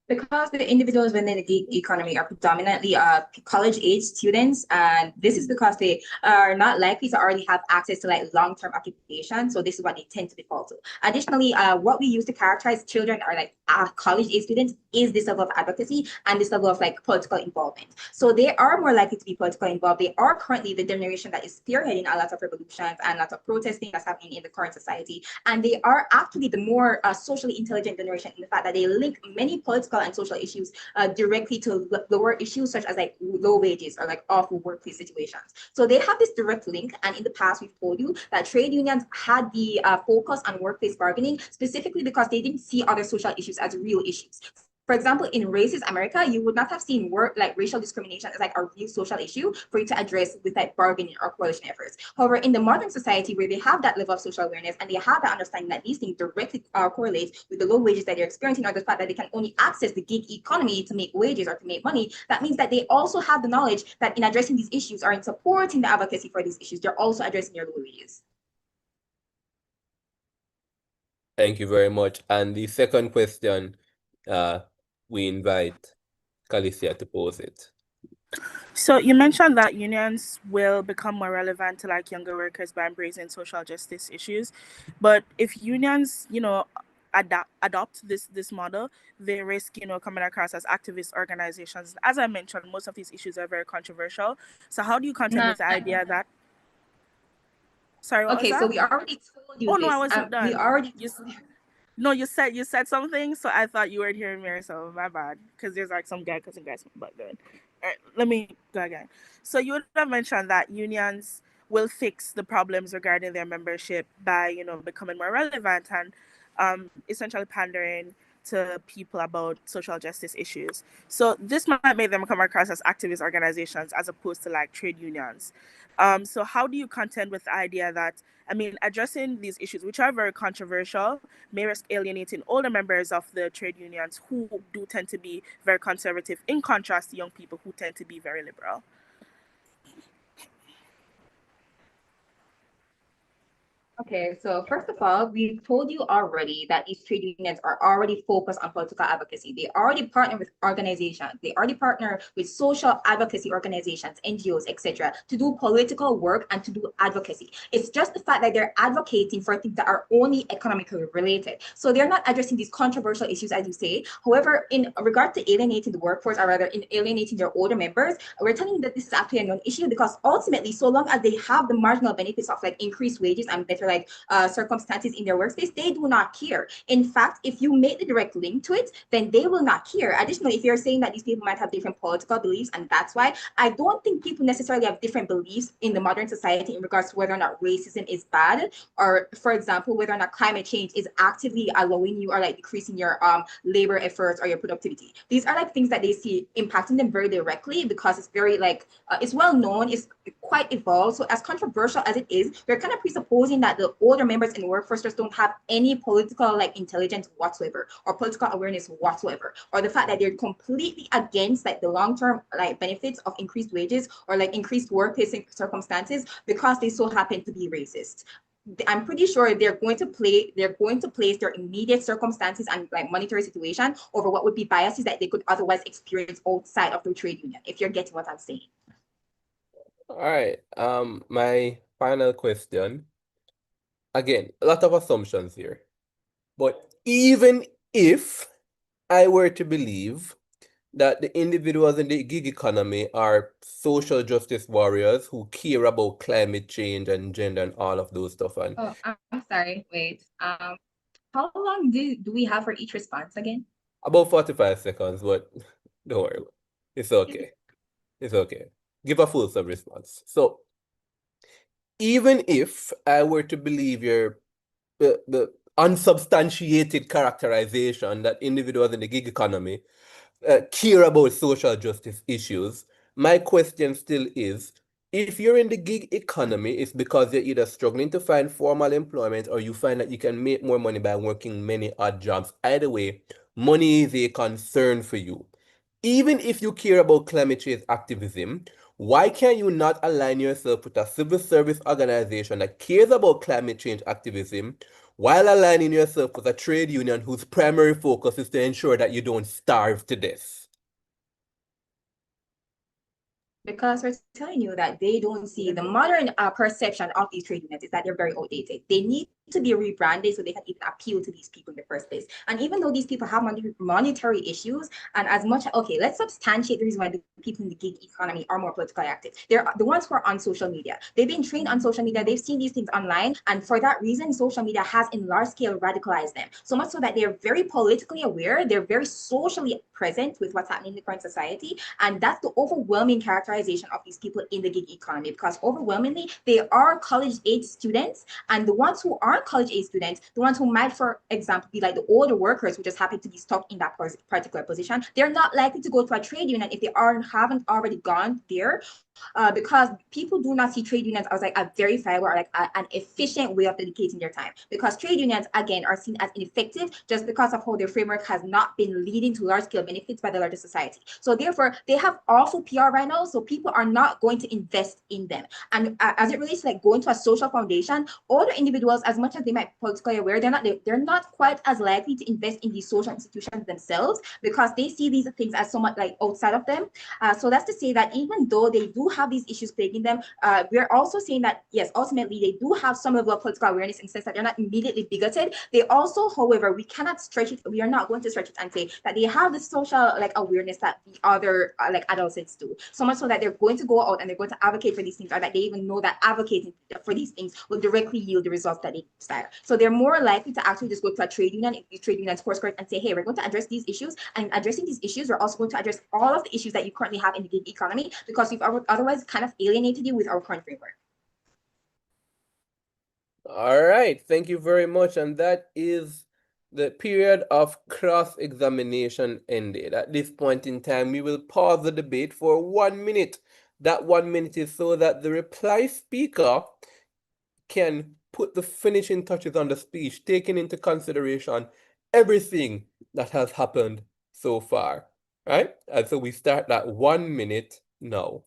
Because the individuals within the gig economy are predominantly college-age students, and this is because they are not likely to already have access to like long-term occupation. So this is what they tend to default to. Additionally, what we use to characterize children or like college-age students is this level of advocacy and this level of like political involvement. So they are more likely to be politically involved. They are currently the generation that is spearheading a lot of revolutions and lots of protesting that's happening in the current society. And they are actually the more socially intelligent generation in the fact that they link many political and social issues directly to lower issues such as like low wages or like awful workplace situations. So they have this direct link. And in the past, we've told you that trade unions had the focus on workplace bargaining specifically because they didn't see other social issues as real issues. For example, in racist America, you would not have seen racial discrimination as like a real social issue for you to address with like bargaining or coalition efforts. However, in the modern society where they have that level of social awareness and they have that understanding that these things directly correlate with the low wages that they're experiencing, or the fact that they can only access the gig economy to make wages or to make money, that means that they also have the knowledge that in addressing these issues or in supporting the advocacy for these issues, they're also addressing their low wages. Thank you very much. And the second question, we invite Calicia to pose it. So you mentioned that unions will become more relevant to like younger workers by embracing social justice issues, but if unions, adopt this model, they risk, coming across as activist organizations. As I mentioned, most of these issues are very controversial. So how do you contend with the idea that? Sorry, what was that? So we already told you. Oh no, I wasn't done. We already. No, you said something, so I thought you weren't hearing me, so my bad. Because there's like some guy cussing guys, but good. All right, let me go again. So you would have mentioned that unions will fix the problems regarding their membership by, becoming more relevant and essentially pandering to people about social justice issues. So this might make them come across as activist organizations as opposed to like trade unions. So how do you contend with the idea that, I mean, addressing these issues, which are very controversial, may risk alienating older members of the trade unions who do tend to be very conservative, in contrast to young people who tend to be very liberal? Okay, so first of all, we've told you already that these trade unions are already focused on political advocacy. They already partner with organizations. They already partner with social advocacy organizations, NGOs, etc., to do political work and to do advocacy. It's just the fact that they're advocating for things that are only economically related. So they're not addressing these controversial issues, as you say. However, in regard to alienating the workforce, or rather in alienating their older members, we're telling you that this is actually a non-issue, because ultimately, so long as they have the marginal benefits of like increased wages and better like circumstances in their workspace, they do not care. In fact, if you make the direct link to it, then they will not care. Additionally, if you're saying that these people might have different political beliefs, and that's why, I don't think people necessarily have different beliefs in the modern society in regards to whether or not racism is bad, or for example, whether or not climate change is actively allowing you or like decreasing your labor efforts or your productivity. These are like things that they see impacting them very directly, because it's very like it's well known, it's quite evolved. So as controversial as it is, we're kind of presupposing that the older members in the workforce just don't have any political like intelligence whatsoever, or political awareness whatsoever, or the fact that they're completely against like the long-term like benefits of increased wages or like increased workplace circumstances, because they so happen to be racist. I'm pretty sure they're going to place their immediate circumstances and like monetary situation over what would be biases that they could otherwise experience outside of the trade union, if you're getting what I'm saying. All right. My final question. Again, a lot of assumptions here. But even if I were to believe that the individuals in the gig economy are social justice warriors who care about climate change and gender and all of those stuff, and Oh, I'm sorry. Wait. How long do we have for each response again? about 45 seconds, but don't worry. It's okay. It's okay. Give a full sub response. So even if I were to believe your the unsubstantiated characterization that individuals in the gig economy care about social justice issues, my question still is, if you're in the gig economy, it's because you're either struggling to find formal employment or you find that you can make more money by working many odd jobs. Either way, money is a concern for you. Even if you care about climate change activism, why can't you not align yourself with a civil service organization that cares about climate change activism while aligning yourself with a trade union whose primary focus is to ensure that you don't starve to death? Because we're telling you that they don't see the modern perception of these trade unions is that they're very outdated. They need to be rebranded so they can even appeal to these people in the first place. And even though these people have monetary issues, and as much, okay, let's substantiate the reason why the people in the gig economy are more politically active. They're the ones who are on social media. They've been trained on social media. They've seen these things online. And for that reason, social media has in large scale radicalized them. So much so that they're very politically aware. They're very socially present with what's happening in the current society. And that's the overwhelming characterization of these people in the gig economy, because overwhelmingly, they are college-age students. And the ones who aren't college-age students, the ones who might, for example, be like the older workers who just happen to be stuck in that particular position, they're not likely to go to a trade union if they haven't already gone there, because people do not see trade unions as like a verifiable or like an efficient way of dedicating their time. Because trade unions, again, are seen as ineffective just because of how their framework has not been leading to large-scale benefits by the larger society. So therefore, they have awful PR right now, so people are not going to invest in them. And as it relates to like going to a social foundation, older individuals, as much as they might be politically aware, they're not quite as likely to invest in these social institutions themselves, because they see these things as somewhat like outside of them. So that's to say that even though they do have these issues plaguing them, we're also saying that, yes, ultimately they do have some level of political awareness in the sense that they're not immediately bigoted. They also, however, we cannot stretch it, we are not going to stretch it and say that they have the social like awareness that the other like adolescents do. So much so that they're going to go out and they're going to advocate for these things, or that they even know that advocating for these things will directly yield the results that they desire. So they're more likely to actually just go to a trade union, if these trade unions course correct, and say, hey, we're going to address these issues. And addressing these issues, we're also going to address all of the issues that you currently have in the gig economy, because we've otherwise kind of alienated you with our current framework. All right, thank you very much. And that is The period of cross-examination ended. At this point in time, we will pause the debate for 1 minute. That 1 minute is so that the reply speaker can put the finishing touches on the speech, taking into consideration everything that has happened so far, right? And so we start that 1 minute now.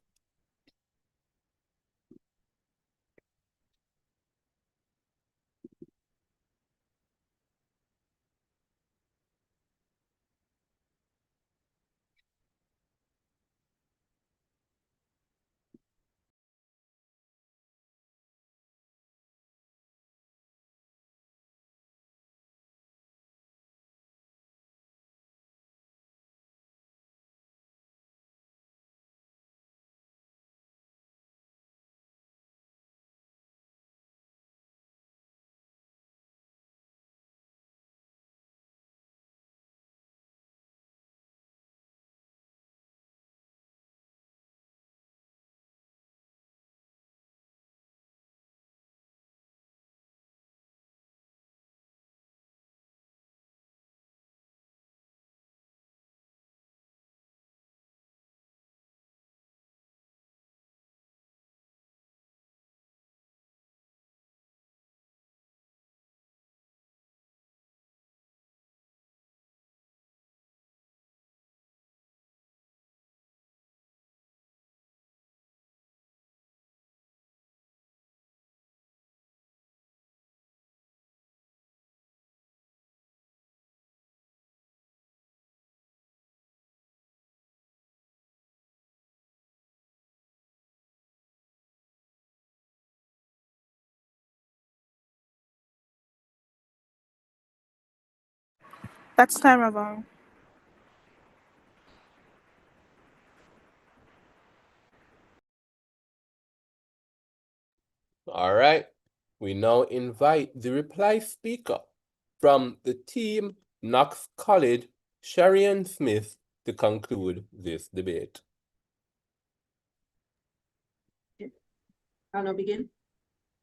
That's time, Ravon. All right. We now invite the reply speaker from the team Knox College, Sharian Smith, to conclude this debate. I'll now begin.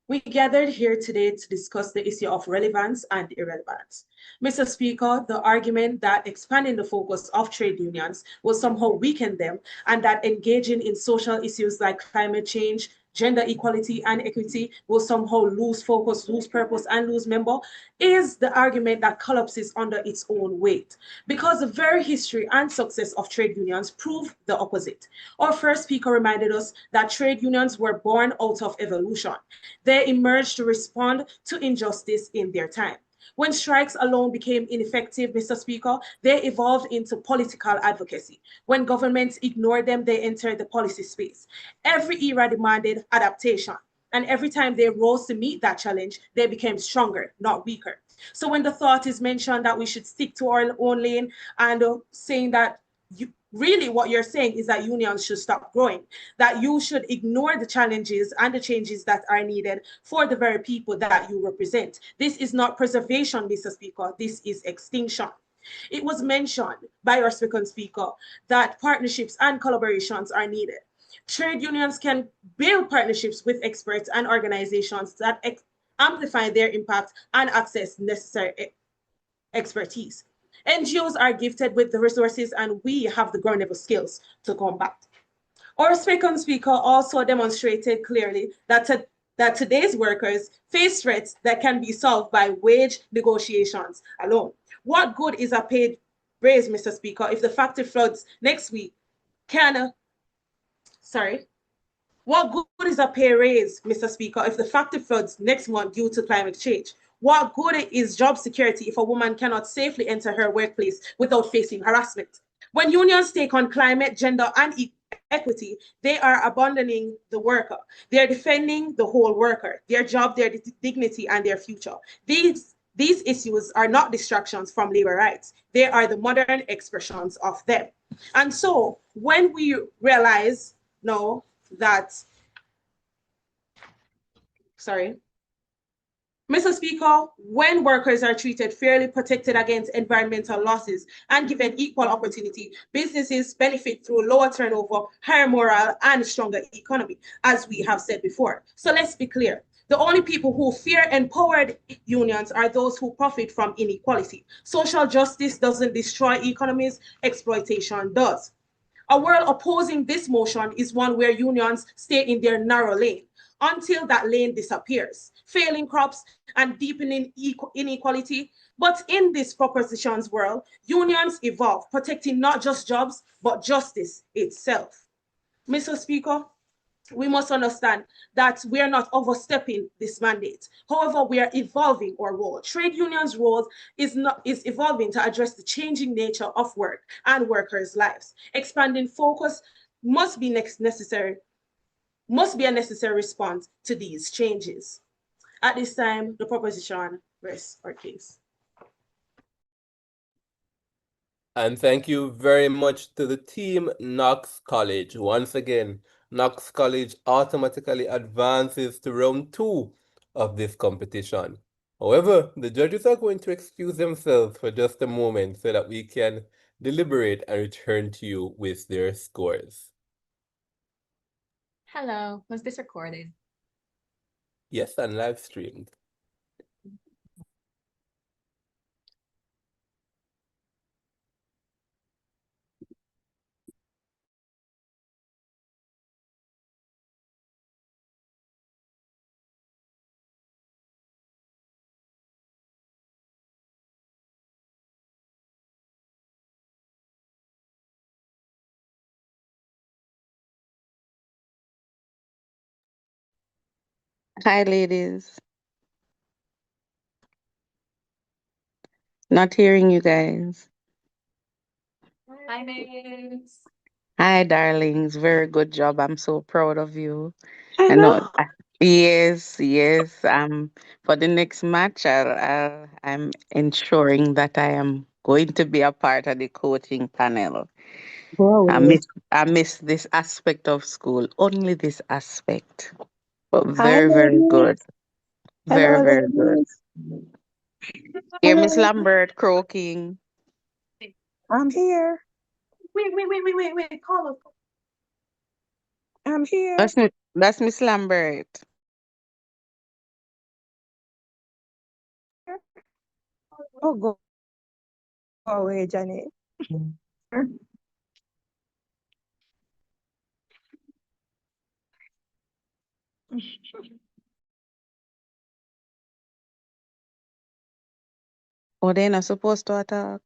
We gathered here today to discuss the issue of relevance and irrelevance. Mr. Speaker, the argument that expanding the focus of trade unions will somehow weaken them and that engaging in social issues like climate change, gender equality, and equity will somehow lose focus, lose purpose, and lose member is the argument that collapses under its own weight. Because the very history and success of trade unions prove the opposite. Our first speaker reminded us that trade unions were born out of evolution. They emerged to respond to injustice in their time. When strikes alone became ineffective, Mr. Speaker, they evolved into political advocacy. When governments ignored them, they entered the policy space. Every era demanded adaptation. And every time they rose to meet that challenge, they became stronger, not weaker. So when the thought is mentioned that we should stick to our own lane and saying that really what you're saying is that unions should stop growing, that you should ignore the challenges and the changes that are needed for the very people that you represent. This is not preservation, Mr. Speaker, this is extinction. It was mentioned by our second speaker that partnerships and collaborations are needed. Trade unions can build partnerships with experts and organizations that amplify their impact and access necessary expertise. NGOs are gifted with the resources and we have the ground level skills to combat. Our second speaker also demonstrated clearly that today's workers face threats that can be solved by wage negotiations alone. What good is a paid raise, Mr. Speaker, if the factory floods next week what good is a pay raise, Mr. Speaker, if the factory floods next month due to climate change? What good is job security if a woman cannot safely enter her workplace without facing harassment? When unions take on climate, gender, and equity, they are abandoning the worker. They are defending the whole worker, their job, their dignity, and their future. These issues are not distractions from labor rights. They are the modern expressions of them. And so when we realize now that, Mr. Speaker, when workers are treated fairly, protected against environmental losses, and given equal opportunity, businesses benefit through lower turnover, higher morale, and stronger economy, as we have said before. So let's be clear. The only people who fear empowered unions are those who profit from inequality. Social justice doesn't destroy economies, exploitation does. A world opposing this motion is one where unions stay in their narrow lane until that lane disappears, failing crops and deepening inequality. But in this proposition's world, unions evolve, protecting not just jobs, but justice itself. Mr. Speaker, we must understand that we are not overstepping this mandate. However, we are evolving our role. Trade unions' role is evolving to address the changing nature of work and workers' lives. Expanding focus must be necessary, must be a necessary response to these changes. At this time, the proposition rests our case. And thank you very much to the team Knox College. Once again, Knox College automatically advances to round 2 of this competition. However, the judges are going to excuse themselves for just a moment so that we can deliberate and return to you with their scores. Hello, was this recorded? Yes, and live streamed. Hi, ladies. Not hearing you guys. Hi, Miss. Hi, darlings. Very good job. I'm so proud of you. I know. Hello. Yes, yes. For the next match, I'm ensuring that I am going to be a part of the coaching panel. I Wow. miss, I miss this aspect of school. Only this aspect. But Hi, very, very good. ladies. Very, Hello, very good. ladies. Hear Hello, Miss ladies. Lambert croaking. I'm here. Wait. Call us. I'm here. That's Miss Lambert. Oh, go away, Janet. Oh, they're not supposed to attack.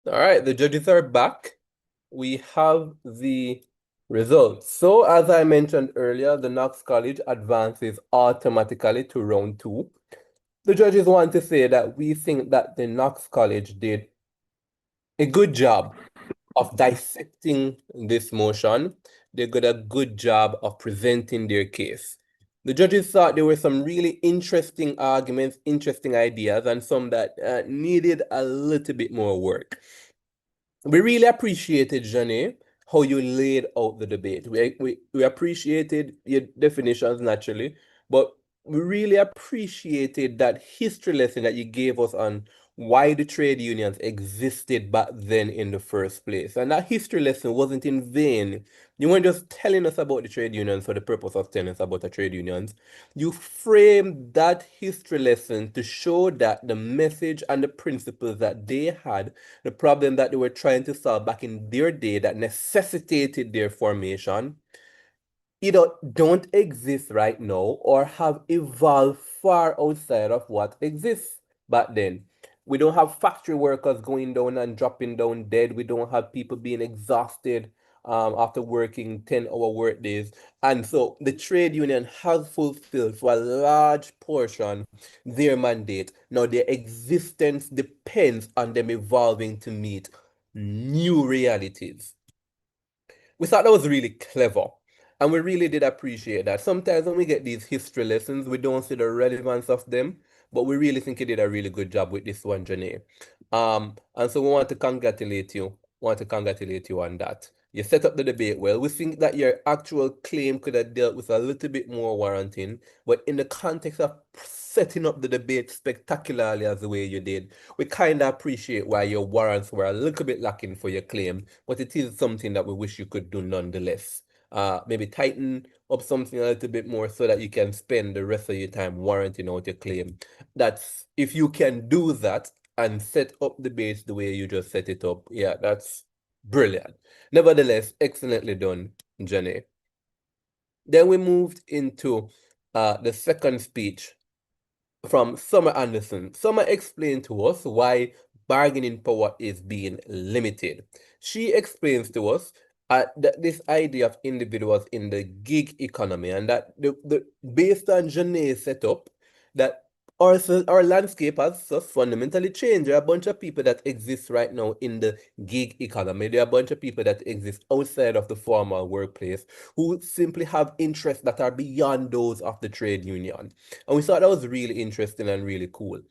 All right, the judges are back. We have the results. So, as I mentioned earlier, the Knox College advances automatically to round two. The judges want to say that we think that the Knox College did a good job of dissecting this motion. They did a good job of presenting their case. The judges thought there were some really interesting arguments, interesting ideas, and some that needed a little bit more work. We really appreciated, Janae, how you laid out the debate. We appreciated your definitions naturally, but we really appreciated that history lesson that you gave us on why the trade unions existed back then in the first place. And that history lesson wasn't in vain. You weren't just telling us about the trade unions for the purpose of telling us about the trade unions. You framed that history lesson to show that the message and the principles that they had, the problem that they were trying to solve back in their day that necessitated their formation, either don't exist right now or have evolved far outside of what exists back then. We don't have factory workers going down and dropping down dead. We don't have people being exhausted after working 10-hour work days. And so the trade union has fulfilled for a large portion their mandate. Now their existence depends on them evolving to meet new realities. We thought that was really clever. And we really did appreciate that. Sometimes when we get these history lessons, we don't see the relevance of them, but we really think you did a really good job with this one, Janae. And so we want to congratulate you. Want to congratulate you on that. You set up the debate well. We think that your actual claim could have dealt with a little bit more warranting, but in the context of setting up the debate spectacularly as the way you did, we kind of appreciate why your warrants were a little bit lacking for your claim, but it is something that we wish you could do nonetheless. Maybe tighten up something a little bit more so that you can spend the rest of your time warranting out your claim. That's if you can do that and set up the base the way you just set it up. Yeah, that's brilliant. Nevertheless, excellently done, Jenny. Then we moved into the second speech from Summer Anderson. Summer explained to us why bargaining power is being limited. She explains to us that this idea of individuals in the gig economy and that based on Janae's setup, that our landscape has just fundamentally changed. There are a bunch of people that exist right now in the gig economy. There are a bunch of people that exist outside of the formal workplace who simply have interests that are beyond those of the trade union. And we thought that was really interesting and really cool.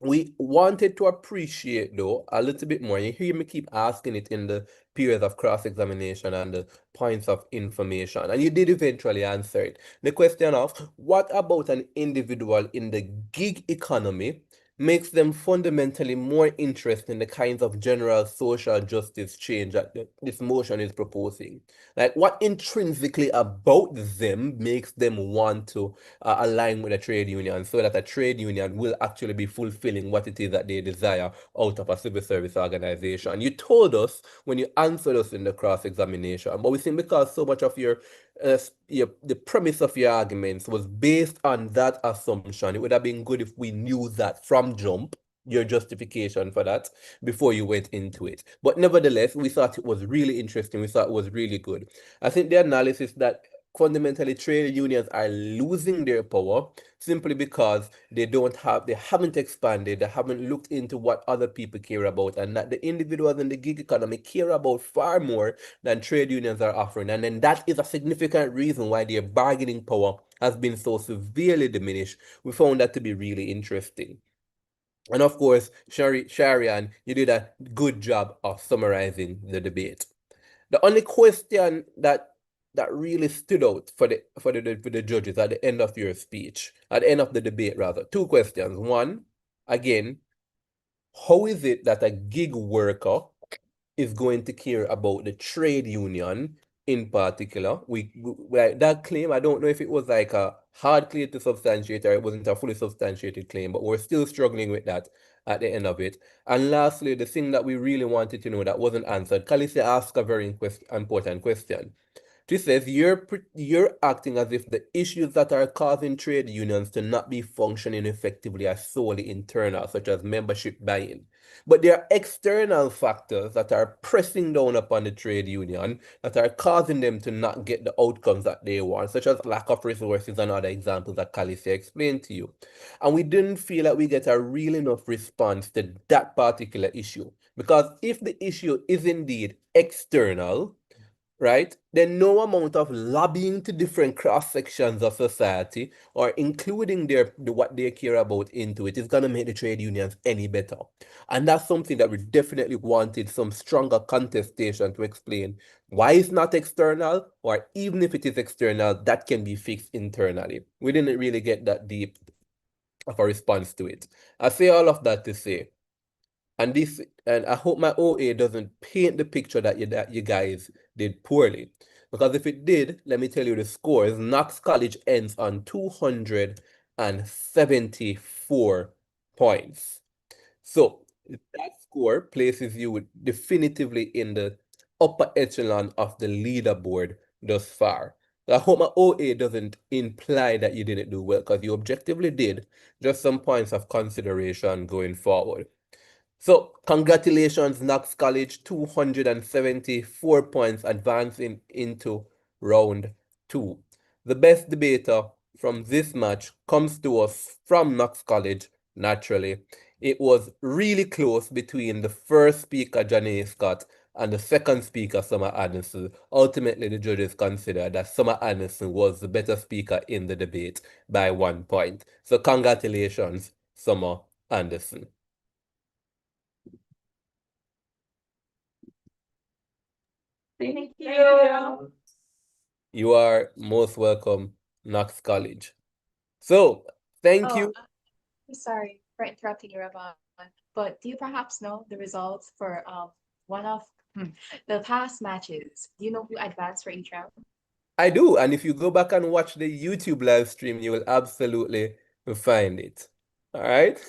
We wanted to appreciate, though, a little bit more. You hear me keep asking it in the periods of cross-examination and the points of information. And you did eventually answer it. The question of what about an individual in the gig economy makes them fundamentally more interested in the kinds of general social justice change that this motion is proposing. Like, what intrinsically about them makes them want to align with a trade union so that a trade union will actually be fulfilling what it is that they desire out of a civil service organization. You told us when you answered us in the cross-examination, but we think because so much of the premise of your arguments was based on that assumption, it would have been good if we knew that from jump, your justification for that before you went into it. But nevertheless, we thought it was really interesting. We thought it was really good. I think the analysis that fundamentally trade unions are losing their power simply because they haven't expanded, they haven't looked into what other people care about, and that the individuals in the gig economy care about far more than trade unions are offering. And then that is a significant reason why their bargaining power has been so severely diminished. We found that to be really interesting. And of course, Sharian, you did a good job of summarizing the debate. The only question that really stood out for the judges at the end of your speech, at the end of the debate rather, two questions. One, again, how is it that a gig worker is going to care about the trade union in particular? Like that claim, I don't know if it was like a hard claim to substantiate or it wasn't a fully substantiated claim, but we're still struggling with that at the end of it. And lastly, the thing that we really wanted to know that wasn't answered, Khaleesi asked a very important question. She says you're acting as if the issues that are causing trade unions to not be functioning effectively are solely internal, such as membership buy-in. But there are external factors that are pressing down upon the trade union that are causing them to not get the outcomes that they want, such as lack of resources and other examples that Khaleesi explained to you. And we didn't feel that we get a real enough response to that particular issue. Because if the issue is indeed external, right, then no amount of lobbying to different cross sections of society or including what they care about into it is going to make the trade unions any better. And that's something that we definitely wanted some stronger contestation to explain why it's not external, or even if it is external, that can be fixed internally. We didn't really get that deep of a response to it. I say all of that to say, and I hope my OA doesn't paint the picture that you guys did poorly. Because if it did, let me tell you the scores. Knox College ends on 274 points. So that score places you definitively in the upper echelon of the leaderboard thus far. I hope my OA doesn't imply that you didn't do well, because you objectively did. Just some points of consideration going forward. So, congratulations, Knox College, 274 points, advancing into round 2. The best debater from this match comes to us from Knox College, naturally. It was really close between the first speaker, Janae Scott, and the second speaker, Summer Anderson. Ultimately, the judges considered that Summer Anderson was the better speaker in the debate by 1 point. So, congratulations, Summer Anderson. Thank you. You are most welcome, Knox College. So, thank you. I'm sorry for interrupting you, Ravon, but do you perhaps know the results for one of the past matches? Do you know who advanced for each round? I do, and if you go back and watch the YouTube live stream, you will absolutely find it. All right?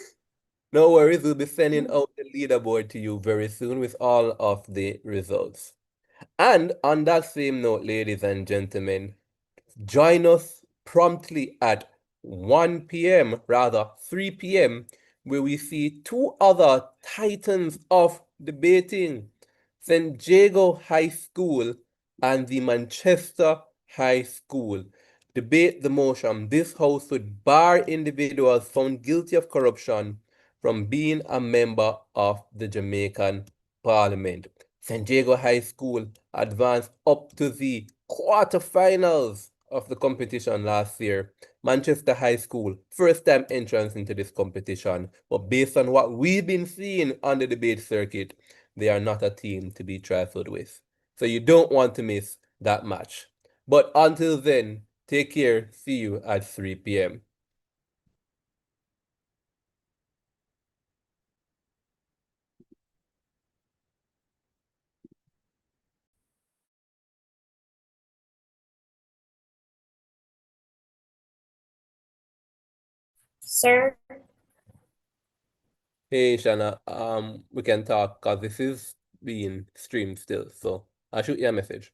No worries, we'll be sending out the leaderboard to you very soon with all of the results. And on that same note, ladies and gentlemen, join us promptly at 1 p.m., rather 3 p.m., where we see two other titans of debating, St. Jago High School and the Manchester High School. Debate the motion. This house would bar individuals found guilty of corruption from being a member of the Jamaican Parliament. St. Jago High School advanced up to the quarterfinals of the competition last year. Manchester High School, first time entrance into this competition. But based on what we've been seeing on the debate circuit, they are not a team to be trifled with. So you don't want to miss that match. But until then, take care. See you at 3 p.m. Sir, Hey, Shana, we can talk because this is being streamed still. So I'll shoot you a message.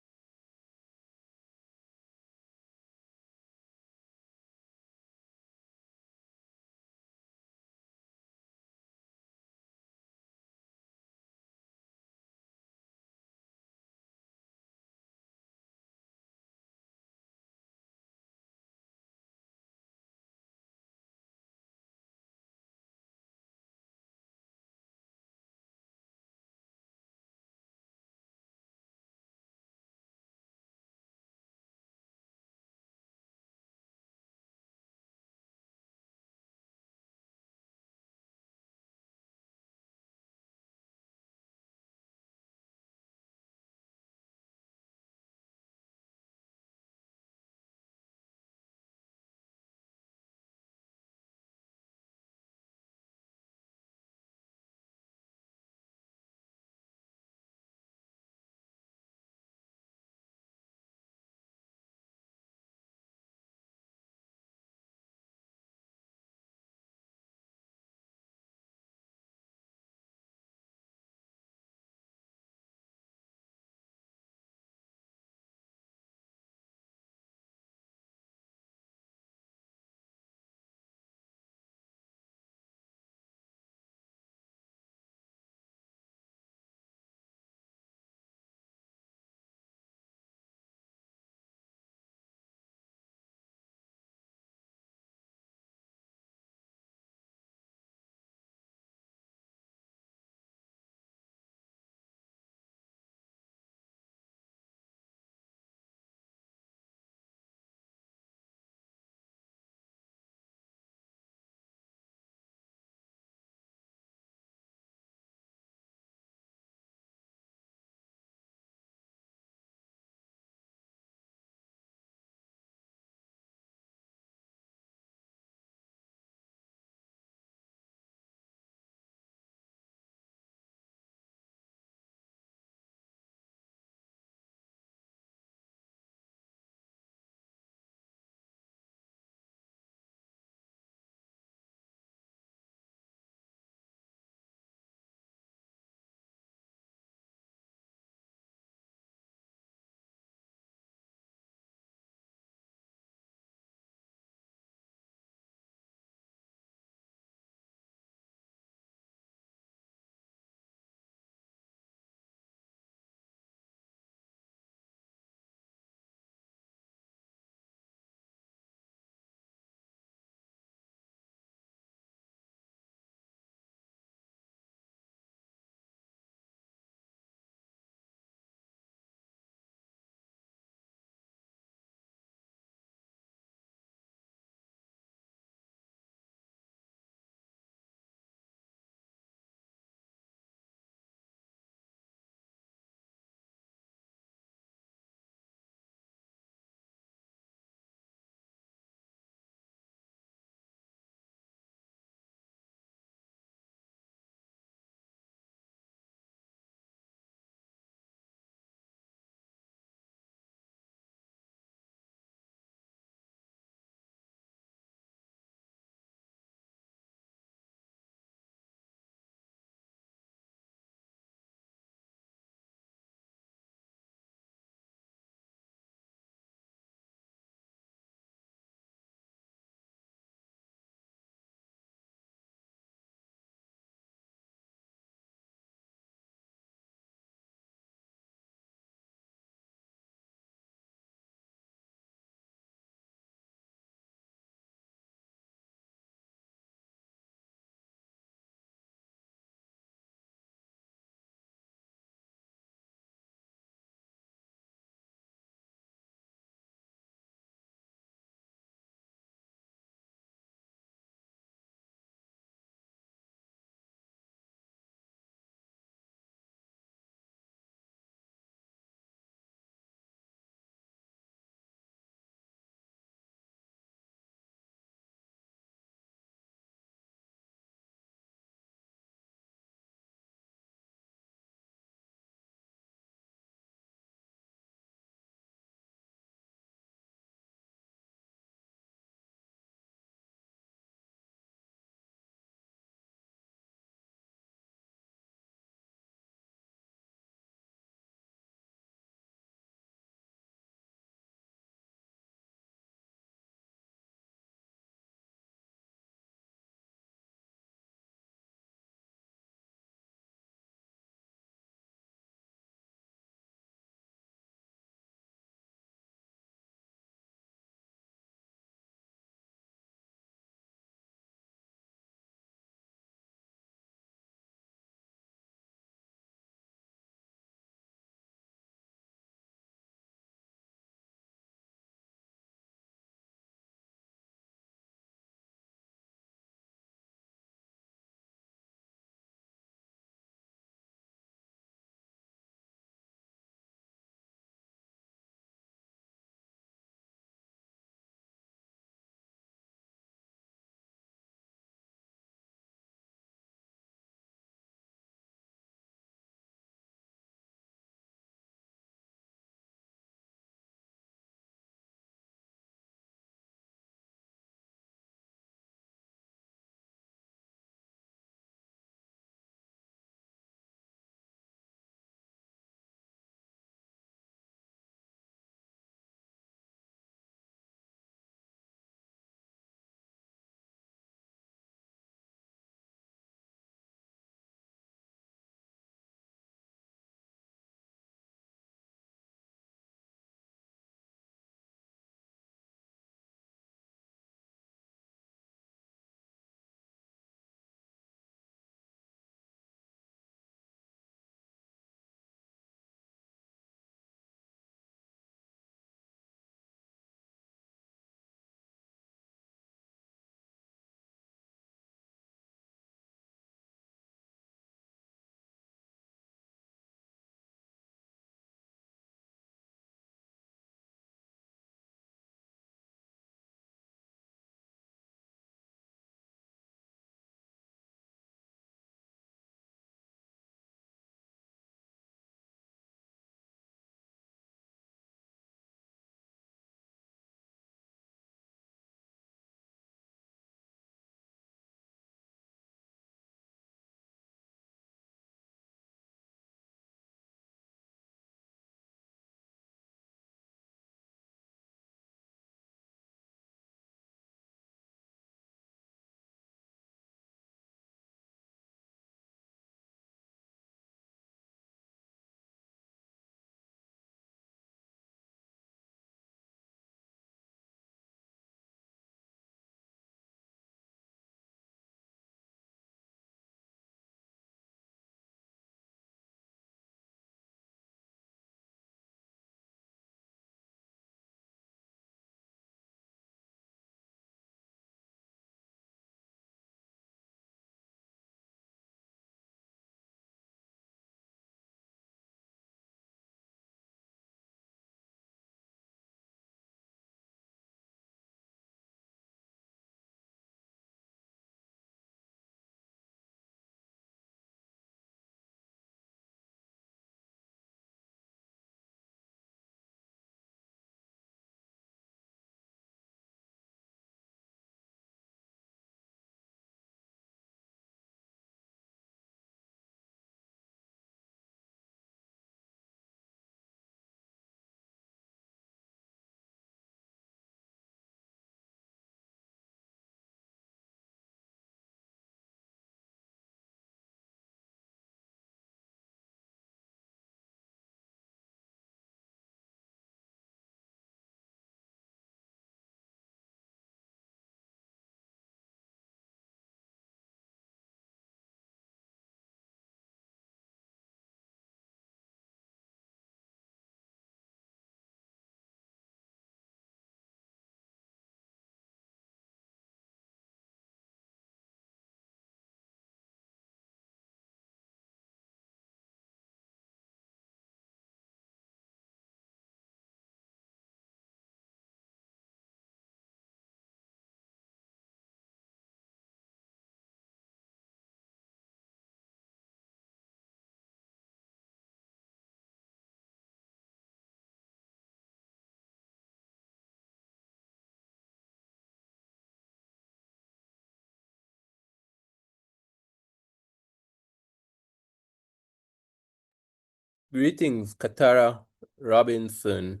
Greetings, Katara Robinson.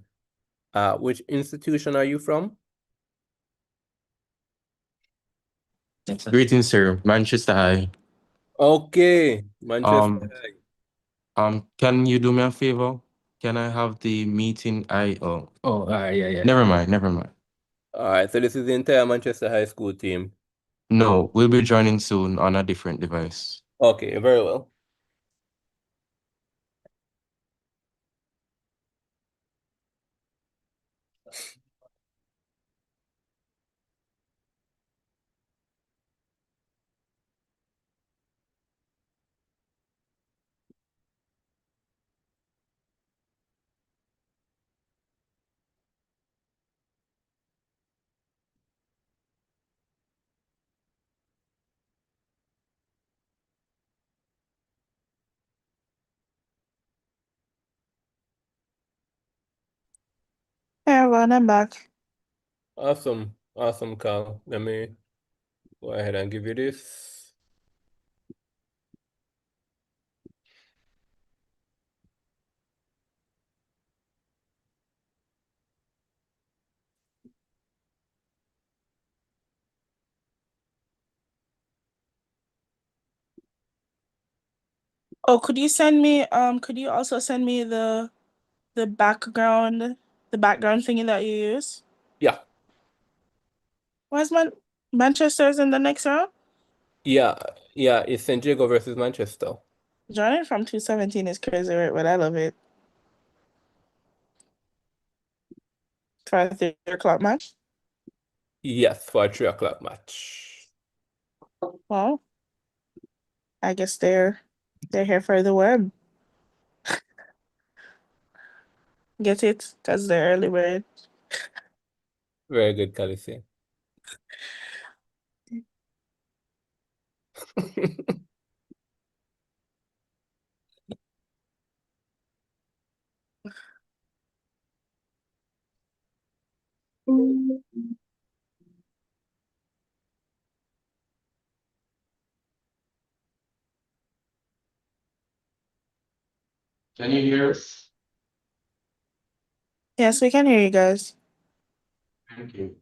Which institution are you from? Greetings, sir. Manchester High. Okay, Manchester Um, High. can you do me a favor? Can I have the meeting? Yeah. Never mind, never mind. All right, so this is the entire Manchester High School team. No, we'll be joining soon on a different device. Okay, very well. Hey everyone, I'm back. Awesome, awesome, Carl. Let me go ahead and give you this. Oh, could you also send me the background thingy that you use? Yeah, Where's Manchester's in the next round? yeah, it's St. Jago versus Manchester. Joining from 217 is crazy, right? But I love it. For a 3 o'clock match. Yes, for a 3 o'clock match. Well, I guess they're here for the web. Get it? Because they're early bird. Very good, Khaleesi. Can you hear us? Yes, we can hear you guys. Thank you.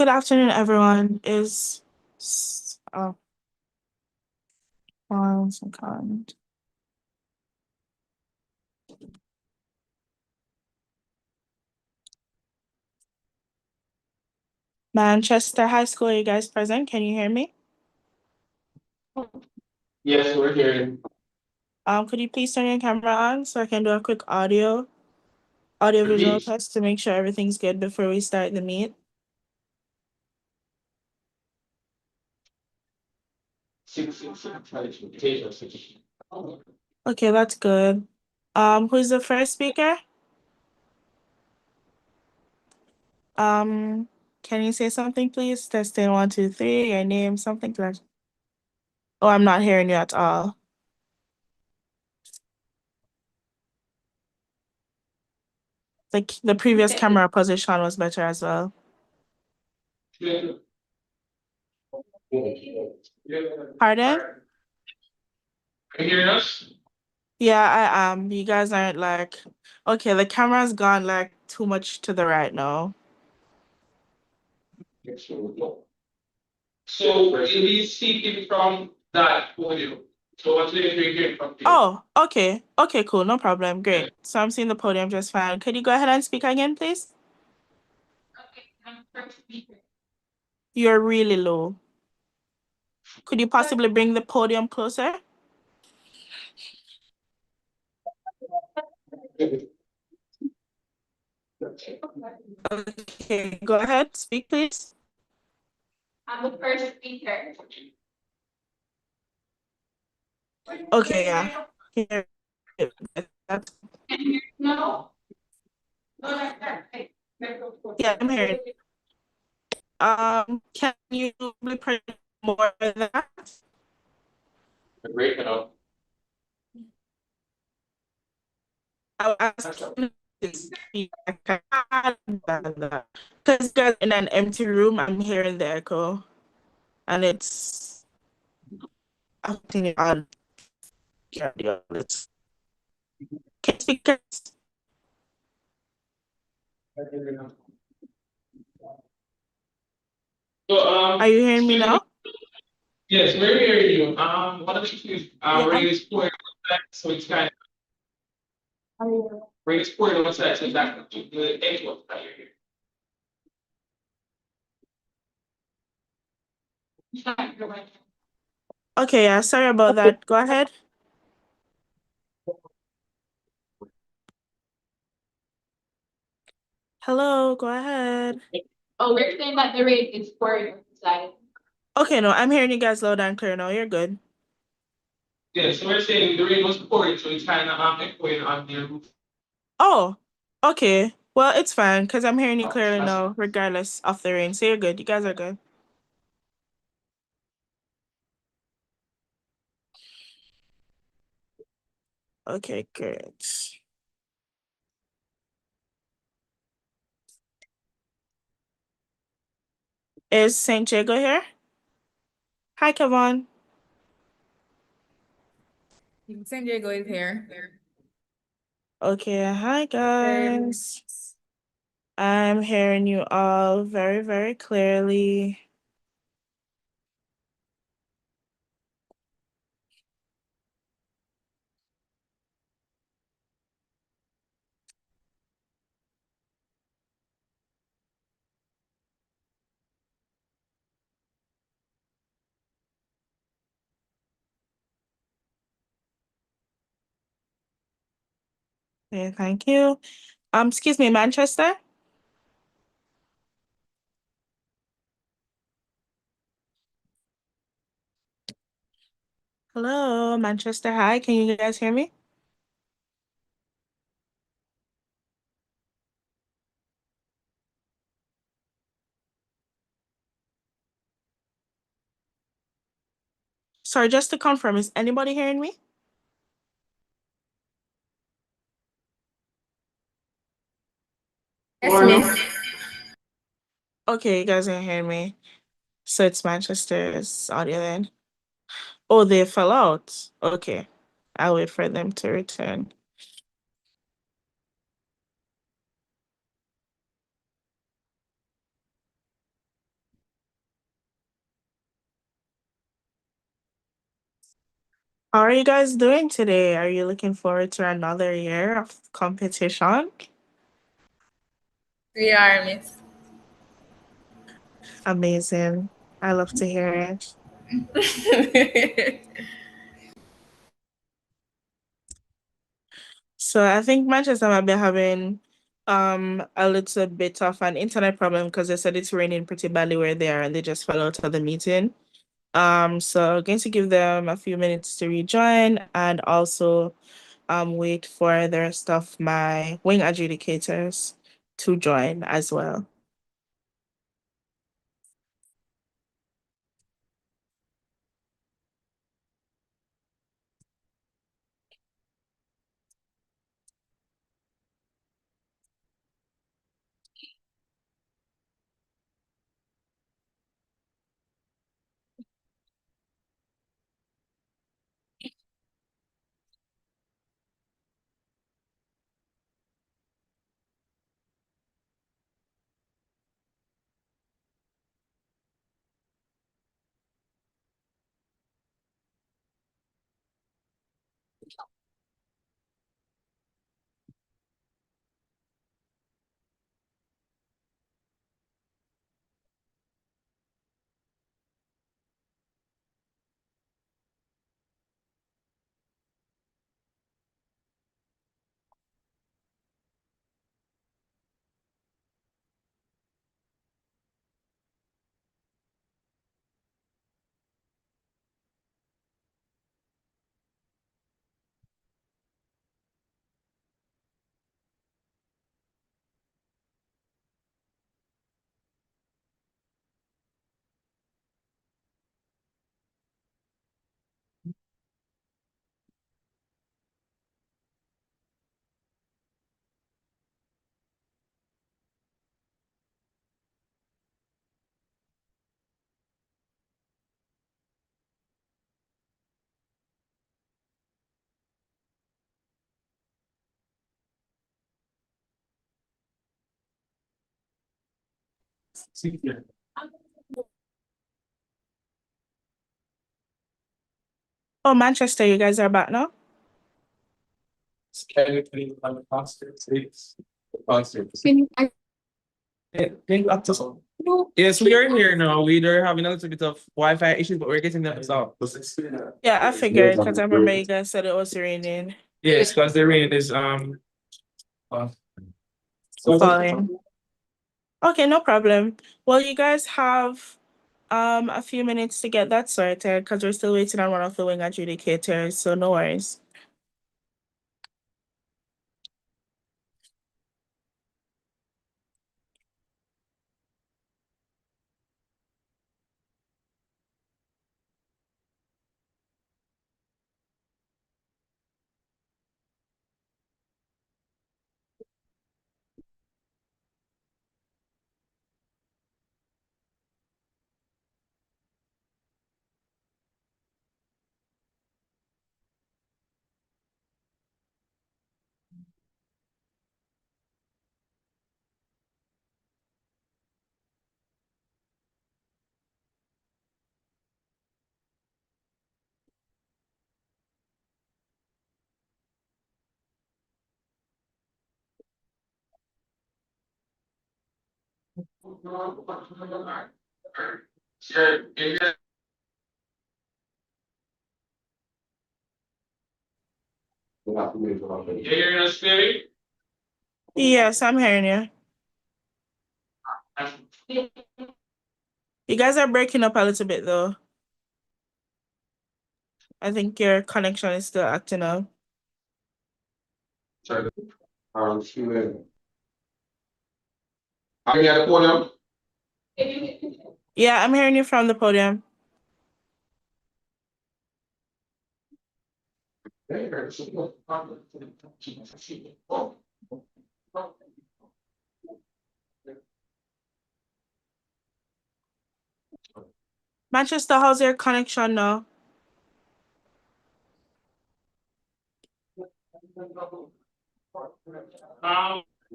Good afternoon, everyone. One second. Manchester High School, are you guys present? Can you hear me? Yes, we're hearing. Could you please turn your camera on so I can do a quick audio-visual test to make sure everything's good before we start the meet? Okay, that's good. Who's the first speaker? Can you say something, please? Testing 1, 2, 3, your name, something like that. Oh, I'm not hearing you at all. Like the previous camera position was better as well. Pardon? Are you hearing us? Yeah, I am. You guys aren't like, okay, the camera's gone like too much to the right now. So it is speaking from that podium. So what's the hearing from here? Oh, okay. Okay, cool. No problem. Great. So I'm seeing the podium just fine. Could you go ahead and speak again, please? You're really low. Could you possibly bring the podium closer? Okay, go ahead. Speak, please. I'm the first speaker. Okay, yeah. Here. That's, No. yeah, I'm hearing. Can you print more of that? Break it up. I'll ask you to speak. Because guys in an empty room, I'm hearing the echo, and it's affecting it on the others. Can you speak? So, Are you hearing me now? yes, we're hearing you. One of the things, Yeah, raise pouring outside, so it's kind of raise pouring outside, so that the echo that you're hearing. okay, yeah, sorry about that. Go ahead. Hello, go ahead. Oh, we're saying that the rate is pouring outside. Okay, no, I'm hearing you guys loud and clear now. You're good. Yeah, so we're saying the rain was pouring, so it's kind of echoing on the roof. Oh, okay. Well, it's fine because I'm hearing you clearly now, regardless of the rain. So you're good. You guys are good. Okay, great. Is St. Jago here? Hi, Kevon. San Diego is here. Okay, hi, guys. I'm hearing you all very, very clearly. Okay, thank you. Excuse me, Manchester? Hello, Manchester. Hi, can you guys hear me? Sorry, just to confirm, is anybody hearing me? Yes, miss. Okay, you guys are hearing me. So it's Manchester's audio then. Oh, they fell out. Okay. I'll wait for them to return. How are you guys doing today? Are you looking forward to another year of competition? We are, Miss. Amazing. I love to hear it. So I think Manchester might be having a little bit of an internet problem because they said it's raining pretty badly where they are and they just fell out of the meeting. So I'm going to give them a few minutes to rejoin and also wait for the rest of my wing adjudicators to join as well. Oh, Manchester, you guys are back now? Can Yes, we are here now. We are having a little bit of Wi-Fi issues, but we're getting them solved. Yeah, I figured because I remember you guys said it was raining. Yes, because the rain is Falling. Okay, no problem. Well, you guys have a few minutes to get that sorted because we're still waiting on one of the wing adjudicators, so no worries. Yes, I'm hearing you. You guys are breaking up a little bit though. I think your connection is still acting up. Are you at the podium? Yeah, I'm hearing you from the podium. Manchester, how's your connection now?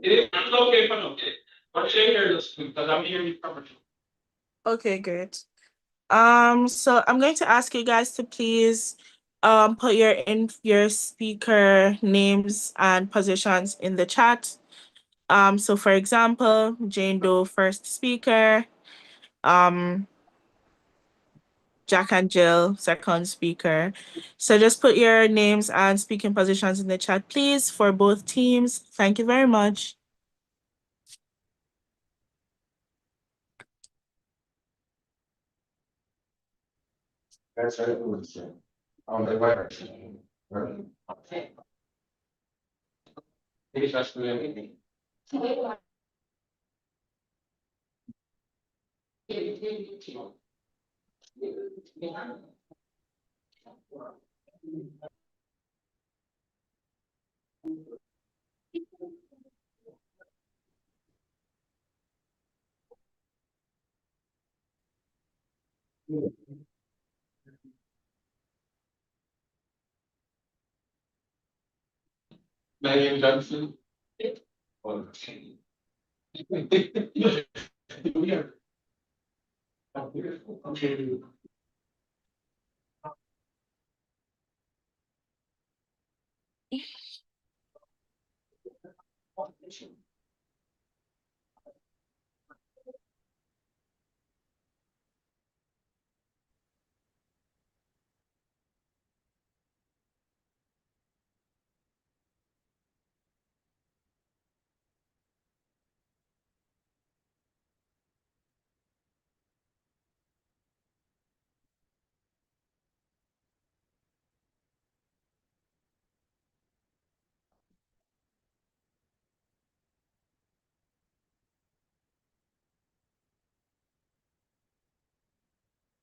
It is okay for now. But share this because I'm hearing you properly. Okay, great. So I'm going to ask you guys to please Put your speaker names and positions in the chat. So for example, Jane Doe, first speaker. Jack and Jill, second speaker. So just put your names and speaking positions in the chat, please, for both teams. Thank you very much. Marion Johnson.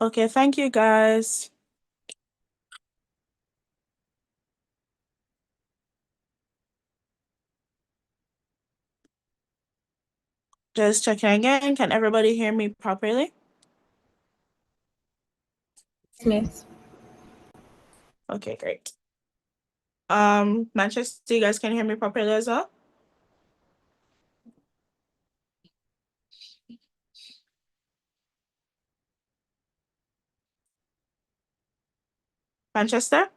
Okay, thank you guys. Just checking again. Can everybody hear me properly? Yes. Okay, great. Manchester, you guys can hear me properly as well? Manchester?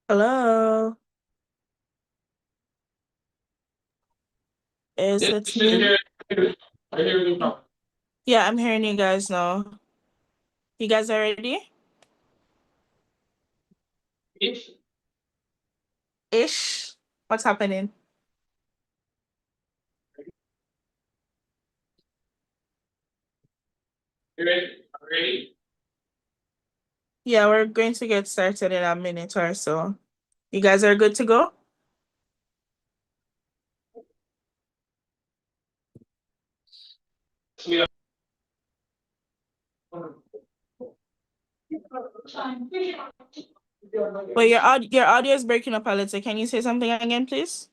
Hello? Is it me? Yeah, I'm hearing you guys now. You guys are ready? Ish? What's happening? Ready? Yeah, we're going to get started in a minute or so. You guys are good to go? Wait, your audio is breaking up a little. Can you say something again, please?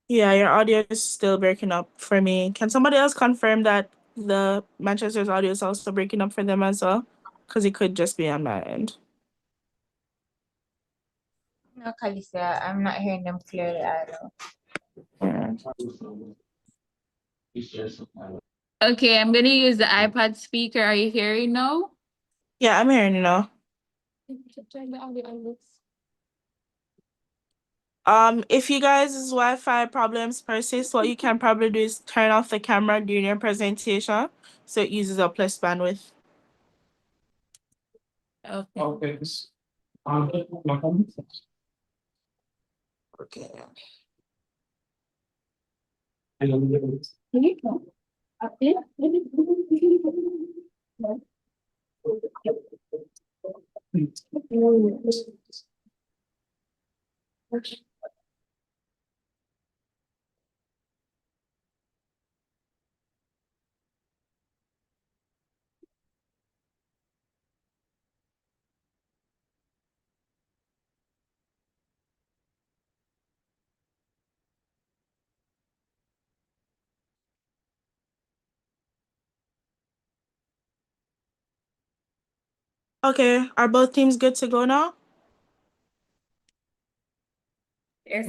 Yeah, your audio is still breaking up for me. Can somebody else confirm that the Manchester's audio is also breaking up for them as well? Because it could just be on my end. No, Kalisa, I'm not hearing them clearly either. Okay, I'm gonna use the iPad speaker. Are you hearing now? Yeah, I'm hearing you now. If you guys' Wi-Fi problems persist, what you can probably do is turn off the camera during your presentation so it uses up less bandwidth. Okay. Okay. Okay, are both teams good to go now? Yes.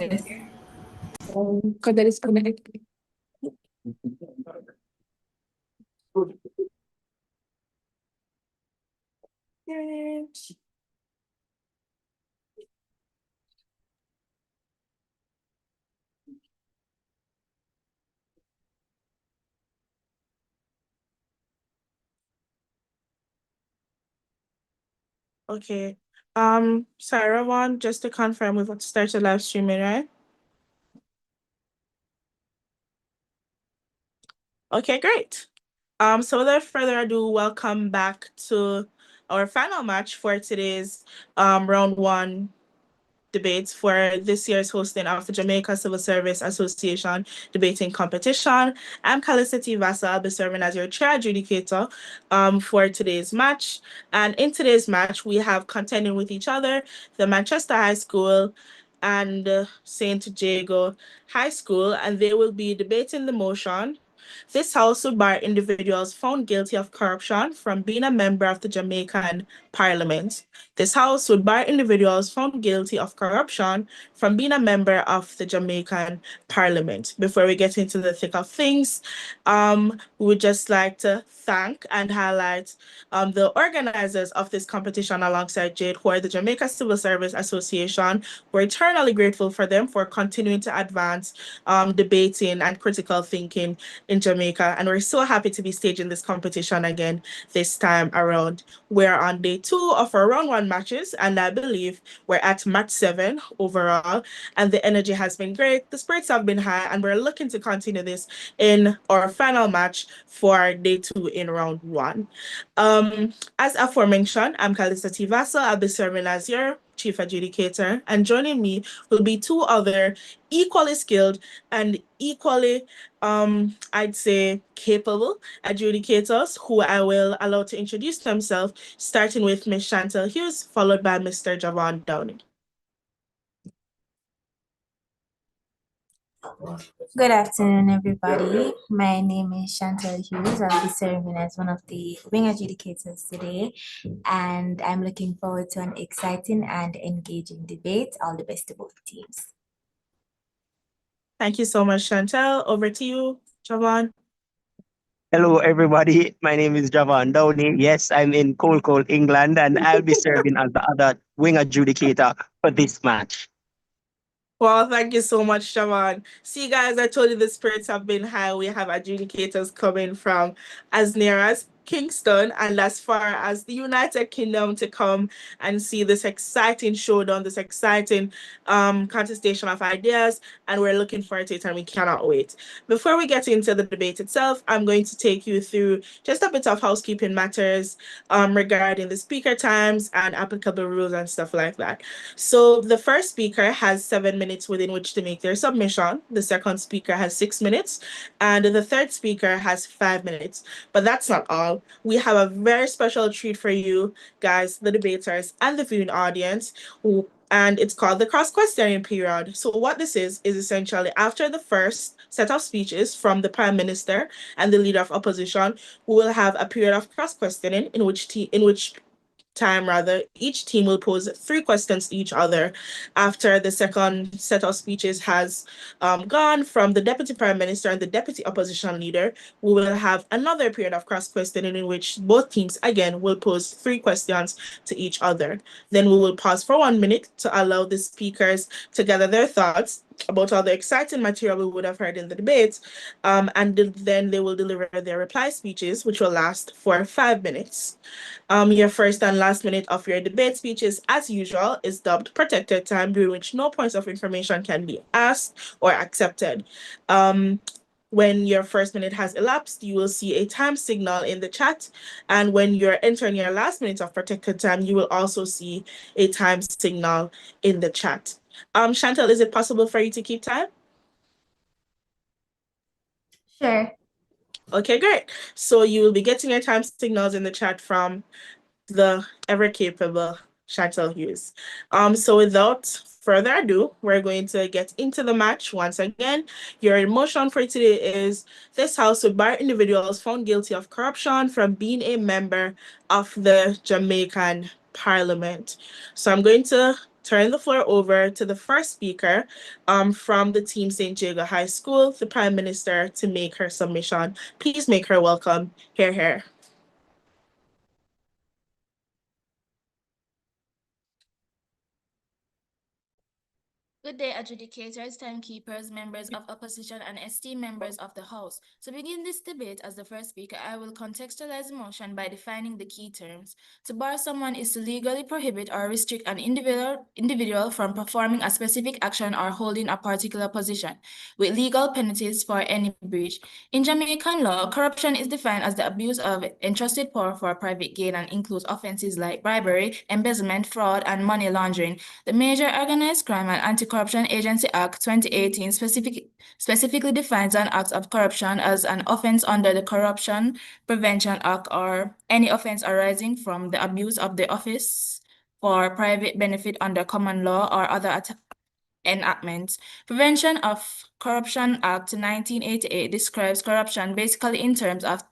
Because that is connected. Okay. Sarah, one, just to confirm, we've started live streaming, right? Okay, great. So without further ado, welcome back to our final match for today's round one debates for this year's hosting of the Jamaica Civil Service Association debating competition. I'm Felicity Vassa. I'll be serving as your chair adjudicator for today's match. And in today's match, we have contending with each other the Manchester High School and St. Jago High School, and they will be debating the motion. This house would bar individuals found guilty of corruption from being a member of the Jamaican Parliament. This house would bar individuals found guilty of corruption from being a member of the Jamaican Parliament. Before we get into the thick of things, we would just like to thank and highlight the organizers of this competition alongside Jade, who are the Jamaica Civil Service Association. We're eternally grateful for them for continuing to advance debating and critical thinking in Jamaica. And we're so happy to be staging this competition again this time around. We're on day 2 of our round 1 matches, and I believe we're at match 7 overall. And the energy has been great, the spirits have been high, and we're looking to continue this in our final match for day 2 in round 1. As aforementioned, I'm Calista Tivasa. I'll be serving as your chief adjudicator, and joining me will be 2 other equally skilled and equally, I'd say, capable adjudicators who I will allow to introduce themselves, starting with Ms. Chantel Hughes, followed by Mr. Javon Downey. Good afternoon, everybody. My name is Chantel Hughes. I'll be serving as one of the wing adjudicators today, and I'm looking forward to an exciting and engaging debate. All the best to both teams. Thank you so much, Chantel. Over to you, Javon. Hello, everybody. My name is Javon Downey. Yes, I'm in Cold, England, and I'll be serving as the other wing adjudicator for this match. Well, thank you so much, Shaman. See, guys, I told you the spirits have been high. We have adjudicators coming from as near as Kingston and as far as the United Kingdom to come and see this exciting showdown, this exciting contestation of ideas, and we're looking forward to it and we cannot wait. Before we get into the debate itself, I'm going to take you through just a bit of housekeeping matters regarding the speaker times and applicable rules and stuff like that. So the first speaker has 7 minutes within which to make their submission. The second speaker has 6 minutes, and the third speaker has 5 minutes. But that's not all. We have a very special treat for you guys, the debaters and the viewing audience, and it's called the cross-questioning period. So what this is essentially after the first set of speeches from the Prime Minister and the Leader of Opposition, we will have a period of cross-questioning in which each team will pose 3 questions to each other. After the second set of speeches has gone from the Deputy Prime Minister and the Deputy Opposition Leader, we will have another period of cross-questioning in which both teams, again, will pose 3 questions to each other. Then we will pause for 1 minute to allow the speakers to gather their thoughts about all the exciting material we would have heard in the debate, and then they will deliver their reply speeches, which will last for 5 minutes. Your first and last minute of your debate speeches, as usual, is dubbed protected time, during which no points of information can be asked or accepted. When your first minute has elapsed, you will see a time signal in the chat. And when you're entering your last minute of protected time, you will also see a time signal in the chat. Chantal, is it possible for you to keep time? Sure. Okay, great. So you will be getting your time signals in the chat from the ever capable Chantal Hughes. So without further ado, we're going to get into the match once again. Your motion for today is this House would bar individuals found guilty of corruption from being a member of the Jamaican Parliament. So I'm going to turn the floor over to the first speaker from the team St. Jago High School, the Prime Minister, to make her submission. Please make her welcome. Hear, hear. Good day, adjudicators, timekeepers, members of opposition, and esteemed members of the House. To begin this debate as the first speaker, I will contextualize the motion by defining the key terms. To bar someone is to legally prohibit or restrict an individual from performing a specific action or holding a particular position, with legal penalties for any breach. In Jamaican law, corruption is defined as the abuse of entrusted power for private gain and includes offenses like bribery, embezzlement, fraud, and money laundering. The Major Organized Crime and Anti-Corruption Agency Act 2018 specifically defines an act of corruption as an offense under the Corruption Prevention Act or any offense arising from the abuse of the office for private benefit under common law or other enactments. Prevention of Corruption Act 1988 describes corruption basically in terms of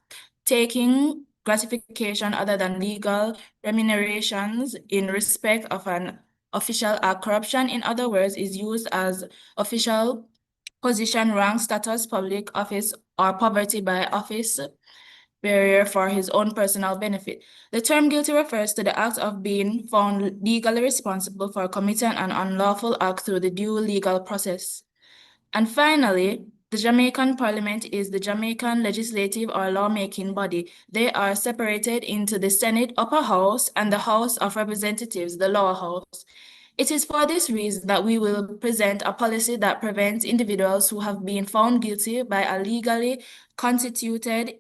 taking gratification other than legal remunerations in respect of an official act. Corruption, in other words, is used as official position, rank, status, public office, or poverty by office barrier for his own personal benefit. The term guilty refers to the act of being found legally responsible for committing an unlawful act through the due legal process. And finally, the Jamaican Parliament is the Jamaican legislative or lawmaking body. They are separated into the Senate Upper House and the House of Representatives, the Lower House. It is for this reason that we will present a policy that prevents individuals who have been found guilty by a legally constituted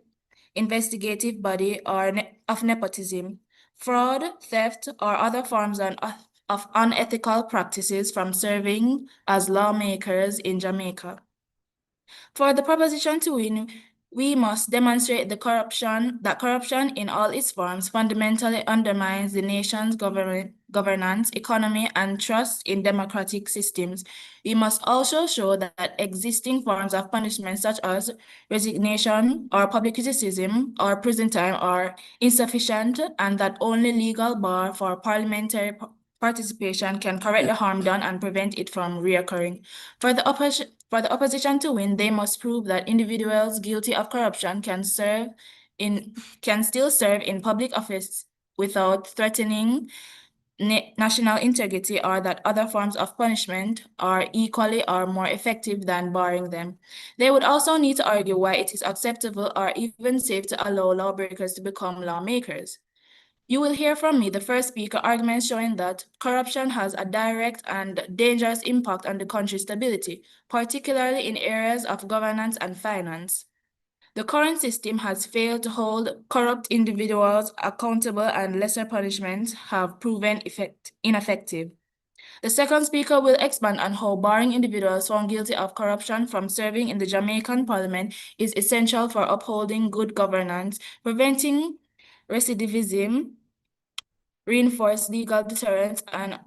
investigative body or of nepotism, fraud, theft, or other forms of unethical practices from serving as lawmakers in Jamaica. For the proposition to win, we must demonstrate that corruption in all its forms fundamentally undermines the nation's governance, economy, and trust in democratic systems. We must also show that existing forms of punishment such as resignation or public criticism or prison time are insufficient and that only legal bar for parliamentary participation can correct the harm done and prevent it from reoccurring. For the opposition to win, they must prove that individuals guilty of corruption can still serve in public office without threatening national integrity, or that other forms of punishment are equally or more effective than barring them. They would also need to argue why it is acceptable or even safe to allow lawbreakers to become lawmakers. You will hear from me the first speaker arguments showing that corruption has a direct and dangerous impact on the country's stability, particularly in areas of governance and finance. The current system has failed to hold corrupt individuals accountable and lesser punishments have proven ineffective. The second speaker will expand on how barring individuals found guilty of corruption from serving in the Jamaican Parliament is essential for upholding good governance, preventing recidivism, reinforce legal deterrence, and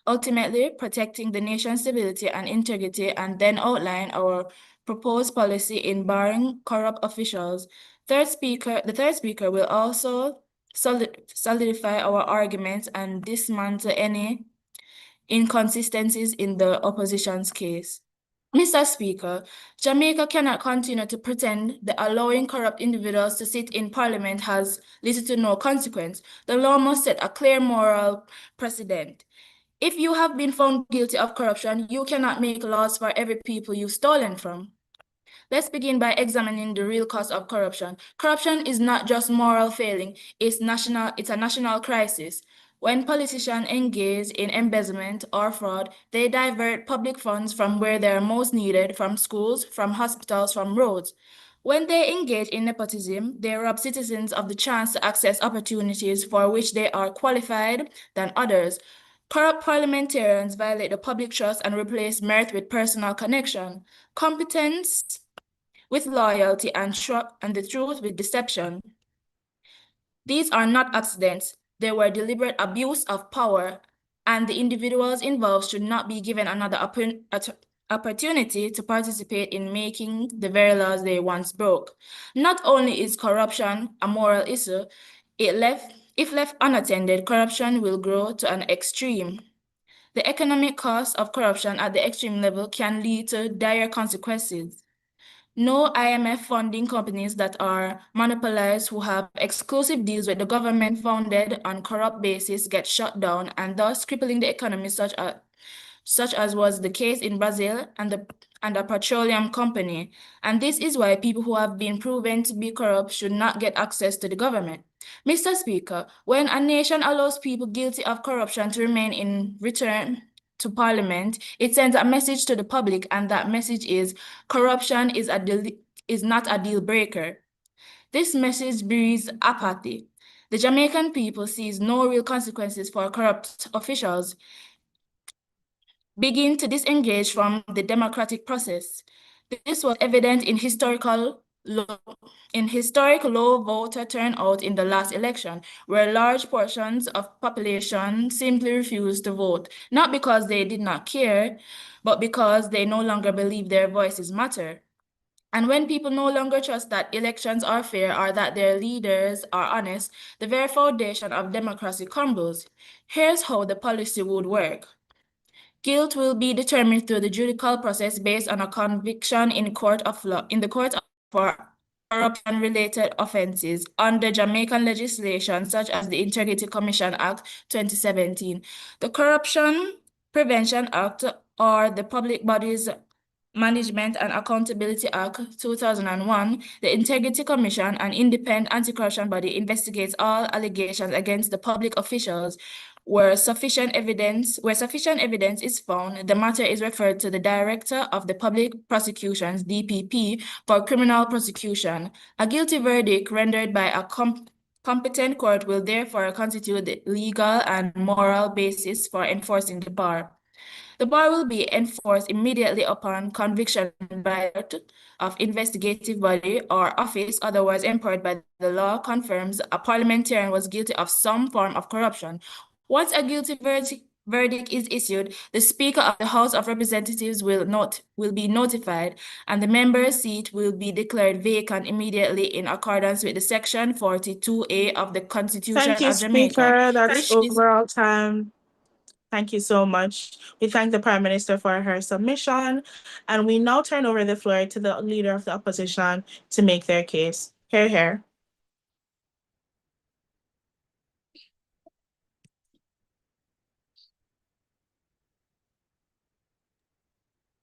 ultimately protecting the nation's stability and integrity, and then outline our proposed policy in barring corrupt officials. The third speaker will also solidify our arguments and dismantle any inconsistencies in the opposition's case. Mr. Speaker, Jamaica cannot continue to pretend that allowing corrupt individuals to sit in parliament has little to no consequence. The law must set a clear moral precedent. If you have been found guilty of corruption, you cannot make laws for every people you've stolen from. Let's begin by examining the real cause of corruption. Corruption is not just moral failing, it's a national crisis. When politicians engage in embezzlement or fraud, they divert public funds from where they are most needed, from schools, from hospitals, from roads. When they engage in nepotism, they rob citizens of the chance to access opportunities for which they are qualified than others. Corrupt parliamentarians violate the public trust and replace merit with personal connection, competence with loyalty, and the truth with deception. These are not accidents. They were deliberate abuse of power, and the individuals involved should not be given another opportunity to participate in making the very laws they once broke. Not only is corruption a moral issue, if left unattended, corruption will grow to an extreme. The economic cost of corruption at the extreme level can lead to dire consequences. No IMF funding companies that are monopolized who have exclusive deals with the government founded on corrupt basis get shut down and thus crippling the economy such as was the case in Brazil and a petroleum company. And this is why people who have been proven to be corrupt should not get access to the government. Mr. Speaker, when a nation allows people guilty of corruption to remain in return to Parliament, it sends a message to the public, and that message is corruption is not a deal breaker. This message breeds apathy. The Jamaican people sees no real consequences for corrupt officials, begin to disengage from the democratic process. This was evident in historic low voter turnout in the last election, where large portions of population simply refused to vote, not because they did not care, but because they no longer believe their voices matter. And when people no longer trust that elections are fair or that their leaders are honest, the very foundation of democracy crumbles. Here's how the policy would work. Guilt will be determined through the judicial process based on a conviction in the court of law for corruption-related offenses under Jamaican legislation such as the Integrity Commission Act 2017, the Corruption Prevention Act, or the Public Bodies Management and Accountability Act 2001. The Integrity Commission, an independent anti-corruption body, investigates all allegations against the public officials. Where sufficient evidence is found, the matter is referred to the Director of the Public Prosecutions, DPP, for criminal prosecution. A guilty verdict rendered by a competent court will therefore constitute the legal and moral basis for enforcing the bar. The bar will be enforced immediately upon conviction by of investigative body or office otherwise empowered by the law confirms a parliamentarian was guilty of some form of corruption. Once a guilty verdict is issued, the Speaker of the House of Representatives will be notified, and the member's seat will be declared vacant immediately in accordance with the Section 42A of the Constitution Thank you, of Jamaica. Speaker. That's overall time. Thank you so much. We thank the Prime Minister for her submission, and we now turn over the floor to the Leader of the Opposition to make their case. Hear.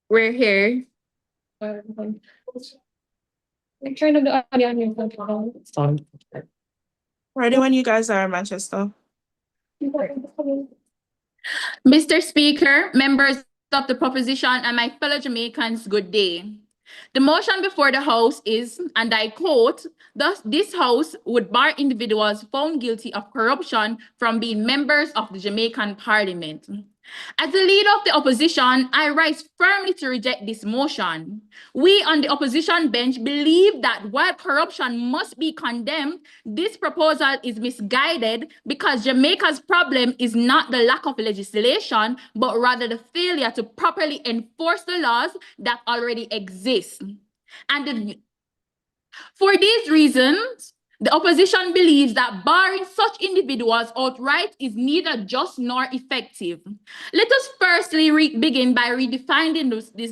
We're here. I'm trying to the audio on your phone. Ready when you guys are, Manchester. Mr. Speaker, members of the proposition, and my fellow Jamaicans, good day. The motion before the House is, and I quote, "Thus, this House would bar individuals found guilty of corruption from being members of the Jamaican Parliament." As the leader of the opposition, I rise firmly to reject this motion. We on the opposition bench believe that while corruption must be condemned, this proposal is misguided because Jamaica's problem is not the lack of legislation, but rather the failure to properly enforce the laws that already exist. For these reasons, the opposition believes that barring such individuals outright is neither just nor effective. Let us firstly begin by redefining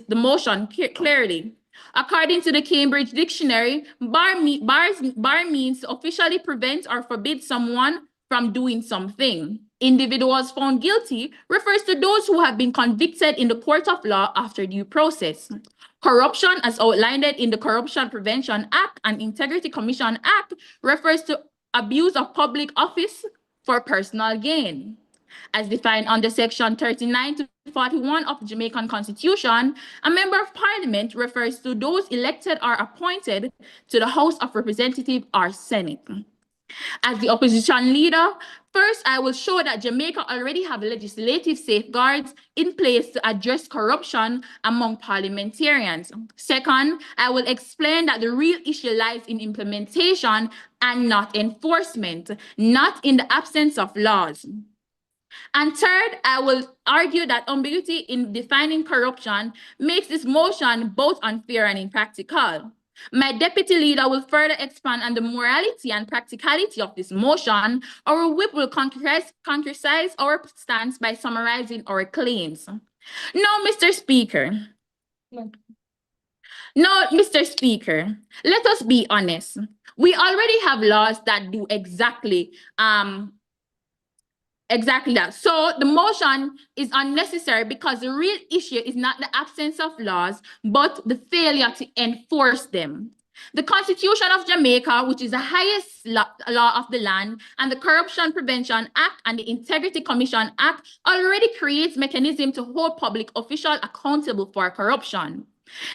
the motion clearly. According to the Cambridge Dictionary, bar means to officially prevent or forbid someone from doing something. Individuals found guilty refers to those who have been convicted in the court of law after due process. Corruption, as outlined in the Corruption Prevention Act and Integrity Commission Act, refers to abuse of public office for personal gain. As defined under Section 39 to 41 of the Jamaican Constitution, a member of Parliament refers to those elected or appointed to the House of Representatives or Senate. As the opposition leader, First, I will show that Jamaica already have legislative safeguards in place to address corruption among parliamentarians. Second, I will explain that the real issue lies in implementation and not enforcement, not in the absence of laws. And third, I will argue that ambiguity in defining corruption makes this motion both unfair and impractical. My deputy leader will further expand on the morality and practicality of this motion. Our whip will concretize our stance by summarizing our claims. Now, Mr. Speaker. Now, Mr. Speaker, let us be honest. We already have laws that do exactly that. So the motion is unnecessary because the real issue is not the absence of laws, but the failure to enforce them. The Constitution of Jamaica, which is the highest law of the land, and the Corruption Prevention Act and the Integrity Commission Act already creates mechanisms to hold public officials accountable for corruption.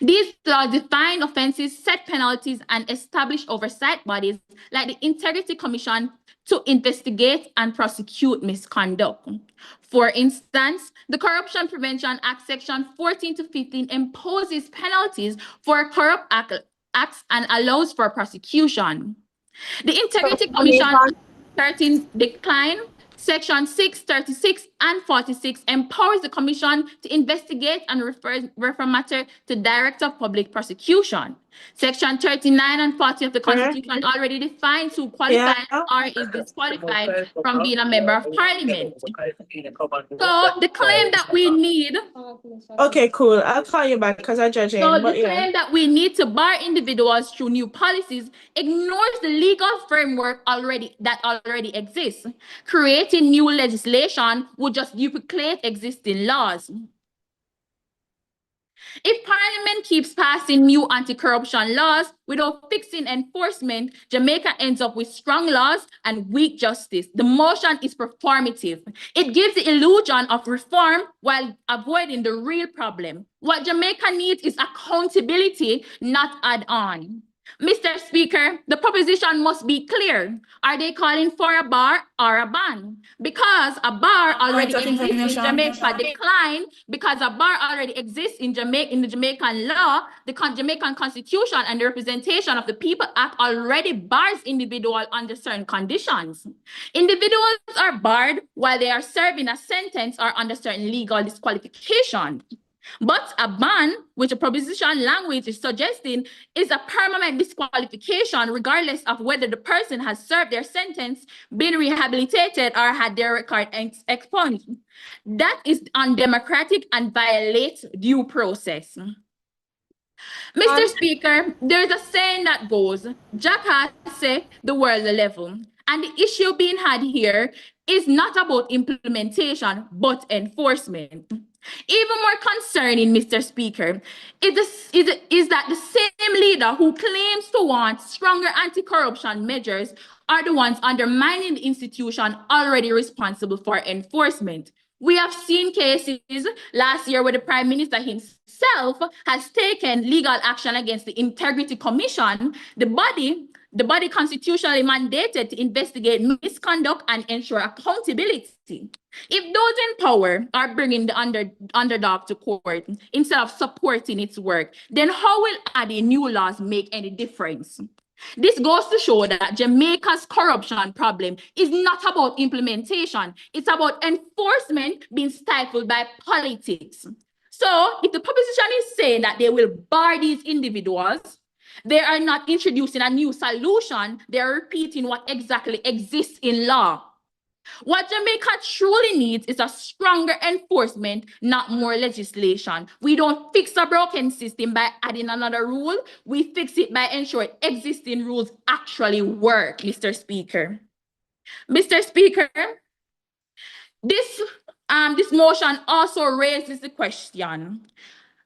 These laws define offenses, set penalties, and establish oversight bodies like the Integrity Commission to investigate and prosecute misconduct. For instance, the Corruption Prevention Act Section 14 to 15 imposes penalties for corrupt acts and allows for prosecution. The Integrity Commission 13 decline Section 6, 36, and 46 empowers the Commission to investigate and refer matter to Director of Public Prosecution. Section 39 and 40 of the Constitution already defines who qualifies or is disqualified from being a member of Parliament. So the claim that we need... Okay, cool. I'll call you back because I'm judging. So the claim that we need to bar individuals through new policies ignores the legal framework that already exists. Creating new legislation would just duplicate existing laws. If Parliament keeps passing new anti-corruption laws without fixing enforcement, Jamaica ends up with strong laws and weak justice. The motion is performative. It gives the illusion of reform while avoiding the real problem. What Jamaica needs is accountability, not add-on. Mr. Speaker, the proposition must be clear. Are they calling for a bar or a ban? Because a bar already exists in Jamaica, decline because a bar already exists in the Jamaican law, the Jamaican Constitution and the Representation of the People Act already bars individuals under certain conditions. Individuals are barred while they are serving a sentence or under certain legal disqualification. But a ban, which a proposition language is suggesting, is a permanent disqualification regardless of whether the person has served their sentence, been rehabilitated, or had their record expunged. That is undemocratic and violates due process. Mr. Speaker, there's a saying that goes, Jackass say the world's a level. And the issue being had here is not about implementation, but enforcement. Even more concerning, Mr. Speaker, is that the same leader who claims to want stronger anti-corruption measures are the ones undermining the institution already responsible for enforcement. We have seen cases last year where the Prime Minister himself has taken legal action against the Integrity Commission, the body constitutionally mandated to investigate misconduct and ensure accountability. If those in power are bringing the underdog to court instead of supporting its work, then how will adding new laws make any difference? This goes to show that Jamaica's corruption problem is not about implementation. It's about enforcement being stifled by politics. So if the proposition is saying that they will bar these individuals, they are not introducing a new solution. They are repeating what exactly exists in law. What Jamaica truly needs is a stronger enforcement, not more legislation. We don't fix a broken system by adding another rule. We fix it by ensuring existing rules actually work, Mr. Speaker. Mr. Speaker, this motion also raises the question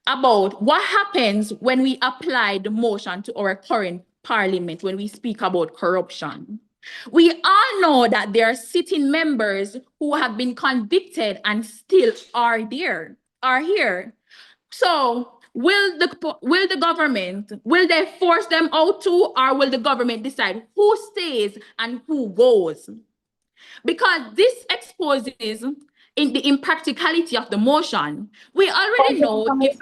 about what happens when we apply the motion to our current parliament when we speak about corruption. We all know that there are sitting members who have been convicted and still are here. So will the government, will they force them out too, or will the government decide who stays and who goes? because this exposes in the impracticality of the motion. We already know if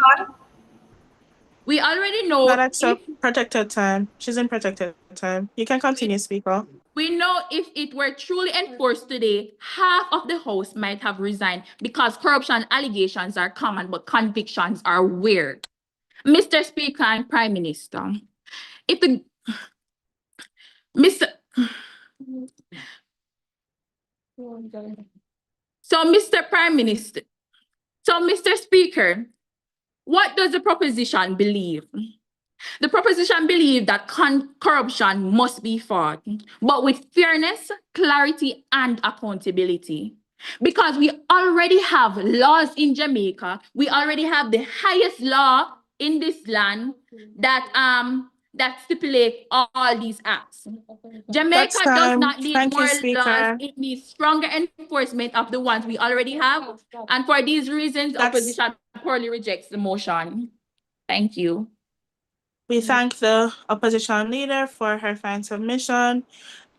That's a protected time. She's in protected time. You can continue, speaker. we know if it were truly enforced today, half of the House might have resigned because corruption allegations are common, but convictions are weird. Mr. Speaker and Prime Minister, if the Mr. So, Mr. Prime Minister, so Mr. Speaker, what does the proposition believe? The proposition believes that corruption must be fought, but with fairness, clarity, and accountability. Because we already have laws in Jamaica, we already have the highest law in this land that stipulate all these acts. Jamaica does not need Thank more you, laws, speaker. it needs stronger enforcement of the ones we already have. And for these reasons, opposition poorly rejects the motion. Thank you. We thank the opposition leader for her fine submission.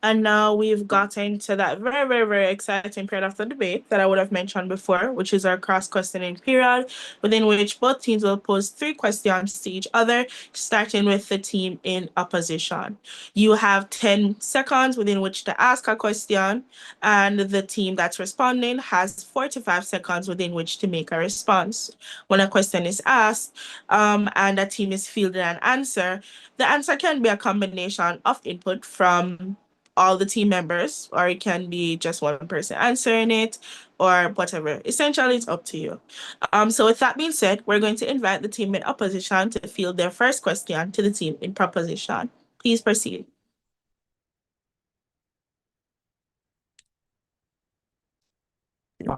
And now we've gotten to that very, very, very exciting period of the debate that I would have mentioned before, which is our cross-questioning period, within which both teams will pose 3 questions to each other, starting with the team in opposition. You have 10 seconds within which to ask a question, and the team that's responding has 45 seconds within which to make a response. When a question is asked and a team is fielding an answer, the answer can be a combination of input from all the team members, or it can be just one person answering it, or whatever. Essentially, it's up to you. So with that being said, we're going to invite the team in opposition to field their first question to the team in proposition. Please proceed. The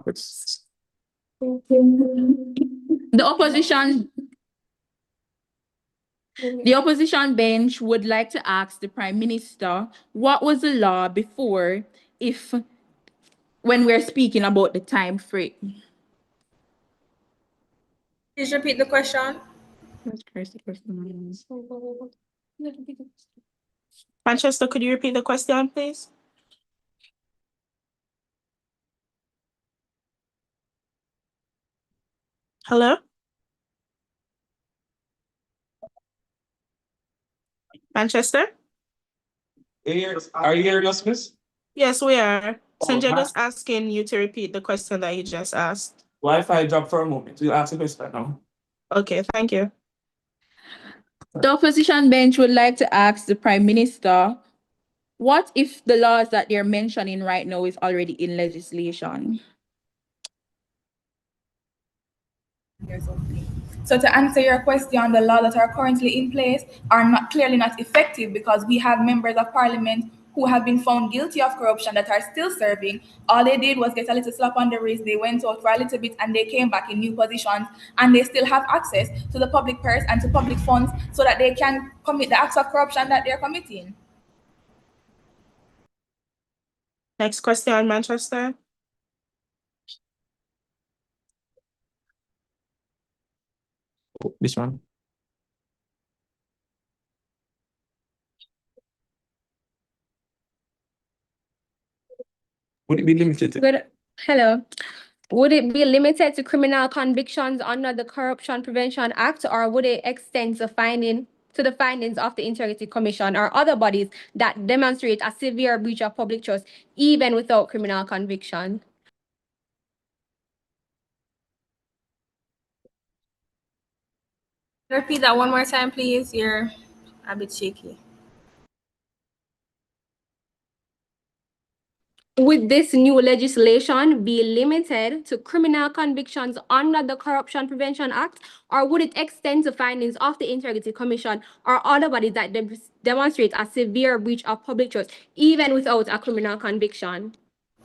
opposition bench would like to ask the Prime Minister what was the law before when we're speaking about the time frame. Please repeat the question. Manchester, could you repeat the question, please? Hello? Manchester? Are you hearing us, miss? Yes, we are. Sanjay hi. was asking you to repeat the question that he just asked. Wi-Fi dropped for a moment. We'll answer this right now. Okay, thank you. The opposition bench would like to ask the Prime Minister, what if the laws that they're mentioning right now is already in legislation? So to answer your question, the laws that are currently in place are clearly not effective because we have members of parliament who have been found guilty of corruption that are still serving. All they did was get a little slap on the wrist. They went out for a little bit and they came back in new positions, and they still have access to the public purse and to public funds so that they can commit the acts of corruption that they're committing. Next question, Manchester. This one. Would it be limited to? Hello. Would it be limited to criminal convictions under the Corruption Prevention Act, or would it extend to the findings of the Integrity Commission or other bodies that demonstrate a severe breach of public trust, even without criminal conviction? Repeat that one more time, please. You're a bit shaky. Would this new legislation be limited to criminal convictions under the Corruption Prevention Act, or would it extend to findings of the Integrity Commission or other bodies that demonstrate a severe breach of public trust, even without a criminal conviction?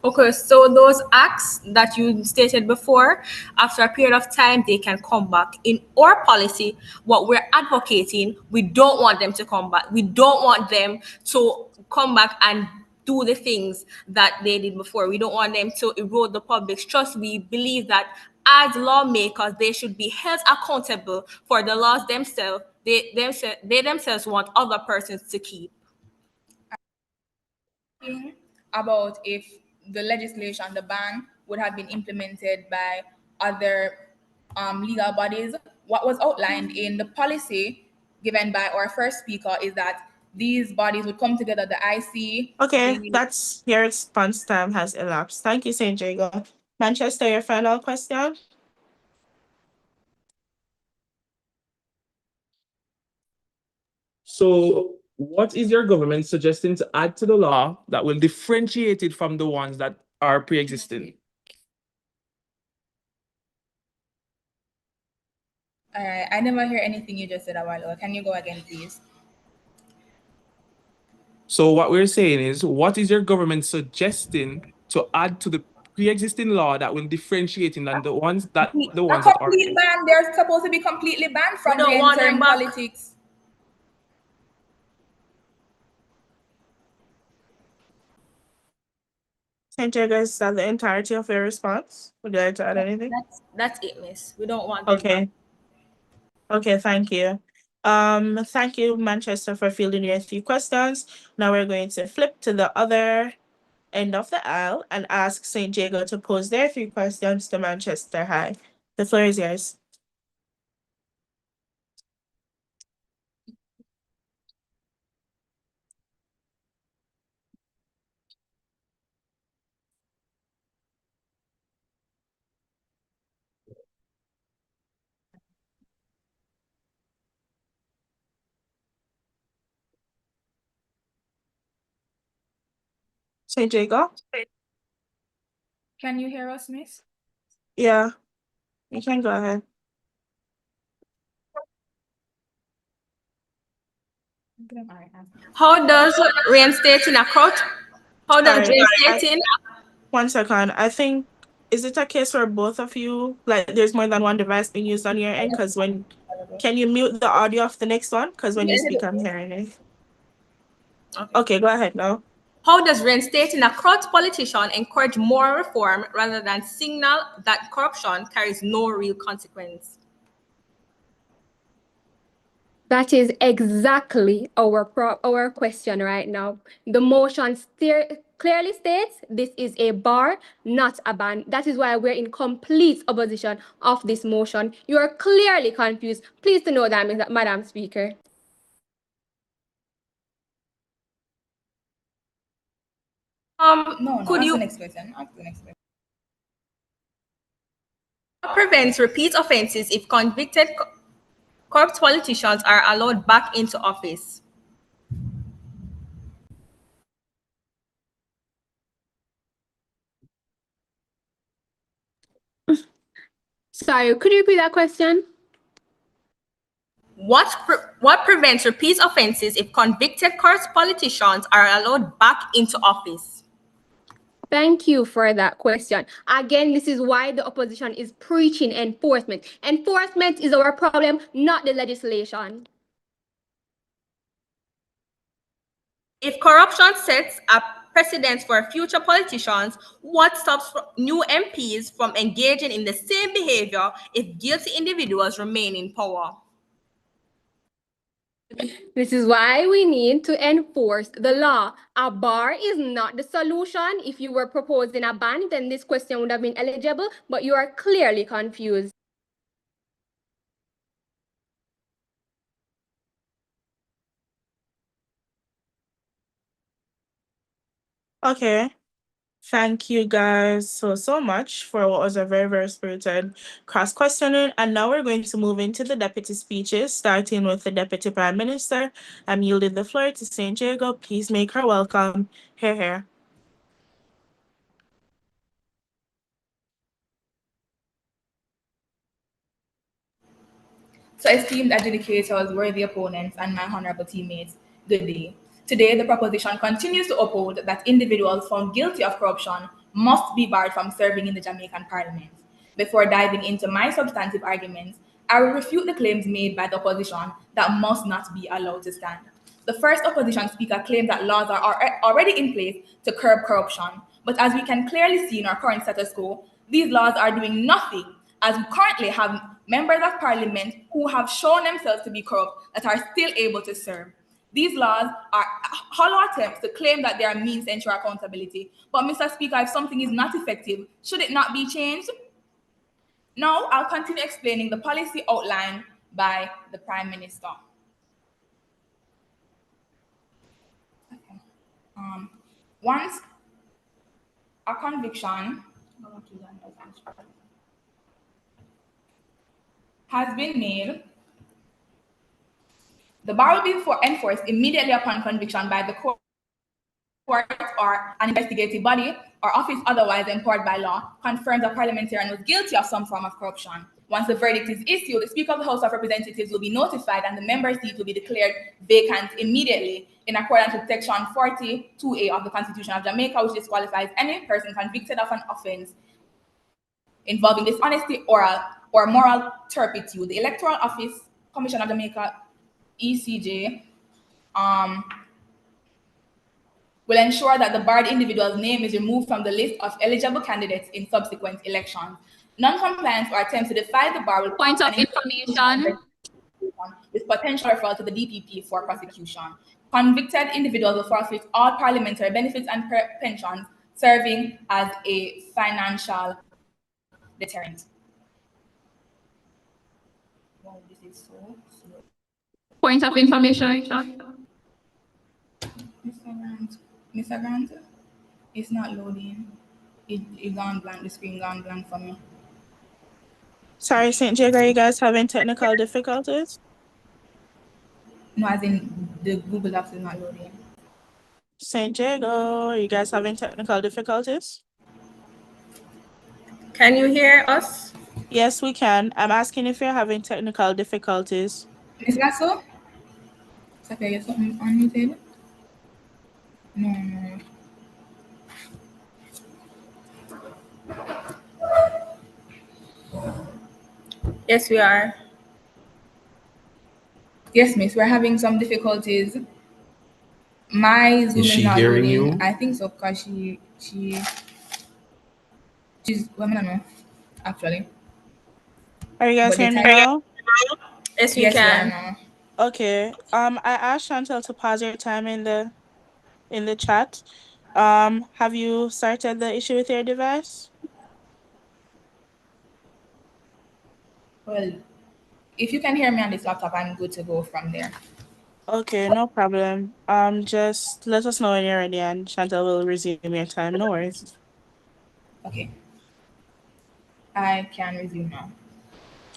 Okay, so those acts that you stated before, after a period of time, they can come back. In our policy, what we're advocating, we don't want them to come back. We don't want them to come back and do the things that they did before. We don't want them to erode the public's trust. We believe that as lawmakers, they should be held accountable for the laws themselves. They themselves want other persons to keep. About if the legislation, the ban, would have been implemented by other legal bodies. What was outlined in the policy given by our first speaker is that these bodies would come together, the IC. Okay, that's your response time has elapsed. Thank you, St. Jago. Manchester, your final question? So, what is your government suggesting to add to the law that will differentiate it from the ones that are pre-existing? All right, I never hear anything you just said a while ago. Can you go again, please? So, what we're saying is, what is your government suggesting to add to the pre-existing law that will differentiate in than the ones that A complete ban. They're supposed to be completely banned from don't want them re-entering back. politics. St. Jago, is that the entirety of your response? Would you like to add anything? That's it, miss. We don't want them back. Okay. Okay, thank you. Thank you, Manchester, for fielding your 3 questions. Now we're going to flip to the other end of the aisle and ask St. Jago to pose their 3 questions to Manchester High. The floor is yours. St. Jago? Can you hear us, miss? Yeah, you can go ahead. How does reinstating a court? How does Sorry, reinstating? 1 second. I think, is it a case where both of you, like there's more than one device being used on your end? Because can you mute the audio of the next one? Because when you speak, I'm hearing it. Okay, go ahead now. How does reinstating a corrupt politician encourage more reform rather than signal that corruption carries no real consequence? That is exactly our question right now. The motion clearly states this is a bar, not a ban. That is why we're in complete opposition of this motion. You are clearly confused. Please to know that, Madam Speaker. Could you? Ask the next question. What prevents repeat offenses if convicted corrupt politicians are allowed back into office? Sorry, could you repeat that question? What prevents repeat offenses if convicted corrupt politicians are allowed back into office? Thank you for that question. Again, this is why the opposition is preaching enforcement. Enforcement is our problem, not the legislation. If corruption sets a precedent for future politicians, what stops new MPs from engaging in the same behavior if guilty individuals remain in power? This is why we need to enforce the law. A bar is not the solution. If you were proposing a ban, then this question would have been eligible, but you are clearly confused. Okay. Thank you guys so much for what was a very, very spirited cross-questioning. And now we're going to move into the deputy speeches, starting with the Deputy Prime Minister. I'm yielding the floor to St. Jago. Please make her welcome. Here. So, esteemed adjudicators, worthy opponents, and my honorable teammates, good day. Today, the proposition continues to uphold that individuals found guilty of corruption must be barred from serving in the Jamaican Parliament. Before diving into my substantive arguments, I will refute the claims made by the opposition that must not be allowed to stand. The first opposition speaker claims that laws are already in place to curb corruption, but as we can clearly see in our current status quo, these laws are doing nothing, as we currently have members of parliament who have shown themselves to be corrupt that are still able to serve. These laws are hollow attempts to claim that they are means to ensure accountability. But Mr. Speaker, if something is not effective, should it not be changed? Now, I'll continue explaining the policy outlined by the Prime Minister. Once a conviction has been made, the bar will be enforced immediately upon conviction by the court or an investigative body or office otherwise empowered by law confirms a parliamentarian was guilty of some form of corruption. Once the verdict is issued, the Speaker of the House of Representatives will be notified and the member seat will be declared vacant immediately in accordance with Section 42A of the Constitution of Jamaica, which disqualifies any person convicted of an offense involving dishonesty or moral turpitude. The Electoral Office, Commission of Jamaica, ECJ, will ensure that the barred individual's name is removed from the list of eligible candidates in subsequent elections. Non-compliance or attempts to defy the bar will Point of information. with potential referral to the DPP for prosecution. Convicted individuals will forfeit all parliamentary benefits and pensions, serving as a financial deterrent. Wow, this is so slow. Point of information. Mr. Grant, it's not loading. It gone blank. The screen gone blank for me. Sorry, St. Jago, are you guys having technical difficulties? No, as in the Google Docs is not loading. St. Jago, are you guys having technical difficulties? Can you hear us? Yes, we can. I'm asking if you're having technical difficulties. Ms. Lasso? Okay, you're something unmuted? No. Yes, we are. Yes, miss, we're having some difficulties. My Zoom is she not hearing loading. you? I think so because she's well, I don't know, actually. Are you guys But the hearing me time- now? Yes, we Yes, we are can. now. Okay. I asked Chantal to pause your time in the chat. Have you started the issue with your device? Well, if you can hear me on this laptop, I'm good to go from there. Okay, no problem. Just let us know when you're ready and Chantal will resume your time. No worries. Okay. I can resume now.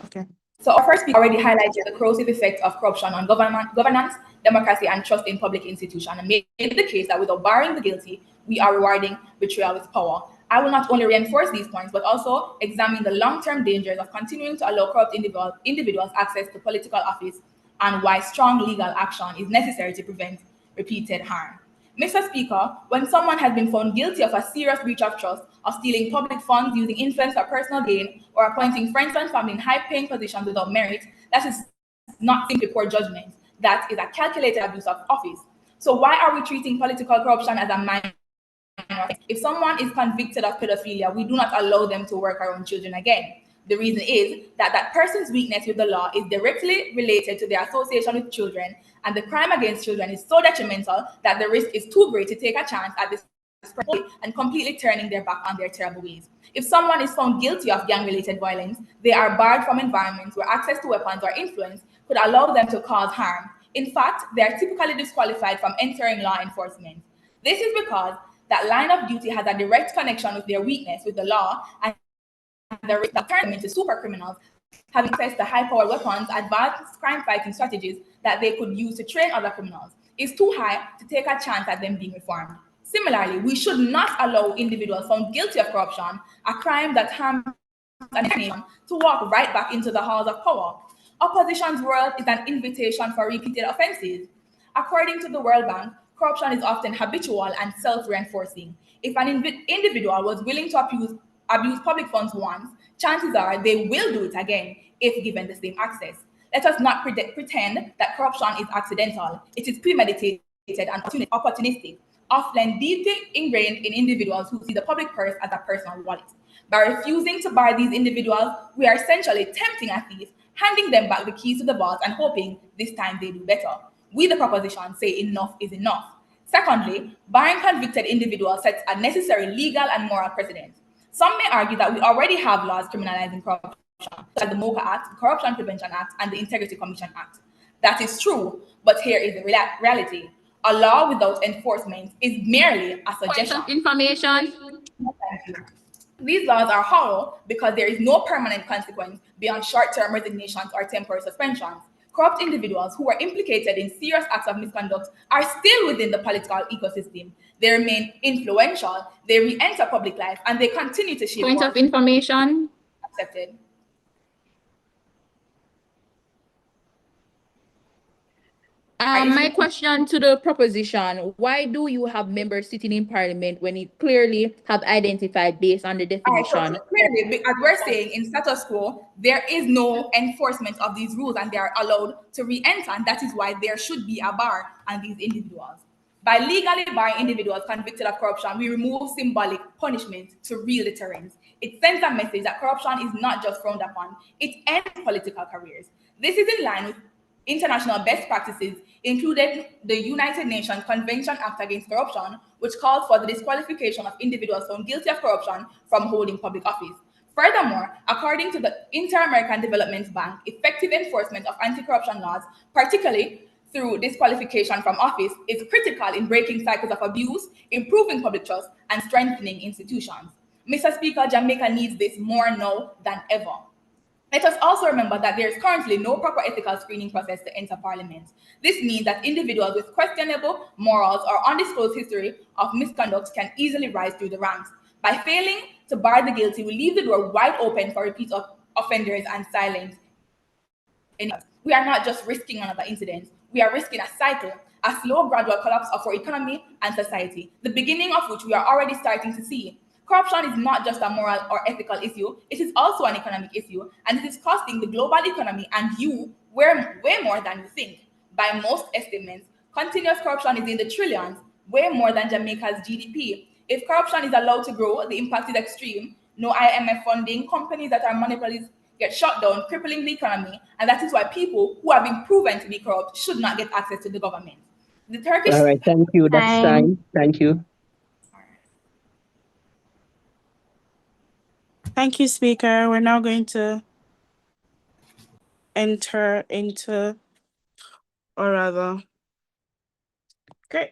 Okay. So our first speaker already highlighted the corrosive effect of corruption on governance, democracy, and trust in public institutions, and made the case that without barring the guilty, we are rewarding betrayal with power. I will not only reinforce these points, but also examine the long-term dangers of continuing to allow corrupt individuals access to political office and why strong legal action is necessary to prevent repeated harm. Mr. Speaker, when someone has been found guilty of a serious breach of trust, of stealing public funds, using influence for personal gain, or appointing friends and family in high-paying positions without merit, that is not simply poor judgment. That is a calculated abuse of office. So why are we treating political corruption as a minor? If someone is convicted of pedophilia, we do not allow them to work around children again. The reason is that that person's weakness with the law is directly related to their association with children, and the crime against children is so detrimental that the risk is too great to take a chance at this and completely turning their back on their terrible ways. If someone is found guilty of gang-related violence, they are barred from environments where access to weapons or influence could allow them to cause harm. In fact, they are typically disqualified from entering law enforcement. This is because that line of duty has a direct connection with their weakness with the law and the risk that turn them into super criminals, having access to high-powered weapons, advanced crime-fighting strategies that they could use to train other criminals. Is too high to take a chance at them being reformed. Similarly, we should not allow individuals found guilty of corruption, a crime that harms a nation, to walk right back into the halls of power. Opposition's world is an invitation for repeated offenses. According to the World Bank, corruption is often habitual and self-reinforcing. If an individual was willing to abuse public funds once, chances are they will do it again if given the same access. Let us not pretend that corruption is accidental. It is premeditated and opportunistic, often deeply ingrained in individuals who see the public purse as a personal wallet. By refusing to bar these individuals, we are essentially tempting a thief, handing them back the keys to the vault and hoping this time they do better. We, the proposition, say enough is enough. Secondly, barring convicted individuals sets a necessary legal and moral precedent. Some may argue that we already have laws criminalizing corruption, such as the MOCA Act, the Corruption Prevention Act, and the Integrity Commission Act. That is true, but here is the reality. A law without enforcement is merely a suggestion. Point of information. Thank you. These laws are hollow because there is no permanent consequence beyond short-term resignations or temporary suspensions. Corrupt individuals who are implicated in serious acts of misconduct are still within the political ecosystem. They remain influential, they re-enter public life, and they continue to shape Point of information. accepted. My question to the proposition, why do you have members sitting in parliament when it clearly have identified based on the definition? So clearly, as we're saying, in status quo, there is no enforcement of these rules and they are allowed to re-enter, and that is why there should be a bar on these individuals. By legally barring individuals convicted of corruption, we remove symbolic punishment to real deterrence. It sends a message that corruption is not just frowned upon, it ends political careers. This is in line with international best practices, including the United Nations Convention Act Against Corruption, which calls for the disqualification of individuals found guilty of corruption from holding public office. Furthermore, according to the Inter-American Development Bank, effective enforcement of anti-corruption laws, particularly through disqualification from office, is critical in breaking cycles of abuse, improving public trust, and strengthening institutions. Mr. Speaker, Jamaica needs this more now than ever. Let us also remember that there is currently no proper ethical screening process to enter Parliament. This means that individuals with questionable morals or undisclosed history of misconduct can easily rise through the ranks. By failing to bar the guilty, we leave the door wide open for repeat offenders and silence. We are not just risking another incident, we are risking a cycle, a slow, gradual collapse of our economy and society, the beginning of which we are already starting to see. Corruption is not just a moral or ethical issue, it is also an economic issue, and it is costing the global economy and you way more than you think. By most estimates, continuous corruption is in the trillions, way more than Jamaica's GDP. If corruption is allowed to grow, the impact is extreme. No IMF funding, companies that are monopolies get shut down, crippling the economy, and that is why people who have been proven to be corrupt should not get access to the government. The Turkish... All right, thank you. That's time. Thank you. Thank you, Speaker. We're now going to enter into, or rather, great.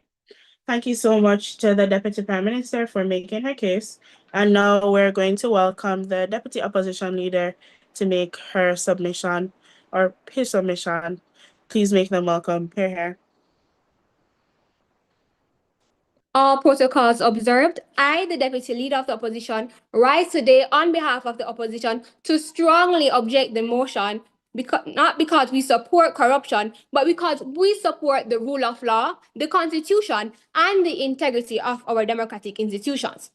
Thank you so much to the Deputy Prime Minister for making her case. And now we're going to welcome the Deputy Opposition Leader to make her submission or his submission. Please make them welcome. Here. All protocols observed, I, the Deputy Leader of the Opposition, rise today on behalf of the Opposition to strongly object the motion, not because we support corruption, but because we support the rule of law, the Constitution, and the integrity of our democratic institutions.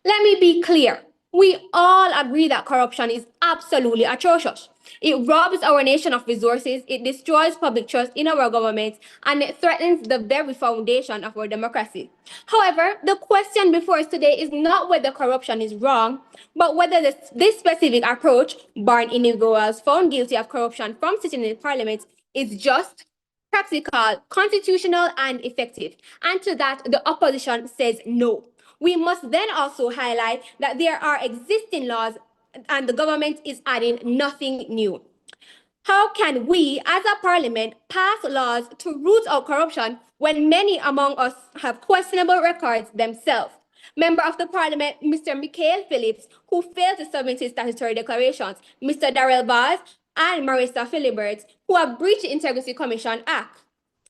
Let me be clear. We all agree that corruption is absolutely atrocious. It robs our nation of resources, it destroys public trust in our government, and it threatens the very foundation of our democracy. However, the question before us today is not whether corruption is wrong, but whether this specific approach, barring individuals found guilty of corruption from sitting in Parliament, is just, practical, constitutional, and effective. And to that, the opposition says no. We must then also highlight that there are existing laws and the government is adding nothing new. How can we, as a parliament, pass laws to root out corruption when many among us have questionable records themselves? Member of the Parliament, Mr. Michael Phillips, who failed to submit his statutory declarations, Mr. Darrell Bars, and Marissa Philibert, who have breached the Integrity Commission Act.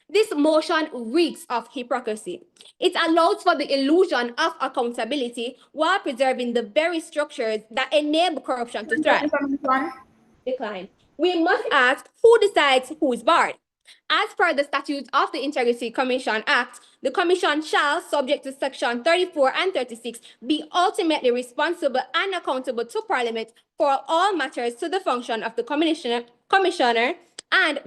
This motion reeks of hypocrisy. It allows for the illusion of accountability while preserving the very structures that enable corruption to thrive. Decline. We must ask who decides who is barred. As per the statutes of the Integrity Commission Act, the Commission shall, subject to Section 34 and 36, be ultimately responsible and accountable to Parliament for all matters to the function of the Commissioner and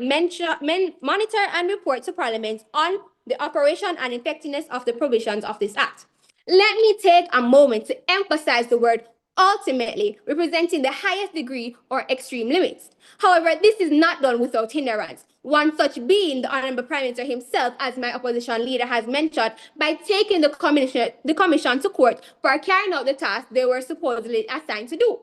monitor and report to Parliament on the operation and effectiveness of the provisions of this Act. Let me take a moment to emphasize the word ultimately representing the highest degree or extreme limits. However, this is not done without hindrance. One such being the Honorable Prime Minister himself, as my opposition leader has mentioned, by taking the commission to court for carrying out the task they were supposedly assigned to do.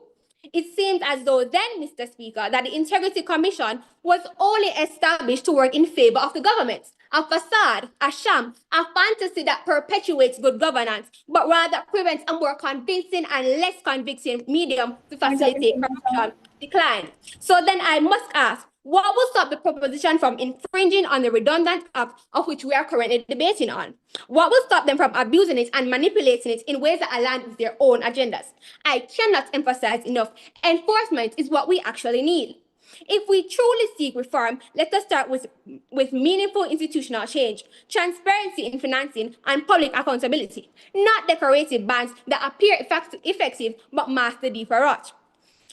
It seems as though then, Mr. Speaker, that the Integrity Commission was only established to work in favor of the government, a facade, a sham, a fantasy that perpetuates good governance, but rather prevents a more convincing and less convincing medium to facilitate corruption decline. So then I must ask, what will stop the proposition from infringing on the redundant act of which we are currently debating on? What will stop them from abusing it and manipulating it in ways that align with their own agendas? I cannot emphasize enough, enforcement is what we actually need. If we truly seek reform, let us start with meaningful institutional change, transparency in financing, and public accountability, not decorative bans that appear effective but mask the deeper rot.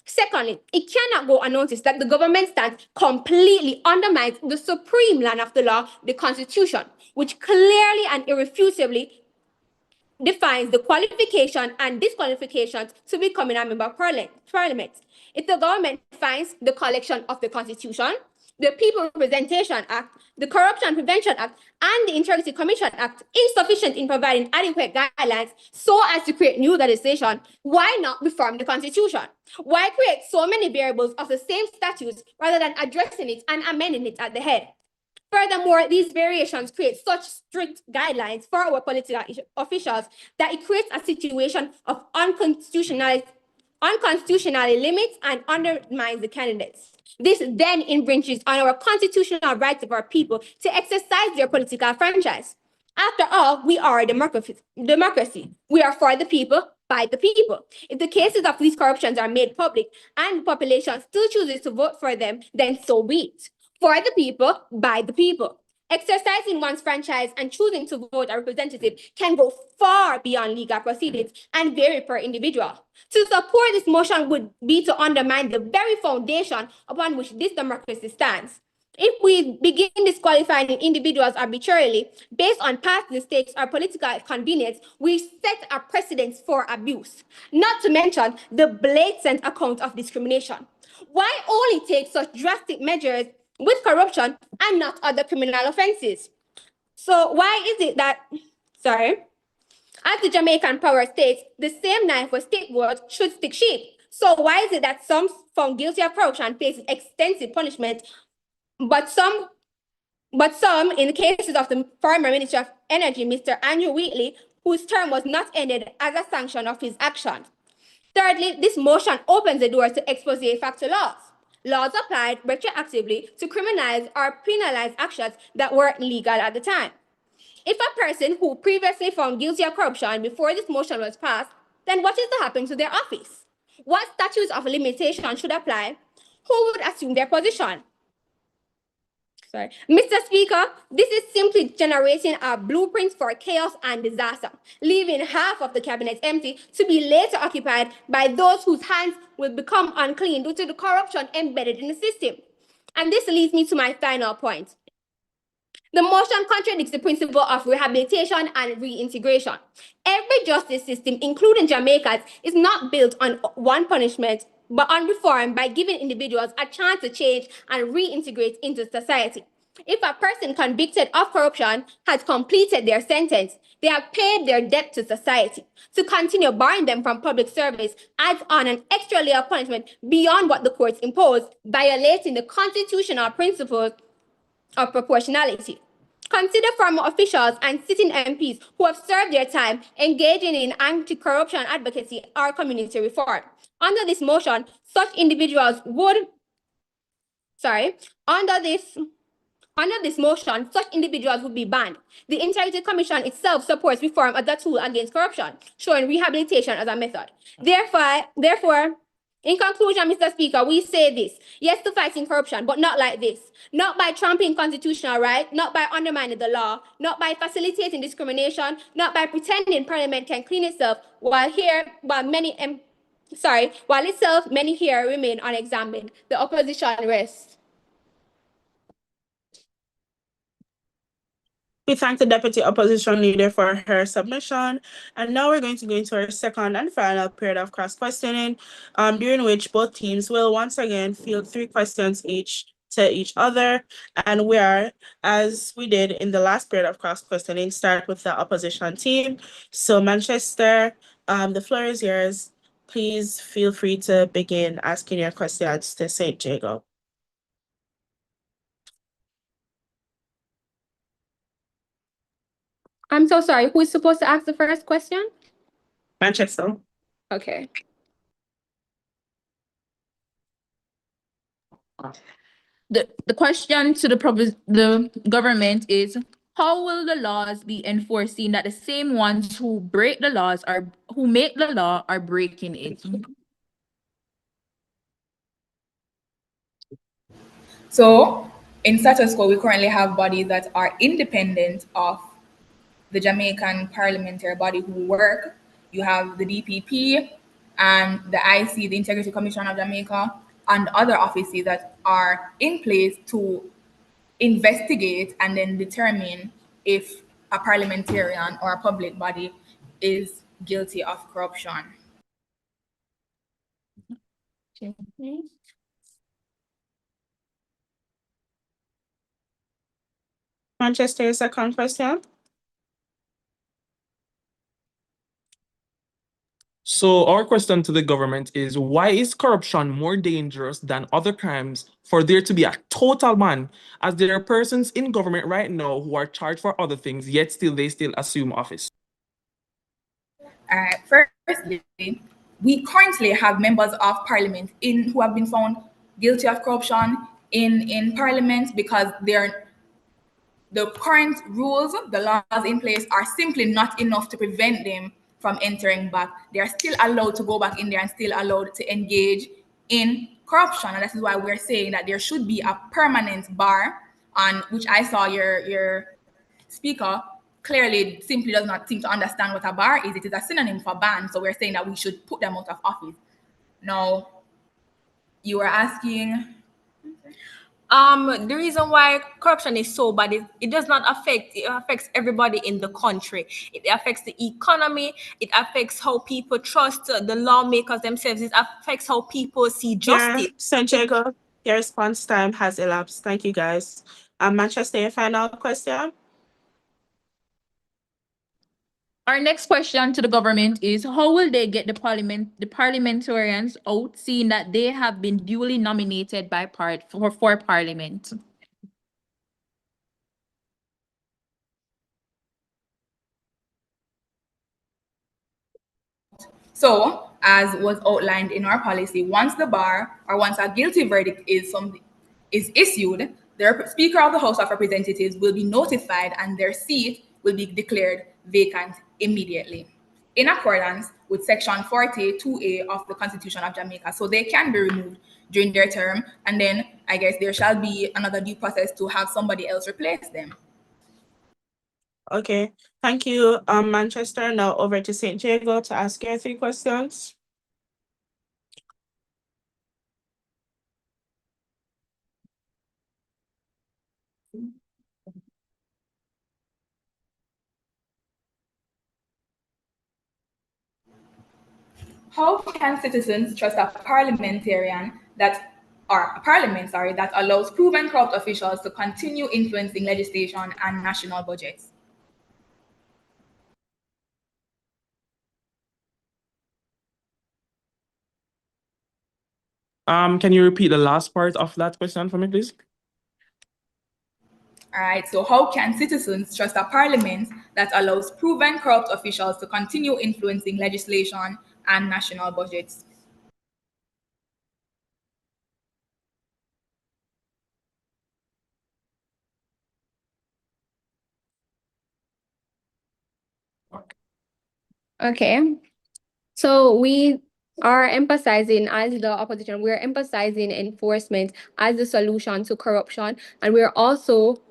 Secondly, it cannot go unnoticed that the government stance completely undermines the supreme line of the law, the Constitution, which clearly and irrefutably defines the qualification and disqualifications to becoming a member of Parliament. If the government finds the collection of the Constitution, the People Representation Act, the Corruption Prevention Act, and the Integrity Commission Act insufficient in providing adequate guidelines so as to create new legislation, why not reform the Constitution? Why create so many variables of the same statutes rather than addressing it and amending it at the head? Furthermore, these variations create such strict guidelines for our political officials that it creates a situation of unconstitutionality limits and undermines the candidates. This then infringes on our constitutional rights of our people to exercise their political franchise. After all, we are a democracy. We are for the people, by the people. If the cases of these corruptions are made public and the population still chooses to vote for them, then so be it. For the people, by the people. Exercising one's franchise and choosing to vote a representative can go far beyond legal proceedings and vary per individual. To support this motion would be to undermine the very foundation upon which this democracy stands. If we begin disqualifying individuals arbitrarily based on past mistakes or political convenience, we set a precedent for abuse, not to mention the blatant account of discrimination. Why only take such drastic measures with corruption and not other criminal offenses? So why is it that, as the Jamaican power states, the same knife with stick wood should stick sheep? So why is it that some found guilty of corruption faces extensive punishment, but some, in the cases of the former Minister of Energy, Mr. Andrew Wheatley, whose term was not ended as a sanction of his actions? Thirdly, this motion opens the door to expose facto laws. Laws applied retroactively to criminalize or penalize actions that were legal at the time. If a person who previously found guilty of corruption before this motion was passed, then what is to happen to their office? What statutes of limitation should apply? Who would assume their position? Mr. Speaker, this is simply generating a blueprint for chaos and disaster, leaving half of the cabinet empty to be later occupied by those whose hands will become unclean due to the corruption embedded in the system. And this leads me to my final point. The motion contradicts the principle of rehabilitation and reintegration. Every justice system, including Jamaica's, is not built on one punishment, but on reform by giving individuals a chance to change and reintegrate into society. If a person convicted of corruption has completed their sentence, they have paid their debt to society. To continue barring them from public service adds on an extra layer of punishment beyond what the courts impose, violating the constitutional principles of proportionality. Consider former officials and sitting MPs who have served their time engaging in anti-corruption advocacy or community reform. Under this motion, such individuals would, under this motion, such individuals would be banned. The Integrity Commission itself supports reform as a tool against corruption, showing rehabilitation as a method. Therefore, in conclusion, Mr. Speaker, we say this: yes to fighting corruption, but not like this. Not by trampling constitutional rights, not by undermining the law, not by facilitating discrimination, not by pretending Parliament can clean itself, while itself many here remain unexamined. The opposition rests. We thank the Deputy Opposition Leader for her submission. And now we're going to go into our second and final period of cross-questioning, during which both teams will once again field 3 questions each to each other. And we are, as we did in the last period of cross-questioning, start with the opposition team. So Manchester, the floor is yours. Please feel free to begin asking your questions to St. Jago. I'm so sorry. Who is supposed to ask the first question? Manchester. Okay. The question to the government is, how will the laws be enforcing that the same ones who break the laws are who make the law are breaking it? So, in status quo, we currently have bodies that are independent of the Jamaican parliamentary body who work. You have the DPP and the IC, the Integrity Commission of Jamaica, and other offices that are in place to investigate and then determine if a parliamentarian or a public body is guilty of corruption. Manchester, second question. So our question to the government is, why is corruption more dangerous than other crimes for there to be a total ban, as there are persons in government right now who are charged for other things, yet they still assume office? Firstly, we currently have members of parliament who have been found guilty of corruption in parliament because the current rules, the laws in place are simply not enough to prevent them from entering back. They are still allowed to go back in there and still allowed to engage in corruption. And that is why we're saying that there should be a permanent bar, on which I saw your speaker clearly simply does not seem to understand what a bar is. It is a synonym for ban. So we're saying that we should put them out of office. Now, you were asking. The reason why corruption is so bad is it does not affect, it affects everybody in the country. It affects the economy, it affects how people trust the lawmakers themselves, it affects how people see justice. Santiago, your response time has elapsed. Thank you, guys. Manchester, your final question. Our next question to the government is, how will they get the parliamentarians out, seeing that they have been duly nominated by for parliament? So, as was outlined in our policy, once the bar or once a guilty verdict is issued, the Speaker of the House of Representatives will be notified and their seat will be declared vacant immediately, in accordance with Section 42A of the Constitution of Jamaica. So they can be removed during their term, and then I guess there shall be another due process to have somebody else replace them. Okay, thank you, Manchester. Now over to St. Jago to ask your 3 questions. How can citizens trust a parliament, that allows proven corrupt officials to continue influencing legislation and national budgets? Can you repeat the last part of that question for me, please? All right, so how can citizens trust a parliament that allows proven corrupt officials to continue influencing legislation and national budgets? Okay. So we are emphasizing, as the opposition, we're emphasizing enforcement as the solution to corruption. And we're also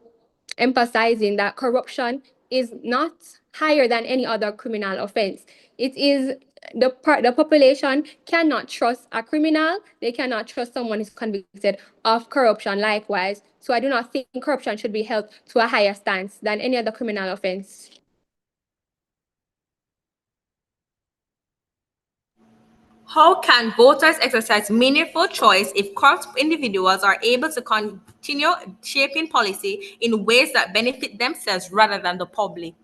emphasizing that corruption is not higher than any other criminal offense. It is the population cannot trust a criminal. They cannot trust someone who's convicted of corruption likewise. So I do not think corruption should be held to a higher stance than any other criminal offense. How can voters exercise meaningful choice if corrupt individuals are able to continue shaping policy in ways that benefit themselves rather than the public?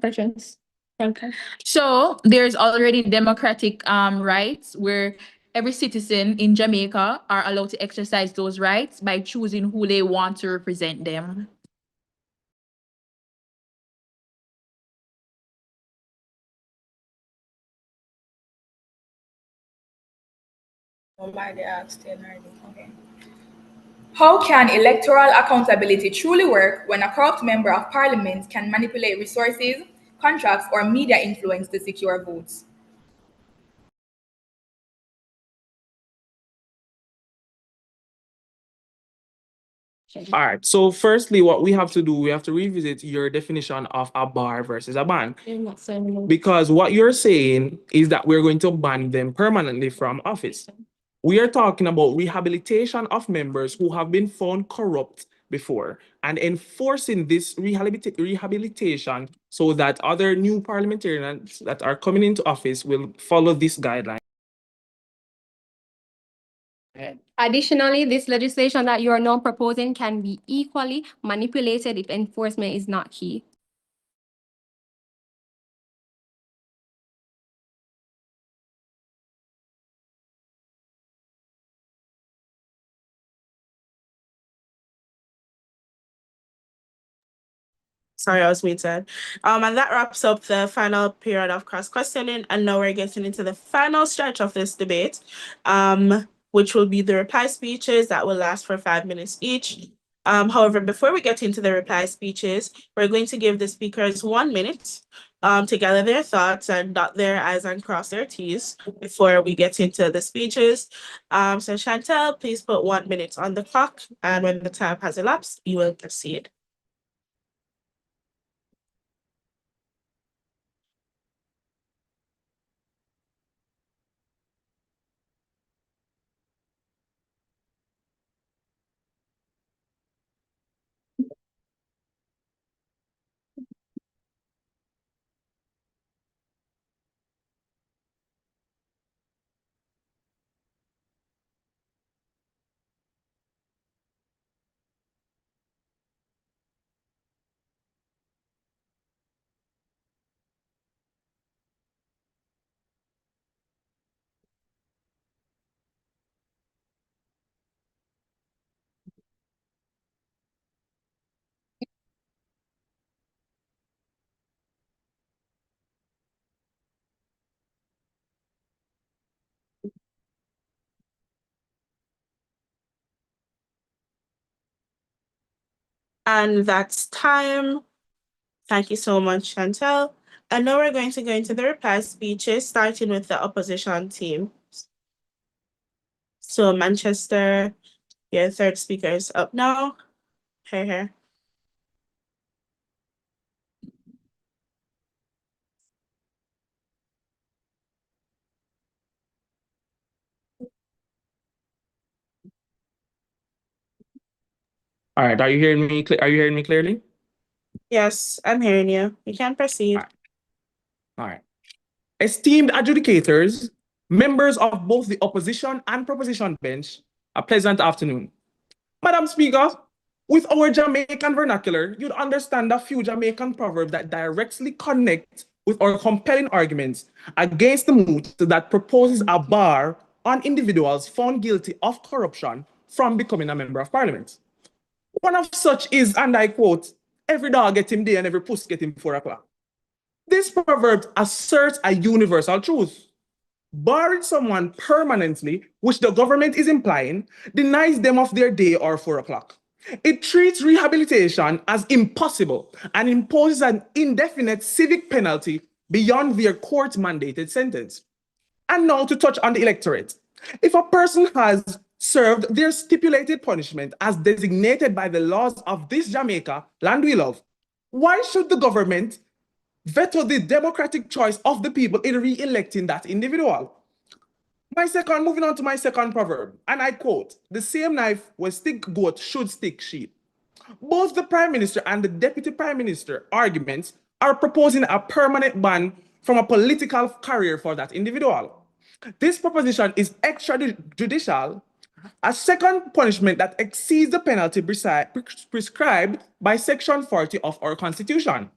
Questions. Okay. So there's already democratic rights where every citizen in Jamaica are allowed to exercise those rights by choosing who they want to represent them. Okay. How can electoral accountability truly work when a corrupt member of parliament can manipulate resources, contracts, or media influence to secure votes? All right. So firstly, what we have to do, we have to revisit your definition of a bar versus a ban. Because what you're saying is that we're going to ban them permanently from office. We are talking about rehabilitation of members who have been found corrupt before and enforcing this rehabilitation so that other new parliamentarians that are coming into office will follow this guideline. Additionally, this legislation that you are now proposing can be equally manipulated if enforcement is not key. Sorry, I was muted. And that wraps up the final period of cross-questioning, and now we're getting into the final stretch of this debate, which will be the reply speeches that will last for 5 minutes each. However, before we get into the reply speeches, we're going to give the speakers 1 minute to gather their thoughts and dot their I's and cross their T's before we get into the speeches. So Chantel, please put 1 minute on the clock, and when the time has elapsed, you will proceed. And that's time. Thank you so much, Chantel. And now we're going to go into the reply speeches, starting with the opposition team. So Manchester, your third speaker is up now. Here. All right. Are you hearing me? Are you hearing me clearly? Yes, I'm hearing you. You can proceed. All right. Esteemed adjudicators, members of both the opposition and proposition bench, a pleasant afternoon. Madam Speaker, with our Jamaican vernacular, you'd understand a few Jamaican proverbs that directly connect with our compelling arguments against the moot that proposes a bar on individuals found guilty of corruption from becoming a member of parliament. One of such is, and I quote, every dog get him day and every puss get him 4 o'clock. This proverb asserts a universal truth. Barring someone permanently, which the government is implying, denies them of their day or 4 o'clock. It treats rehabilitation as impossible and imposes an indefinite civic penalty beyond their court-mandated sentence. And now to touch on the electorate. If a person has served their stipulated punishment as designated by the laws of this Jamaica, land we love, why should the government veto the democratic choice of the people in re-electing that individual? Moving on to my second proverb, and I quote, "The same knife will stick goat should stick sheep." Both the Prime Minister and the Deputy Prime Minister arguments are proposing a permanent ban from a political career for that individual. This proposition is extrajudicial, a second punishment that exceeds the penalty prescribed by Section 40 of our Constitution.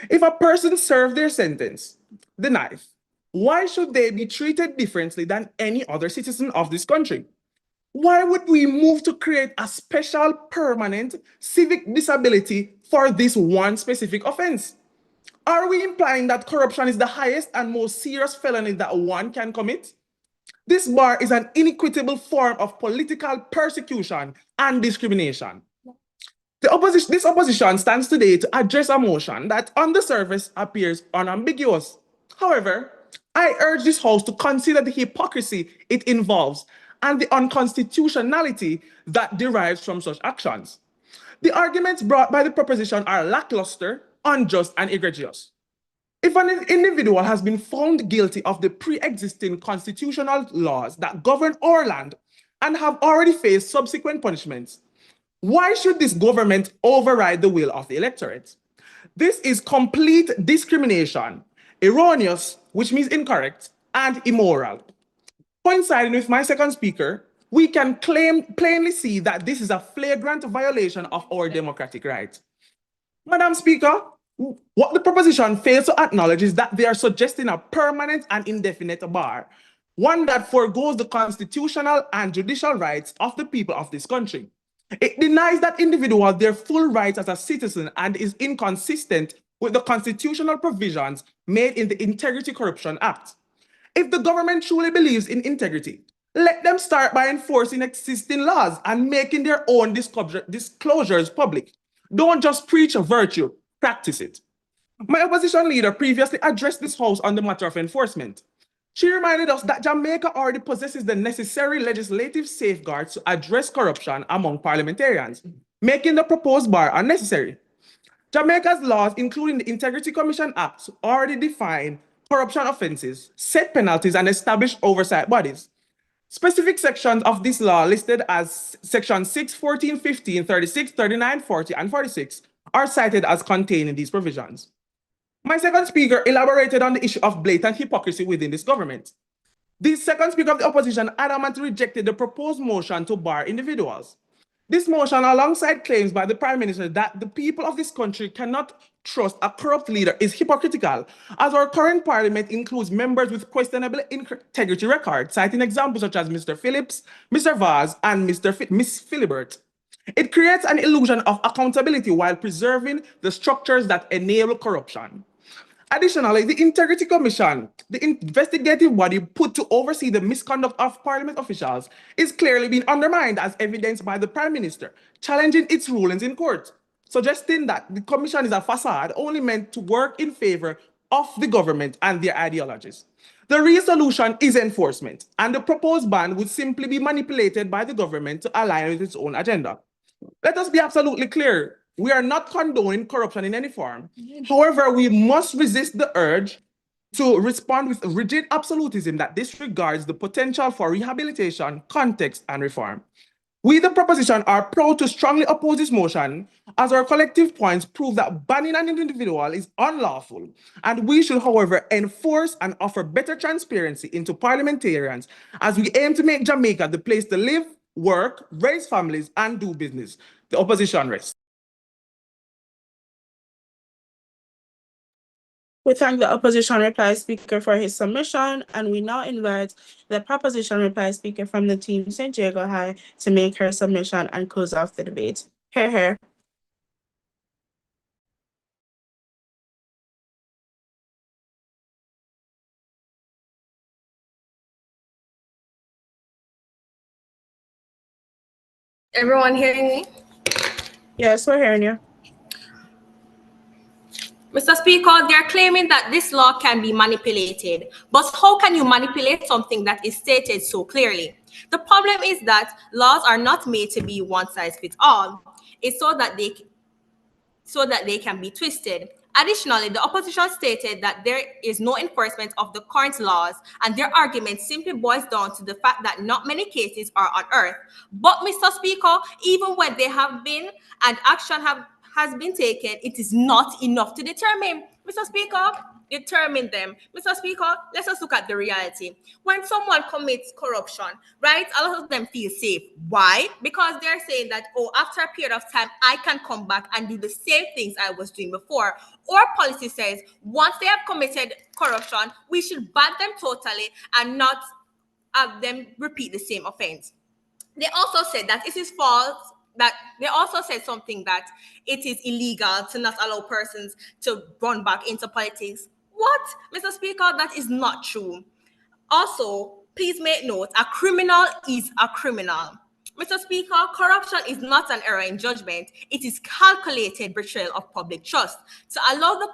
If a person served their sentence, the knife, why should they be treated differently than any other citizen of this country? Why would we move to create a special permanent civic disability for this one specific offense? Are we implying that corruption is the highest and most serious felony that one can commit? This bar is an inequitable form of political persecution and discrimination. This opposition stands today to address a motion that on the surface appears unambiguous. However, I urge this House to consider the hypocrisy it involves and the unconstitutionality that derives from such actions. The arguments brought by the proposition are lackluster, unjust, and egregious. If an individual has been found guilty of the pre-existing constitutional laws that govern our land and have already faced subsequent punishments, why should this government override the will of the electorate? This is complete discrimination, erroneous, which means incorrect, and immoral. Coinciding with my second speaker, we can plainly see that this is a flagrant violation of our democratic rights. Madam Speaker, what the proposition fails to acknowledge is that they are suggesting a permanent and indefinite bar, one that forgoes the constitutional and judicial rights of the people of this country. It denies that individual their full rights as a citizen and is inconsistent with the constitutional provisions made in the Integrity Corruption Act. If the government truly believes in integrity, let them start by enforcing existing laws and making their own disclosures public. Don't just preach a virtue, practice it. My opposition leader previously addressed this House on the matter of enforcement. She reminded us that Jamaica already possesses the necessary legislative safeguards to address corruption among parliamentarians, making the proposed bar unnecessary. Jamaica's laws, including the Integrity Commission Act, already define corruption offenses, set penalties, and establish oversight bodies. Specific sections of this law listed as Section 6, 14, 15, 36, 39, 40, and 46 are cited as containing these provisions. My second speaker elaborated on the issue of blatant hypocrisy within this government. The second speaker of the opposition adamantly rejected the proposed motion to bar individuals. This motion, alongside claims by the Prime Minister that the people of this country cannot trust a corrupt leader, is hypocritical, as our current parliament includes members with questionable integrity records, citing examples such as Mr. Phillips, Mr. Vaz, and Miss Philibert. It creates an illusion of accountability while preserving the structures that enable corruption. Additionally, the Integrity Commission, the investigative body put to oversee the misconduct of Parliament officials, is clearly being undermined as evidenced by the Prime Minister, challenging its rulings in court, suggesting that the Commission is a facade only meant to work in favor of the government and their ideologies. The real solution is enforcement, and the proposed ban would simply be manipulated by the government to align with its own agenda. Let us be absolutely clear. We are not condoning corruption in any form. However, we must resist the urge to respond with rigid absolutism that disregards the potential for rehabilitation, context, and reform. We, the proposition, are proud to strongly oppose this motion, as our collective points prove that banning an individual is unlawful, and we should, however, enforce and offer better transparency into parliamentarians as we aim to make Jamaica the place to live, work, raise families, and do business. The opposition rests. We thank the opposition reply speaker for his submission, and we now invite the proposition reply speaker from the team St. Diego High to make her submission and close off the debate. Here. Everyone hearing me? Yes, we're hearing you. Mr. Speaker, they are claiming that this law can be manipulated. But how can you manipulate something that is stated so clearly? The problem is that laws are not made to be one size fits all. It's so that they can be twisted. Additionally, the opposition stated that there is no enforcement of the current laws, and their argument simply boils down to the fact that not many cases are unearthed. But, Mr. Speaker, even when they have been and has been taken, it is not enough to determine. Mr. Speaker, determine them. Mr. Speaker, let's just look at the reality. When someone commits corruption, right, a lot of them feel safe. Why? Because they're saying that, oh, after a period of time, I can come back and do the same things I was doing before. Or policy says, once they have committed corruption, we should ban them totally and not have them repeat the same offense. They also said that it is false, that they also said something that it is illegal to not allow persons to run back into politics. What? Mr. Speaker, that is not true. Also, please make note, a criminal is a criminal. Mr. Speaker, corruption is not an error in judgment. It is calculated betrayal of public trust. To allow the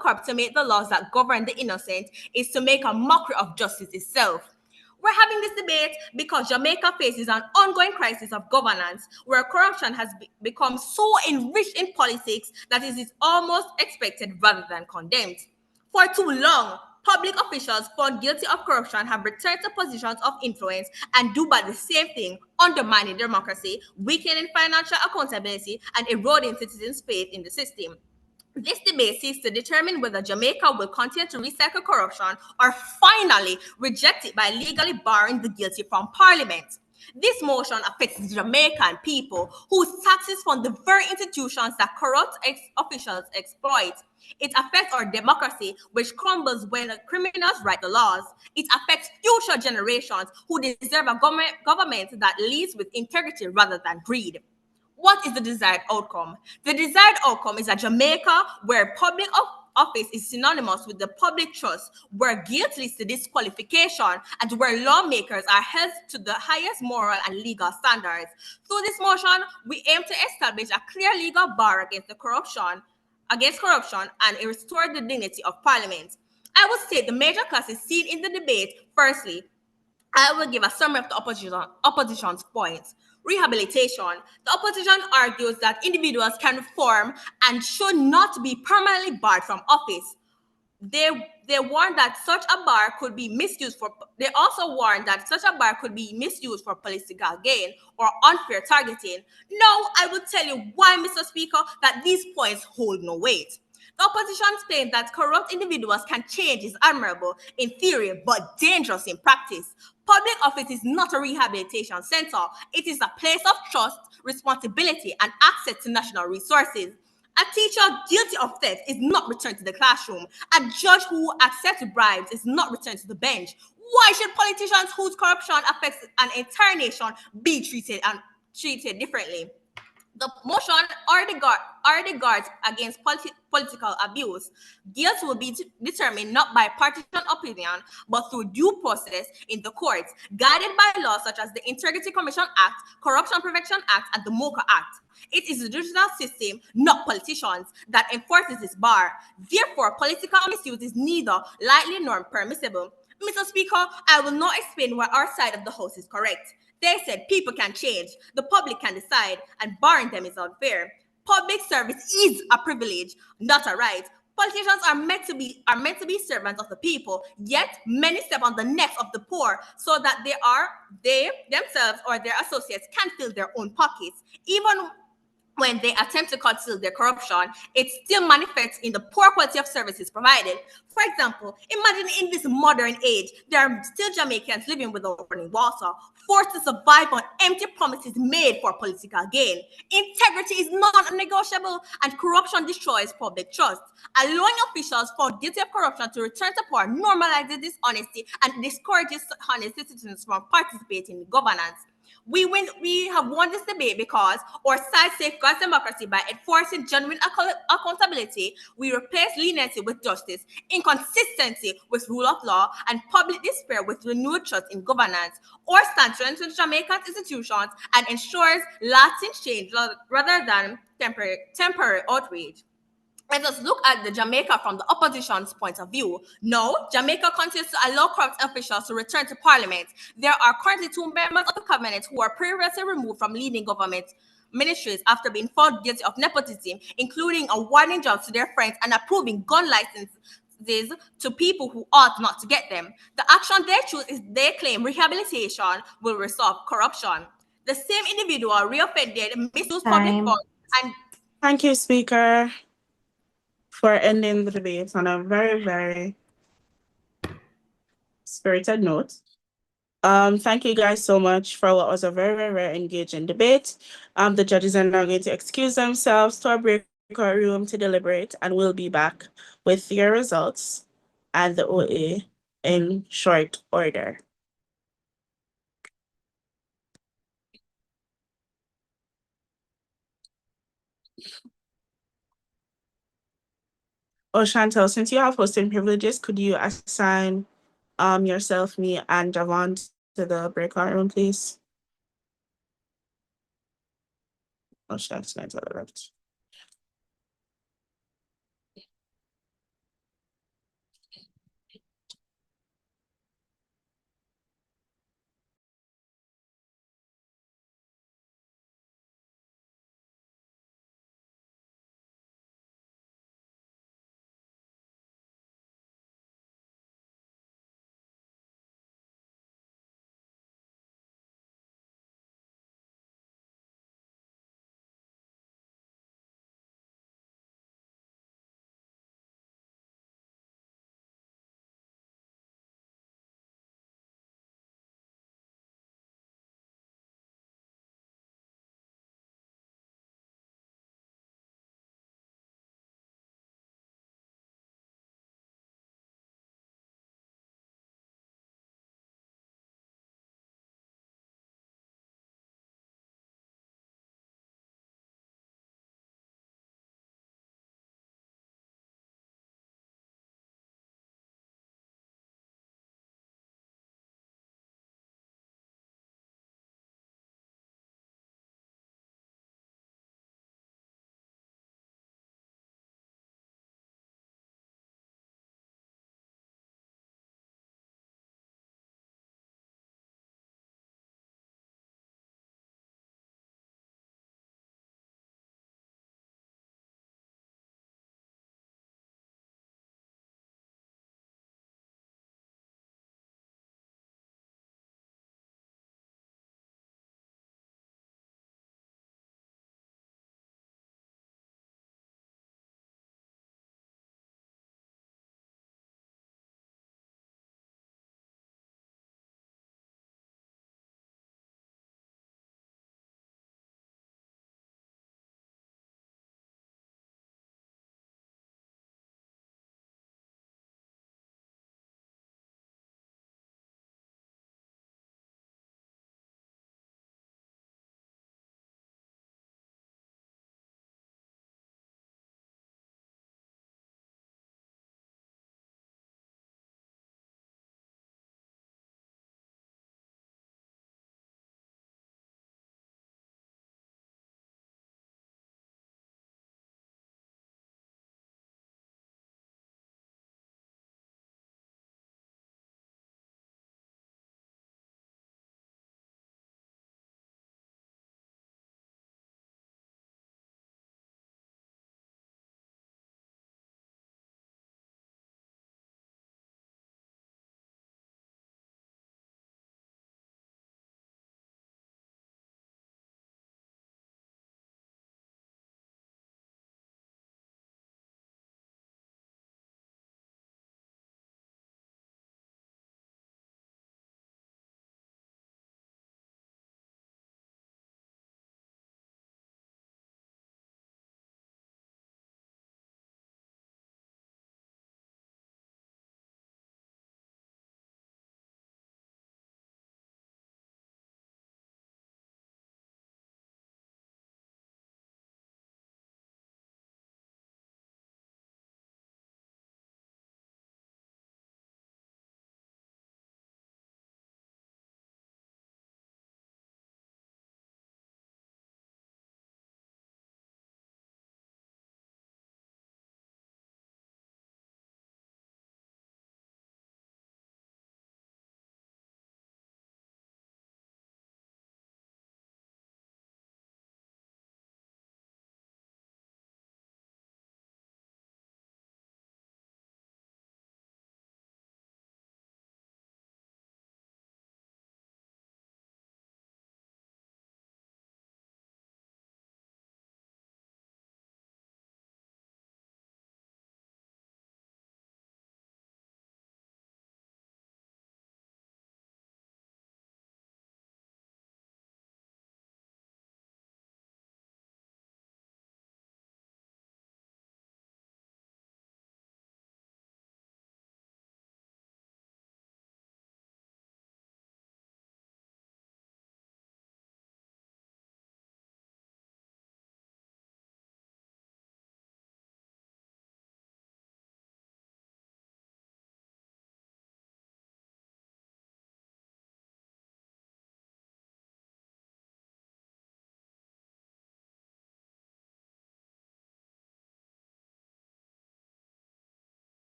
corrupt to make the laws that govern the innocent is to make a mockery of justice itself. We're having this debate because Jamaica faces an ongoing crisis of governance where corruption has become so enriched in politics that it is almost expected rather than condemned. For too long, public officials found guilty of corruption have returned to positions of influence and do but the same thing, undermining democracy, weakening financial accountability, and eroding citizens' faith in the system. This debate seeks to determine whether Jamaica will continue to recycle corruption or finally reject it by legally barring the guilty from Parliament. This motion affects the Jamaican people whose taxes fund the very institutions that corrupt officials exploit. It affects our democracy, which crumbles when criminals write the laws. It affects future generations who deserve a government that leads with integrity rather than greed. What is the desired outcome? The desired outcome is a Jamaica where public office is synonymous with the public trust, where guilt leads to disqualification, and where lawmakers are held to the highest moral and legal standards. Through this motion, we aim to establish a clear legal bar against corruption and restore the dignity of Parliament. I will state the major classes seen in the debate. Firstly, I will give a summary of the opposition's points. Rehabilitation. The opposition argues that individuals can reform and should not be permanently barred from office. They warn that such a bar could be misused for. They also warn that such a bar could be misused for political gain or unfair targeting. Now, I will tell you why, Mr. Speaker, that these points hold no weight. The opposition's claim that corrupt individuals can change is admirable in theory, but dangerous in practice. Public office is not a rehabilitation center. It is a place of trust, responsibility, and access to national resources. A teacher guilty of theft is not returned to the classroom. A judge who accepts bribes is not returned to the bench. Why should politicians whose corruption affects an entire nation be treated differently? The motion are the guards against political abuse. Guilt will be determined not by partisan opinion, but through due process in the courts, guided by laws such as the Integrity Commission Act, Corruption Prevention Act, and the MOCA Act. It is the judicial system, not politicians, that enforces this bar. Therefore, political misuse is neither lightly nor permissible. Mr. Speaker, I will not explain why our side of the House is correct. They said people can change, the public can decide, and barring them is unfair. Public service is a privilege, not a right. Politicians are meant to be servants of the people, yet many step on the necks of the poor so that they themselves or their associates can fill their own pockets. Even when they attempt to conceal their corruption, it still manifests in the poor quality of services provided. For example, imagine in this modern age, there are still Jamaicans living without running water, forced to survive on empty promises made for political gain. Integrity is non-negotiable, and corruption destroys public trust. Allowing officials found guilty of corruption to return to power normalizes dishonesty and discourages honest citizens from participating in governance. We have won this debate because our side safeguards democracy by enforcing genuine accountability. We replace leniency with justice, inconsistency with rule of law, and public despair with renewed trust in governance. Our stand strengthens Jamaican institutions and ensures lasting change rather than temporary outrage. Let us look at the Jamaica from the opposition's point of view. No, Jamaica continues to allow corrupt officials to return to parliament. There are currently 2 members of the cabinet who are previously removed from leading government ministries after being found guilty of nepotism, including awarding jobs to their friends and approving gun licenses to people who ought not to get them. The action they choose is they claim rehabilitation will resolve corruption. The same individual reoffended, misused public funds, and Thank you, Speaker, for ending the debate on a very, very spirited note. Thank you guys so much for what was a very, very, very engaging debate. The judges are now going to excuse themselves to our breakout room to deliberate, and we'll be back with your results and the OA in short order. Oh, Chantel, since you have hosting privileges, could you assign yourself, me, and Javon to the breakout room, please? Oh, Chantel left.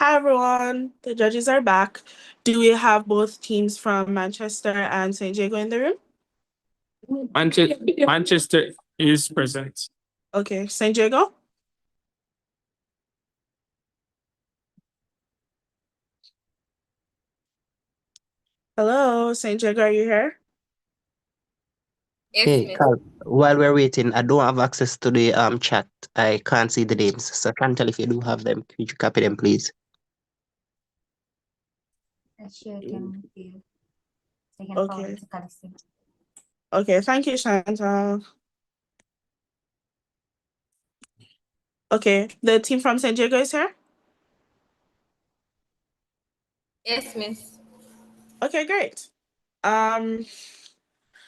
Hi everyone, the judges are back. Do we have both teams from Manchester and St. Jago in the room? Manchester is present. Okay, St. Jago? Hello, St. Jago, are you here? Yes, Hey, miss. Carl, while we're waiting, I don't have access to the chat. I can't see the names. So Chantal, if you do have them, could you copy them, please? I shared them with you. So you can forward Okay. it to Calista. Okay, thank you, Chantal. Okay, the team from St. Jago is here? Yes, miss. Okay, great.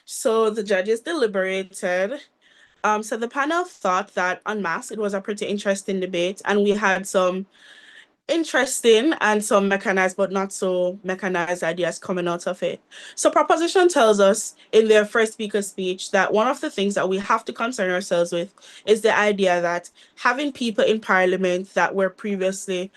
So the judges deliberated. So the panel thought that en masse, it was a pretty interesting debate, and we had some interesting and some mechanized but not so mechanized ideas coming out of it. So proposition tells us in their first speaker speech that one of the things that we have to concern ourselves with is the idea that having people in parliament that were previously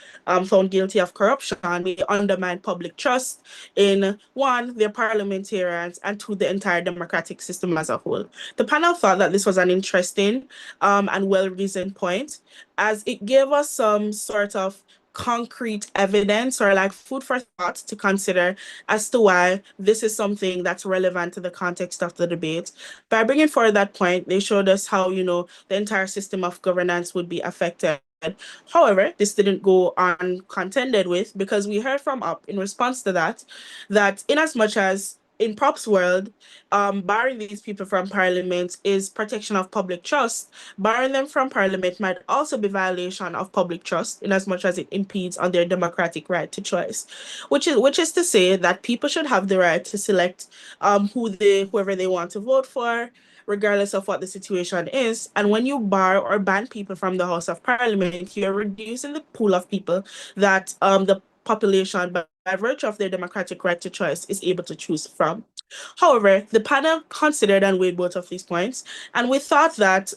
found guilty of corruption may undermine public trust in one, their parliamentarians, and two, the entire democratic system as a whole. The panel thought that this was an interesting and well-reasoned point, as it gave us some sort of concrete evidence or like food for thought to consider as to why this is something that's relevant to the context of the debate. By bringing forward that point, they showed us how, the entire system of governance would be affected. However, this didn't go uncontended with, because we heard from UP in response to that in as much as in Prop's world, barring these people from parliament is protection of public trust. Barring them from parliament might also be violation of public trust in as much as it impedes on their democratic right to choice, which is to say that people should have the right to select whoever they want to vote for, regardless of what the situation is. And when you bar or ban people from the House of Parliament, you're reducing the pool of people that the population, by virtue of their democratic right to choice, is able to choose from. However, the panel considered and weighed both of these points, and we thought that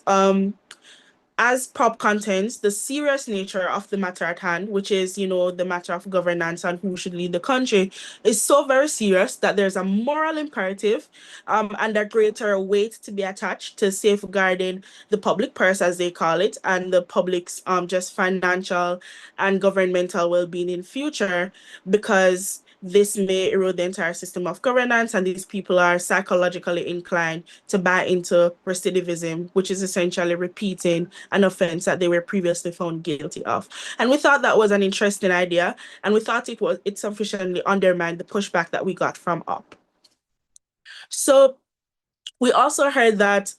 as prop contents, the serious nature of the matter at hand, which is, the matter of governance and who should lead the country, is so very serious that there's a moral imperative and a greater weight to be attached to safeguarding the public purse, as they call it, and the public's just financial and governmental well-being in future, because this may erode the entire system of governance, and these people are psychologically inclined to buy into recidivism, which is essentially repeating an offense that they were previously found guilty of. And we thought that was an interesting idea, and we thought it sufficiently undermined the pushback that we got from UP. So we also heard that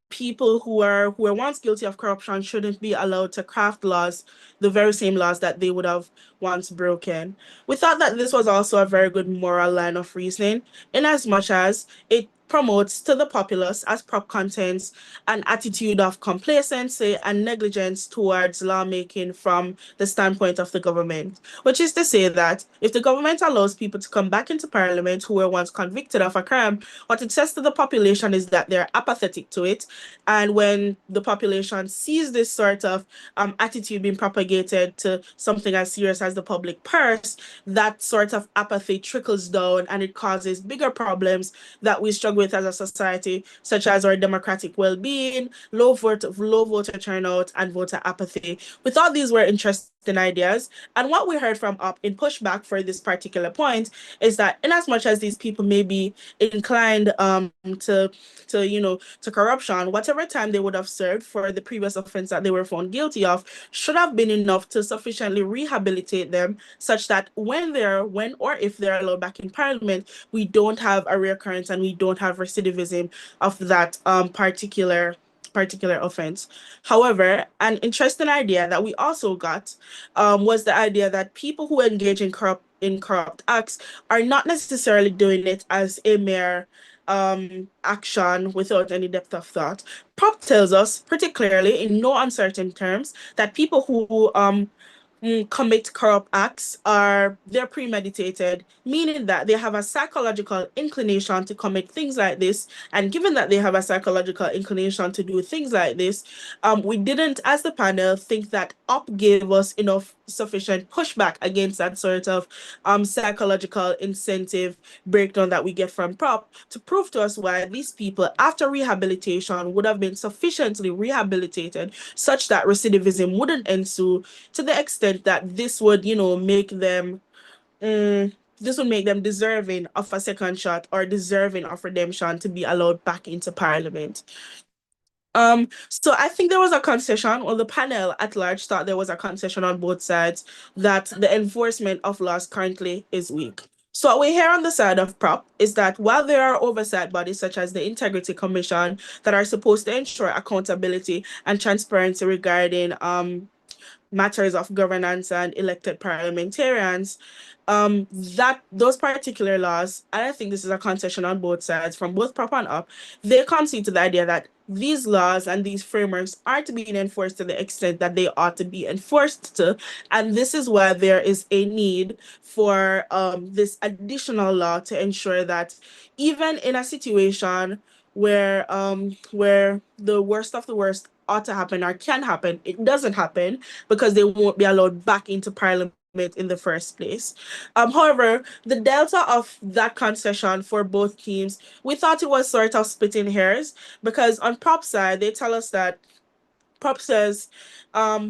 people who were once guilty of corruption shouldn't be allowed to craft laws, the very same laws that they would have once broken. We thought that this was also a very good moral line of reasoning, in as much as it promotes to the populace, as prop contents, an attitude of complacency and negligence towards lawmaking from the standpoint of the government, which is to say that if the government allows people to come back into parliament who were once convicted of a crime, what it says to the population is that they're apathetic to it. And when the population sees this sort of attitude being propagated to something as serious as the public purse, that sort of apathy trickles down and it causes bigger problems that we struggle with as a society, such as our democratic well-being, low voter turnout, and voter apathy. We thought these were interesting ideas, and what we heard from UP in pushback for this particular point is that in as much as these people may be inclined to corruption, whatever time they would have served for the previous offense that they were found guilty of should have been enough to sufficiently rehabilitate them, such that when or if they're allowed back in parliament, we don't have a reoccurrence and we don't have recidivism of that particular offense. However, an interesting idea that we also got was the idea that people who engage in corrupt acts are not necessarily doing it as a mere action without any depth of thought. Prop tells us pretty clearly, in no uncertain terms, that people who commit corrupt acts they're premeditated, meaning that they have a psychological inclination to commit things like this. And given that they have a psychological inclination to do things like this, we didn't, as the panel, think that UP gave us enough sufficient pushback against that sort of psychological incentive breakdown that we get from prop to prove to us why these people, after rehabilitation, would have been sufficiently rehabilitated such that recidivism wouldn't ensue, to the extent that this would, make them deserving of a second shot or deserving of redemption to be allowed back into parliament. So I think there was a concession, or the panel at large thought there was a concession on both sides, that the enforcement of laws currently is weak. So what we hear on the side of prop is that while there are oversight bodies such as the Integrity Commission that are supposed to ensure accountability and transparency regarding matters of governance and elected parliamentarians, that those particular laws, and I think this is a concession on both sides, from both prop and UP, they concede to the idea that these laws and these frameworks aren't being enforced to the extent that they ought to be enforced to, and this is why there is a need for this additional law to ensure that even in a situation where the worst of the worst ought to happen or can happen, it doesn't happen because they won't be allowed back into parliament in the first place. However, the delta of that concession for both teams, we thought it was sort of splitting hairs, because on prop side, they tell us that prop says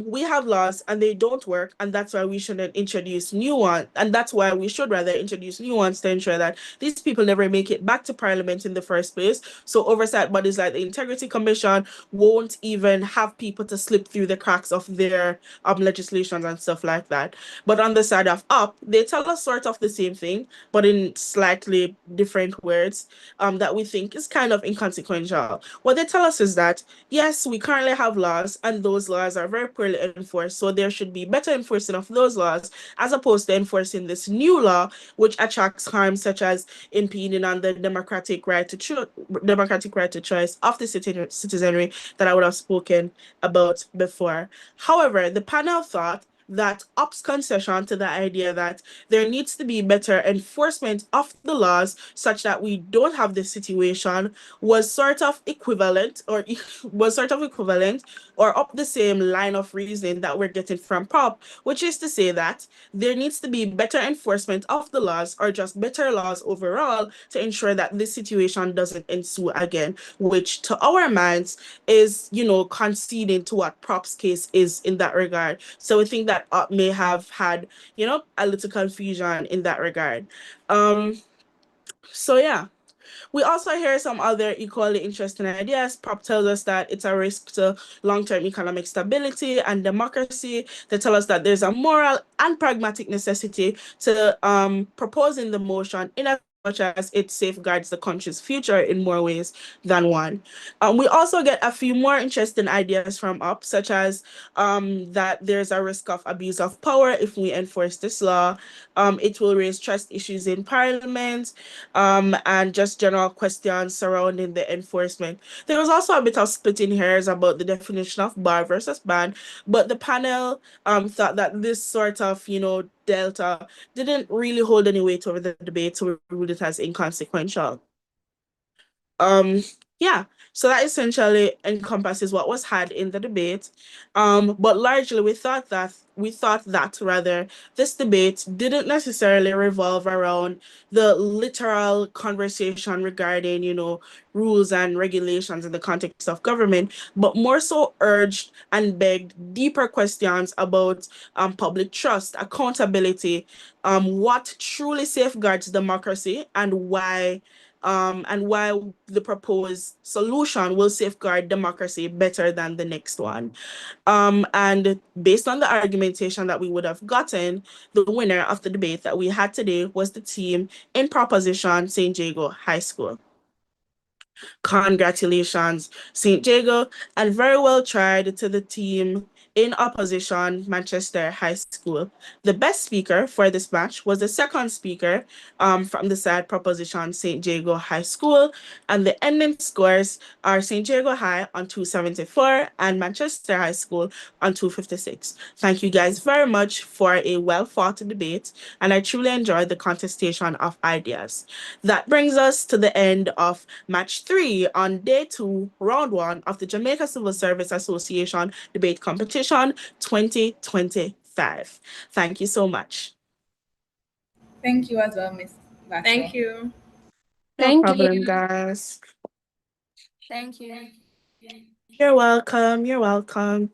we have laws and they don't work, and that's why we shouldn't introduce new ones, and that's why we should rather introduce new ones to ensure that these people never make it back to parliament in the first place. So oversight bodies like the Integrity Commission won't even have people to slip through the cracks of their legislations and stuff like that. But on the side of UP, they tell us sort of the same thing, but in slightly different words, that we think is kind of inconsequential. What they tell us is that, yes, we currently have laws, and those laws are very poorly enforced, so there should be better enforcing of those laws, as opposed to enforcing this new law, which attracts harm such as impeding on the democratic right to choice of the citizenry that I would have spoken about before. However, the panel thought that ops concession to the idea that there needs to be better enforcement of the laws such that we don't have this situation was sort of equivalent or or up the same line of reasoning that we're getting from prop, which is to say that there needs to be better enforcement of the laws or just better laws overall to ensure that this situation doesn't ensue again, which to our minds is, conceding to what prop's case is in that regard. So we think that may have had, a little confusion in that regard. So yeah. We also hear some other equally interesting ideas. Prop tells us that it's a risk to long-term economic stability and democracy. They tell us that there's a moral and pragmatic necessity to proposing the motion in as much as it safeguards the country's future in more ways than one. We also get a few more interesting ideas from UP, such as that there's a risk of abuse of power if we enforce this law. It will raise trust issues in Parliament, and just general questions surrounding the enforcement. There was also a bit of splitting hairs about the definition of bar versus ban, but the panel thought that this sort of, delta didn't really hold any weight over the debate, so we ruled it as inconsequential. Yeah, so that essentially encompasses what was had in the debate. But largely we thought that rather this debate didn't necessarily revolve around the literal conversation regarding, rules and regulations in the context of government, but more so urged and begged deeper questions about public trust, accountability, what truly safeguards democracy, and why the proposed solution will safeguard democracy better than the next one. And based on the argumentation that we would have gotten, the winner of the debate that we had today was the team in Proposition St. Jago High School. Congratulations, St. Jago, and very well tried to the team in opposition, Manchester High School. The best speaker for this match was the second speaker from the side Proposition St. Jago High School, and the ending scores are St. Jago High on 274 and Manchester High School on 256. Thank you guys very much for a well-fought debate, and I truly enjoyed the contestation of ideas. That brings us to the end of match 3 on day 2, round 1 of the Jamaica Civil Service Association Debate Competition 2025. Thank you so much. Thank you as well, Miss Basso. Thank you. No problem, guys. Thank you. You're welcome. You're welcome.